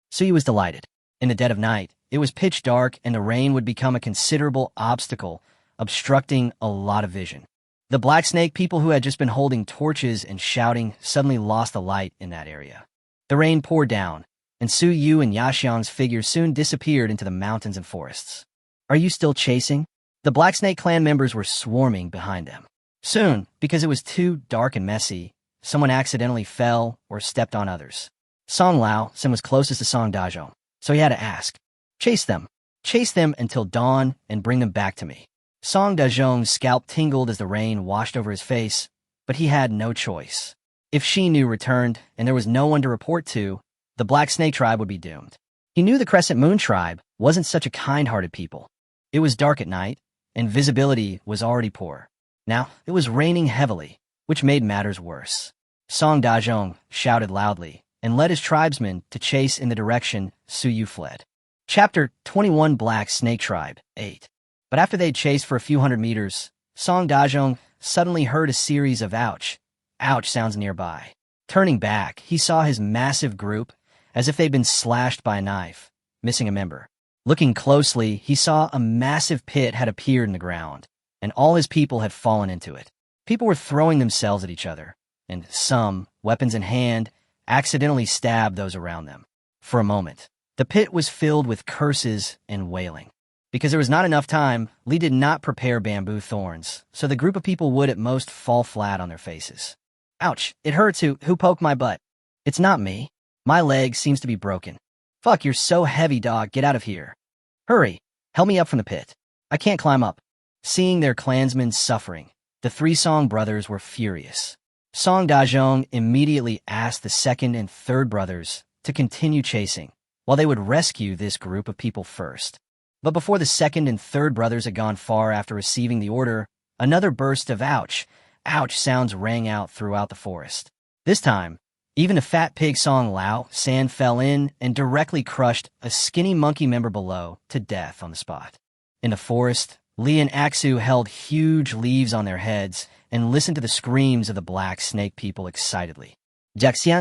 Su Yu was delighted. In the dead of night, it was pitch dark and the rain would become a considerable obstacle, obstructing a lot of vision. The Black Snake people who had just been holding torches and shouting suddenly lost the light in that area. The rain poured down, and Su Yu and Yaxiang's figures soon disappeared into the mountains and forests. "Are you still chasing?" The Black Snake clan members were swarming behind them. Soon, because it was too dark and messy, someone accidentally fell or stepped on others. Song Lao Sin was closest to Song Dazhong, so he had to ask, Chase them until dawn and bring them back to me." Song Dazhong's scalp tingled as the rain washed over his face, but he had no choice. If Shi Nu returned and there was no one to report to, the Black Snake tribe would be doomed. He knew the Crescent Moon tribe wasn't such a kind-hearted people. It was dark at night, and visibility was already poor. Now, it was raining heavily, which made matters worse. Song Dazhong shouted loudly and led his tribesmen to chase in the direction Su Yu fled. Chapter 21 Black Snake Tribe 8. But after they'd chased for a few hundred meters, Song Dazhong suddenly heard a series of ouch sounds nearby. Turning back, he saw his massive group as if they'd been slashed by a knife, missing a member. Looking closely, he saw a massive pit had appeared in the ground, and all his people had fallen into it. People were throwing themselves at each other, and some, weapons in hand, accidentally stabbed those around them. For a moment, the pit was filled with curses and wailing. Because there was not enough time, Li did not prepare bamboo thorns, so the group of people would at most fall flat on their faces. "Ouch, it hurts. Who poked my butt?" "It's not me. My leg seems to be broken." "Fuck, you're so heavy, dog. Get out of here." "Hurry, help me up from the pit. I can't climb up." Seeing their clansmen suffering, the three Song brothers were furious. Song Dazhong immediately asked the second and third brothers to continue chasing, while they would rescue this group of people first. But before the second and third brothers had gone far after receiving the order, another burst of ouch sounds rang out throughout the forest. This time, even the fat pig Song Lao San fell in and directly crushed a skinny monkey member below to death on the spot. In the forest, Li and Axu held huge leaves on their heads and listened to the screams of the Black Snake people excitedly. She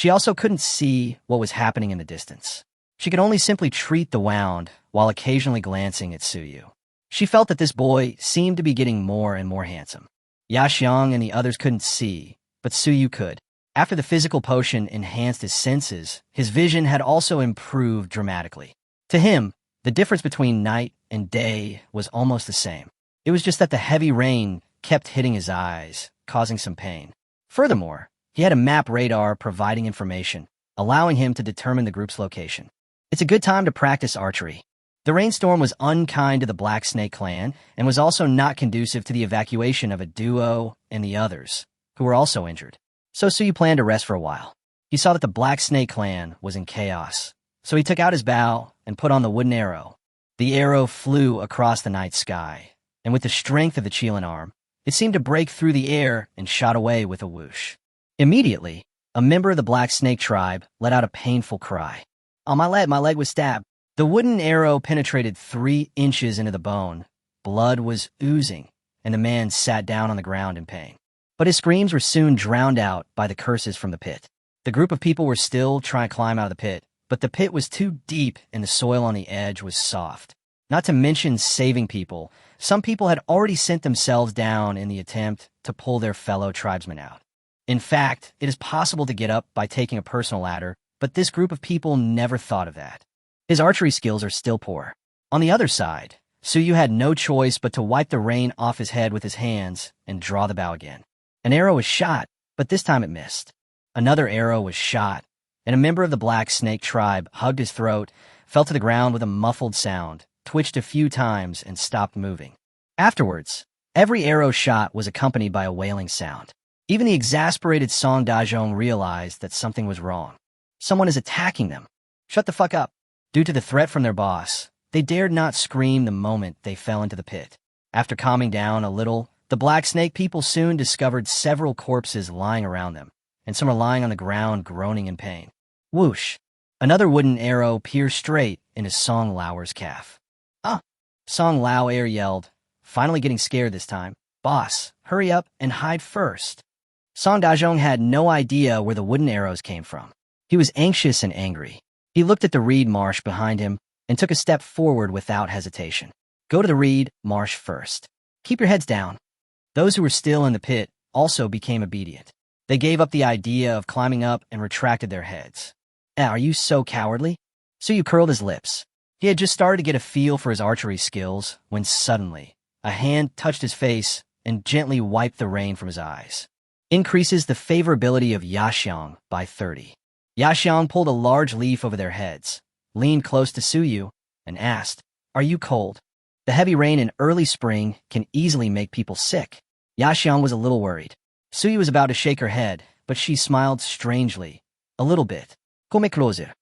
also couldn't see what was happening in the distance. She could only simply treat the wound while occasionally glancing at Su Yu. She felt that this boy seemed to be getting more and more handsome. Yaxiang and the others couldn't see, but Su Yu could. After the physical potion enhanced his senses, his vision had also improved dramatically. To him, the difference between night and day was almost the same. It was just that the heavy rain kept hitting his eyes, causing some pain. Furthermore, he had a map radar providing information, allowing him to determine the group's location. It's a good time to practice archery. The rainstorm was unkind to the Black Snake clan and was also not conducive to the evacuation of a duo and the others, who were also injured. So Su Yu planned to rest for a while. He saw that the Black Snake clan was in chaos, so he took out his bow and put on the wooden arrow. The arrow flew across the night sky, and with the strength of the Qilin arm, it seemed to break through the air and shot away with a whoosh. Immediately, A member of the Black Snake tribe let out a painful cry. "Oh, my leg was stabbed." The wooden arrow penetrated 3 inches into the bone. Blood was oozing, and the man sat down on the ground in pain. But his screams were soon drowned out by the curses from the pit. The group of people were still trying to climb out of the pit, but the pit was too deep and the soil on the edge was soft. Not to mention saving people, some people had already sent themselves down in the attempt to pull their fellow tribesmen out. In fact, it is possible to get up by taking a personal ladder, but this group of people never thought of that. His archery skills are still poor. On the other side, Suyu had no choice but to wipe the rain off his head with his hands and draw the bow again. An arrow was shot, but this time it missed. Another arrow was shot, and a member of the Black Snake tribe hugged his throat, fell to the ground with a muffled sound, twitched a few times, and stopped moving. Afterwards, every arrow shot was accompanied by a wailing sound. Even the exasperated Song Dajong realized that something was wrong. Someone is attacking them. Shut the fuck up. Due to the threat from their boss, they dared not scream the moment they fell into the pit. After calming down a little, the Black Snake people soon discovered several corpses lying around them, and some are lying on the ground groaning in pain. Whoosh! Another wooden arrow pierced straight into Song Lao's calf. "Ah!" Song Lao yelled, finally getting scared this time. "Boss, hurry up and hide first." Song Dajong had no idea where the wooden arrows came from. He was anxious and angry. He looked at the reed marsh behind him and took a step forward without hesitation. "Go to the reed marsh first. Keep your heads down." Those who were still in the pit also became obedient. They gave up the idea of climbing up and retracted their heads. "Are you so cowardly?" Suyu curled his lips. He had just started to get a feel for his archery skills when suddenly a hand touched his face and gently wiped the rain from his eyes. Increases the favorability of Yaxiang by 30. Yaxiang pulled a large leaf over their heads, leaned close to Suyu, and asked, "Are you cold?" The heavy rain in early spring can easily make people sick. Yaxiang was a little worried. Suyu was about to shake her head, but she smiled strangely, a little bit. "Come closer."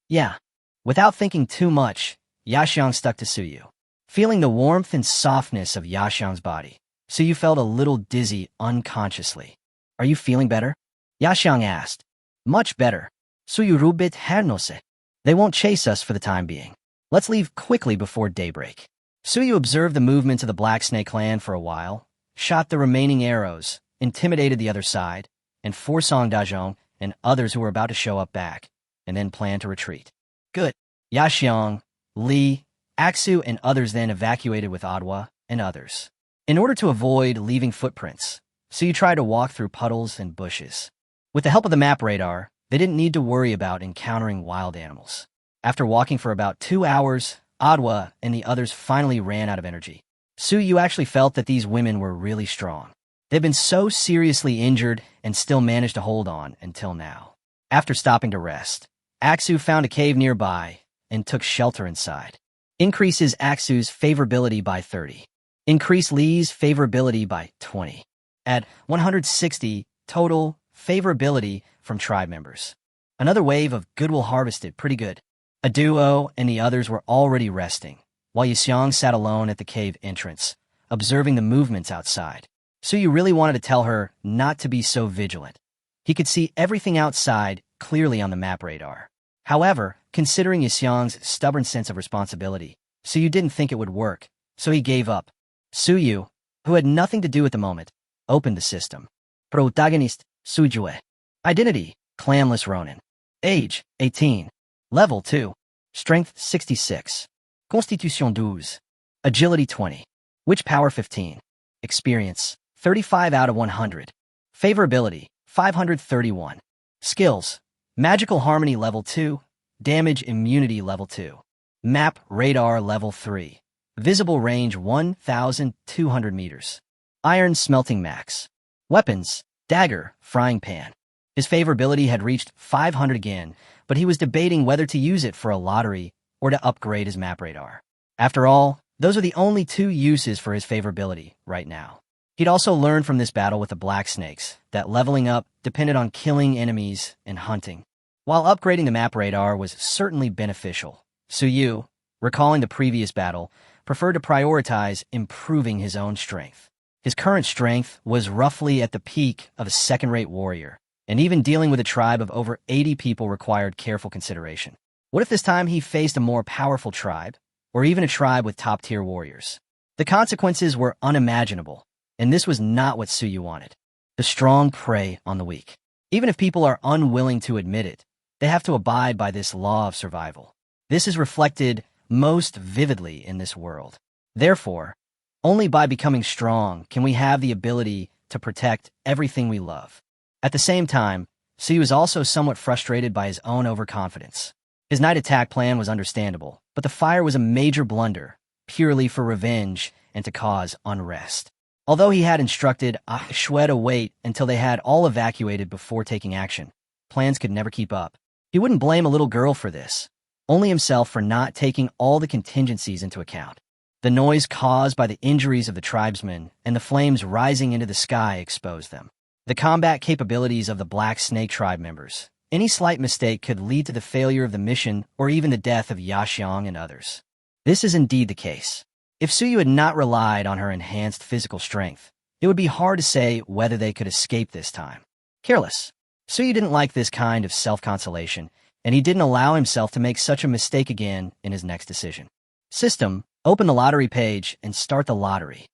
"Yeah." Without thinking too much, Yaxiang stuck to Suyu. Feeling the warmth and softness of Yaxiang's body, Suyu felt a little dizzy unconsciously. "Are you feeling better?" Yaxiang asked. "Much better." Suyu rubit hernose. "They won't chase us for the time being. Let's leave quickly before daybreak." Suyu observed the movements of the Black Snake clan for a while, shot the remaining arrows, intimidated the other side, and forced Song Dajong and others who were about to show up back, and then planned to retreat. Good. Yaxiang, Li, Aksu, and others then evacuated with Adwa and others. In order to avoid leaving footprints, Suyu tried to walk through puddles and bushes. With the help of the map radar, they didn't need to worry about encountering wild animals. After walking for about 2 hours, Adwa and the others finally ran out of energy. Suyu actually felt that these women were really strong. They'd been so seriously injured and still managed to hold on until now. After stopping to rest, Aksu found a cave nearby and took shelter inside. Increases Aksu's favorability by 30. Increase Li's favorability by 20. At 160 total favorability from tribe members. Another wave of goodwill harvested, pretty good. A duo and the others were already resting, while Yixiang sat alone at the cave entrance, observing the movements outside. Suyu really wanted to tell her not to be so vigilant. He could see everything outside clearly on the map radar. However, considering Yixiang's stubborn sense of responsibility, Suyu didn't think it would work, so he gave up. Suyu, who had nothing to do at the moment, opened the system. Protagonist, Sujue. Identity, Clanless Ronin. Age, 18. Level 2. Strength, 66. Constitution 12. Agility, 20. Witch Power, 15. Experience, 35 out of 100. Favorability, 531. Skills, Magical Harmony Level 2. Damage Immunity Level 2. Map Radar Level 3. Visible Range 1,200 meters. Iron Smelting Max. Weapons, Dagger, Frying Pan. His favorability had reached 500 again, but he was debating whether to use it for a lottery or to upgrade his map radar. After all, those are the only 2 uses for his favorability right now. He'd also learned from this battle with the Black Snakes that leveling up depended on killing enemies and hunting. While upgrading the map radar was certainly beneficial, Suyu, recalling the previous battle, preferred to prioritize improving his own strength. His current strength was roughly at the peak of a second-rate warrior, And even dealing with a tribe of over 80 people required careful consideration. What if this time he faced a more powerful tribe, or even a tribe with top-tier warriors? The consequences were unimaginable, and this was not what Suyu wanted. The strong prey on the weak. Even if people are unwilling to admit it, they have to abide by this law of survival. This is reflected most vividly in this world. Therefore, only by becoming strong can we have the ability to protect everything we love. At the same time, Suyu was also somewhat frustrated by his own overconfidence. His night attack plan was understandable, but the fire was a major blunder, purely for revenge and to cause unrest. Although he had instructed Shuai to wait until they had all evacuated before taking action, plans could never keep up. He wouldn't blame a little girl for this, only himself for not taking all the contingencies into account. The noise caused by the injuries of the tribesmen and the flames rising into the sky exposed them. The combat capabilities of the Black Snake tribe members. Any slight mistake could lead to the failure of the mission or even the death of Yaxiang and others. This is indeed the case. If Suyu had not relied on her enhanced physical strength, it would be hard to say whether they could escape this time. Careless. Suyu didn't like this kind of self-consolation, and he didn't allow himself to make such a mistake again in his next decision. System, open the lottery page and start the lottery.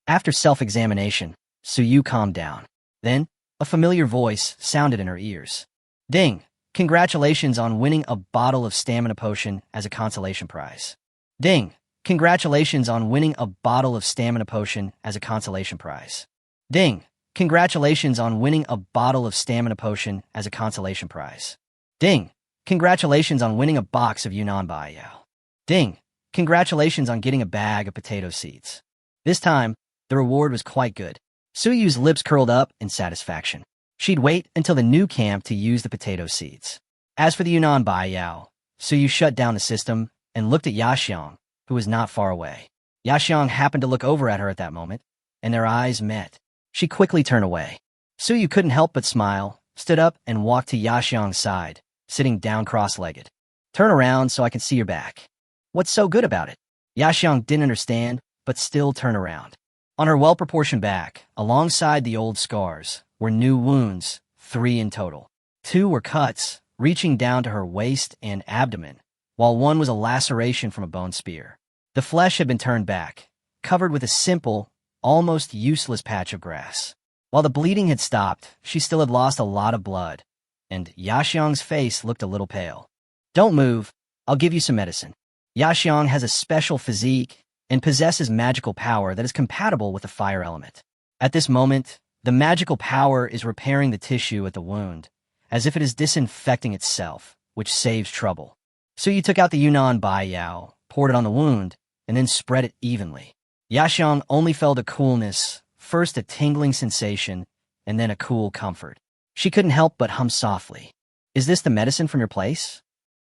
After self-examination, Suyu calmed down. Then, a familiar voice sounded in her ears. Ding! Congratulations on winning a bottle of stamina potion as a consolation prize. Ding! Congratulations on winning a bottle of stamina potion as a consolation prize. Ding! Congratulations on winning a bottle of stamina potion as a consolation prize. Ding! Congratulations on winning a box of Yunnan Baiyao. Ding! Congratulations on getting a bag of potato seeds. This time, the reward was quite good. Suyu's lips curled up in satisfaction. She'd wait until the new camp to use the potato seeds. As for the Yunnan Baiyao, Suyu shut down the system and looked at Yaxiang, who was not far away. Yaxiang happened to look over at her at that moment, and their eyes met. She quickly turned away. Suyu couldn't help but smile, stood up and walked to Yaxiang's side, sitting down cross-legged. Turn around so I can see your back. What's so good about it? Yaxiang didn't understand, but still turned around. On her well-proportioned back, alongside the old scars, were new wounds, 3 in total. 2 were cuts, reaching down to her waist and abdomen, while 1 was a laceration from a bone spear. The flesh had been turned back, covered with a simple, almost useless patch of grass. While the bleeding had stopped, she still had lost a lot of blood, and Yaxiang's face looked a little pale. Don't move, I'll give you some medicine. Yaxiang has a special physique and possesses magical power that is compatible with the fire element. At this moment, the magical power is repairing the tissue at the wound, as if it is disinfecting itself, which saves trouble. Suyu took out the Yunnan Baiyao, poured it on the wound, and then spread it evenly. Yaxiang only felt a coolness, first a tingling sensation, and then a cool comfort. She couldn't help but hum softly. Is this the medicine from your place?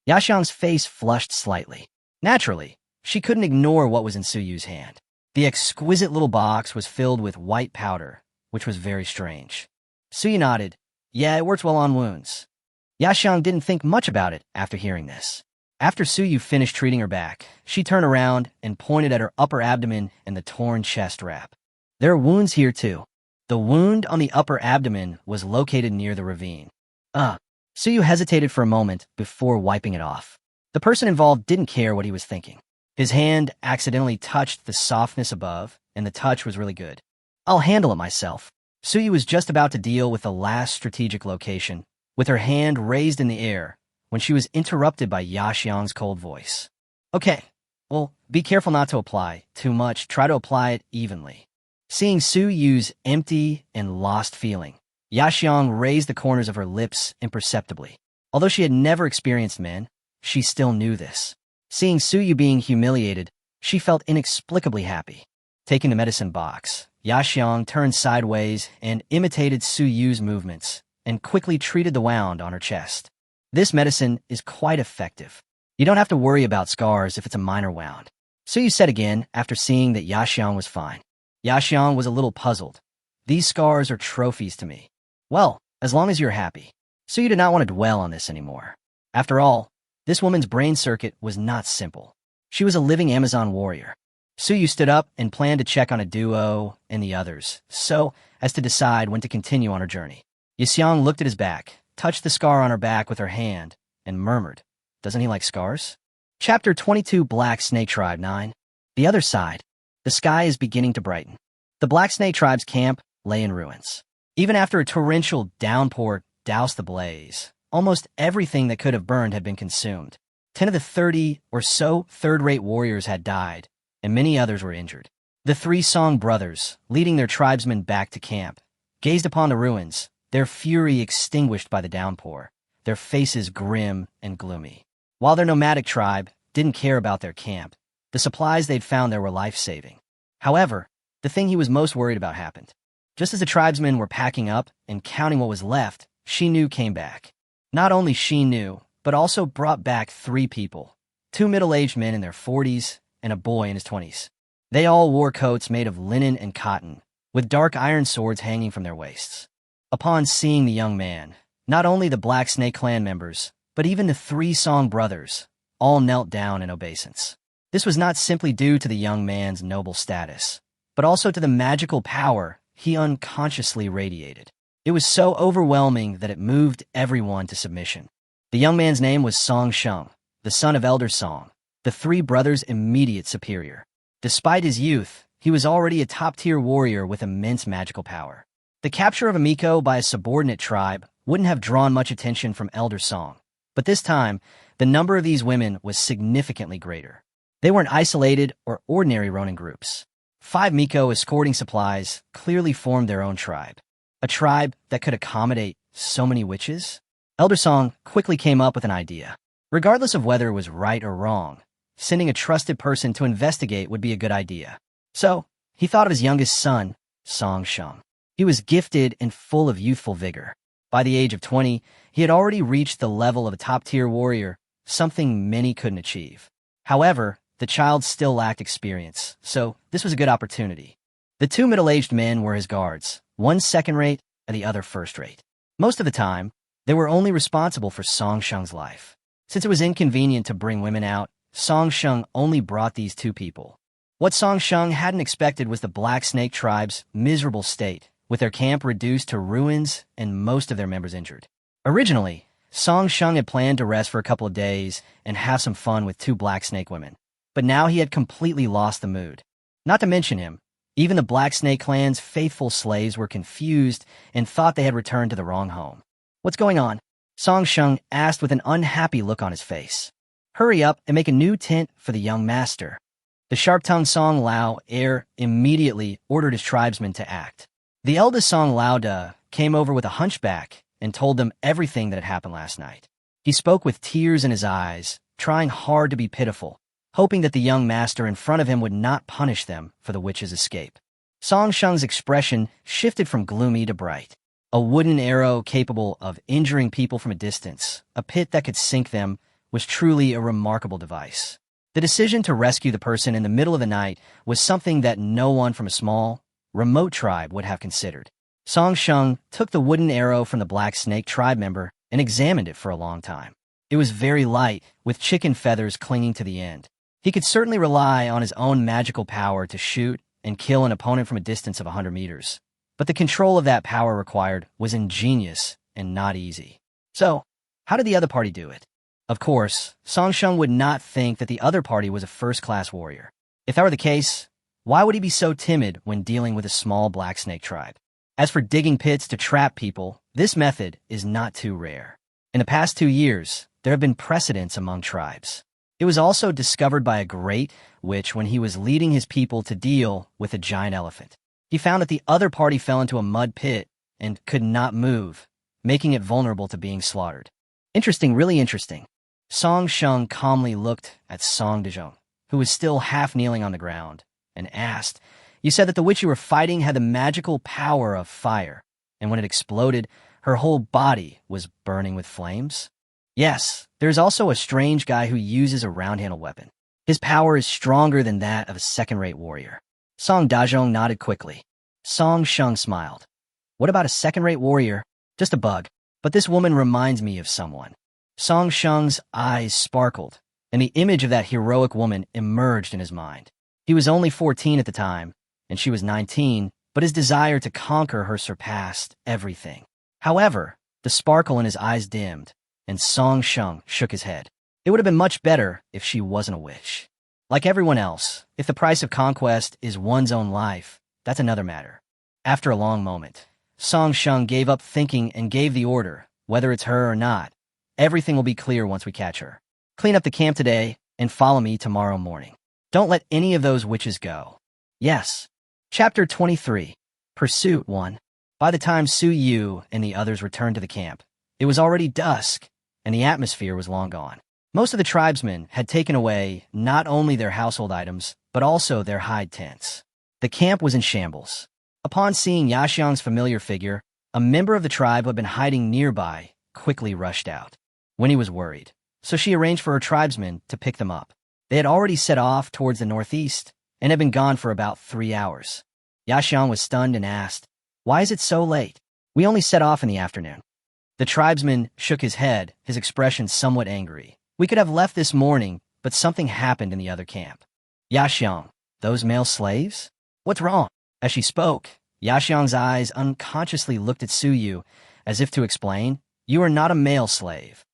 Yaxiang's face flushed slightly. Naturally, she couldn't ignore what was in Suyu's hand. The exquisite little box was filled with white powder, which was very strange. Suyu nodded. Yeah, it works well on wounds. Yaxiang didn't think much about it after hearing this. After Suyu finished treating her back, she turned around and pointed at her upper abdomen and the torn chest wrap. There are wounds here too. The wound on the upper abdomen was located near the ravine. Suyu hesitated for a moment before wiping it off. The person involved didn't care what he was thinking. His hand accidentally touched the softness above, and the touch was really good. I'll handle it myself. Suyu was just about to deal with the last strategic location, with her hand raised in the air, when she was interrupted by Yaxiang's cold voice. Okay, well, be careful not to apply too much. Try to apply it evenly. Seeing Suyu's empty and lost feeling, Yaxiang raised the corners of her lips imperceptibly. Although she had never experienced men, she still knew this. Seeing Suyu being humiliated, she felt inexplicably happy. Taking the medicine box, Yaxiang turned sideways and imitated Suyu's movements, and quickly treated the wound on her chest. This medicine is quite effective. You don't have to worry about scars if it's a minor wound. Suyu said again after seeing that Yaxiang was fine. Yaxiang was a little puzzled. These scars are trophies to me. Well, as long as you're happy. Suyu did not want to dwell on this anymore. After all, this woman's brain circuit was not simple. She was a living Amazon warrior. Suyu stood up and planned to check on a duo and the others, so as to decide when to continue on her journey. Yixiang looked at his back, touched the scar on her back with her hand, and murmured, "Doesn't he like scars?" Chapter 22 Black Snake Tribe 9. The other side. The sky is beginning to brighten. The Black Snake Tribe's camp lay in ruins. Even after a torrential downpour doused the blaze, almost everything that could have burned had been consumed. 10 of the 30 or so third-rate warriors had died, and many others were injured. The 3 Song brothers, leading their tribesmen back to camp, gazed upon the ruins, their fury extinguished by the downpour, their faces grim and gloomy. While their nomadic tribe didn't care about their camp, the supplies they'd found there were life-saving. However, the thing he was most worried about happened. Just as the tribesmen were packing up and counting what was left, Xinu came back. Not only Xinu, but also brought back 3 people, 2 middle-aged men in their 40s and a boy in his 20s. They all wore coats made of linen and cotton, with dark iron swords hanging from their waists. Upon seeing the young man, not only the Black Snake clan members, but even the 3 Song brothers, all knelt down in obeisance. This was not simply due to the young man's noble status, but also to the magical power he unconsciously radiated. It was so overwhelming that it moved everyone to submission. The young man's name was Song Sheng, the son of Elder Song, the 3 brothers' immediate superior. Despite his youth, he was already a top-tier warrior with immense magical power. The capture of a Miko by a subordinate tribe wouldn't have drawn much attention from Elder Song, but this time, the number of these women was significantly greater. They weren't isolated or ordinary Ronin groups. 5 Miko escorting supplies clearly formed their own tribe. A tribe that could accommodate so many witches? Elder Song quickly came up with an idea. Regardless of whether it was right or wrong, sending a trusted person to investigate would be a good idea. So, he thought of his youngest son, Song Sheng. He was gifted and full of youthful vigor. By the age of 20, he had already reached the level of a top-tier warrior, something many couldn't achieve. However, the child still lacked experience, so this was a good opportunity. The 2 middle-aged men were his guards, one second-rate and the other first-rate. Most of the time, they were only responsible for Song Sheng's life. Since it was inconvenient to bring women out, Song Sheng only brought these 2 people. What Song Sheng hadn't expected was the Black Snake tribe's miserable state, with their camp reduced to ruins and most of their members injured. Originally, Song Sheng had planned to rest for a couple of days and have some fun with 2 Black Snake women. But now he had completely lost the mood. Not to mention him, even the Black Snake clan's faithful slaves were confused and thought they had returned to the wrong home. "What's going on?" Song Sheng asked with an unhappy look on his face. "Hurry up and make a new tent for the young master." The sharp-tongued Song Lao heir immediately ordered his tribesmen to act. The eldest Song Lao Da came over with a hunchback and told them everything that had happened last night. He spoke with tears in his eyes, trying hard to be pitiful, hoping that the young master in front of him would not punish them for the witch's escape. Song Sheng's expression shifted from gloomy to bright. A wooden arrow capable of injuring people from a distance, a pit that could sink them, was truly a remarkable device. The decision to rescue the person in the middle of the night was something that no one from a small, remote tribe would have considered. Song Sheng took the wooden arrow from the Black Snake tribe member and examined it for a long time. It was very light, with chicken feathers clinging to the end. He could certainly rely on his own magical power to shoot and kill an opponent from a distance of 100 meters. But the control of that power required was ingenious and not easy. So, how did the other party do it? Of course, Song Sheng would not think that the other party was a first-class warrior. If that were the case, why would he be so timid when dealing with a small Black Snake tribe? As for digging pits to trap people, this method is not too rare. In the past 2 years, there have been precedents among tribes. It was also discovered by a great witch when he was leading his people to deal with a giant elephant. He found that the other party fell into a mud pit and could not move, making it vulnerable to being slaughtered. Interesting, really interesting. Song Sheng calmly looked at Song Dezhong, who was still half kneeling on the ground, and asked, "You said that the witch you were fighting had the magical power of fire, and when it exploded, her whole body was burning with flames?" "Yes, there's also a strange guy who uses a round-handled weapon. His power is stronger than that of a second-rate warrior." Song Dezhong nodded quickly. Song Sheng smiled. "What about a second-rate warrior? Just a bug. But this woman reminds me of someone." Song Sheng's eyes sparkled, and the image of that heroic woman emerged in his mind. He was only 14 at the time, and she was 19, but his desire to conquer her surpassed everything. However, the sparkle in his eyes dimmed, and Song Sheng shook his head. It would have been much better if she wasn't a witch. Like everyone else, if the price of conquest is one's own life, that's another matter. After a long moment, Song Sheng gave up thinking and gave the order, whether it's her or not. Everything will be clear once we catch her. Clean up the camp today and follow me tomorrow morning. Don't let any of those witches go. Yes. Chapter 23. Pursuit 1. By the time Su Yu and the others returned to the camp, it was already dusk, and the atmosphere was long gone. Most of the tribesmen had taken away not only their household items, but also their hide tents. The camp was in shambles. Upon seeing Yaxiang's familiar figure, a member of the tribe who had been hiding nearby quickly rushed out. Winnie was worried, so she arranged for her tribesmen to pick them up. They had already set off towards the northeast and had been gone for about 3 hours. Yaxiang was stunned and asked, "Why is it so late? We only set off in the afternoon." The tribesman shook his head, his expression somewhat angry. "We could have left this morning, but something happened in the other camp." "Yaxiang, those male slaves? What's wrong?" As she spoke, Yaxiang's eyes unconsciously looked at Suyu, as if to explain, "You are not a male slave."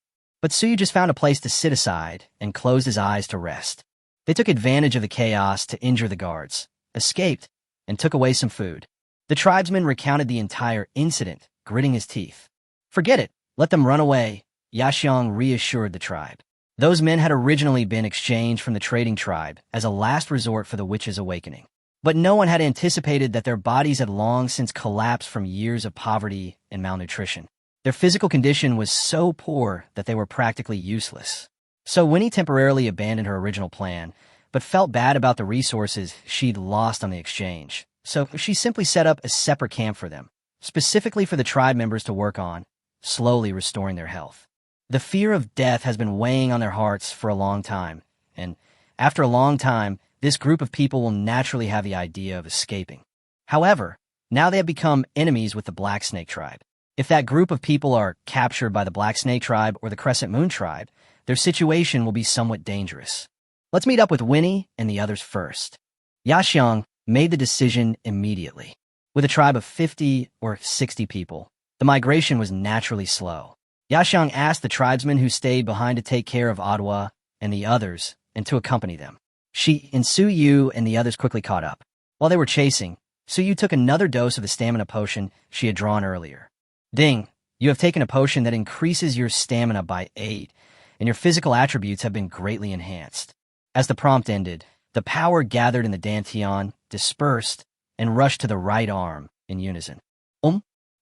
But Suyu just found a place to sit aside and closed his eyes to rest. They took advantage of the chaos to injure the guards, escaped, and took away some food. The tribesman recounted the entire incident, gritting his teeth. "Forget it. Let them run away," Yaxiang reassured the tribe. Those men had originally been exchanged from the trading tribe as a last resort for the witches' awakening. But no one had anticipated that their bodies had long since collapsed from years of poverty and malnutrition. Their physical condition was so poor that they were practically useless. So Winnie temporarily abandoned her original plan, but felt bad about the resources she'd lost on the exchange. So she simply set up a separate camp for them, specifically for the tribe members to work on, slowly restoring their health. The fear of death has been weighing on their hearts for a long time, and after a long time, this group of people will naturally have the idea of escaping. However, now they have become enemies with the Black Snake tribe. If that group of people are captured by the Black Snake tribe or the Crescent Moon tribe, their situation will be somewhat dangerous. Let's meet up with Winnie and the others first. Yaxiang made the decision immediately. With a tribe of 50 or 60 people, the migration was naturally slow. Yaxiang asked the tribesmen who stayed behind to take care of Adwa and the others and to accompany them. She and Su Yu and the others quickly caught up. While they were chasing, Su Yu took another dose of the stamina potion she had drawn earlier. "Ding, you have taken a potion that increases your stamina by 8, and your physical attributes have been greatly enhanced." As the prompt ended, the power gathered in the dantian dispersed and rushed to the right arm in unison.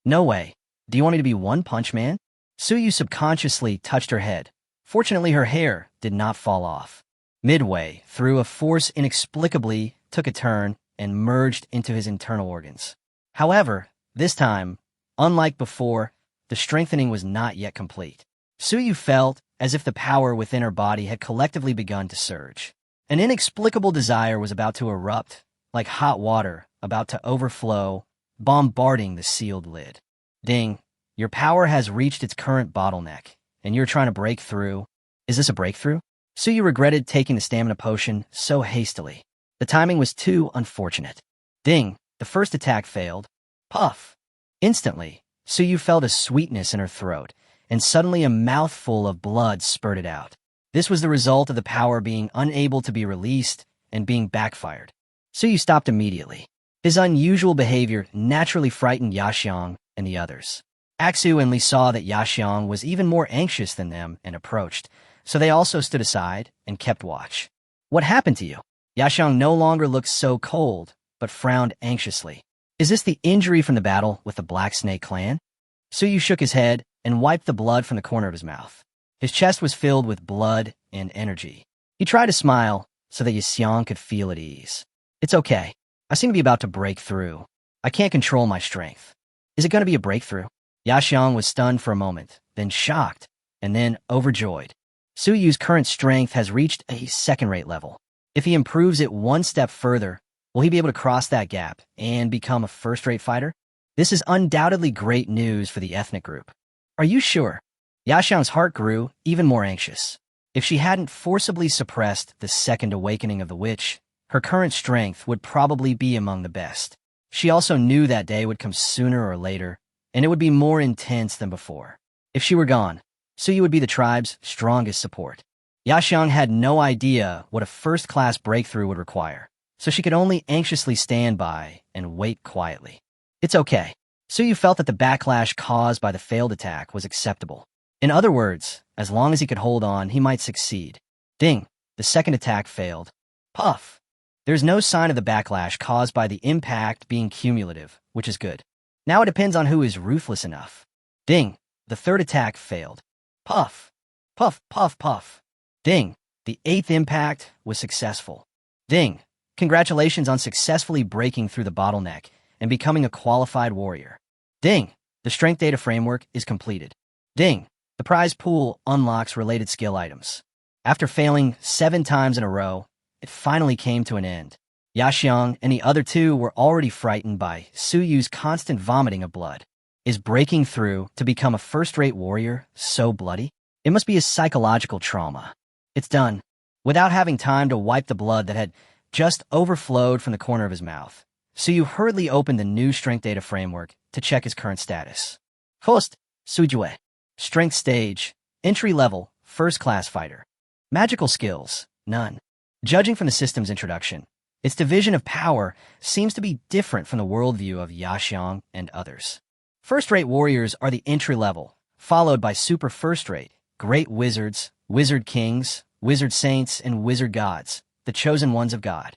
No way. Do you want me to be One Punch Man?" Suyu subconsciously touched her head. Fortunately, her hair did not fall off. Midway through, a force inexplicably took a turn and merged into his internal organs. However, this time, unlike before, the strengthening was not yet complete. Suyu felt as if the power within her body had collectively begun to surge. An inexplicable desire was about to erupt, like hot water about to overflow, bombarding the sealed lid. "Ding, your power has reached its current bottleneck, and you're trying to break through. Is this a breakthrough?" Suyu regretted taking the stamina potion so hastily. The timing was too unfortunate. Ding, the first attack failed. Puff. Instantly, Suyu felt a sweetness in her throat, and suddenly a mouthful of blood spurted out. This was the result of the power being unable to be released and being backfired. Suyu stopped immediately. His unusual behavior naturally frightened Yaxiang and the others. Aksu and Li saw that Yaxiang was even more anxious than them and approached, so they also stood aside and kept watch. "What happened to you?" Yaxiang no longer looked so cold, but frowned anxiously. "Is this the injury from the battle with the Black Snake clan?" Suyu shook his head and wiped the blood from the corner of his mouth. His chest was filled with blood and energy. He tried to smile so that Yaxiang could feel at ease. "It's okay. I seem to be about to break through. I can't control my strength." "Is it going to be a breakthrough?" Yaxiang was stunned for a moment, then shocked, and then overjoyed. Suyu's current strength has reached a second-rate level. If he improves it one step further, will he be able to cross that gap and become a first-rate fighter? This is undoubtedly great news for the ethnic group. "Are you sure?" Yaxiang's heart grew even more anxious. If she hadn't forcibly suppressed the second awakening of the witch, her current strength would probably be among the best. She also knew that day would come sooner or later, and it would be more intense than before. If she were gone, Suyu would be the tribe's strongest support. Yaxiang had no idea what a first-class breakthrough would require, so she could only anxiously stand by and wait quietly. It's okay. Suyu felt that the backlash caused by the failed attack was acceptable. In other words, as long as he could hold on, he might succeed. Ding! The second attack failed. Puff! There's no sign of the backlash caused by the impact being cumulative, which is good. Now it depends on who is ruthless enough. Ding! The third attack failed. Puff! Puff, puff, puff. Ding! The eighth impact was successful. Ding! Congratulations on successfully breaking through the bottleneck and becoming a qualified warrior. Ding! The strength data framework is completed. Ding! The prize pool unlocks related skill items. After failing 7 times in a row, it finally came to an end. Yaxiang and the other two were already frightened by Suyu's constant vomiting of blood. Is breaking through to become a first-rate warrior so bloody? It must be a psychological trauma. It's done. Without having time to wipe the blood that had just overflowed from the corner of his mouth, Suyu hurriedly opened the new strength data framework to check his current status. Host, Sujue. Strength stage, entry level, first-class fighter. Magical skills, none. Judging from the system's introduction, its division of power seems to be different from the worldview of Yaxiang and others. First-rate warriors are the entry level, followed by super first-rate, great wizards, wizard kings, wizard saints, and wizard gods, the chosen ones of God.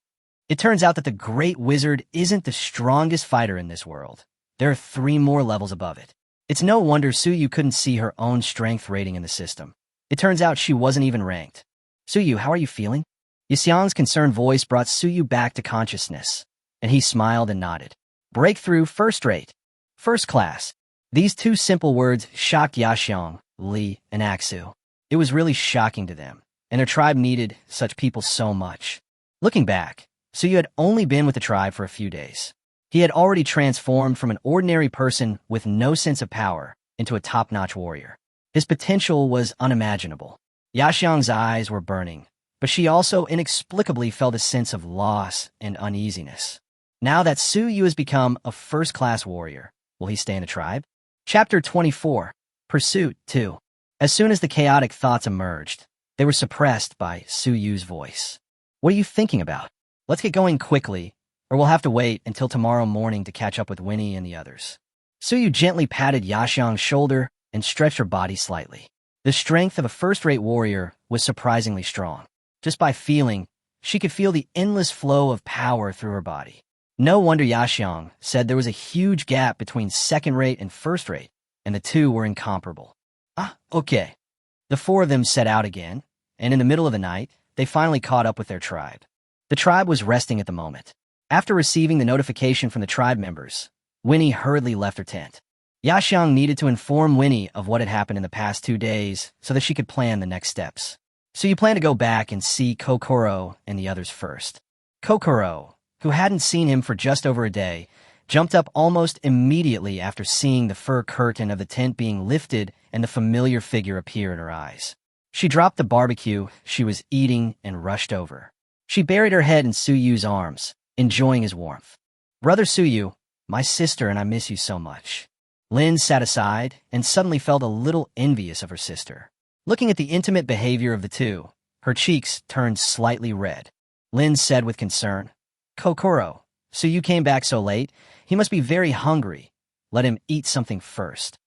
It turns out that the great wizard isn't the strongest fighter in this world. There are 3 more levels above it. It's no wonder Suyu couldn't see her own strength rating in the system. It turns out she wasn't even ranked. Suyu, how are you feeling? Yaxiang's concerned voice brought Suyu back to consciousness, and he smiled and nodded. Breakthrough first rate. First class. These 2 simple words shocked Yaxiang, Li, and Aksu. It was really shocking to them, and their tribe needed such people so much. Looking back, Suyu had only been with the tribe for a few days. He had already transformed from an ordinary person with no sense of power into a top-notch warrior. His potential was unimaginable. Yaxiang's eyes were burning, but she also inexplicably felt a sense of loss and uneasiness. Now that Suyu has become a first-class warrior, will he stay in the tribe? Chapter 24. Pursuit 2. As soon as the chaotic thoughts emerged, they were suppressed by Suyu's voice. What are you thinking about? Let's get going quickly, or we'll have to wait until tomorrow morning to catch up with Winnie and the others. Suyu gently patted Yaxiang's shoulder and stretched her body slightly. The strength of a first-rate warrior was surprisingly strong. Just by feeling, she could feel the endless flow of power through her body. No wonder Yaxiang said there was a huge gap between second-rate and first-rate, and the 2 were incomparable. Okay. The 4 of them set out again, and in the middle of the night, they finally caught up with their tribe. The tribe was resting at the moment. After receiving the notification from the tribe members, Winnie hurriedly left her tent. Yaxiang needed to inform Winnie of what had happened in the past 2 days so that she could plan the next steps. So you plan to go back and see Kokoro and the others first. Kokoro, who hadn't seen him for just over a day, jumped up almost immediately after seeing the fur curtain of the tent being lifted and the familiar figure appear in her eyes. She dropped the barbecue she was eating and rushed over. She buried her head in Suyu's arms, enjoying his warmth. Brother Suyu, my sister and I miss you so much. Lin sat aside and suddenly felt a little envious of her sister. Looking at the intimate behavior of the 2, her cheeks turned slightly red. Lin said with concern, Kokoro, so you came back so late? He must be very hungry. Let him eat something first.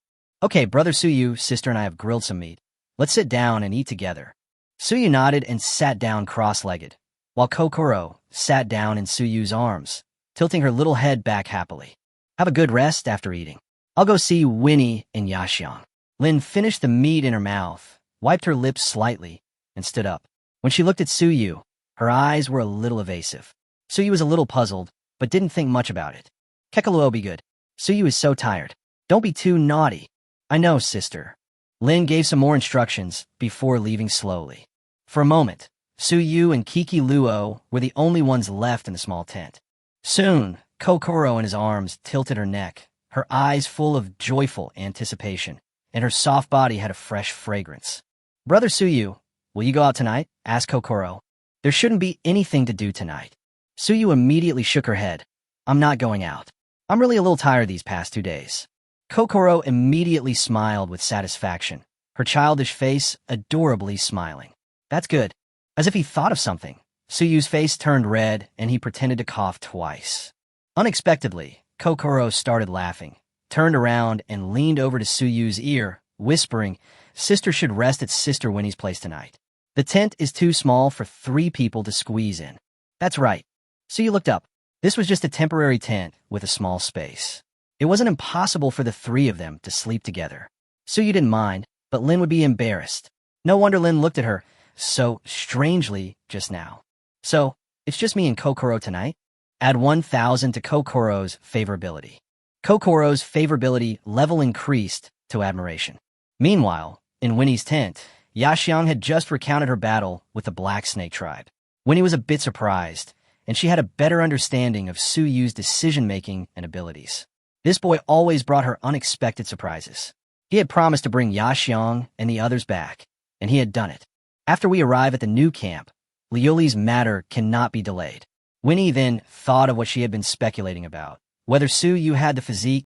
Okay, Brother Suyu, sister and I have grilled some meat. Let's sit down and eat together. Suyu nodded and sat down cross-legged, while Kokoro sat down in Suyu's arms, tilting her little head back happily. Have a good rest after eating. I'll go see Winnie and Yaxiang. Lin finished the meat in her mouth, wiped her lips slightly, and stood up. When she looked at Suyu, her eyes were a little evasive. Suyu was a little puzzled, but didn't think much about it. Kekaluo be good. Suyu is so tired. Don't be too naughty. I know, sister. Lin gave some more instructions before leaving slowly. For a moment, Suyu and Kiki Luo were the only ones left in the small tent. Soon, Kokoro in his arms tilted her neck, her eyes full of joyful anticipation, and her soft body had a fresh fragrance. Brother Suyu, will you go out tonight? Asked Kokoro. There shouldn't be anything to do tonight. Suyu immediately shook her head. I'm not going out. I'm really a little tired these past 2 days. Kokoro immediately smiled with satisfaction, her childish face adorably smiling. That's good. As if he thought of something, Suyu's face turned red and he pretended to cough twice. Unexpectedly, Kokoro started laughing, turned around and leaned over to Suyu's ear, whispering, "Sister should rest at Sister Winnie's place tonight. The tent is too small for 3 people to squeeze in." That's right. Suyu looked up. This was just a temporary tent with a small space. It wasn't impossible for the 3 of them to sleep together. Suyu didn't mind, but Lin would be embarrassed. No wonder Lin looked at her so strangely just now. "So, it's just me and Kokoro tonight?" Add 1,000 to Kokoro's favorability. Kokoro's favorability level increased to admiration. Meanwhile, in Winnie's tent, Yaxiang had just recounted her battle with the Black Snake tribe. Winnie was a bit surprised, and she had a better understanding of Suyu's decision-making and abilities. This boy always brought her unexpected surprises. He had promised to bring Yaxiang and the others back, and he had done it. After we arrive at the new camp, Liuli's matter cannot be delayed. Winnie then thought of what she had been speculating about, whether Suyu had the physique